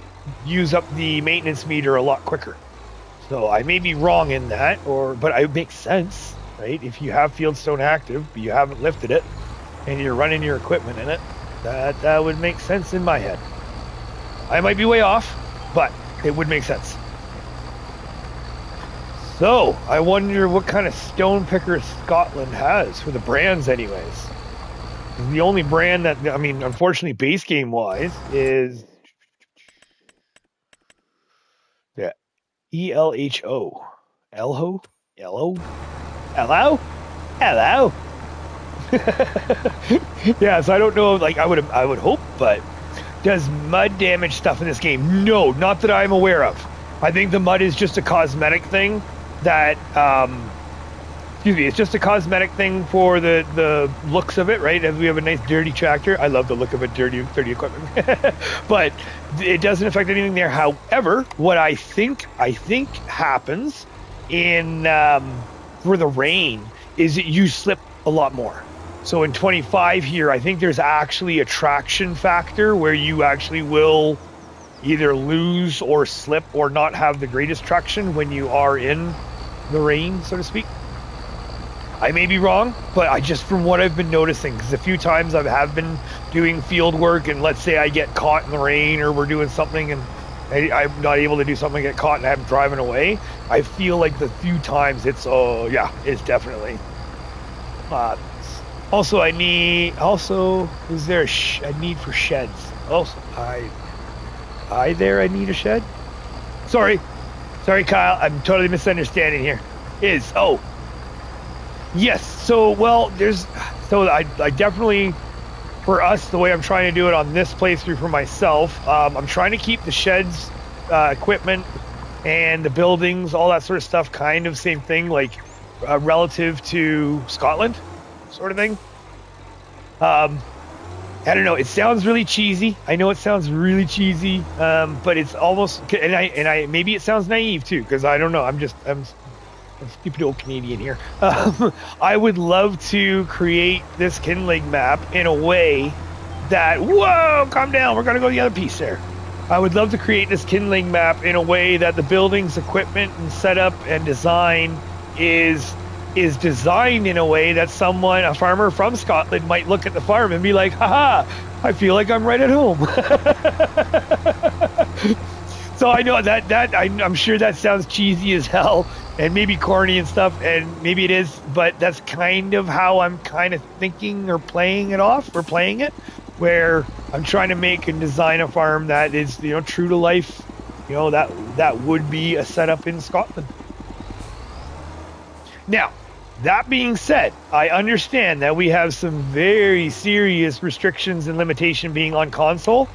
use up the maintenance meter a lot quicker. So I may be wrong in that, but it makes sense, right? If you have fieldstone active, but you haven't lifted it, and you're running your equipment in it, that would make sense in my head. I might be way off, but it would make sense. So I wonder what kind of stone picker Scotland has for the brands, anyways. The only brand that, I mean, unfortunately, base game wise, is the ELHO. Elho? Hello? Hello? Hello? Yeah, so I don't know, I would hope, but does mud damage stuff in this game? No, not that I'm aware of. I think the mud is just a cosmetic thing that, it's just a cosmetic thing for the looks of it, right? As we have a nice dirty tractor. I love the look of a dirty equipment. But it doesn't affect anything there. However, what I think happens in for the rain is that you slip a lot more. So in 25 here, I think there's actually a traction factor where you actually will either lose or slip or not have the greatest traction when you are in the rain, so to speak. I may be wrong, but from what I've been noticing, because a few times I have been doing field work, and let's say I get caught in the rain, or we're doing something and I'm not able to do something, get caught, and I'm driving away. I feel like the few times it's definitely. Also, is there a need for sheds? Also, I need a shed. Sorry, Kyle, I'm totally misunderstanding here. Yes. So, well, I definitely, for us, the way I'm trying to do it on this playthrough for myself, I'm trying to keep the sheds, equipment, and the buildings, all that sort of stuff, kind of same thing, relative to Scotland, sort of thing. I don't know. It sounds really cheesy. I know it sounds really cheesy, but it's almost, and I maybe it sounds naive too, because I don't know. I'm a stupid old Canadian here. I would love to create this Kinlaig map in a way that, whoa, calm down, we're going to go to the other piece there. I would love to create this Kinlaig map in a way that the buildings, equipment, and setup and design is designed in a way that a farmer from Scotland might look at the farm and be like, haha, I feel like I'm right at home. So I know that I'm sure that sounds cheesy as hell, and maybe corny and stuff, and maybe it is, but that's kind of how I'm kind of thinking or playing it, where I'm trying to make and design a farm that is, true to life, that would be a setup in Scotland. Now, that being said, I understand that we have some very serious restrictions and limitation being on console.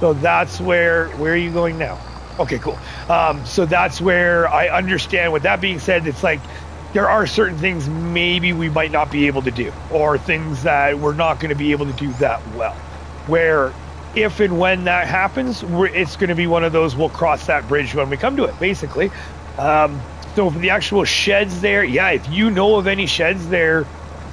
So that's where are you going now? Okay, cool. So that's where I understand. With that being said, it's like there are certain things maybe we might not be able to do, or things that we're not going to be able to do that well. Where if and when that happens, it's going to be one of those, we'll cross that bridge when we come to it, basically. So for the actual sheds there, yeah, if you know of any sheds there,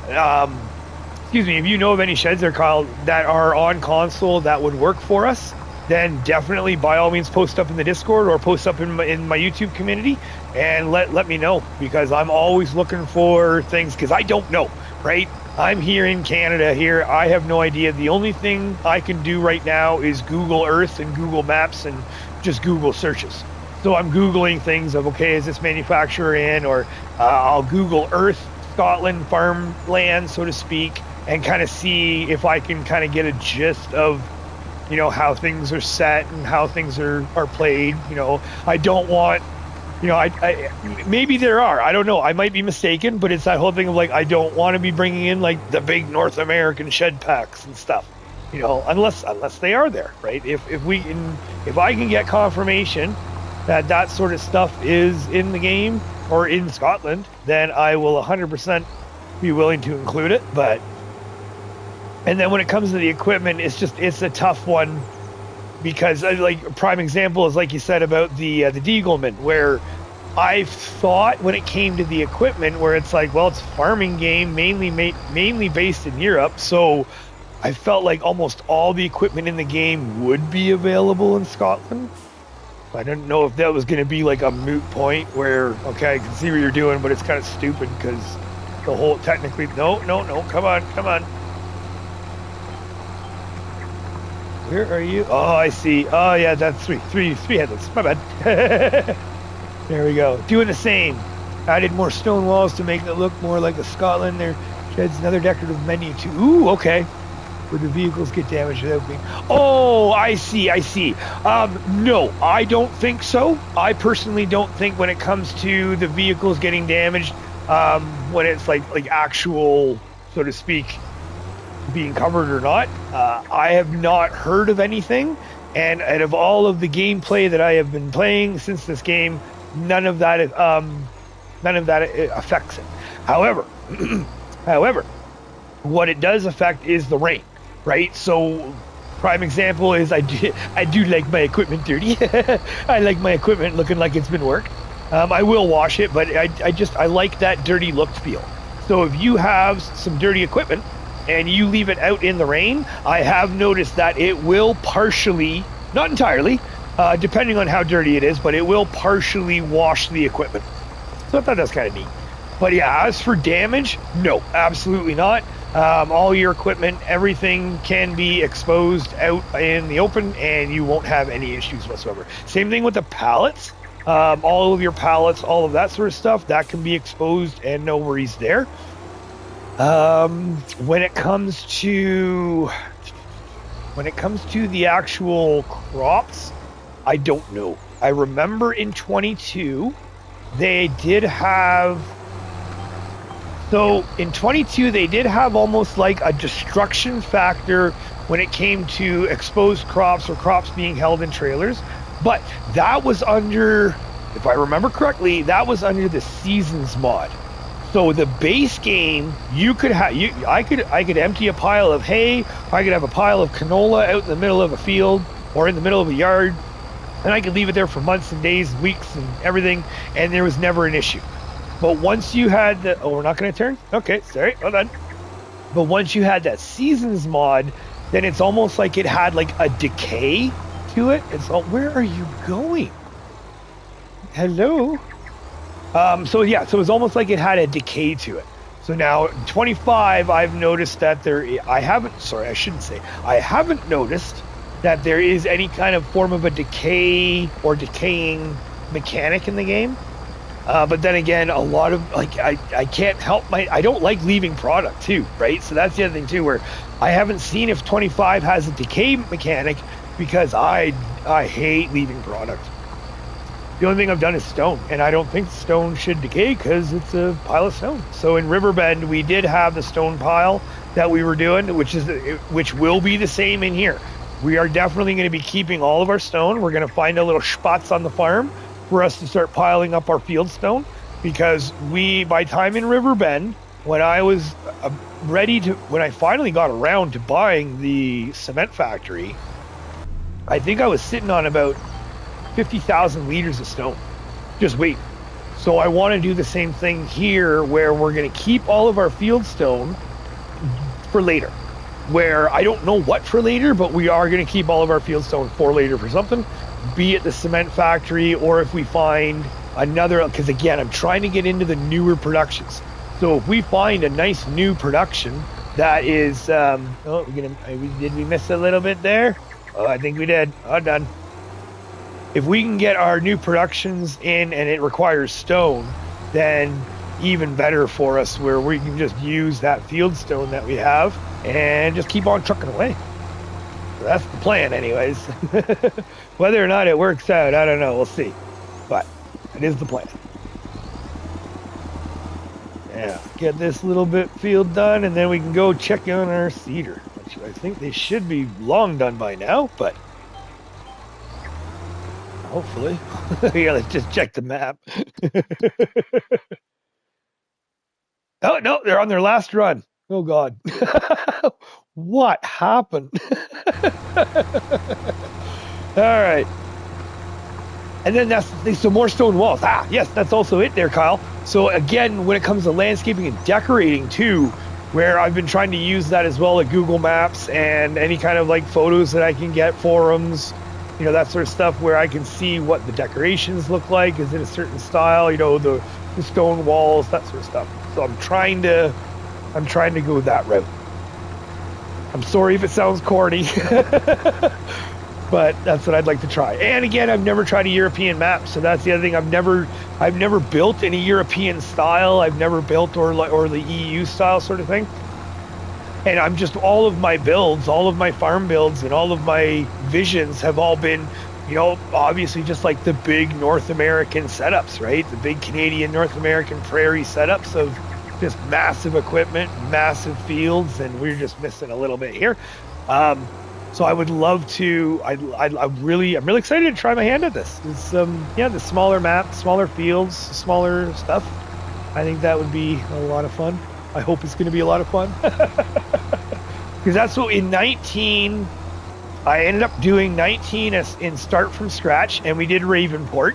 if you know of any sheds there, Kyle, that are on console that would work for us, then definitely by all means post up in the Discord or post up in my YouTube community and let me know, because I'm always looking for things, because I don't know, right? I'm here in Canada here. I have no idea. The only thing I can do right now is Google Earth and Google Maps and just Google searches. So I'm Googling things of, okay, is this manufacturer in, or I'll Google Earth, Scotland, farmland, so to speak, and kind of see if I can kind of get a gist of, how things are set and how things are played. I don't want, I maybe there are, I don't know, I might be mistaken, but it's that whole thing of like, I don't want to be bringing in like the big North American shed packs and stuff, unless they are there, right? If I can get confirmation that sort of stuff is in the game or in Scotland, then I will 100% be willing to include it. And then when it comes to the equipment, it's a tough one, because like a prime example is like you said about the Deagleman, where I thought when it came to the equipment, where it's like, well, it's a farming game mainly based in Europe, so I felt like almost all the equipment in the game would be available in Scotland. I didn't know if that was going to be like a moot point where, okay, I can see what you're doing, but it's kind of stupid because the whole technically, no, come on. Where are you? Oh, I see. Oh, yeah, that's three headless. My bad. There we go. Doing the same. Added more stone walls to make it look more like a Scotland. There sheds another decorative menu too. Ooh, okay. Where the vehicles get damaged without being... Oh, I see. No, I don't think so. I personally don't think when it comes to the vehicles getting damaged, when it's like actual, so to speak, being covered or not, I have not heard of anything. And out of all of the gameplay that I have been playing since this game, none of that affects it. However, what it does affect is the rain. Right, so prime example is I do like my equipment dirty. I like my equipment looking like it's been worked. I will wash it, but I like that dirty look feel. So if you have some dirty equipment and you leave it out in the rain, I have noticed that it will partially, not entirely, depending on how dirty it is, but it will partially wash the equipment. So I thought that's kind of neat. But yeah, as for damage, no, absolutely not. All your equipment, everything can be exposed out in the open and you won't have any issues whatsoever. Same thing with the pallets. All of your pallets, all of that sort of stuff, that can be exposed and no worries there. When it comes to the actual crops, I don't know. I remember in 22, they did have... So in 22, they did have almost like a destruction factor when it came to exposed crops or crops being held in trailers. But that was under, if I remember correctly, that was under the seasons mod. So the base game, you could have, I could empty a pile of hay, I could have a pile of canola out in the middle of a field or in the middle of a yard, and I could leave it there for months and days, weeks and everything, and there was never an issue. But once you had the... Oh, we're not going to turn? Okay, sorry, hold on. But once you had that seasons mod, then it's almost like it had like a decay to it. It's all... Where are you going? Hello? So yeah, so it's almost like it had a decay to it. So now, 25, I've noticed that I haven't noticed that there is any kind of form of a decay or decaying mechanic in the game. But then again, a lot of like I can't help I don't like leaving product too, right? So that's the other thing too, where I haven't seen if 25 has a decay mechanic because I hate leaving product. The only thing I've done is stone, and I don't think stone should decay because it's a pile of stone. So in Riverbend, we did have the stone pile that we were doing, which will be the same in here. We are definitely going to be keeping all of our stone. We're going to find a little spots on the farm for us to start piling up our field stone, because by time in Riverbend, when I was when I finally got around to buying the cement factory, I think I was sitting on about 50,000 liters of stone. Just wait. So I want to do the same thing here, where we're going to keep all of our field stone for later. Where I don't know what for later, but we are going to keep all of our field stone for later for something, be it the cement factory, or if we find another, because again, I'm trying to get into the newer productions. So if we find a nice new production that is, did we miss a little bit there? Oh, I think we did. Oh, done. If we can get our new productions in and it requires stone, then even better for us, where we can just use that field stone that we have and just keep on trucking away. So that's the plan anyways. Whether or not it works out, I don't know. We'll see. But it is the plan. Yeah, get this little bit field done, and then we can go check on our cedar, which I think they should be long done by now, but hopefully. Yeah, let's just check the map. Oh, no, they're on their last run. Oh, God. What happened? All right. And then that's some more stone walls. Ah, yes, that's also it there, Kyle. So again, when it comes to landscaping and decorating too, where I've been trying to use that as well at Google Maps and any kind of like photos that I can get, forums, you know, that sort of stuff, where I can see what the decorations look like. Is it a certain style? You know, the stone walls, that sort of stuff. So I'm trying to go that route. I'm sorry if it sounds corny, but that's what I'd like to try. And again, I've never tried a European map, so that's the other thing. I've never built any European style. I've never built or the EU style sort of thing. And I'm just, all of my builds, all of my farm builds, and all of my visions have all been, you know, obviously just like the big North American setups, right? The big Canadian, North American prairie setups of just massive equipment, massive fields, and we're just missing a little bit here. So I would love to. I'm really excited to try my hand at this. It's the smaller map, smaller fields, smaller stuff. I think that would be a lot of fun. I hope it's going to be a lot of fun, because that's what in 19. I ended up doing 19 in start from scratch, and we did Ravenport,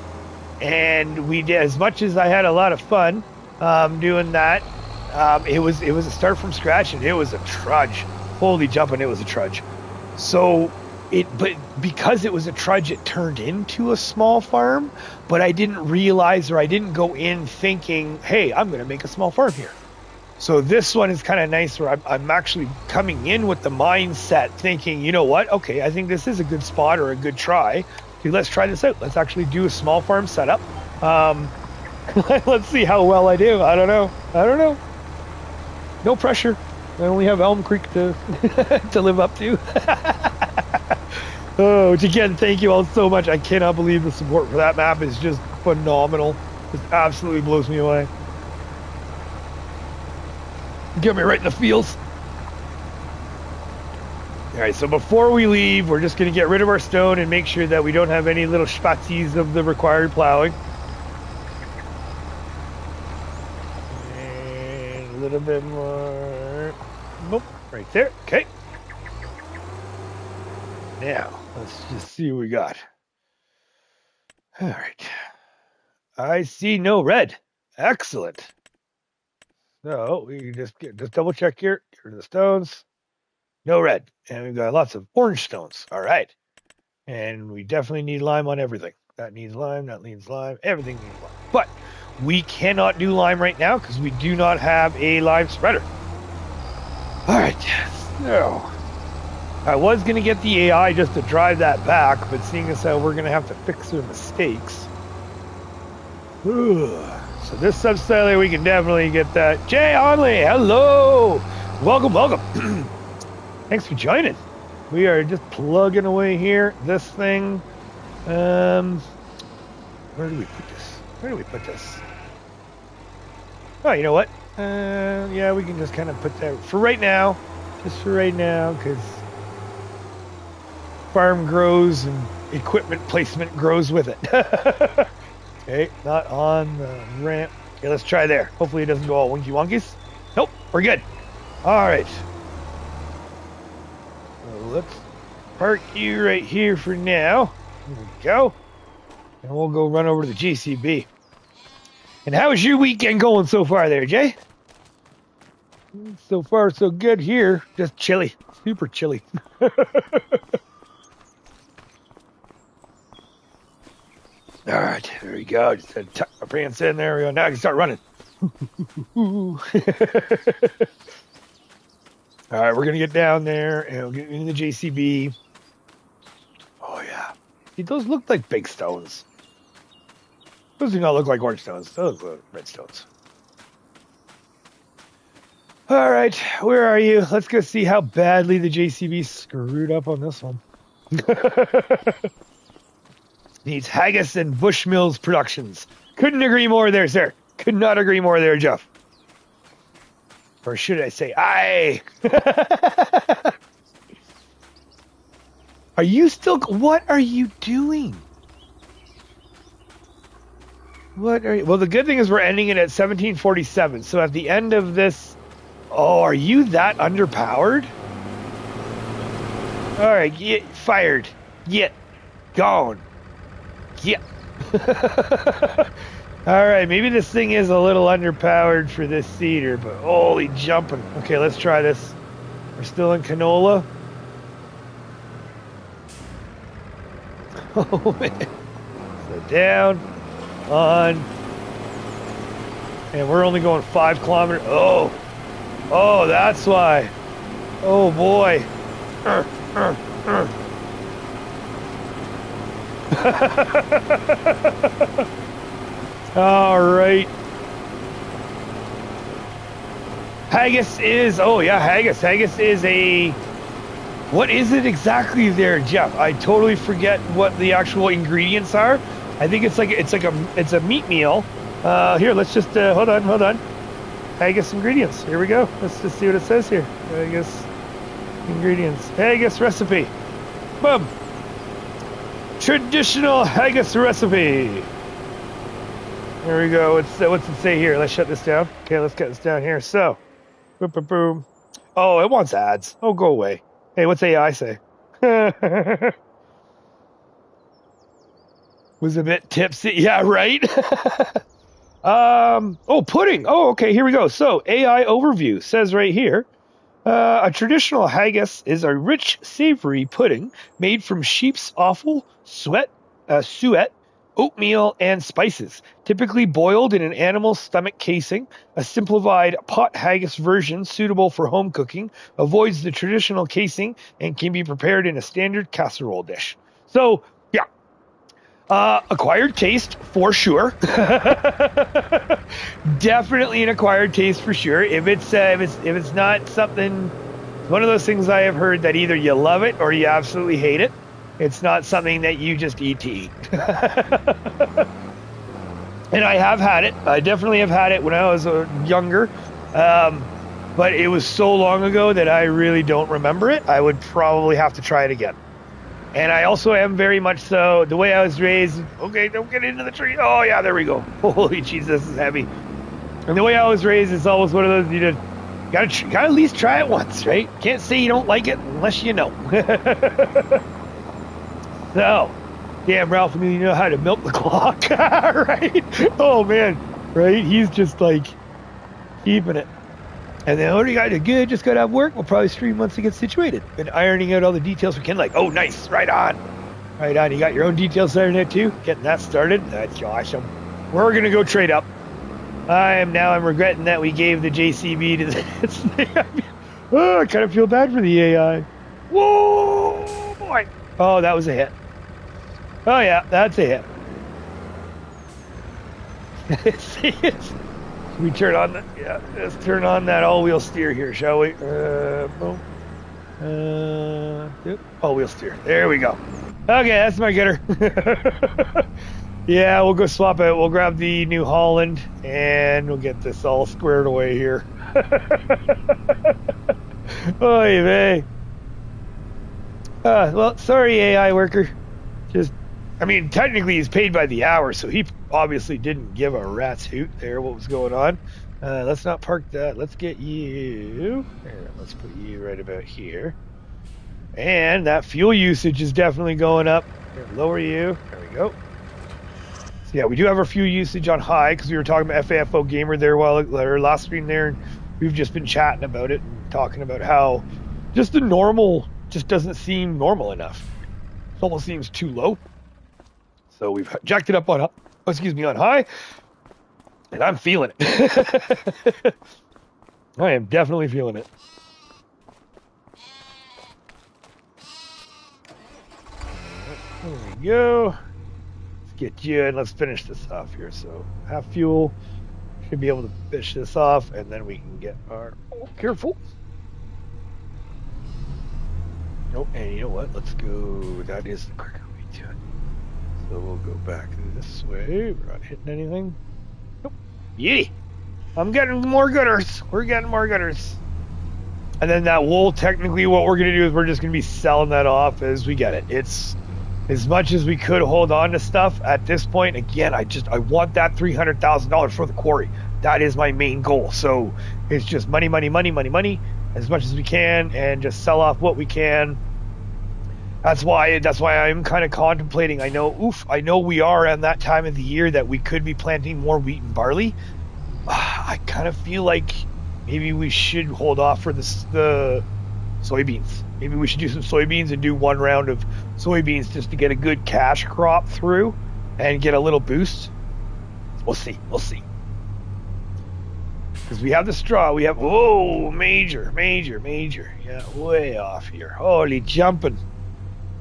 and we did, as much as I had a lot of fun doing that. It was a start from scratch, and it was a trudge. Holy jumping, it was a trudge. So but because it was a trudge, it turned into a small farm, but I didn't realize, or I didn't go in thinking, hey, I'm going to make a small farm here. So this one is kind of nice, where I'm actually coming in with the mindset thinking, you know what? Okay, I think this is a good spot or a good try. Okay, let's try this out. Let's actually do a small farm setup. Let's see how well I do. I don't know. No pressure. I only have Elm Creek to to live up to. Oh, which again, thank you all so much. I cannot believe the support for that map is just phenomenal. It absolutely blows me away. Get me right in the fields. All right, so before we leave, we're just going to get rid of our stone and make sure that we don't have any little spatsies of the required plowing. And a little bit more. Nope, right there. Okay. Now, let's just see what we got. All right. I see no red. Excellent. So we can just double check here. Get rid of the stones. No red. And we've got lots of orange stones. All right. And we definitely need lime on everything. That needs lime. That needs lime. Everything needs lime. But we cannot do lime right now because we do not have a lime spreader. All right. So I was going to get the AI just to drive that back, but seeing as how we're going to have to fix their mistakes. Ugh. So this substyler, we can definitely get that. Jay Onley, hello. Welcome, welcome. Thanks for joining. We are just plugging away here. This thing, where do we put this? Where do we put this? Oh, you know what? Yeah, we can just kind of put that for right now. Just for right now, because farm grows and equipment placement grows with it. Okay, not on the ramp. Okay, let's try there. Hopefully it doesn't go all wonky wonkies. Nope, we're good. All right. So let's park you right here for now. Here we go. And we'll go run over to the JCB. And how is your weekend going so far there, Jay? So far, so good here. Just chilly. Super chilly. All right, there we go. Just had to tuck my pants in. There we go. Now I can start running. All right, we're going to get down there and we'll get into the JCB. Oh, yeah. See, those look like big stones. Those do not look like orange stones. Those look like red stones. All right, where are you? Let's go see how badly the JCB screwed up on this one. Needs Haggis and Bushmills Productions. Couldn't agree more there, sir. Could not agree more there, Jeff. Or should I say, aye? Are you still... What are you doing? What are you... Well, the good thing is we're ending it at 1747. So at the end of this... Oh, are you that underpowered? All right, get fired. Get gone. Yeah. All right, maybe this thing is a little underpowered for this cedar, but holy jumping. Okay, let's try this. We're still in canola. Oh, man. So down, on, and we're only going 5 kilometers. Oh, that's why. Oh, boy. All right. Haggis is, oh yeah, haggis. Haggis is a, what is it exactly there, Jeff? I totally forget what the actual ingredients are. I think it's a meat meal. Here, let's just, hold on. Haggis ingredients. Here we go. Let's just see what it says here. Haggis ingredients. Haggis recipe. Boom. Traditional haggis recipe. There we go. What's it say here? Let's shut this down. Okay, let's get this down here. So, boom, boom, boom. Oh, it wants ads. Oh, go away. Hey, what's AI say? Was a bit tipsy. Yeah, right? Oh, pudding. Oh, okay, here we go. So, AI overview says right here, a traditional haggis is a rich, savory pudding made from sheep's offal, suet, oatmeal, and spices, typically boiled in an animal's stomach casing. A simplified pot haggis version suitable for home cooking avoids the traditional casing and can be prepared in a standard casserole dish. So, yeah. Acquired taste for sure. Definitely an acquired taste for sure. If it's not something, one of those things I have heard that either you love it or you absolutely hate it. It's not something that you just eat to eat. And I have had it. I definitely have had it when I was younger. But it was so long ago that I really don't remember it. I would probably have to try it again. And I also am very much so, the way I was raised, okay, don't get into the tree. Oh, yeah, there we go. Holy jeez, this is heavy. And the way I was raised is always one of those, you gotta at least try it once, right? Can't say you don't like it unless you know. So, damn, Ralph, you know how to milk the clock, right? Oh, man, right? He's just like keeping it. And then, what do you got to do? Good, just got to have work. We'll probably stream once it gets situated. Been ironing out all the details for Kinlaig. Oh, nice. Right on. Right on. You got your own details there too? Getting that started. That's awesome. We're going to go trade up. I'm regretting that we gave the JCB to the... Oh, I kind of feel bad for the AI. Whoa, boy. Oh, that was a hit. Oh, yeah, that's a hit. We turn on the, yeah, let's turn on that all-wheel steer here, shall we? Boom. Yep, all-wheel steer. There we go. Okay, that's my getter. Yeah, we'll go swap it. We'll grab the New Holland, and we'll get this all squared away here. Oy vey. Well, sorry, AI worker. I mean, technically he's paid by the hour, so he obviously didn't give a rat's hoot there what was going on. Let's not park that. Let's get you. Here, let's put you right about here. And that fuel usage is definitely going up. Here, lower you. There we go. So yeah, we do have our fuel usage on high because we were talking about FAFO Gamer there while our last stream there, and we've just been chatting about it and talking about how just the normal just doesn't seem normal enough. It almost seems too low. So we've jacked it up on high, and I'm feeling it. I am definitely feeling it. There we go. Let's get you and let's finish this off here. So half fuel, should be able to finish this off, and then we can get our, oh, careful. Oh, and you know what? Let's go, that is the quicker way to it. So we'll go back this way. We're not hitting anything. Nope. Yee! I'm getting more gutters. We're getting more gutters. And then that wool, technically what we're going to do is we're just going to be selling that off as we get it. It's as much as we could hold on to stuff at this point. Again, I want that $300,000 for the quarry. That is my main goal. So it's just money, money, money, money, money, as much as we can, and just sell off what we can. That's why I'm kind of contemplating. I know we are at that time of the year that we could be planting more wheat and barley. I kind of feel like maybe we should hold off for the soybeans. Maybe we should do some soybeans and do one round of soybeans just to get a good cash crop through and get a little boost. We'll see. Because we have the straw. We have, whoa, major. Yeah, way off here. Holy jumping.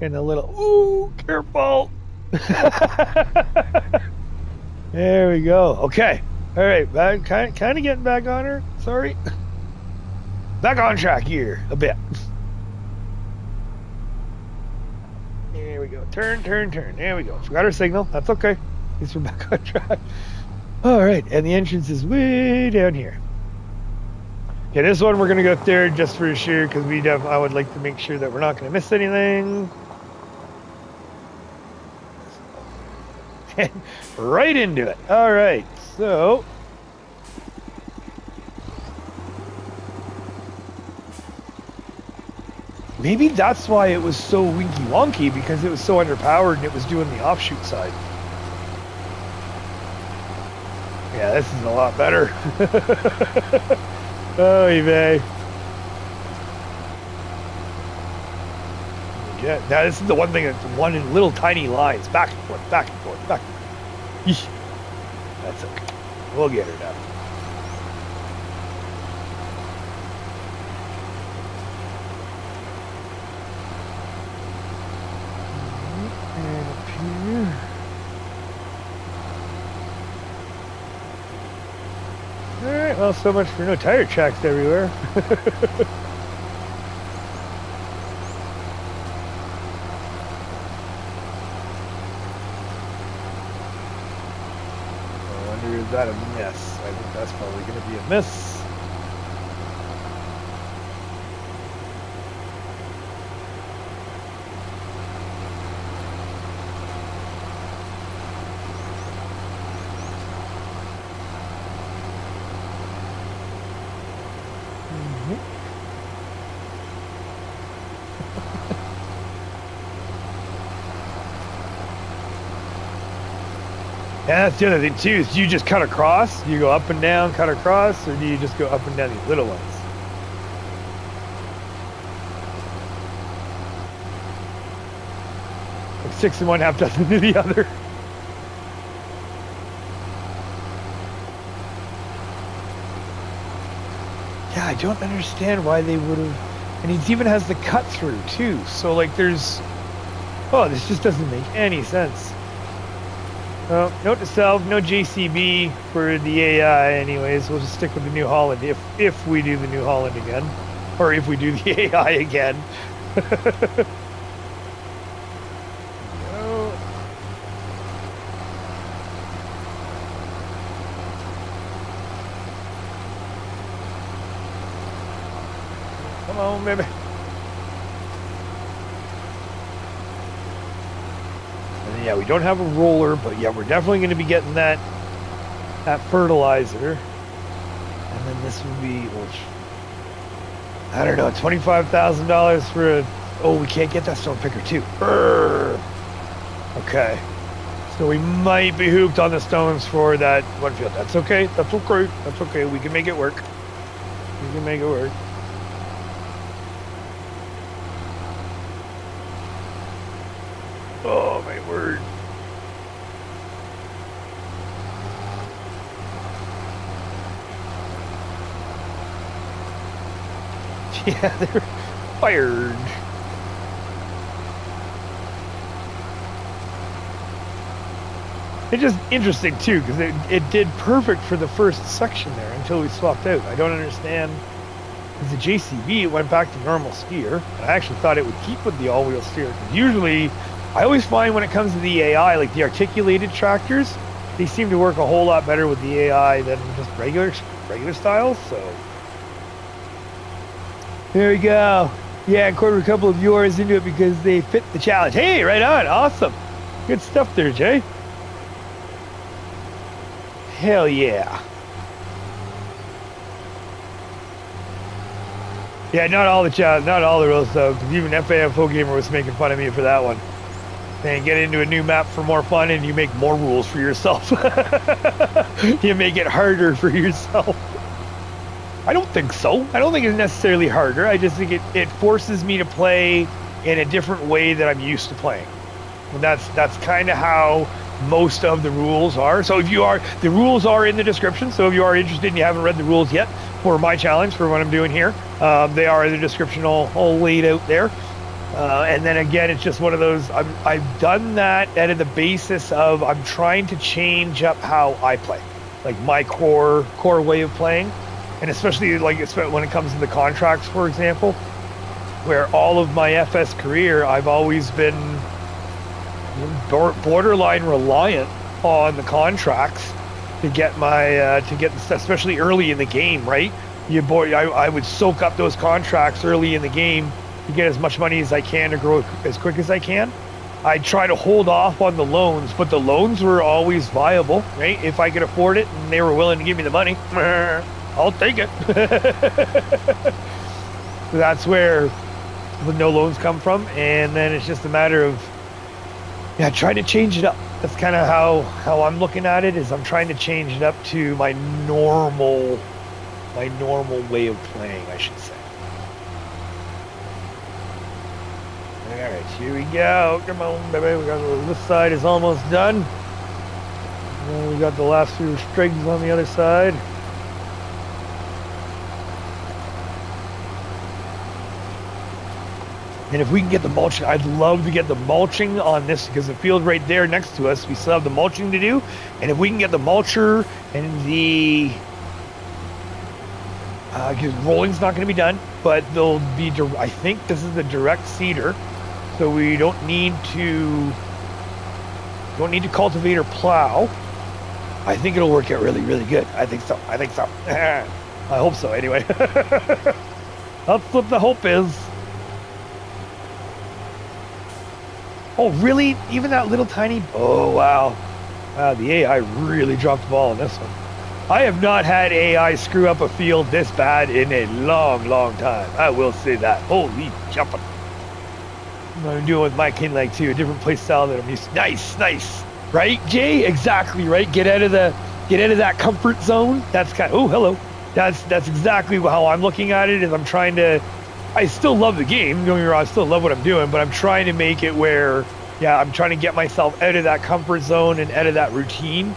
And a little, ooh, careful. There we go. Okay. All right. Kind of getting back on her. Sorry. Back on track here a bit. There we go. Turn. There we go. Forgot our signal. That's okay. At least we're back on track. All right. And the entrance is way down here. Okay, this one we're going to go there just for sure because I would like to make sure that we're not going to miss anything. Right into it. All right, so maybe that's why it was so winky wonky, because it was so underpowered and it was doing the offshoot side. Yeah, this is a lot better. Oh, eBay. Yeah, now this is the one thing that's one in little tiny lines, back and forth. Eesh. That's okay. We'll get her now. And up here. Alright, well, so much for no tire tracks everywhere. Is that a miss? I think that's probably going to be a miss. Yeah, that's the other thing too, is do you just cut across? Do you go up and down, cut across, or do you just go up and down these little ones? Like 6 in one, half dozen to the other. Yeah, I don't understand why they would have, and he even has the cut through too, so like there's, oh, this just doesn't make any sense. Oh, note to self, no JCB for the AI anyways. We'll just stick with the New Holland if we do the New Holland again. Or if we do the AI again. No. Come on, baby. Yeah, we don't have a roller, but yeah, we're definitely going to be getting that fertilizer. And then this would be, which, I don't know, $25,000 for a, oh, we can't get that stone picker too. Brrr. Okay. So we might be hooked on the stones for that one field. That's okay. That's okay. That's okay. We can make it work. We can make it work. Oh, my word. Yeah, they're fired. It's just interesting, too, because it did perfect for the first section there until we swapped out. I don't understand. Because the JCB, it went back to normal steer. And I actually thought it would keep with the all-wheel steer. Because usually, I always find when it comes to the AI, like the articulated tractors, they seem to work a whole lot better with the AI than just regular styles. So there we go. Yeah, and quarter a couple of viewers into it because they fit the challenge. Hey, right on. Awesome. Good stuff there, Jay. Hell yeah. Yeah, not all the chat, not all the rules though, because even FAFO Gamer was making fun of me for that one. And get into a new map for more fun and you make more rules for yourself. You make it harder for yourself. I don't think so. I don't think it's necessarily harder. I just think it forces me to play in a different way that I'm used to playing. And that's kind of how most of the rules are. So if you are, the rules are in the description. So if you are interested and you haven't read the rules yet for my challenge, for what I'm doing here, they are in the description all laid out there. And then again, it's just one of those, I've done that at the basis of I'm trying to change up how I play, like my core way of playing. And especially like when it comes to the contracts, for example, where all of my FS career, I've always been borderline reliant on the contracts to get my especially early in the game, right? I would soak up those contracts early in the game to get as much money as I can to grow as quick as I can. I try to hold off on the loans, but the loans were always viable, right? If I could afford it and they were willing to give me the money, I'll take it. That's where the no loans come from, and then it's just a matter of trying to change it up. That's kind of how I'm looking at it, is I'm trying to change it up to my normal way of playing, I should say. All right, here we go. Come on, baby. We got this side is almost done. And we got the last few strings on the other side. And if we can get the mulching, I'd love to get the mulching on this, because the field right there next to us, we still have the mulching to do. And if we can get the mulcher and the, because rolling's not going to be done, but they'll be, I think this is the direct seeder. So we don't need to cultivate or plow. I think it'll work out really, really good. I think so. I hope so anyway. That's what the hope is. Oh, really? Even that little tiny... Oh, wow. Wow, the AI really dropped the ball on this one. I have not had AI screw up a field this bad in a long, long time. I will say that. Holy jumping. I'm doing with my Kinlaig too, a different play style that I'm used to. Nice. Right, Jay? Exactly, right? Get out of that comfort zone. That's kind of... Oh, hello. That's exactly how I'm looking at it, is I'm trying to... I still love the game, don't get me wrong, I still love what I'm doing, but I'm trying to make it where, I'm trying to get myself out of that comfort zone and out of that routine.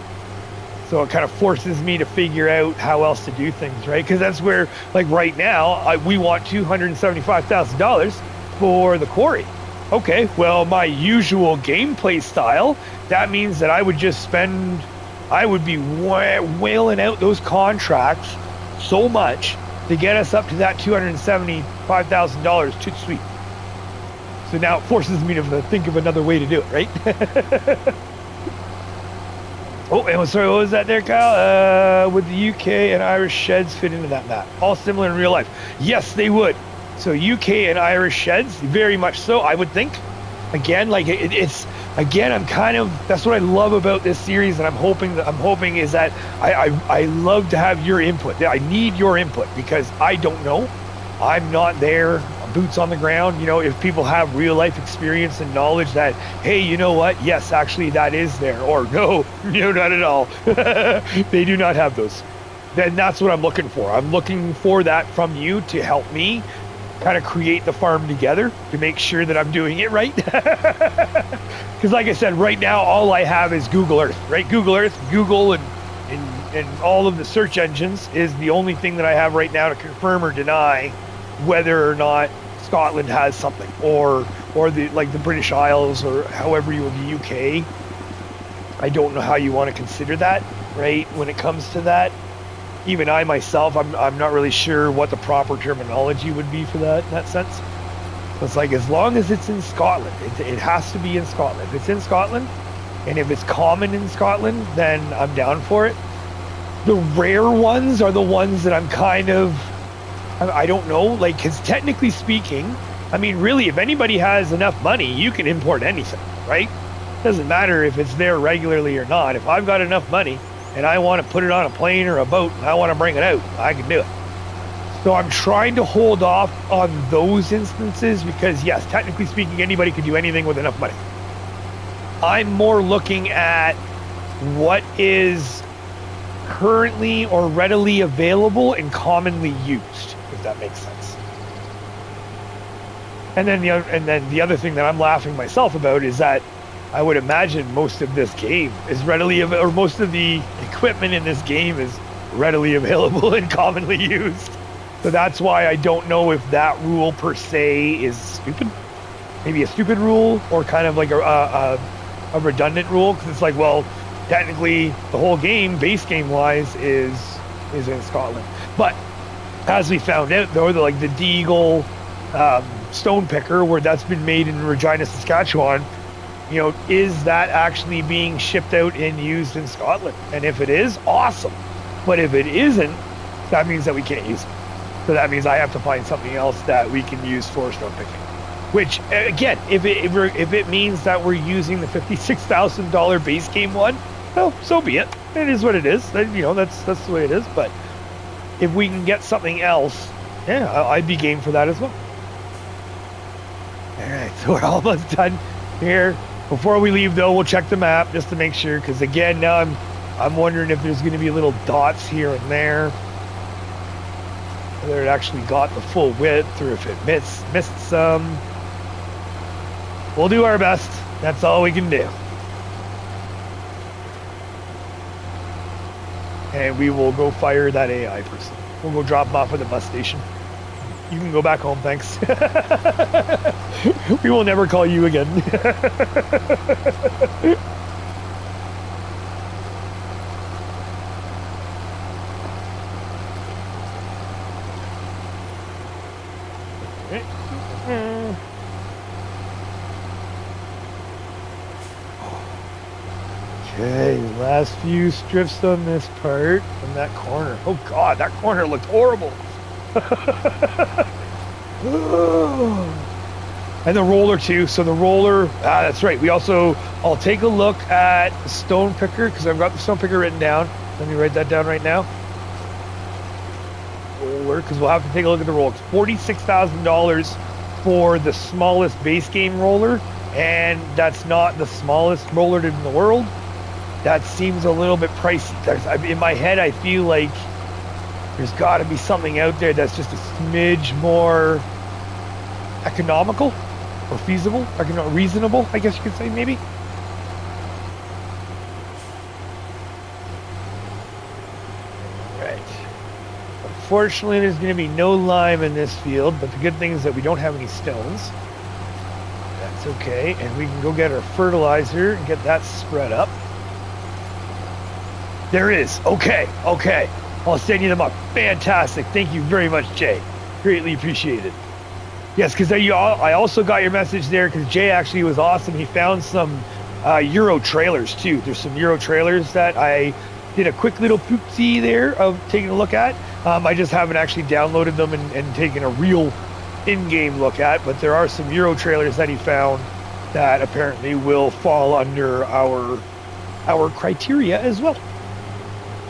So it kind of forces me to figure out how else to do things, right? Because that's where, like right now, we want $275,000 for the quarry. Okay, well, my usual gameplay style, that means that I would just spend, I would be whaling out those contracts so much to get us up to that $275,000. Too sweet. So now it forces me to think of another way to do it, right? Oh, and sorry, what was that there, Kyle? Would the UK and Irish sheds fit into that map? All similar in real life? Yes, they would. So UK and Irish sheds, very much so, I would think. Again, like it's again, I'm kind of, that's what I love about this series, and I'm hoping is that I love to have your input. I need your input because I don't know. I'm not there, boots on the ground. You know, if people have real life experience and knowledge that, hey, you know what? Yes, actually that is there, or no, not at all. They do not have those. Then that's what I'm looking for. I'm looking for that from you to help me kind of create the farm together to make sure that I'm doing it right. Because like I said, right now, all I have is Google Earth, right? Google Earth, Google, and all of the search engines is the only thing that I have right now to confirm or deny whether or not Scotland has something, or the like the British Isles, or however you, the UK. I don't know how you want to consider that, right? When it comes to that, even I myself, I'm not really sure what the proper terminology would be for that in that sense. So it's like, as long as it's in Scotland, it has to be in Scotland. If it's in Scotland, and if it's common in Scotland, then I'm down for it. The rare ones are the ones that I'm kind of, I don't know, like, because technically speaking, I mean, really, if anybody has enough money, you can import anything, right? Doesn't matter if it's there regularly or not. If I've got enough money and I want to put it on a plane or a boat and I want to bring it out, I can do it. So I'm trying to hold off on those instances because, yes, technically speaking, anybody can do anything with enough money. I'm more looking at what is currently or readily available and commonly used, if that makes sense. And then the other thing that I'm laughing myself about is that I would imagine most of this game is readily, or most of the equipment in this game is readily available and commonly used. So that's why I don't know if that rule per se is stupid. Maybe a stupid rule, or kind of like a redundant rule, because it's like, well, technically the whole game, base game wise, is in Scotland. But as we found out, though, like the Deagle stone picker, where that's been made in Regina, Saskatchewan, you know, is that actually being shipped out and used in Scotland? And if it is, awesome. But if it isn't, that means that we can't use it. So that means I have to find something else that we can use for stone picking. Which, again, if it means that we're using the $56,000 base game one, well, so be it. It is what it is. You know, that's the way it is. But if we can get something else, yeah, I'd be game for that as well. All right, so we're almost done here. Before we leave, though, we'll check the map just to make sure, because again, now I'm wondering if there's going to be little dots here and there, whether it actually got the full width or if it missed some. We'll do our best. That's all we can do. And we will go fire that AI person. We'll go drop him off at the bus station. You can go back home, thanks. We will never call you again. Okay, last few strips on this part from that corner. Oh God, that corner looked horrible. And the roller too. So the roller, that's right. I'll take a look at the stone picker, because I've got the stone picker written down. Let me write that down right now. Roller, because we'll have to take a look at the roller. It's $46,000 for the smallest base game roller, and that's not the smallest roller in the world. That seems a little bit pricey. In my head, I feel like there's got to be something out there that's just a smidge more economical or feasible, reasonable, I guess you could say, maybe. Right. Unfortunately, there's going to be no lime in this field, but the good thing is that we don't have any stones. That's That's okay. And we can go get our fertilizer and get that spread up. There is. Okay. Okay. I'll send you them up. Fantastic. Thank you very much, Jay. Greatly appreciated. Yes, because I also got your message there because Jay actually was awesome. He found some Euro trailers too. There's some Euro trailers that I did a quick little poopsie there of taking a look at. I just haven't actually downloaded them and taken a real in-game look at, but there are some Euro trailers that he found that apparently will fall under our criteria as well.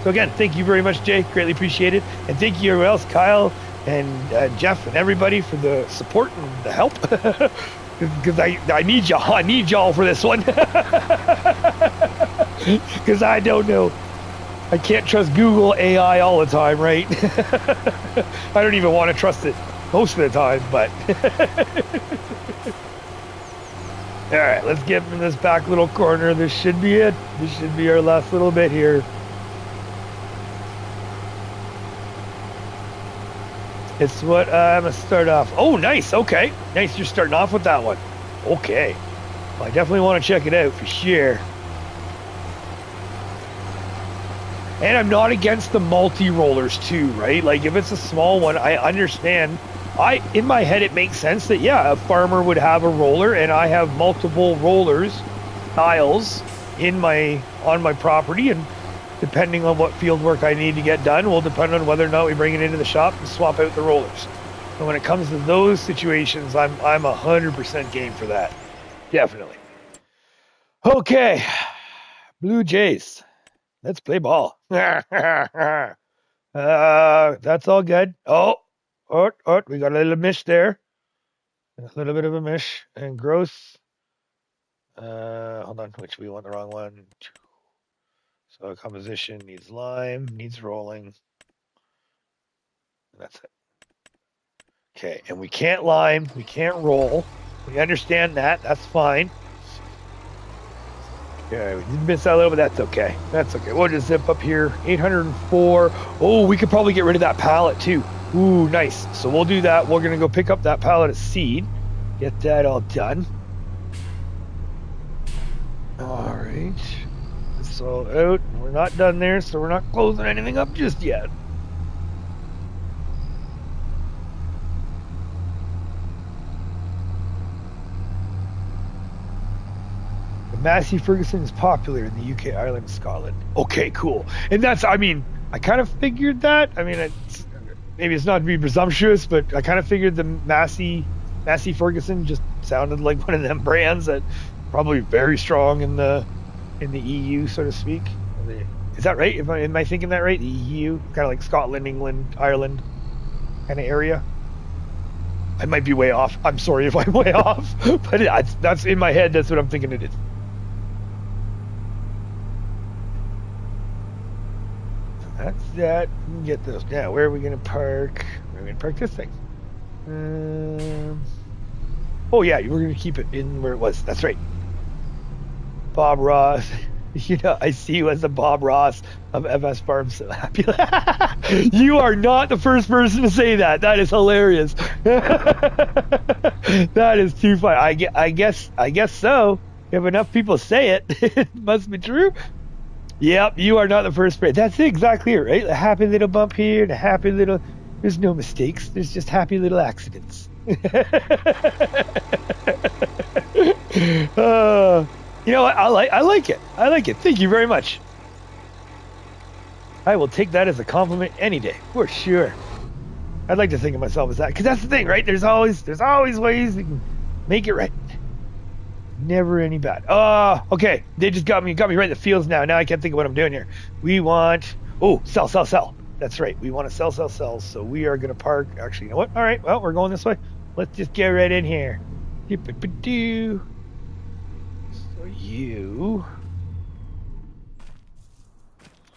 So again, thank you very much, Jay. Greatly appreciate it. And thank you everyone else, Kyle and Jeff and everybody for the support and the help. Because I need y'all. I need y'all for this one. Because I don't know. I can't trust Google AI all the time, right? I don't even want to trust it most of the time, but... All right, let's get in this back little corner. This should be it. This should be our last little bit here. It's what I'm going to start off. Oh, nice. Okay. Nice. You're starting off with that one. Okay. Well, I definitely want to check it out for sure. And I'm not against the multi-rollers too, right? Like if it's a small one, I understand. In my head, it makes sense that, yeah, a farmer would have a roller and I have multiple rollers, tiles on my property, and depending on what field work I need to get done will depend on whether or not we bring it into the shop and swap out the rollers. And when it comes to those situations, I'm 100% game for that. Definitely. Okay. Blue Jays. Let's play ball. That's all good. Oh, we got a little mish there. A little bit of a mish. And gross. Hold on, which we want the wrong one. So composition needs lime, needs rolling. That's it. Okay, and we can't lime, we can't roll. We understand that. That's fine. Okay, we did miss that a little, but that's okay. That's okay. We'll just zip up here. 804. Oh, we could probably get rid of that pallet too. Ooh, nice. So we'll do that. We're gonna go pick up that pallet of seed. Get that all done. All right. So out. We're not done there, so we're not closing anything up just yet. Massey Ferguson is popular in the UK, Ireland, Scotland. Okay, cool. And that's, I mean, I kind of figured that. I mean, maybe it's not to be presumptuous, but I kind of figured the Massey Ferguson just sounded like one of them brands that probably very strong in the EU, so to speak. Is that right? Am I thinking that right? The EU, kind of like Scotland, England, Ireland kind of area. I might be way off. I'm sorry if I'm way off, but that's in my head. That's what I'm thinking it is. That's that. We can get those. Now, where are we going to park? We're going to park this thing. Oh, yeah, we're going to keep it in where it was. That's right. Bob Ross. You know, I see you as the Bob Ross of FS Farms. So happy. You are not the first person to say that. That is hilarious. That is too funny. I guess so. If enough people say it, it must be true. Yep, you are not the first person. That's exactly it, right? A happy little bump here and a happy little... There's no mistakes. There's just happy little accidents. You know what? I like it. I like it. Thank you very much. I will take that as a compliment any day, for sure. I'd like to think of myself as that, because that's the thing, right? There's always ways we can make it right. Never any bad. Okay. They just got me right in the fields now. Now I can't think of what I'm doing here. We want... Oh, sell. That's right. We want to sell. So we are going to park... Actually, you know what? All right. Well, we're going this way. Let's just get right in here. So you...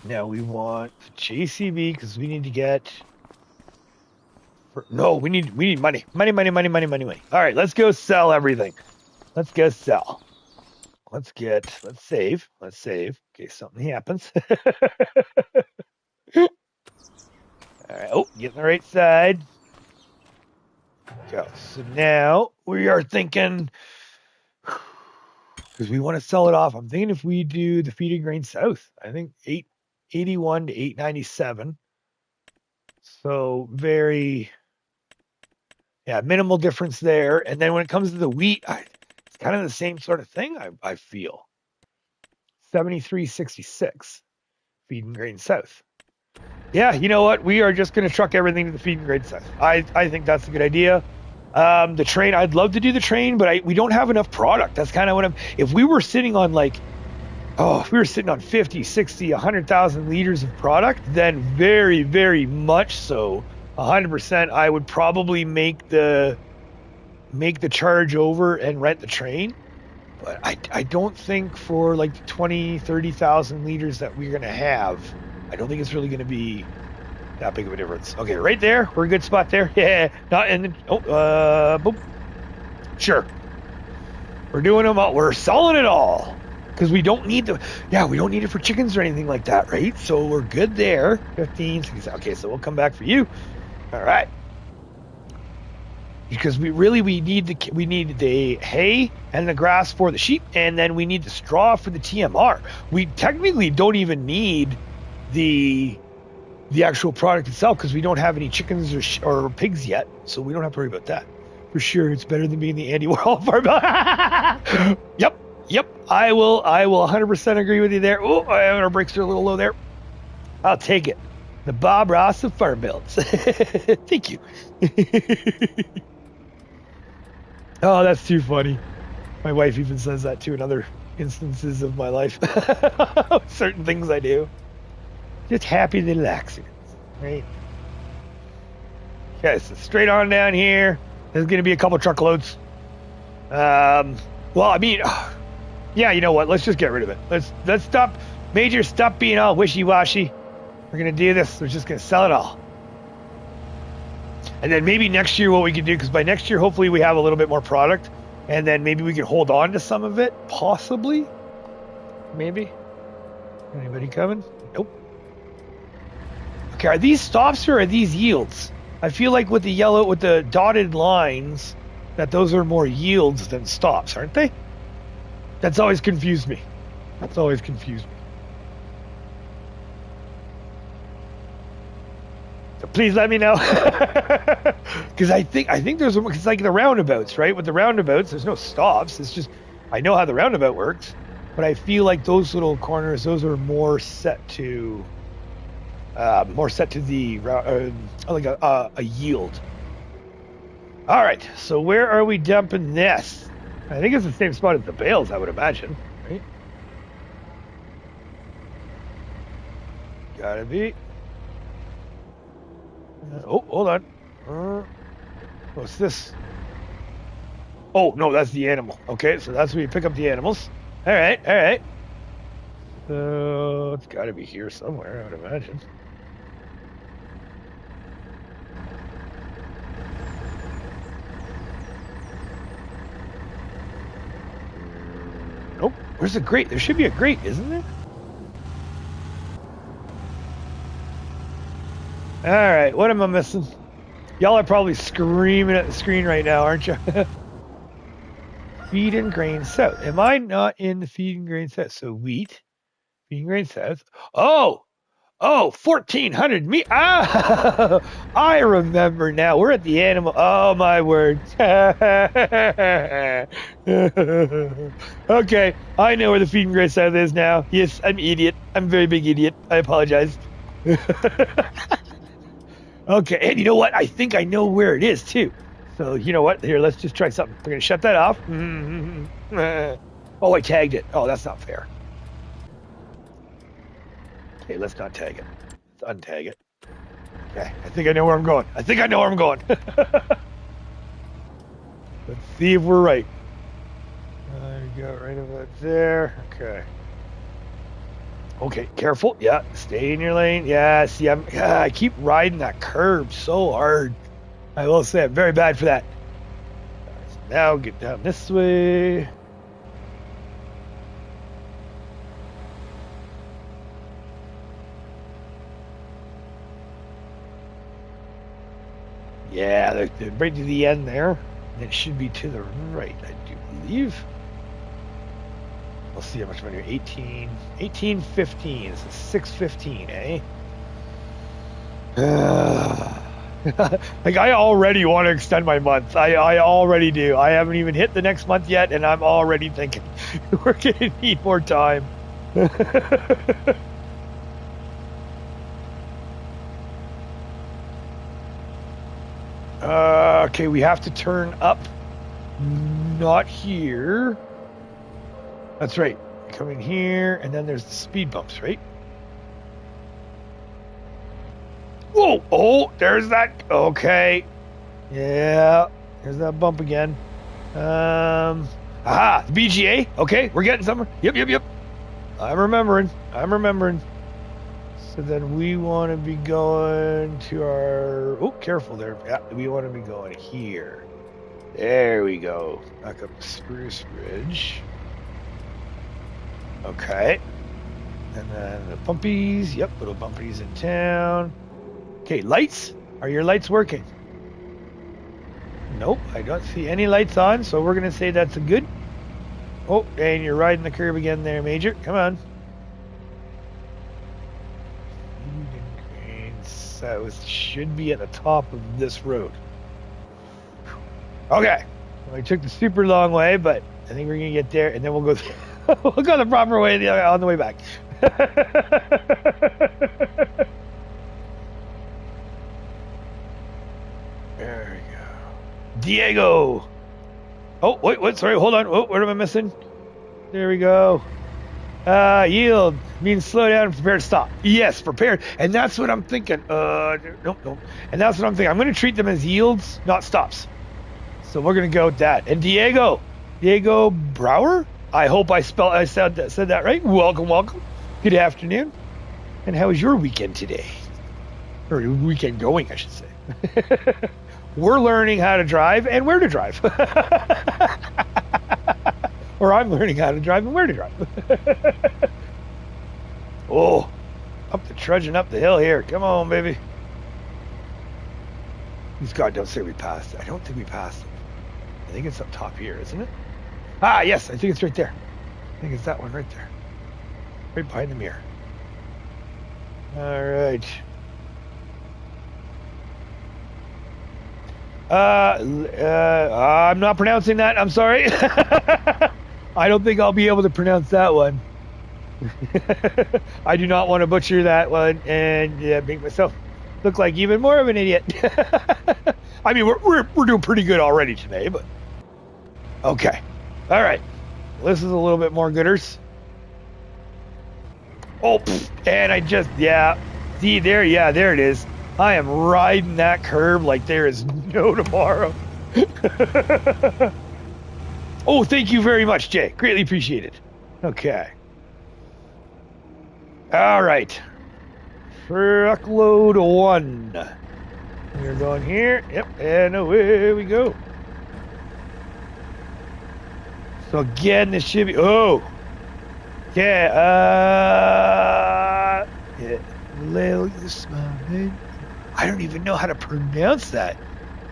Now we want JCB because we need to get... No, we need money. Money. All right, let's go sell everything. Let's go sell. Let's save. In case something happens. All right. Oh, get on the right side. Go. So now we are thinking because we want to sell it off. I'm thinking if we do the feed and grain south, I think 881 to 897. So very, yeah, minimal difference there. And then when it comes to the wheat, it's kind of the same sort of thing. I feel 73.66 feed and grain south. Yeah, you know what? We are just going to truck everything to the feed and grain south. I think that's a good idea. The train, I'd love to do the train, but we don't have enough product. That's kind of what if we were sitting on if we were sitting on 50, 60, 100,000 liters of product, then very, very much so, 100%, I would probably make the charge over and rent the train. But I don't think for like the 20, 30,000 liters that we're going to have, I don't think it's really going to be that big of a difference. Okay, right there. We're a good spot there. Yeah, not in the, boom. Sure. We're doing them all. We're selling it all. Because we don't need we don't need it for chickens or anything like that, right? So we're good there. 15, 16. Okay, so we'll come back for you. All right. Because we need the hay and the grass for the sheep, and then we need the straw for the TMR. We technically don't even need the actual product itself because we don't have any chickens or pigs yet, so we don't have to worry about that. For sure, it's better than being the Andy Warhol farm. Yep. I will 100% agree with you there. Oh, our brakes are a little low there. I'll take it. The Bob Ross of farm builds. Thank you. Oh, that's too funny. My wife even says that too in other instances of my life. Certain things I do. Just happy little accidents, right? Okay, so straight on down here. There's going to be a couple truckloads. Well, I mean, yeah, you know what? Let's just get rid of it. Let's stop. Major, stop being all wishy-washy. We're going to do this. We're just going to sell it all. And then maybe next year what we can do, because by next year, hopefully we have a little bit more product. And then maybe we can hold on to some of it, possibly. Maybe. Anybody coming? Nope. Okay, are these stops or are these yields? I feel like with the dotted lines, that those are more yields than stops, aren't they? That's always confused me. So please let me know. Because I think there's, it's like the roundabouts, right? With the roundabouts, there's no stops. It's just, I know how the roundabout works, but I feel like those little corners, those are more set to the like a yield. All right, so where are we dumping this? I think it's the same spot as the bales, I would imagine, right? Gotta be. Oh, hold on. What's this? Oh, no, that's the animal. Okay, so that's where you pick up the animals. All right. So it's got to be here somewhere, I would imagine. Nope. Where's the grate? There should be a grate, isn't there? All right, what am I missing? Y'all are probably screaming at the screen right now, aren't you? Feed and grain south. Am I not in the feed and grain south? So wheat, feed and grain south. Oh, 1,400 me. Ah, I remember now. We're at the animal. Oh, my word. Okay, I know where the feed and grain south is now. Yes, I'm an idiot. I'm a very big idiot. I apologize. Okay, and you know what? I think I know where it is, too. So, you know what? Here, let's just try something. We're going to shut that off. Oh, I tagged it. Oh, that's not fair. Okay, let's not tag it. Let's untag it. Okay, I think I know where I'm going. Let's see if we're right. There we go, right about there. Okay, careful. Yeah, stay in your lane. Yeah, see, I keep riding that curb so hard. I will say I'm very bad for that. Right, so now get down this way. Yeah, they're right to the end there. And it should be to the right, I do believe. We'll see how much money. 1815. It's a 615, eh? Like, I already want to extend my month. I already do. I haven't even hit the next month yet, and I'm already thinking we're gonna need more time. Okay, we have to turn up. Not here. That's right. Come in here, and then there's the speed bumps, right? Whoa! Oh, there's that. Okay. Yeah, there's that bump again. Aha! The BGA. Okay, we're getting somewhere. Yep. I'm remembering. So then we want to be going to our... Oh, careful there. Yeah, we want to be going here. There we go. Back up Spruce Ridge. Okay. And then the bumpies. Yep, little bumpies in town. Okay, lights. Are your lights working? Nope, I don't see any lights on, so we're going to say that's a good. Oh, and you're riding the curb again there, Major. Come on. South should be at the top of this road. Okay. Well, I took the super long way, but I think we're going to get there, and then we'll go we'll go the proper way on the way back. There we go. Diego. Oh, wait, sorry, hold on. Oh, what am I missing? There we go. Yield means slow down and prepare to stop. Yes, prepared. And that's what I'm thinking. Nope. And that's what I'm thinking. I'm going to treat them as yields, not stops. So we're going to go with that. And Diego Brower? I hope I said that right. Welcome. Good afternoon. And how was your weekend today? Or weekend going, I should say. We're learning how to drive and where to drive. Or I'm learning how to drive and where to drive. Oh, trudging up the hill here. Come on, baby. Please God, don't say we passed. I don't think we passed it. I think it's up top here, isn't it? Ah, yes, I think it's right there. I think it's that one right there. Right behind the mirror. All right. I'm not pronouncing that. I'm sorry. I don't think I'll be able to pronounce that one. I do not want to butcher that one and make myself look like even more of an idiot. I mean, we're doing pretty good already today, but okay. All right. This is a little bit more gooders. Oh, and I just, see there, there it is. I am riding that curb like there is no tomorrow. Oh, thank you very much, Jay. Greatly appreciated. Okay. All right. Truckload 1. We're going here. Yep, and away we go. So again, this should be... Oh! Yeah, I don't even know how to pronounce that.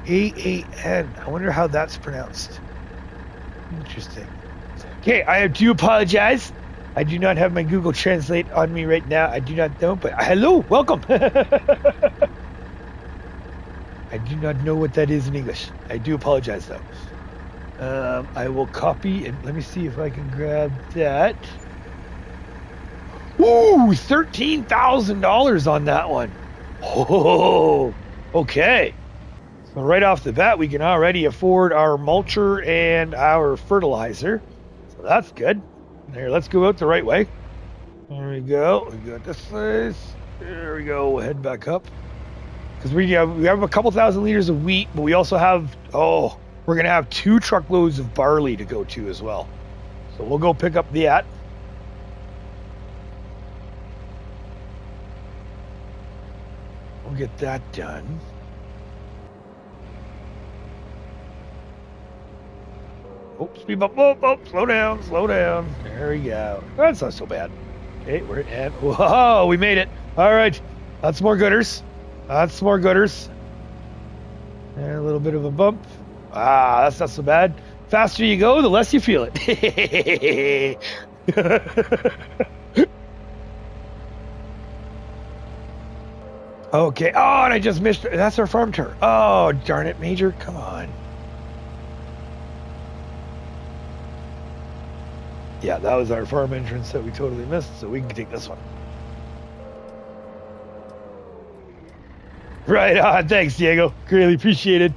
A-A-N. I wonder how that's pronounced. Interesting. Okay, I do apologize. I do not have my Google Translate on me right now. I do not know, but hello, welcome. I do not know what that is in English. I do apologize, though. I will copy, and let me see if I can grab that. Ooh, $13,000 on that one. Oh, okay. So right off the bat, we can already afford our mulcher and our fertilizer. So that's good. There, let's go out the right way. There we go. We got this place. There we go. We'll head back up. Because we have a couple thousand liters of wheat, but we also have, we're going to have 2 truckloads of barley to go to as well. So we'll go pick up that. We'll get that done. Oh, speed bump. Oh, slow down. There we go. That's not so bad. Okay, we're at... Whoa, we made it. All right. That's more gooders. And a little bit of a bump. Ah, that's not so bad. Faster you go, the less you feel it. Okay. Oh, and I just missed. That's our farm tour. Oh, darn it, Major. Come on. Yeah, that was our farm entrance that we totally missed, so we can take this one. Right on. Thanks, Diego. Greatly appreciated.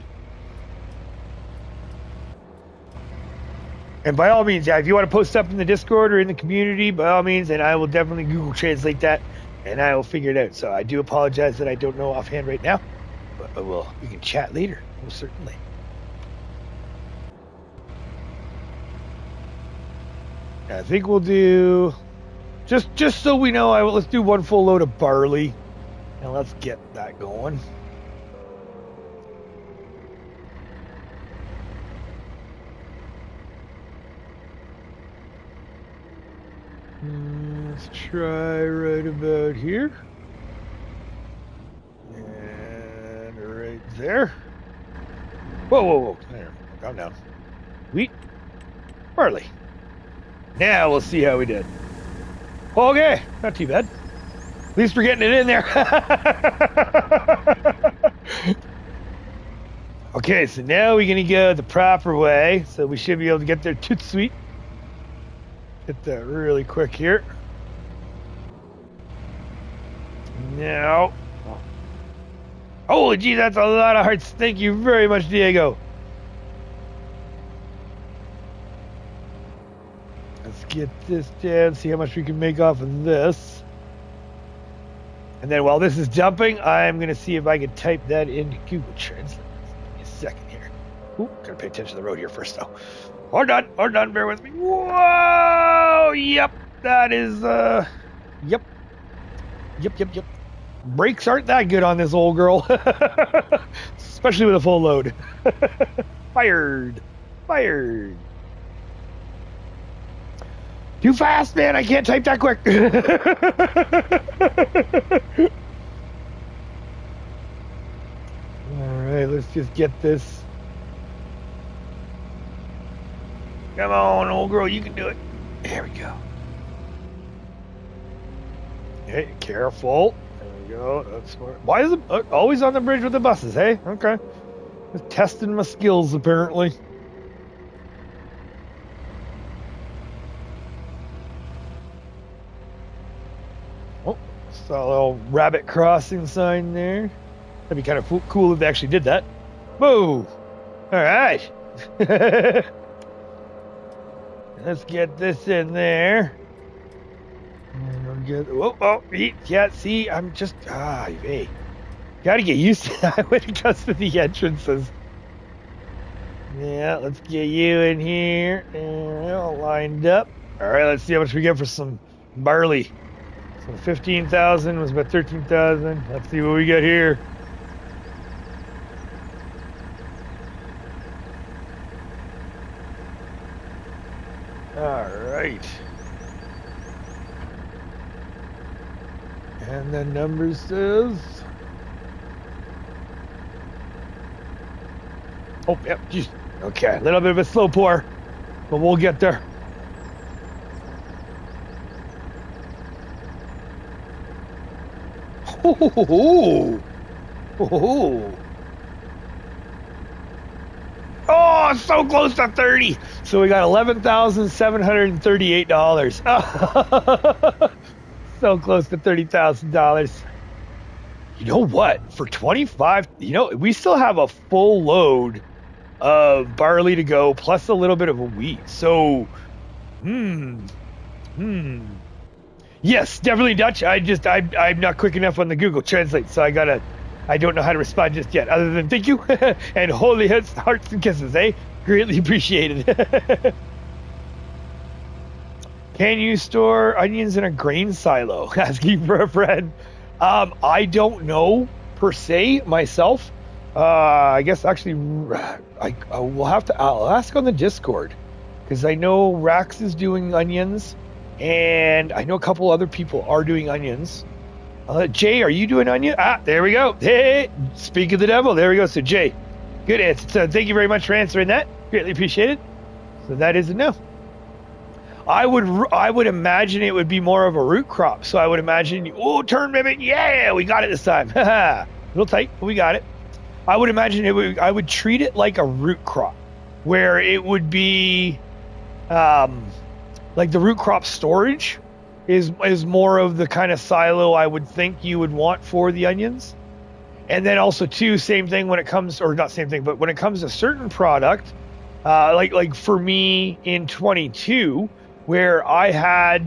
And by all means, yeah, if you want to post up in the Discord or in the community, by all means, and I will definitely Google Translate that, and I will figure it out. So I do apologize that I don't know offhand right now, but we can chat later, most certainly. I think we'll do, just so we know, let's do one full load of barley, and let's get that going. Let's try right about here. And right there. Whoa, whoa, whoa. There, calm down. Wheat. Barley. Now we'll see how we did. Okay, not too bad. At least we're getting it in there. Okay, so now we're going to go the proper way. So we should be able to get there tout sweet. Hit that really quick here. Now. Holy gee, that's a lot of hearts. Thank you very much, Diego. Let's get this down, see how much we can make off of this. And then while this is dumping, I'm going to see if I can type that into Google Translate. Give me a second here. Ooh, gotta pay attention to the road here first, though. Hold on, bear with me. Whoa! Yep, that is, yep. Brakes aren't that good on this old girl. Especially with a full load. Fired. Too fast, man, I can't type that quick. Alright, let's just get this. Come on, old girl, you can do it. There we go. Hey, careful. There we go. That's smart. Why is it always on the bridge with the buses, hey? Okay. Just testing my skills, apparently. Oh, saw a little rabbit crossing sign there. That'd be kind of cool if they actually did that. Whoa! All right. Let's get this in there. And we'll get, yeah, see, I'm just, hey. Gotta get used to that when it comes to the entrances. Yeah, let's get you in here. And all lined up. All right, let's see how much we get for some barley. So 15,000 was about 13,000. Let's see what we got here. All right. And the number says... Oh, yep, geez. Okay, a little bit of a slow pour, but we'll get there. Oh, so close to 30. So we got $11,738. So close to $30,000. You know what? For 25, we still have a full load of barley to go, plus a little bit of a wheat. So, yes, definitely Dutch. I'm not quick enough on the Google Translate, so I don't know how to respond just yet, other than thank you and holy hearts and kisses, eh? Greatly appreciated. Can you store onions in a grain silo? Asking for a friend. I don't know per se myself. I guess actually, I'll ask on the Discord, because I know Rax is doing onions, and I know a couple other people are doing onions. Jay, are you doing onion? There we go. Hey, speak of the devil. There we go. So Jay, good answer. So thank you very much for answering that. Greatly appreciate it. So that is a no. I would imagine it would be more of a root crop. So I would imagine, oh, turn ribbon, yeah, we got it this time. A little tight, but we got it. I would imagine I would treat it like a root crop, where it would be, like the root crop storage is more of the kind of silo I would think you would want for the onions. And then also too, same thing when it comes, or not same thing, but when it comes to certain product, like for me in 22, where I had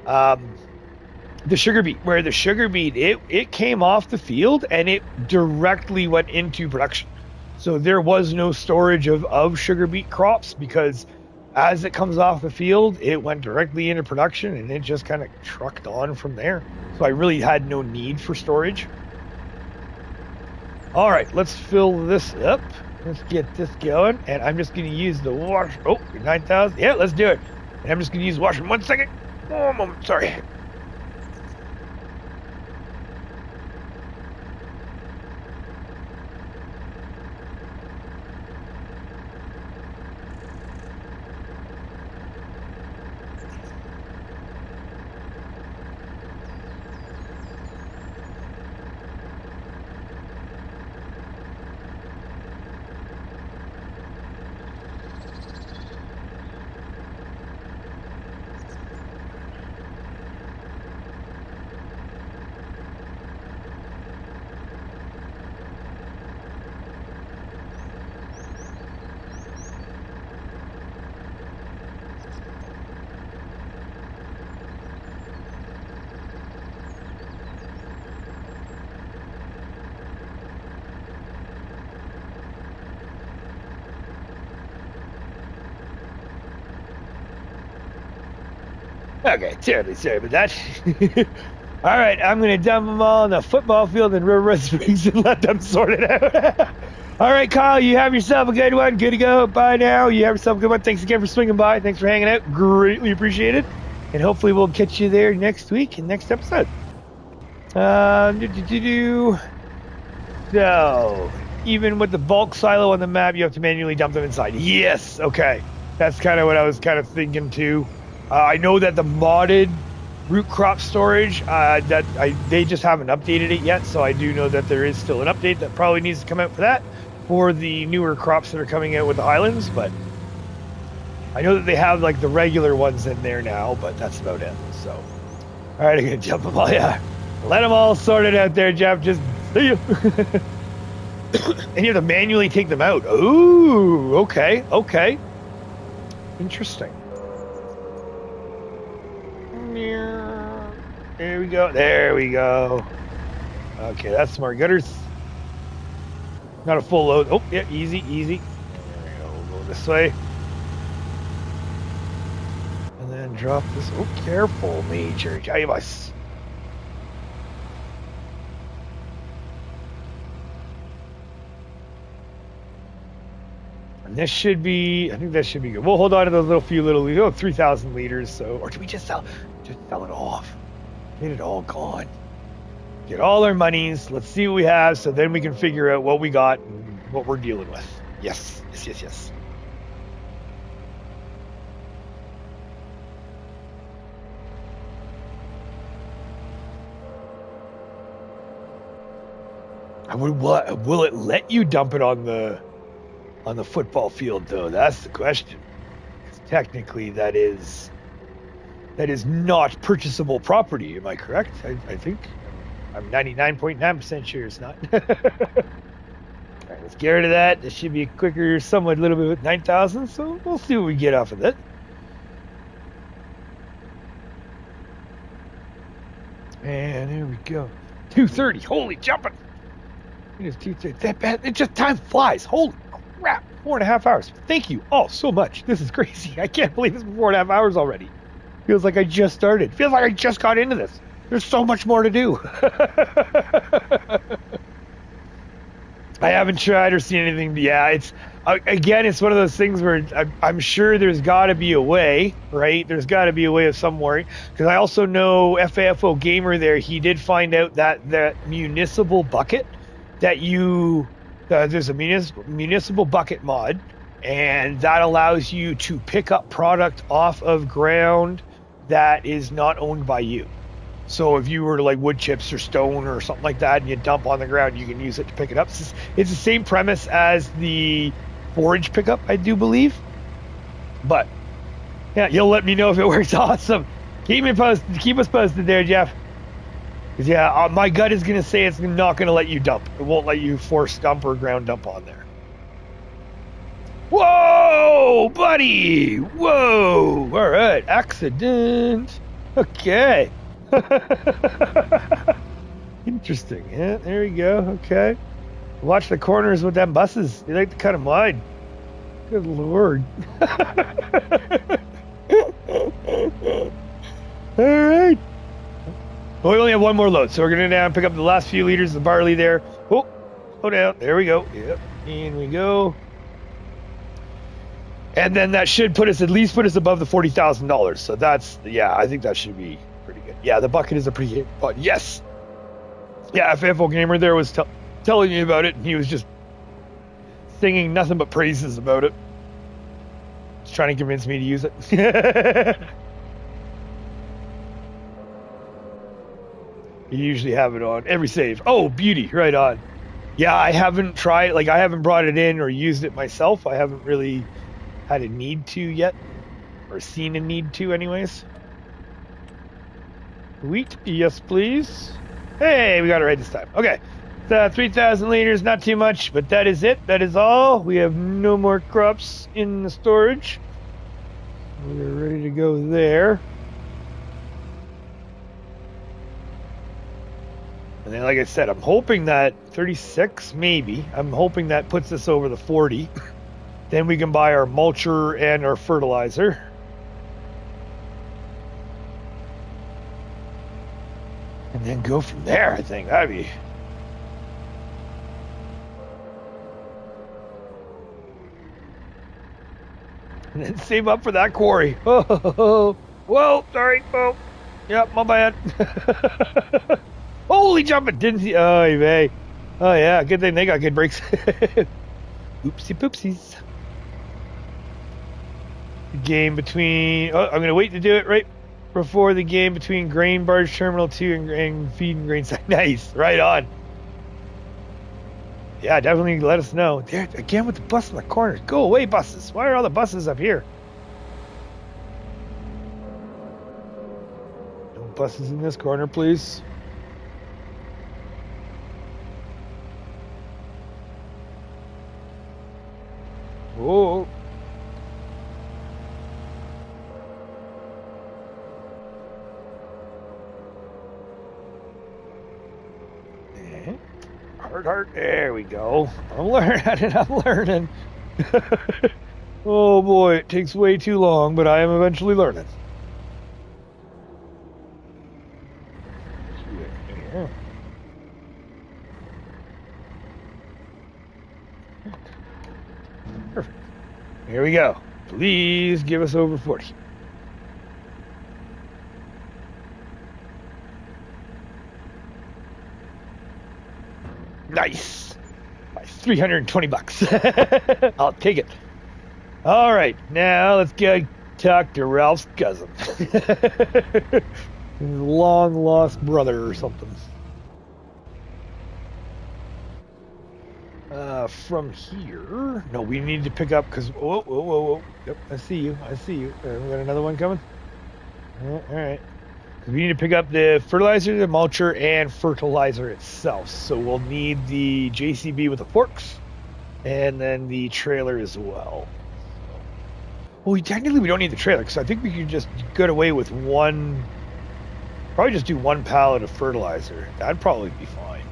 the sugar beet, where the sugar beet, it came off the field and it directly went into production. So there was no storage of sugar beet crops, because as it comes off the field, it went directly into production and it just kind of trucked on from there. So I really had no need for storage. All right, let's fill this up. Let's get this going, and I'm just going to use the wash. Oh, 9,000. Yeah, let's do it. And I'm just going to use the washer in 1 second. Oh, moment. Sorry. Okay, terribly sorry about that. All right, I'm going to dump them all in the football field in River Springs and let them sort it out. All right, Kyle, you have yourself a good one. Good to go. Bye now. You have yourself a good one. Thanks again for swinging by. Thanks for hanging out. Greatly appreciated. And hopefully we'll catch you there next week in next episode. So, even with the bulk silo on the map, you have to manually dump them inside. Yes, okay. That's kind of what I was kind of thinking too. I know that the modded root crop storage, they just haven't updated it yet, so I do know that there is still an update that probably needs to come out for that, for the newer crops that are coming out with the Highlands, but I know that they have like the regular ones in there now, but that's about it. So, all right, I'm gonna jump them all. Yeah, let them all sorted out there, Jeff. Just see you. And you have to manually take them out. Ooh, okay, interesting. There we go. Okay, that's smart gutters. Not a full load. Oh, yeah, easy. There we go. We'll go this way. And then drop this. Oh, careful, Major. Jayvas. And this should be, I think that should be good. We'll hold on to those few little 3,000 liters. So, or do we just sell it off? Get it all gone. Get all our monies. Let's see what we have, so then we can figure out what we got and what we're dealing with. Yes. Will it let you dump it on the football field though? That's the question. Because technically that is not purchasable property. Am I correct? I think I'm 99.9% sure it's not. All right, let's get rid of that. This should be quicker, somewhat a little bit with 9,000. So we'll see what we get off of that. And there we go. 2:30. Holy jumping! It is 2:30. That bad. It just time flies. Holy crap! 4.5 hours. Thank you all so much. This is crazy. I can't believe it's 4.5 hours already. Feels like I just started. Feels like I just got into this. There's so much more to do. I haven't tried or seen anything. Yeah, it's one of those things where I'm sure there's got to be a way, right? There's got to be a way of somewhere. Because I also know FAFO Gamer there, he did find out that municipal bucket that there's a municipal bucket mod And that allows you to pick up product off of ground that is not owned by you. So if you were to like wood chips or stone or something like that and you dump on the ground, you can use it to pick it up. It's the same premise as the forage pickup, I do believe. But yeah, you'll let me know if it works. Awesome. Keep us posted there, Jeff. Because yeah, my gut is going to say it's not going to let you dump. It won't let you force dump or ground dump on there. Whoa, buddy! Whoa! All right, accident. Okay. Interesting. Yeah, there we go. Okay. Watch the corners with them buses. They like to cut them wide. Good lord. All right. Well, we only have one more load, so we're going to down pick up the last few liters of barley there. Oh, slow down. There we go. Yep. In we go. And then that should at least put us above the $40,000. So that's, yeah, I think that should be pretty good. Yeah, the bucket is a pretty good bucket. Yes. Yeah, FFO Gamer there was telling me about it, and he was just singing nothing but praises about it. He's trying to convince me to use it. You usually have it on every save. Oh, beauty, right on. Yeah, I haven't tried, like I haven't brought it in or used it myself. I haven't really had a need to yet, or seen a need to anyways. Wheat, yes please. Hey, we got it right this time. Okay, 3,000 liters, not too much, but that is it. That is all. We have no more crops in the storage. We're ready to go there. And then, like I said, I'm hoping that 36, maybe. I'm hoping that puts us over the 40. Then we can buy our mulcher and our fertilizer. And then go from there, I think. That'd be... And then save up for that quarry. Oh, whoa, sorry. Oh, yep, my bad. Holy jumping, didn't see. Oh, man. Oh, yeah, good thing they got good brakes. Oopsie poopsies. Game between... Oh, I'm going to wait to do it right before the game between Grain Barge Terminal 2 and Feed and Grain Site. Nice, right on. Yeah, definitely let us know. There, again with the bus in the corners. Go away, buses. Why are all the buses up here? No buses in this corner, please. Whoa. Hard. There we go. I'm learning. Oh boy, it takes way too long, but I am eventually learning. Yeah. Perfect. Here we go. Please give us over 40. Nice. By 320 bucks. I'll take it. All right, now let's go talk to Ralph's cousin. His long lost brother or something. From here, no, we need to pick up because whoa. Yep, I see you. We got another one coming. All right. We need to pick up the fertilizer, the mulcher, and fertilizer itself. So we'll need the JCB with the forks, and then the trailer as well. Well, technically we don't need the trailer, because I think we could just get away with one, probably just do one pallet of fertilizer. That'd probably be fine.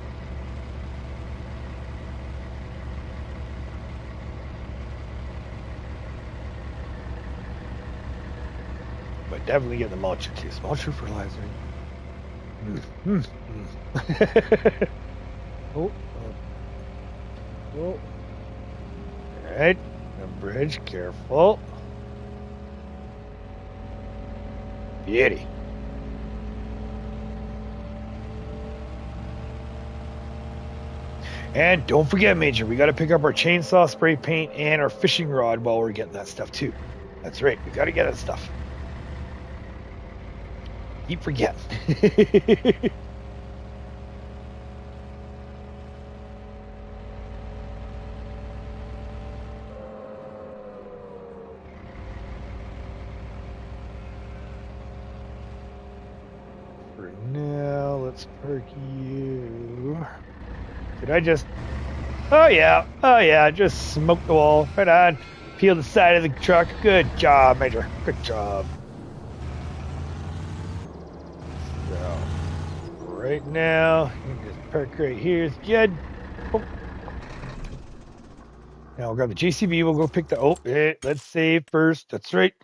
But definitely get the mulcher too. Mulcher, fertilizer. Oh. All right, the bridge, careful. Beauty. And don't forget, Major, we got to pick up our chainsaw, spray paint, and our fishing rod while we're getting that stuff too. That's right. We got to get that stuff. Keep forgetting. For now, let's park you. Did I just... Oh yeah, just smoke the wall. Right on. Peel the side of the truck. Good job, Major. Good job. So, right now, you can just park right here. It's good. Oh. Now we'll grab the JCB. We'll go pick the... Oh, let's save first. That's right.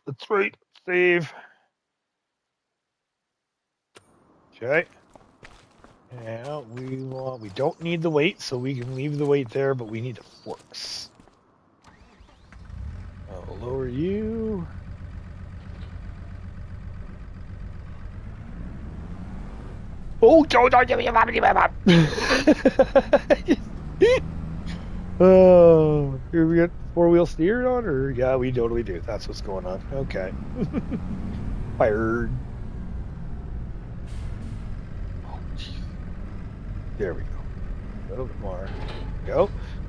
Save. Okay. Now we don't need the weight, so we can leave the weight there, but we need the forks. I'll lower you. Oh, don't give me a map. Oh, here we got 4-wheel steer on, or yeah, we totally do. That's what's going on. Okay. Fired. Oh, there we go. Go more. Go.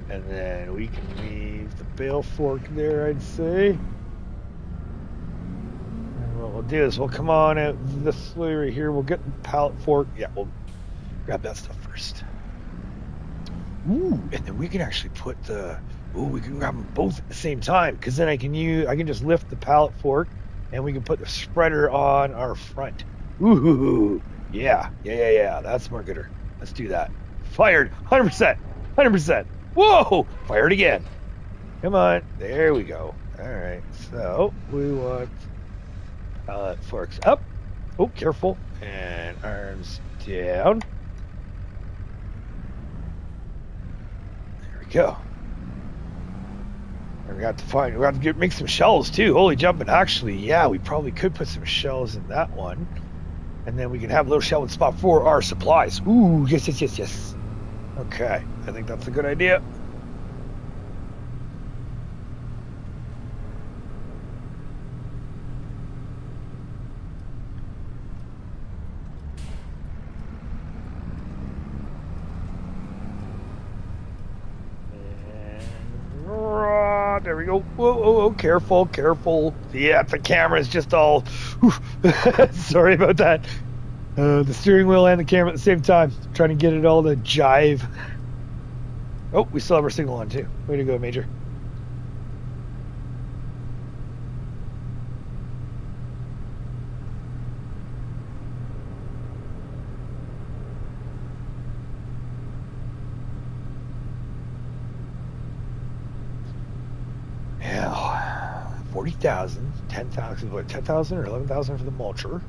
And then we can leave the bale fork there, I'd say. And what we'll do is we'll come on out this way right here. We'll get the pallet fork. Yeah, we'll grab that stuff first. Ooh, and then we can actually put the... Ooh, we can grab them both at the same time, because then I can just lift the pallet fork, and we can put the spreader on our front. Ooh, yeah. That's more gooder. Let's do that. Fired, 100%. Whoa, fired again. Come on, there we go. All right, so we want pallet forks up. Oh, careful, and arms down. There we go. And we have to make some shells too. Holy jumping! Actually, yeah, we probably could put some shells in that one, and then we can have a little shelving spot for our supplies. Ooh, yes. Okay, I think that's a good idea. There we go. Whoa, careful. Yeah, the camera is just all... Sorry about that. The steering wheel and the camera at the same time. Trying to get it all to jive. Oh, we still have our signal on too. Way to go, Major. Now, 40,000, 10,000, what, 10,000 or 11,000 for the mulcher.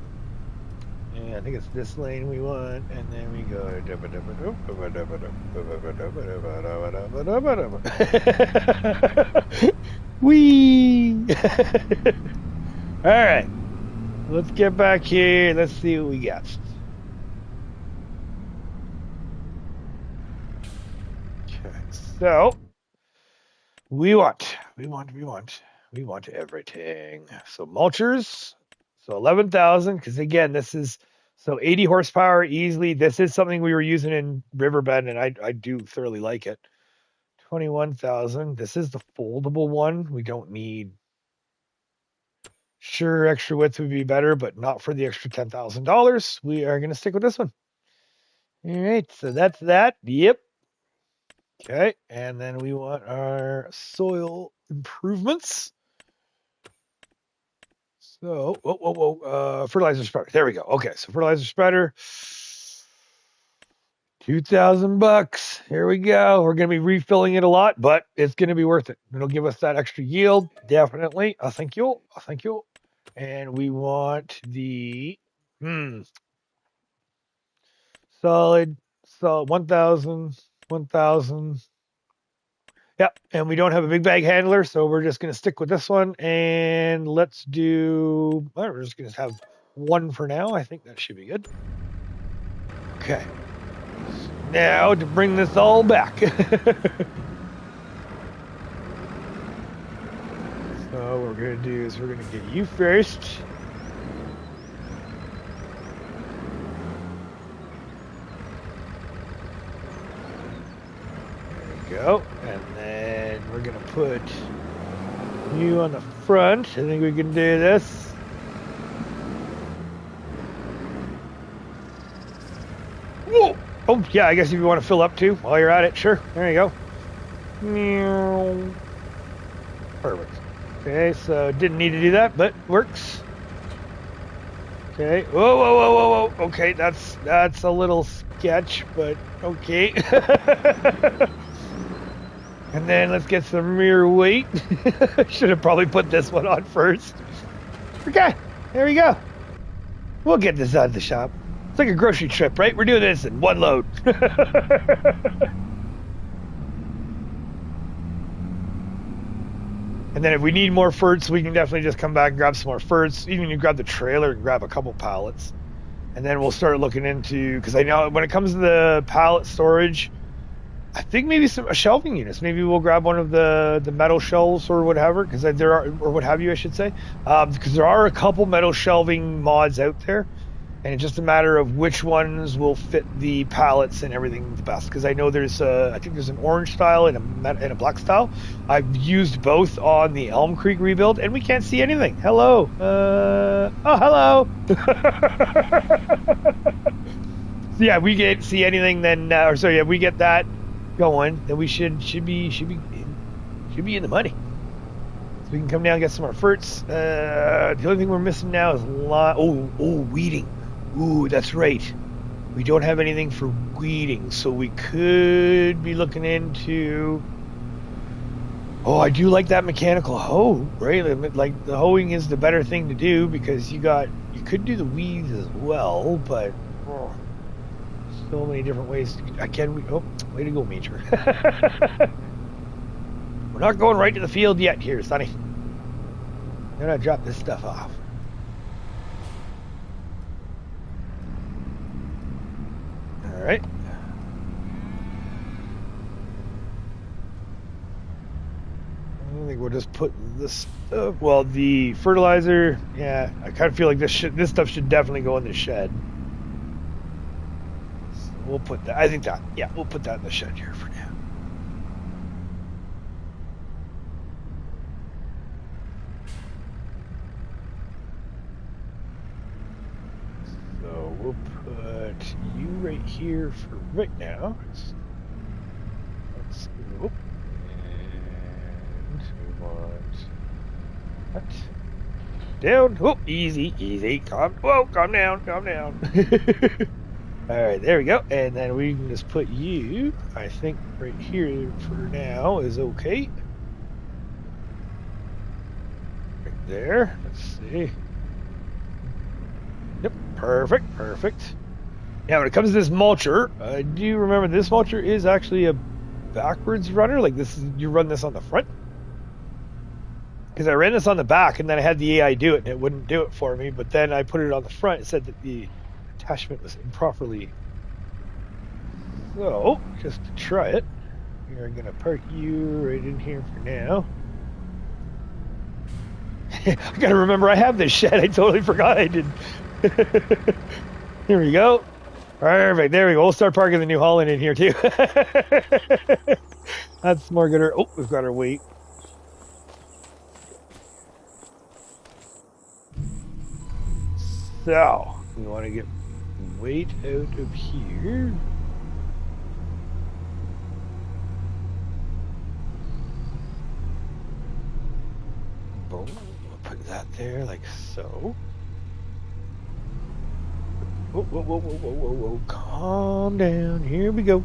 Yeah, I think it's this lane we want, and then we go. Whee! All right, let's get back here. Let's see what we got. Okay, so we want everything. So mulchers. So 11,000, because again, this is 80 horsepower easily. This is something we were using in Riverbend, and I do thoroughly like it. 21,000. This is the foldable one. We don't need. Sure, extra width would be better, but not for the extra $10,000. We are going to stick with this one. All right, so that's that. Yep. Okay, and then we want our soil improvements. So, fertilizer spreader. There we go. Okay, so fertilizer spreader, $2,000. Here we go. We're going to be refilling it a lot, but it's going to be worth it. It'll give us that extra yield, definitely. Thank you. And we want the solid, 1,000. Yep, and we don't have a big bag handler, so we're just going to stick with this one, and let's do... Well, we're just going to have one for now. I think that should be good. Okay. now to bring this all back. So what we're going to do is we're going to get you first. There we go. And then we're going to put you on the front. I think we can do this. Whoa! Oh, yeah, I guess if you want to fill up too while you're at it, sure. There you go. Perfect. Okay, so didn't need to do that, but works. Okay. Whoa, whoa, whoa, whoa, whoa. Okay, that's a little sketch, but okay. And then let's get some rear weight. Should have probably put this one on first. Okay, there we go. We'll get this out of the shop. It's like a grocery trip, right? We're doing this in one load. And then if we need more ferts, we can definitely just come back and grab some more ferts. Even you grab the trailer and grab a couple pallets. And then we'll start looking into, because I know when it comes to the pallet storage, I think maybe some shelving units. Maybe we'll grab one of the metal shelves or whatever, because there are, or what have you, I should say. Because there are a couple metal shelving mods out there. And it's just a matter of which ones will fit the pallets and everything the best. Because I know there's I think there's an orange style and a black style. I've used both on the Elm Creek rebuild, and we can't see anything. Hello. Oh, hello. So yeah, we get see anything then, or sorry, if we get that going, then we should be in the money. So we can come down and get some more ferts. The only thing we're missing now is weeding. Ooh, that's right. We don't have anything for weeding, so we could be looking into... Oh, I do like that mechanical hoe, right? Like, the hoeing is the better thing to do, because you could do the weeds as well, but... so many different ways. Oh, way to go, Major. We're not going right to the field yet here, Sonny. I'm gonna drop this stuff off. Alright. I think we'll just put this stuff, well, the fertilizer, yeah, I kind of feel like this stuff should definitely go in the shed. So we'll put that, I think that, yeah, we'll put that in the shed here for now. So we'll put you right here for right now. Let's go. And we want that down. Oh, easy. Calm down. All right, there we go. And then we can just put you, I think, right here for now is okay. Right there. Let's see. Yep, perfect. Now, when it comes to this mulcher, do you remember this mulcher is actually a backwards runner? Like this, you run this on the front? Because I ran this on the back, and then I had the AI do it, and it wouldn't do it for me. But then I put it on the front. It said that the attachment was improperly. So, just to try it, we're going to park you right in here for now. I got to remember I have this shed. I totally forgot I did. Here we go. Perfect. There we go. We'll start parking the New Holland in here too. That's more good. Oh, we've got our weight. So we want to get weight out of here. Boom. We'll put that there like so. Whoa. Calm down. Here we go.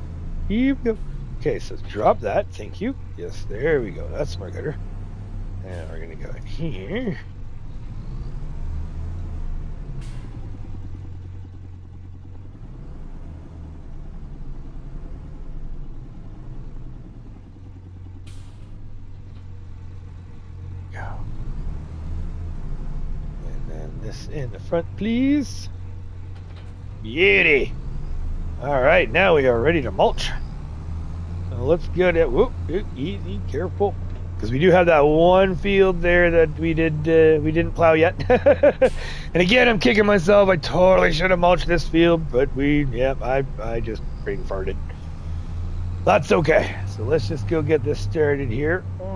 Okay, so drop that. Thank you. Yes, there we go. That's more gooder. And we're going to go in here. Go. And then this in the front, please. Beauty. All right, now we are ready to mulch. So let's go to whoop, easy, careful, because we do have that one field there that we didn't plow yet. And again, I'm kicking myself. I totally should have mulched this field, but I just brain farted. That's okay. So let's just go get this started here. Here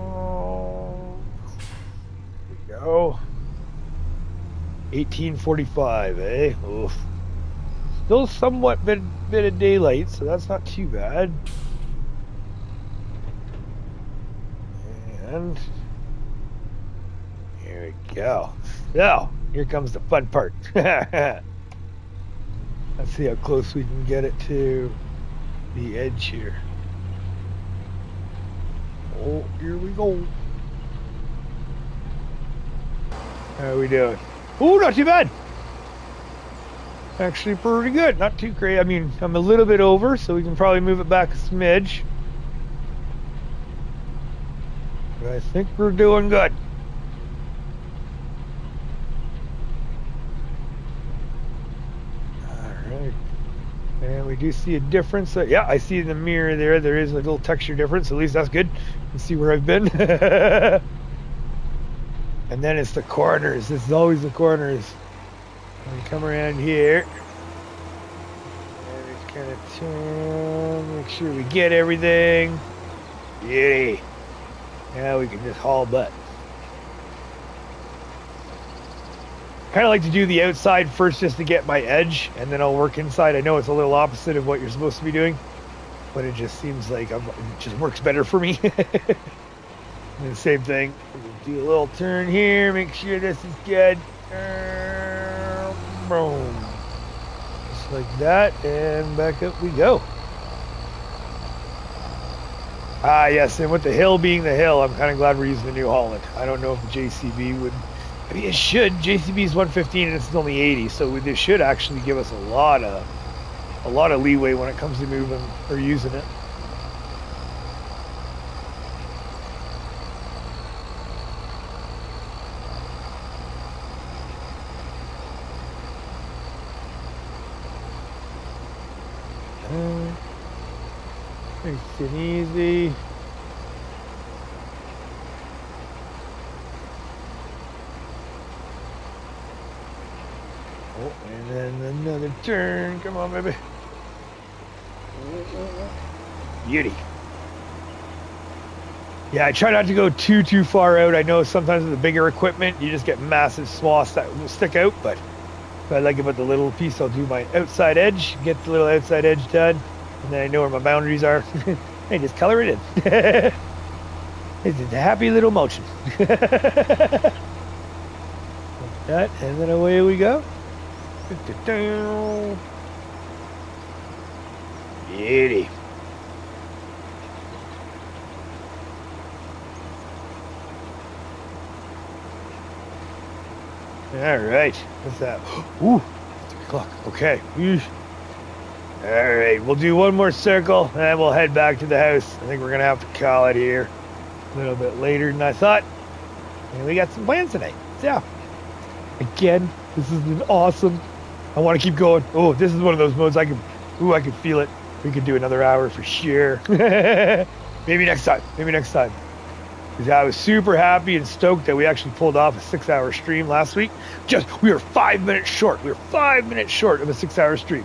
we go. 1845, eh? Oof. Still somewhat bit of daylight, so that's not too bad. And here we go. Now, here comes the fun part. Let's see how close we can get it to the edge here. Oh, here we go. How are we doing? Oh, not too bad. Actually pretty good. Not too crazy. I mean, I'm a little bit over, so we can probably move it back a smidge. But I think we're doing good. Alright. And we do see a difference. Yeah, I see in the mirror there. There is a little texture difference. At least that's good. You can see where I've been. And then it's the corners. This is always the corners. We come around here. And we kind of turn. Make sure we get everything. Beauty. Now we can just haul butt. Kind of like to do the outside first just to get my edge, and then I'll work inside. I know it's a little opposite of what you're supposed to be doing, but it just seems like it just works better for me. And the same thing. Do a little turn here. Make sure this is good. Boom. Just like that, and back up we go. Ah, yes, and with the hill being the hill, I'm kind of glad we're using the New Holland. I don't know if the JCB would... I mean, it should. JCB is 115 and it's only 80, so this should actually give us a lot of leeway when it comes to moving or using it. Nice and easy. Oh, and then another turn. Come on, baby. Beauty. Yeah, I try not to go too far out. I know sometimes with the bigger equipment, you just get massive swaths that will stick out, but what I like about the little piece, I'll do my outside edge, get the little outside edge done, and then I know where my boundaries are. I just color it in. It's a happy little mulching. Like that, and then away we go. Beauty. All right, what's that? Ooh, 3 o'clock. Okay. All right, we'll do one more circle, and then we'll head back to the house. I think we're gonna have to call it here a little bit later than I thought. And we got some plans tonight. So, again, this is an awesome. I want to keep going. Oh, this is one of those modes I can feel it. We could do another hour for sure. Maybe next time. Because I was super happy and stoked that we actually pulled off a 6-hour stream last week. We were 5 minutes short. We were 5 minutes short of a 6-hour stream.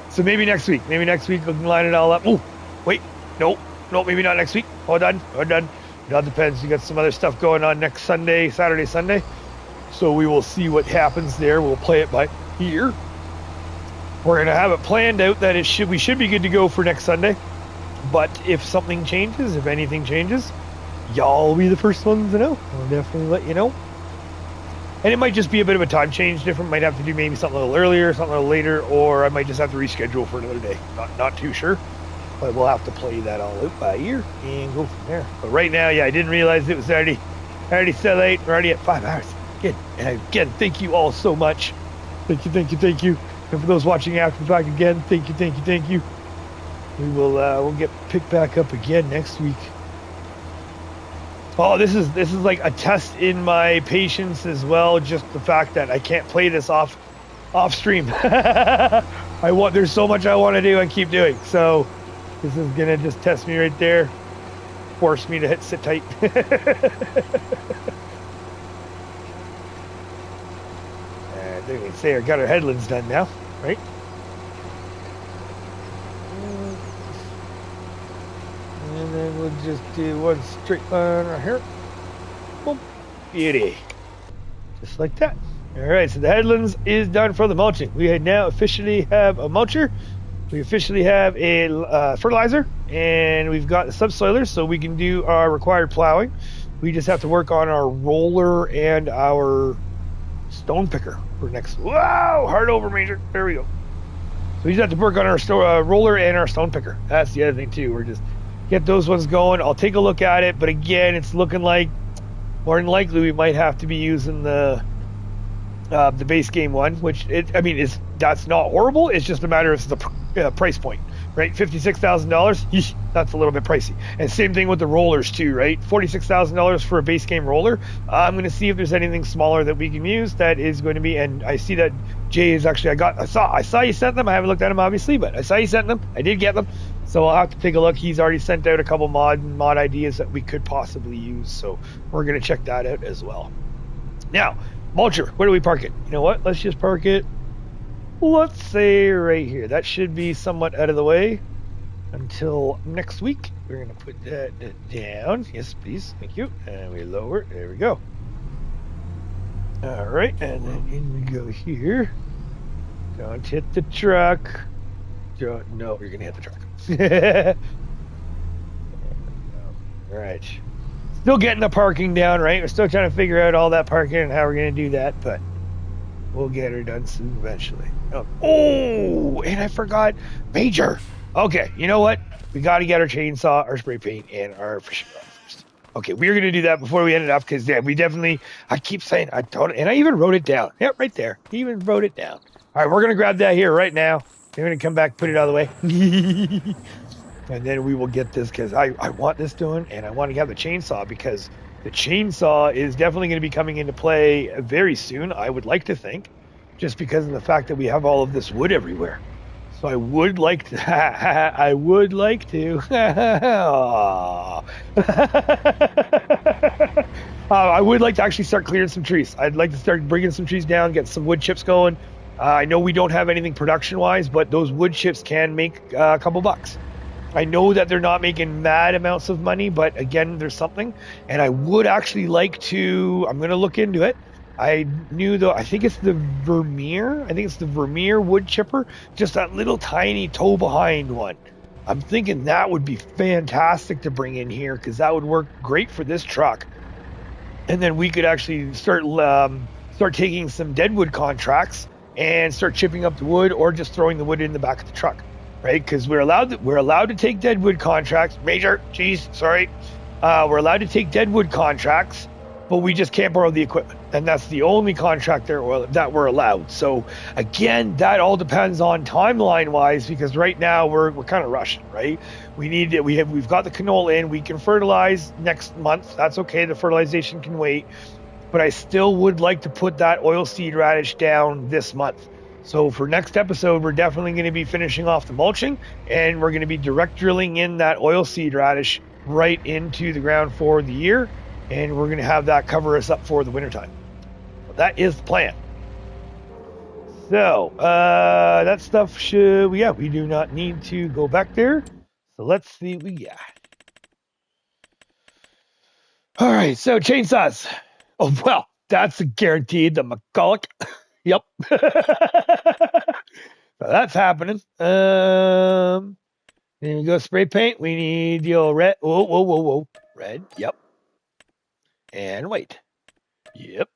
So maybe next week. We can line it all up. Oh, wait. No, maybe not next week. Hold on. It all depends. We got some other stuff going on next Saturday, Sunday. So we will see what happens there. We'll play it by ear. We're going to have it planned out that we should be good to go for next Sunday. But if something changes, if anything changes, y'all will be the first ones to know. I'll definitely let you know. And it might just be a bit of a time change different. Might have to do maybe something a little earlier, something a little later, or I might just have to reschedule for another day. Not too sure. But we'll have to play that all out by ear and go from there. But right now, yeah, I didn't realize it was already so late. We're already at 5 hours. Good. And again, thank you all so much. Thank you. And for those watching after the fact, again, thank you. We'll get picked back up again next week. Oh, this is like a test in my patience as well. Just the fact that I can't play this off off stream. There's so much I want to do and keep doing. So this is gonna just test me right there, force me to hit sit tight. And there we say I got our headlands done now, right? And then we'll just do one straight line right here. Boom. Beauty. Just like that. All right, so the headlands is done for the mulching. We now officially have a mulcher. We officially have a fertilizer, and we've got the subsoilers, so we can do our required plowing. We just have to work on our roller and our stone picker for next. Wow, hard over, Major. There we go. So we just have to work on our roller and our stone picker. That's the other thing too. We're just get those ones going. I'll take a look at it, but again, it's looking like more than likely we might have to be using the base game one, which that's not horrible. It's just a matter of the price point, right? $56,000. That's a little bit pricey. And same thing with the rollers too, right? $46,000 for a base game roller. I'm going to see if there's anything smaller that we can use that is going to be. And I see that Jay is actually. I saw you sent them. I haven't looked at them obviously, but I saw you sent them. I did get them, so I'll have to take a look. He's already sent out a couple mod ideas that we could possibly use, so we're going to check that out as well. Now, mulcher, where do we park it? You know what? Let's just park it, let's say right here. That should be somewhat out of the way until next week. We're going to put that down. Yes, please. Thank you. And we lower it. There we go. All right. And then in we go here. Don't hit the truck. No, you're going to hit the truck. All right. Still getting the parking down, right? We're still trying to figure out all that parking and how we're going to do that, but we'll get her done soon eventually. Oh, and I forgot Major. Okay, you know what? We got to get our chainsaw, our spray paint, and our fishing rod first. Okay, we're going to do that before we end it up because, yeah, we definitely, I keep saying, I told it, and I even wrote it down. Yeah, right there. He even wrote it down. All right, we're going to grab that here right now. We're going to come back, put it out of the way. And then we will get this because I want this done, and I want to have the chainsaw because the chainsaw is definitely going to be coming into play very soon, I would like to think, just because of the fact that we have all of this wood everywhere. So I would like to, I would like to, I would like to actually start clearing some trees. I'd like to start bringing some trees down, get some wood chips going. I know we don't have anything production-wise, but those wood chips can make a couple bucks. I know that they're not making mad amounts of money, but again, there's something. And I would actually like to, I'm going to look into it. I think it's the Vermeer. I think it's the Vermeer wood chipper. Just that little tiny toe behind one. I'm thinking that would be fantastic to bring in here because that would work great for this truck. And then we could actually start taking some Deadwood contracts and start chipping up the wood or just throwing the wood in the back of the truck. Right, because we're allowed to take Deadwood contracts. Major, sorry. We're allowed to take Deadwood contracts, but we just can't borrow the equipment, and that's the only contract that we're allowed. So again, that all depends on timeline-wise, because right now we're kind of rushing. Right, we've got the canola in. We can fertilize next month. That's okay. The fertilization can wait, but I still would like to put that oilseed radish down this month. So for next episode, we're definitely going to be finishing off the mulching, and we're going to be direct drilling in that oilseed radish right into the ground for the year, and we're going to have that cover us up for the wintertime. So that is the plan. So that stuff we do not need to go back there. So let's see what we got. All right, so chainsaws. Oh, well, that's guaranteed. The McCulloch. Yep. So that's happening. Then we go spray paint. We need the old red. Whoa. Red. Yep. And white. Yep.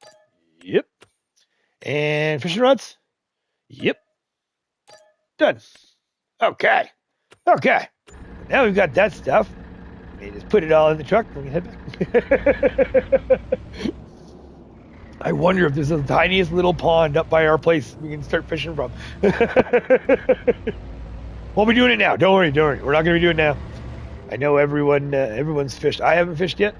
And fishing rods. Yep. Done. Okay. Now we've got that stuff. We just put it all in the truck and we head back. I wonder if there's the tiniest little pond up by our place we can start fishing from. We'll be doing it now. Don't worry. We're not going to be doing it now. I know everyone's fished. I haven't fished yet.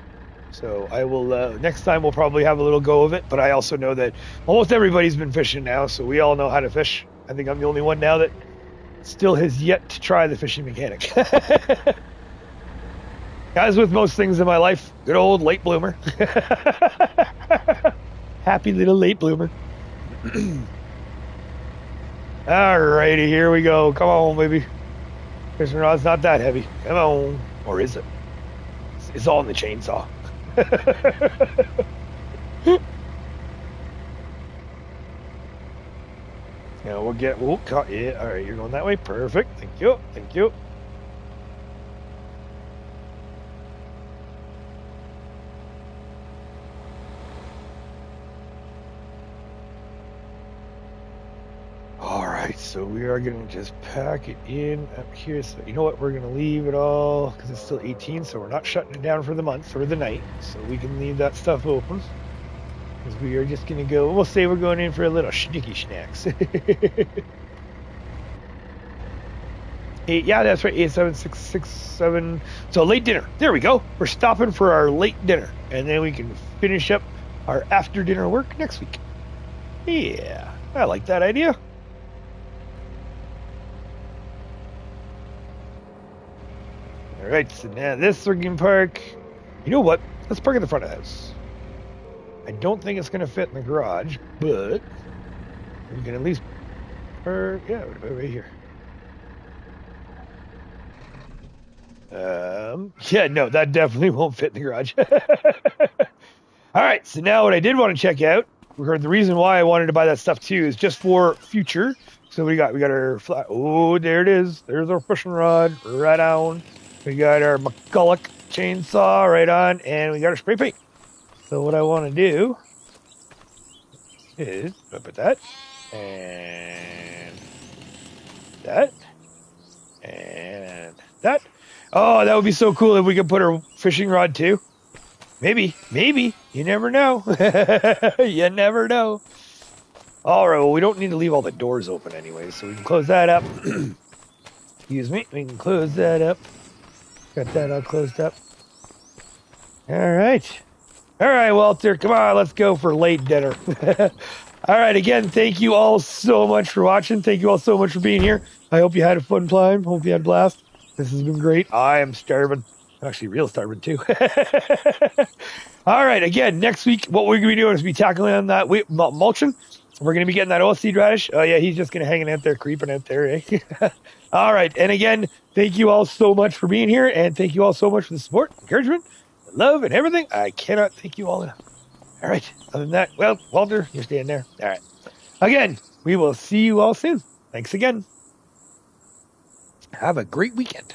So I will, next time we'll probably have a little go of it, but I also know that almost everybody's been fishing now, so we all know how to fish. I think I'm the only one now that still has yet to try the fishing mechanic. As with most things in my life, good old late bloomer. Happy little late bloomer. Alrighty, here we go. Come on, baby. Fishing rod's not that heavy. Come on. Or is it? It's all in the chainsaw. Yeah, we'll get. Oh, yeah. All right, you're going that way. Perfect. Thank you. Thank you. All right, so we are going to just pack it in up here. So you know what? We're going to leave it all because it's still 18, so we're not shutting it down for the month or the night. So we can leave that stuff open. Because we are just going to go, we'll say we're going in for a little schnicky snacks. Yeah, that's right, 87667. So late dinner. There we go. We're stopping for our late dinner. And then we can finish up our after dinner work next week. Yeah, I like that idea. All right, so now this we can park. You know what? Let's park in the front of the house. I don't think it's going to fit in the garage, but we can at least park, yeah, right here. Yeah, no, that definitely won't fit in the garage. All right, so now what I did want to check out, the reason why I wanted to buy that stuff too is just for future. So we got our flat. Oh, there it is. There's our fishing rod right on. We got our McCulloch chainsaw right on, and we got our spray paint. So what I want to do is put that and that and that. Oh, that would be so cool if we could put our fishing rod too. Maybe. You never know. You never know. All right, well, we don't need to leave all the doors open anyway, so we can close that up. Excuse me. We can close that up. Got that all closed up. All right. All right, Walter, come on, let's go for late dinner. All right, again, thank you all so much for watching. Thank you all so much for being here. I hope you had a fun time. Hope you had a blast. This has been great. I am starving. I'm actually real starving, too. All right, again, next week, what we're going to be doing is be tackling on that mulching. We're going to be getting that oilseed radish. Oh, yeah, he's just going to hang out there, creeping out there, eh? All right, and again, thank you all so much for being here, and thank you all so much for the support, encouragement, love, and everything. I cannot thank you all enough. All right, other than that, well, Walter, you're staying there. All right. Again, we will see you all soon. Thanks again. Have a great weekend.